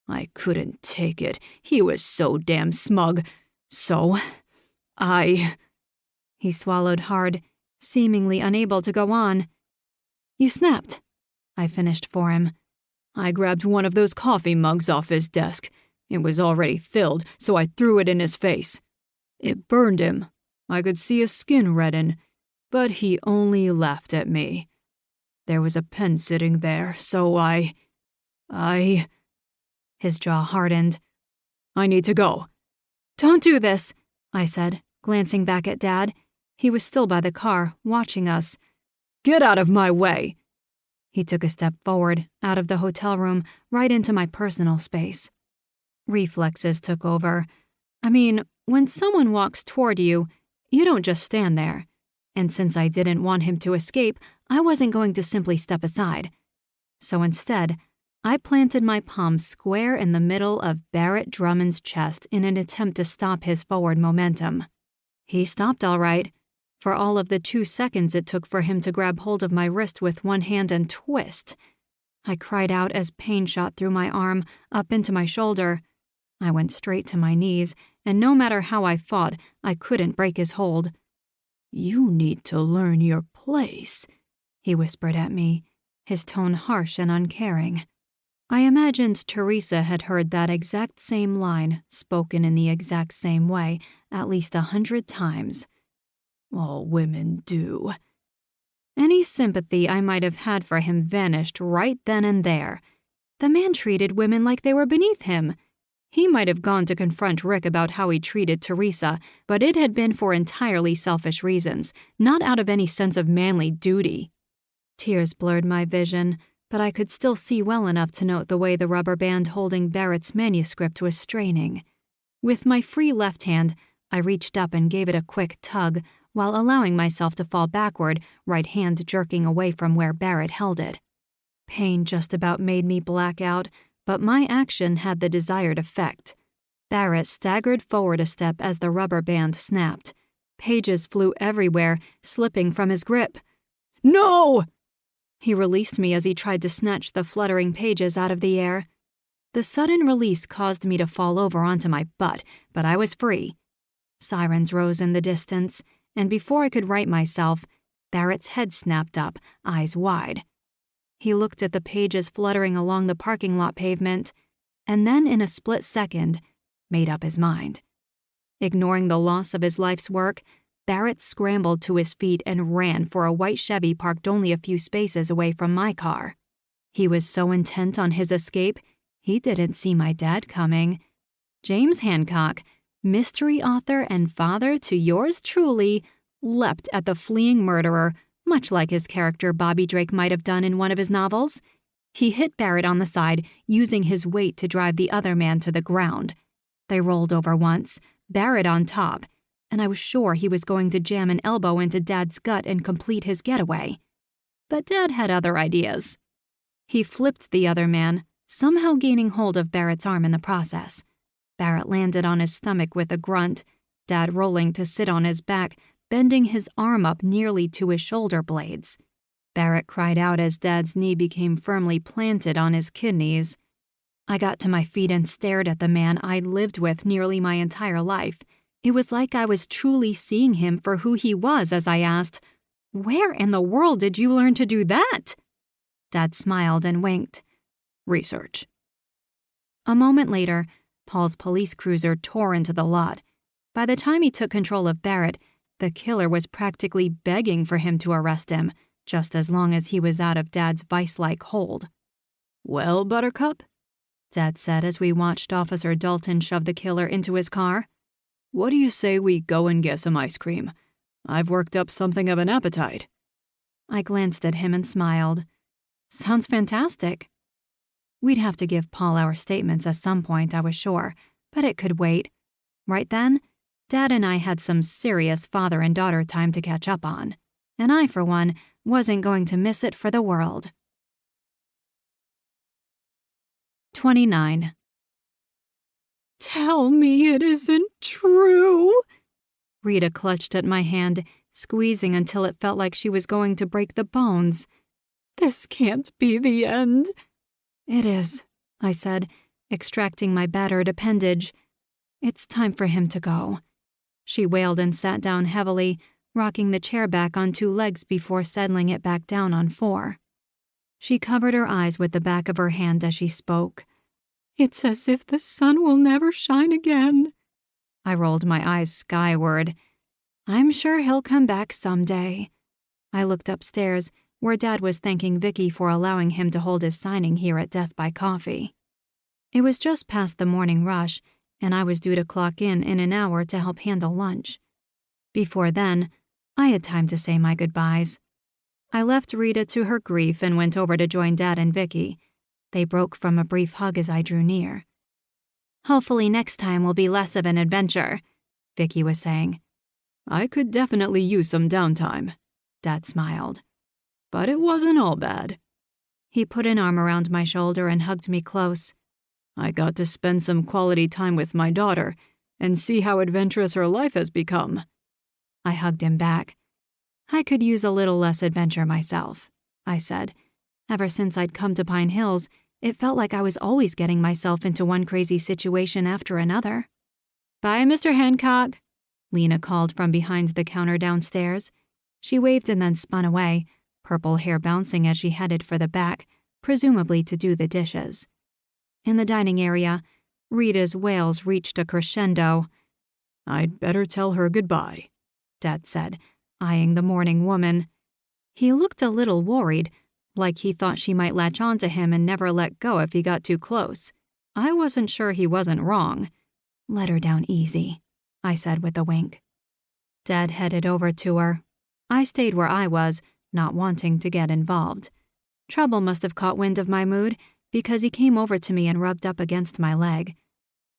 Speaker 1: I couldn't take it. He was so damn smug. So,
Speaker 2: He swallowed hard, seemingly unable to go on. You snapped, I finished for him.
Speaker 1: I grabbed one of those coffee mugs off his desk. It was already filled, so I threw it in his face. It burned him. I could see his skin redden, but he only laughed at me. There was a pen sitting there, so His jaw hardened. I need to go.
Speaker 2: Don't do this, I said, glancing back at Dad. He was still by the car, watching us.
Speaker 1: Get out of my way.
Speaker 2: He took a step forward, out of the hotel room, right into my personal space. Reflexes took over. I mean, when someone walks toward you, you don't just stand there. And since I didn't want him to escape, I wasn't going to simply step aside. So instead, I planted my palm square in the middle of Barrett Drummond's chest in an attempt to stop his forward momentum. He stopped all right, for all of the 2 seconds it took for him to grab hold of my wrist with one hand and twist. I cried out as pain shot through my arm, up into my shoulder. I went straight to my knees, and no matter how I fought, I couldn't break his hold.
Speaker 1: You need to learn your place,
Speaker 2: he whispered at me, his tone harsh and uncaring. I imagined Teresa had heard that exact same line, spoken in the exact same way, at least 100 times.
Speaker 1: All women do.
Speaker 2: Any sympathy I might have had for him vanished right then and there. The man treated women like they were beneath him. He might have gone to confront Rick about how he treated Teresa, but it had been for entirely selfish reasons, not out of any sense of manly duty. Tears blurred my vision, but I could still see well enough to note the way the rubber band holding Barrett's manuscript was straining. With my free left hand, I reached up and gave it a quick tug, while allowing myself to fall backward, right hand jerking away from where Barrett held it. Pain just about made me black out, but my action had the desired effect. Barrett staggered forward a step as the rubber band snapped. Pages flew everywhere, slipping from his grip.
Speaker 1: No!
Speaker 2: He released me as he tried to snatch the fluttering pages out of the air. The sudden release caused me to fall over onto my butt, but I was free. Sirens rose in the distance, and before I could right myself, Barrett's head snapped up, eyes wide. He looked at the pages fluttering along the parking lot pavement, and then in a split second, made up his mind. Ignoring the loss of his life's work, Barrett scrambled to his feet and ran for a white Chevy parked only a few spaces away from my car. He was so intent on his escape, he didn't see my dad coming. James Hancock, mystery author and father to yours truly, leapt at the fleeing murderer, much like his character Bobby Drake might have done in one of his novels. He hit Barrett on the side, using his weight to drive the other man to the ground. They rolled over once, Barrett on top, and I was sure he was going to jam an elbow into Dad's gut and complete his getaway. But Dad had other ideas. He flipped the other man, somehow gaining hold of Barrett's arm in the process. Barrett landed on his stomach with a grunt, Dad rolling to sit on his back, bending his arm up nearly to his shoulder blades. Barrett cried out as Dad's knee became firmly planted on his kidneys. I got to my feet and stared at the man I'd lived with nearly my entire life. It was like I was truly seeing him for who he was as I asked, "Where in the world did you learn to do that?" Dad smiled and winked. "Research." A moment later, Paul's police cruiser tore into the lot. By the time he took control of Barrett, the killer was practically begging for him to arrest him, just as long as he was out of Dad's vice-like hold.
Speaker 1: "Well, Buttercup,"
Speaker 2: Dad said as we watched Officer Dalton shove the killer into his car.
Speaker 1: "What do you say we go and get some ice cream? I've worked up something of an appetite."
Speaker 2: I glanced at him and smiled. Sounds fantastic. We'd have to give Paul our statements at some point, I was sure, but it could wait. Right then, Dad and I had some serious father and daughter time to catch up on, and I, for one, wasn't going to miss it for the world. 29.
Speaker 1: "Tell me it isn't true."
Speaker 2: Rita clutched at my hand, squeezing until it felt like she was going to break the bones.
Speaker 1: "This can't be the end."
Speaker 2: "It is," I said, extracting my battered appendage. "It's time for him to go." She wailed and sat down heavily, rocking the chair back on 2 legs before settling it back down on 4. She covered her eyes with the back of her hand as she spoke.
Speaker 1: "It's as if the sun will never shine again."
Speaker 2: I rolled my eyes skyward. "I'm sure he'll come back someday." I looked upstairs, where Dad was thanking Vicky for allowing him to hold his signing here at Death by Coffee. It was just past the morning rush, and I was due to clock in an hour to help handle lunch. Before then, I had time to say my goodbyes. I left Rita to her grief and went over to join Dad and Vicky. They broke from a brief hug as I drew near. "Hopefully next time will be less of an adventure," Vicky was saying.
Speaker 1: "I could definitely use some downtime," Dad smiled. "But it wasn't all bad."
Speaker 2: He put an arm around my shoulder and hugged me close.
Speaker 1: "I got to spend some quality time with my daughter and see how adventurous her life has become."
Speaker 2: I hugged him back. "I could use a little less adventure myself," I said. Ever since I'd come to Pine Hills, it felt like I was always getting myself into one crazy situation after another. "Bye, Mr. Hancock," Lena called from behind the counter downstairs. She waved and then spun away, purple hair bouncing as she headed for the back, presumably to do the dishes. In the dining area, Rita's wails reached a crescendo.
Speaker 1: "I'd better tell her goodbye," Dad said, eyeing the mourning woman.
Speaker 2: He looked a little worried, like he thought she might latch on to him and never let go if he got too close. I wasn't sure he wasn't wrong. "Let her down easy," I said with a wink. Dad headed over to her. I stayed where I was, not wanting to get involved. Trouble must have caught wind of my mood, because he came over to me and rubbed up against my leg.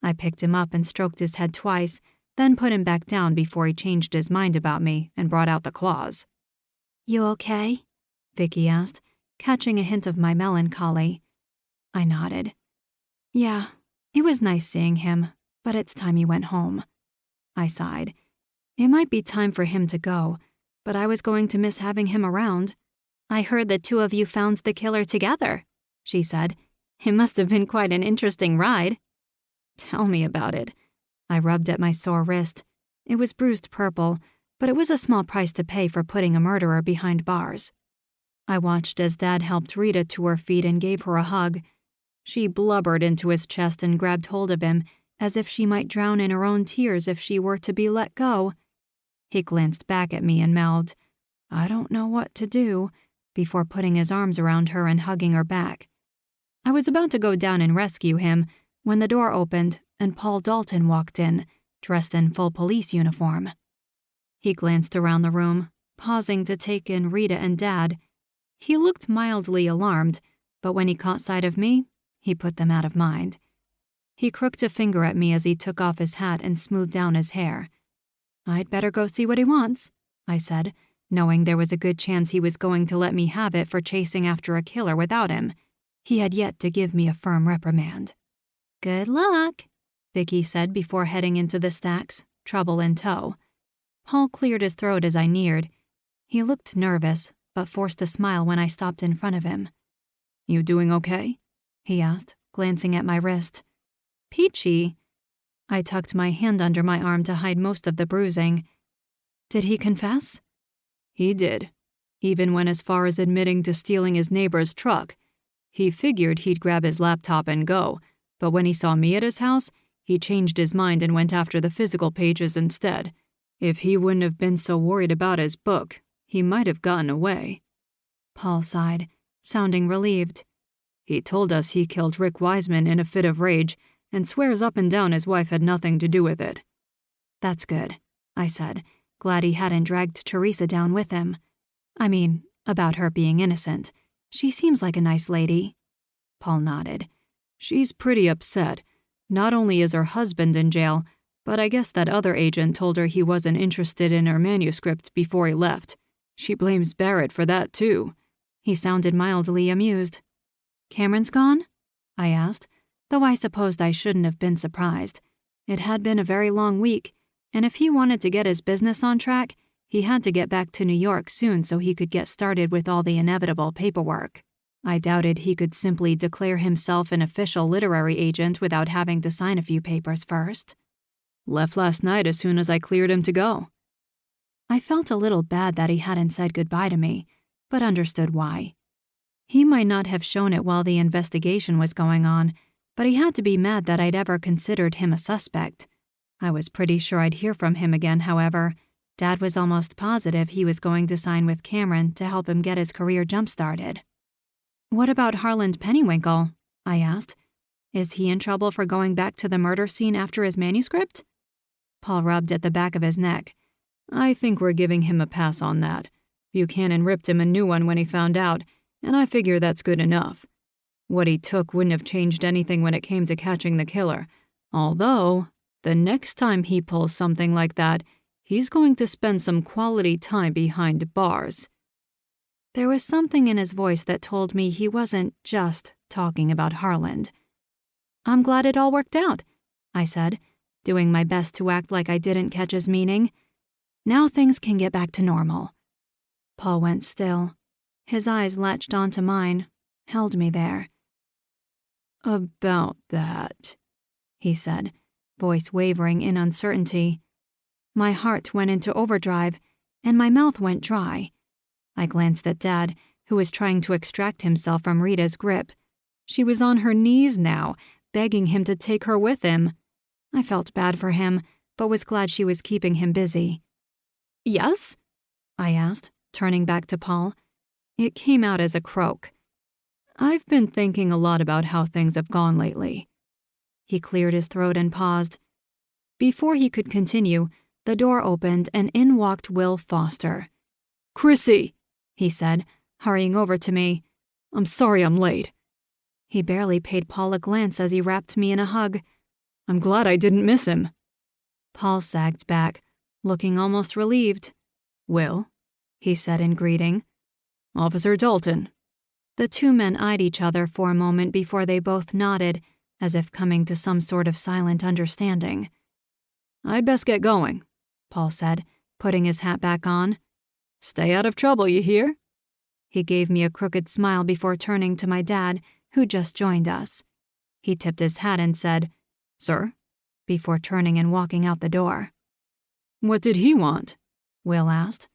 Speaker 2: I picked him up and stroked his head twice, then put him back down before he changed his mind about me and brought out the claws. "You okay?" Vicky asked, catching a hint of my melancholy. I nodded. "Yeah, it was nice seeing him, but it's time he went home. I sighed. It might be time for him to go, but I was going to miss having him around. I heard the two of you found the killer together, she said. It must have been quite an interesting ride. Tell me about it. I rubbed at my sore wrist. It was bruised purple, but it was a small price to pay for putting a murderer behind bars. I watched as Dad helped Rita to her feet and gave her a hug. She blubbered into his chest and grabbed hold of him, as if she might drown in her own tears if she were to be let go. He glanced back at me and mouthed, "I don't know what to do," before putting his arms around her and hugging her back. I was about to go down and rescue him when the door opened and Paul Dalton walked in, dressed in full police uniform. He glanced around the room, pausing to take in Rita and Dad. He looked mildly alarmed, but when he caught sight of me, he put them out of mind. He crooked a finger at me as he took off his hat and smoothed down his hair. "I'd better go see what he wants," I said, knowing there was a good chance he was going to let me have it for chasing after a killer without him. He had yet to give me a firm reprimand. "Good luck," Vicky said before heading into the stacks, trouble in tow. Paul cleared his throat as I neared. He looked nervous, but forced a smile when I stopped in front of him. "You doing okay?" he asked, glancing at my wrist. "Peachy." I tucked my hand under my arm to hide most of the bruising. "Did he confess?" "He did. Even went as far as admitting to stealing his neighbor's truck. He figured he'd grab his laptop and go, but when he saw me at his house, he changed his mind and went after the physical pages instead. If he wouldn't have been so worried about his book, he might have gotten away." Paul sighed, sounding relieved. "He told us he killed Rick Wiseman in a fit of rage and swears up and down his wife had nothing to do with it." "That's good," I said, glad he hadn't dragged Teresa down with him. I mean, about her being innocent. She seems like a nice lady. Paul nodded. "She's pretty upset. Not only is her husband in jail, but I guess that other agent told her he wasn't interested in her manuscript before he left. She blames Barrett for that, too." He sounded mildly amused. "Cameron's gone?" I asked, though I supposed I shouldn't have been surprised. It had been a very long week, and if he wanted to get his business on track, he had to get back to New York soon so he could get started with all the inevitable paperwork. I doubted he could simply declare himself an official literary agent without having to sign a few papers first. "Left last night as soon as I cleared him to go." I felt a little bad that he hadn't said goodbye to me, but understood why. He might not have shown it while the investigation was going on, but he had to be mad that I'd ever considered him a suspect. I was pretty sure I'd hear from him again, however. Dad was almost positive he was going to sign with Cameron to help him get his career jump-started. "What about Harland Pennywinkle?" I asked. "Is he in trouble for going back to the murder scene after his manuscript?" Paul rubbed at the back of his neck. "I think we're giving him a pass on that. Buchanan ripped him a new one when he found out, and I figure that's good enough. What he took wouldn't have changed anything when it came to catching the killer, although the next time he pulls something like that, he's going to spend some quality time behind bars." There was something in his voice that told me he wasn't just talking about Harland. "I'm glad it all worked out," I said, doing my best to act like I didn't catch his meaning. "Now things can get back to normal." Paul went still. His eyes latched onto mine, held me there. "About that," he said, voice wavering in uncertainty. My heart went into overdrive, and my mouth went dry. I glanced at Dad, who was trying to extract himself from Rita's grip. She was on her knees now, begging him to take her with him. I felt bad for him, but was glad she was keeping him busy. "Yes?" I asked, turning back to Paul. It came out as a croak. "I've been thinking a lot about how things have gone lately." He cleared his throat and paused. Before he could continue, the door opened and in walked Will Foster. "Chrissy," he said, hurrying over to me. "I'm sorry I'm late." He barely paid Paul a glance as he wrapped me in a hug. "I'm glad I didn't miss him." Paul sagged back, looking almost relieved. "Will," he said in greeting. "Officer Dalton." The two men eyed each other for a moment before they both nodded, as if coming to some sort of silent understanding.
Speaker 1: "I'd best get going," Paul said, putting his hat back on. "Stay out of trouble, you hear?"
Speaker 2: He gave me a crooked smile before turning to my dad, who just joined us. He tipped his hat and said,
Speaker 1: "Sir?"
Speaker 2: before turning and walking out the door.
Speaker 1: "What did he want?"
Speaker 2: Will asked.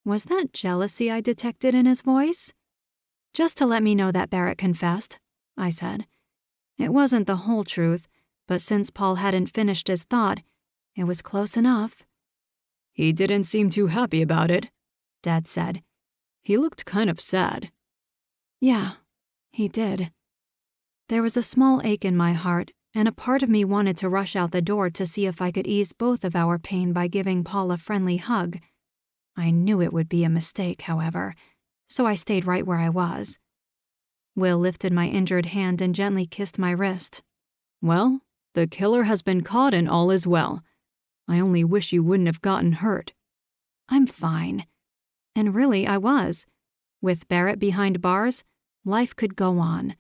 Speaker 2: Was that jealousy I detected in his voice? "Just to let me know that Barrett confessed," I said. It wasn't the whole truth, but since Paul hadn't finished his thought, it was close enough.
Speaker 1: "He didn't seem too happy about it," Dad said. "He looked kind of sad."
Speaker 2: Yeah, he did. There was a small ache in my heart, and a part of me wanted to rush out the door to see if I could ease both of our pain by giving Paul a friendly hug. I knew it would be a mistake, however, so I stayed right where I was. Will lifted my injured hand and gently kissed my wrist.
Speaker 1: "Well, the killer has been caught and all is well. I only wish you wouldn't have gotten hurt."
Speaker 2: I'm fine. And really, I was. With Barrett behind bars, life could go on.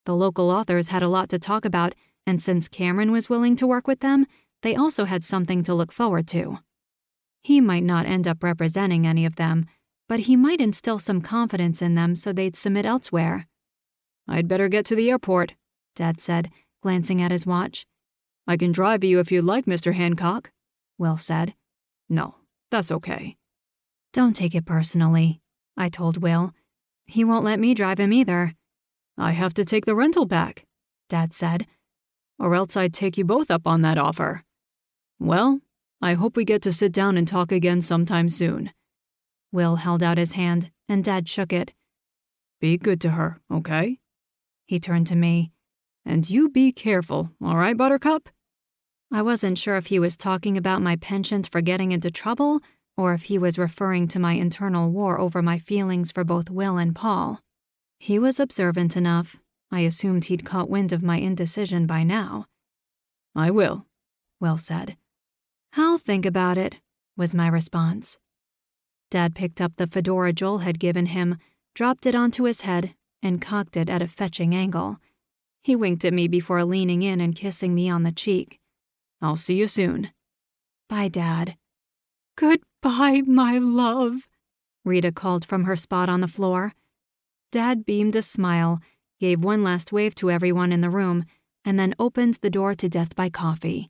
Speaker 2: The local authors had a lot to talk about, and since Cameron was willing to work with them, they also had something to look forward to. He might not end up representing any of them, but he might instill some confidence in them so they'd submit elsewhere.
Speaker 1: "I'd better get to the airport," Dad said, glancing at his watch. "I can drive you if you'd like, Mr. Hancock," Will said. "No, that's okay."
Speaker 2: "Don't take it personally," I told Will. "He won't let me drive him either."
Speaker 1: "I have to take the rental back," Dad said, "or else I'd take you both up on that offer. Well, I hope we get to sit down and talk again sometime soon."
Speaker 2: Will held out his hand, and Dad shook it.
Speaker 1: "Be good to her, okay?"
Speaker 2: He turned to me.
Speaker 1: "And you be careful, all right, Buttercup?"
Speaker 2: I wasn't sure if he was talking about my penchant for getting into trouble, or if he was referring to my internal war over my feelings for both Will and Paul. He was observant enough. I assumed he'd caught wind of my indecision by now.
Speaker 1: "I will,"
Speaker 2: Will said. "I'll think about it," was my response. Dad picked up the fedora Joel had given him, dropped it onto his head, and cocked it at a fetching angle. He winked at me before leaning in and kissing me on the cheek.
Speaker 1: "I'll see you soon."
Speaker 2: "Bye, Dad."
Speaker 1: "Goodbye, my love,"
Speaker 2: Rita called from her spot on the floor. Dad beamed a smile, gave one last wave to everyone in the room, and then opened the door to Death by Coffee.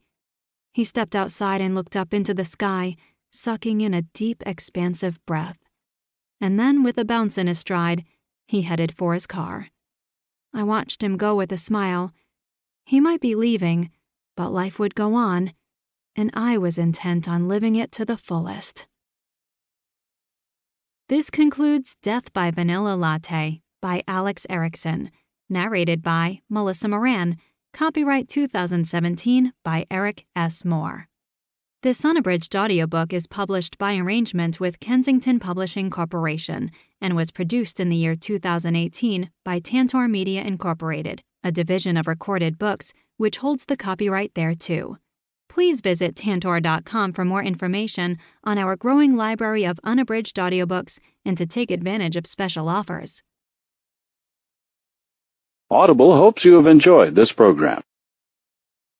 Speaker 2: He stepped outside and looked up into the sky, sucking in a deep, expansive breath. And then, with a bounce in his stride, he headed for his car. I watched him go with a smile. He might be leaving, but life would go on, and I was intent on living it to the fullest. This concludes Death by Vanilla Latte by Alex Erickson, narrated by Melissa Moran, copyright 2017 by Eric S. Moore. This unabridged audiobook is published by arrangement with Kensington Publishing Corporation and was produced in the year 2018 by Tantor Media Incorporated, a division of Recorded Books, which holds the copyright thereto. Please visit tantor.com for more information on our growing library of unabridged audiobooks and to take advantage of special offers.
Speaker 4: Audible hopes you have enjoyed this program.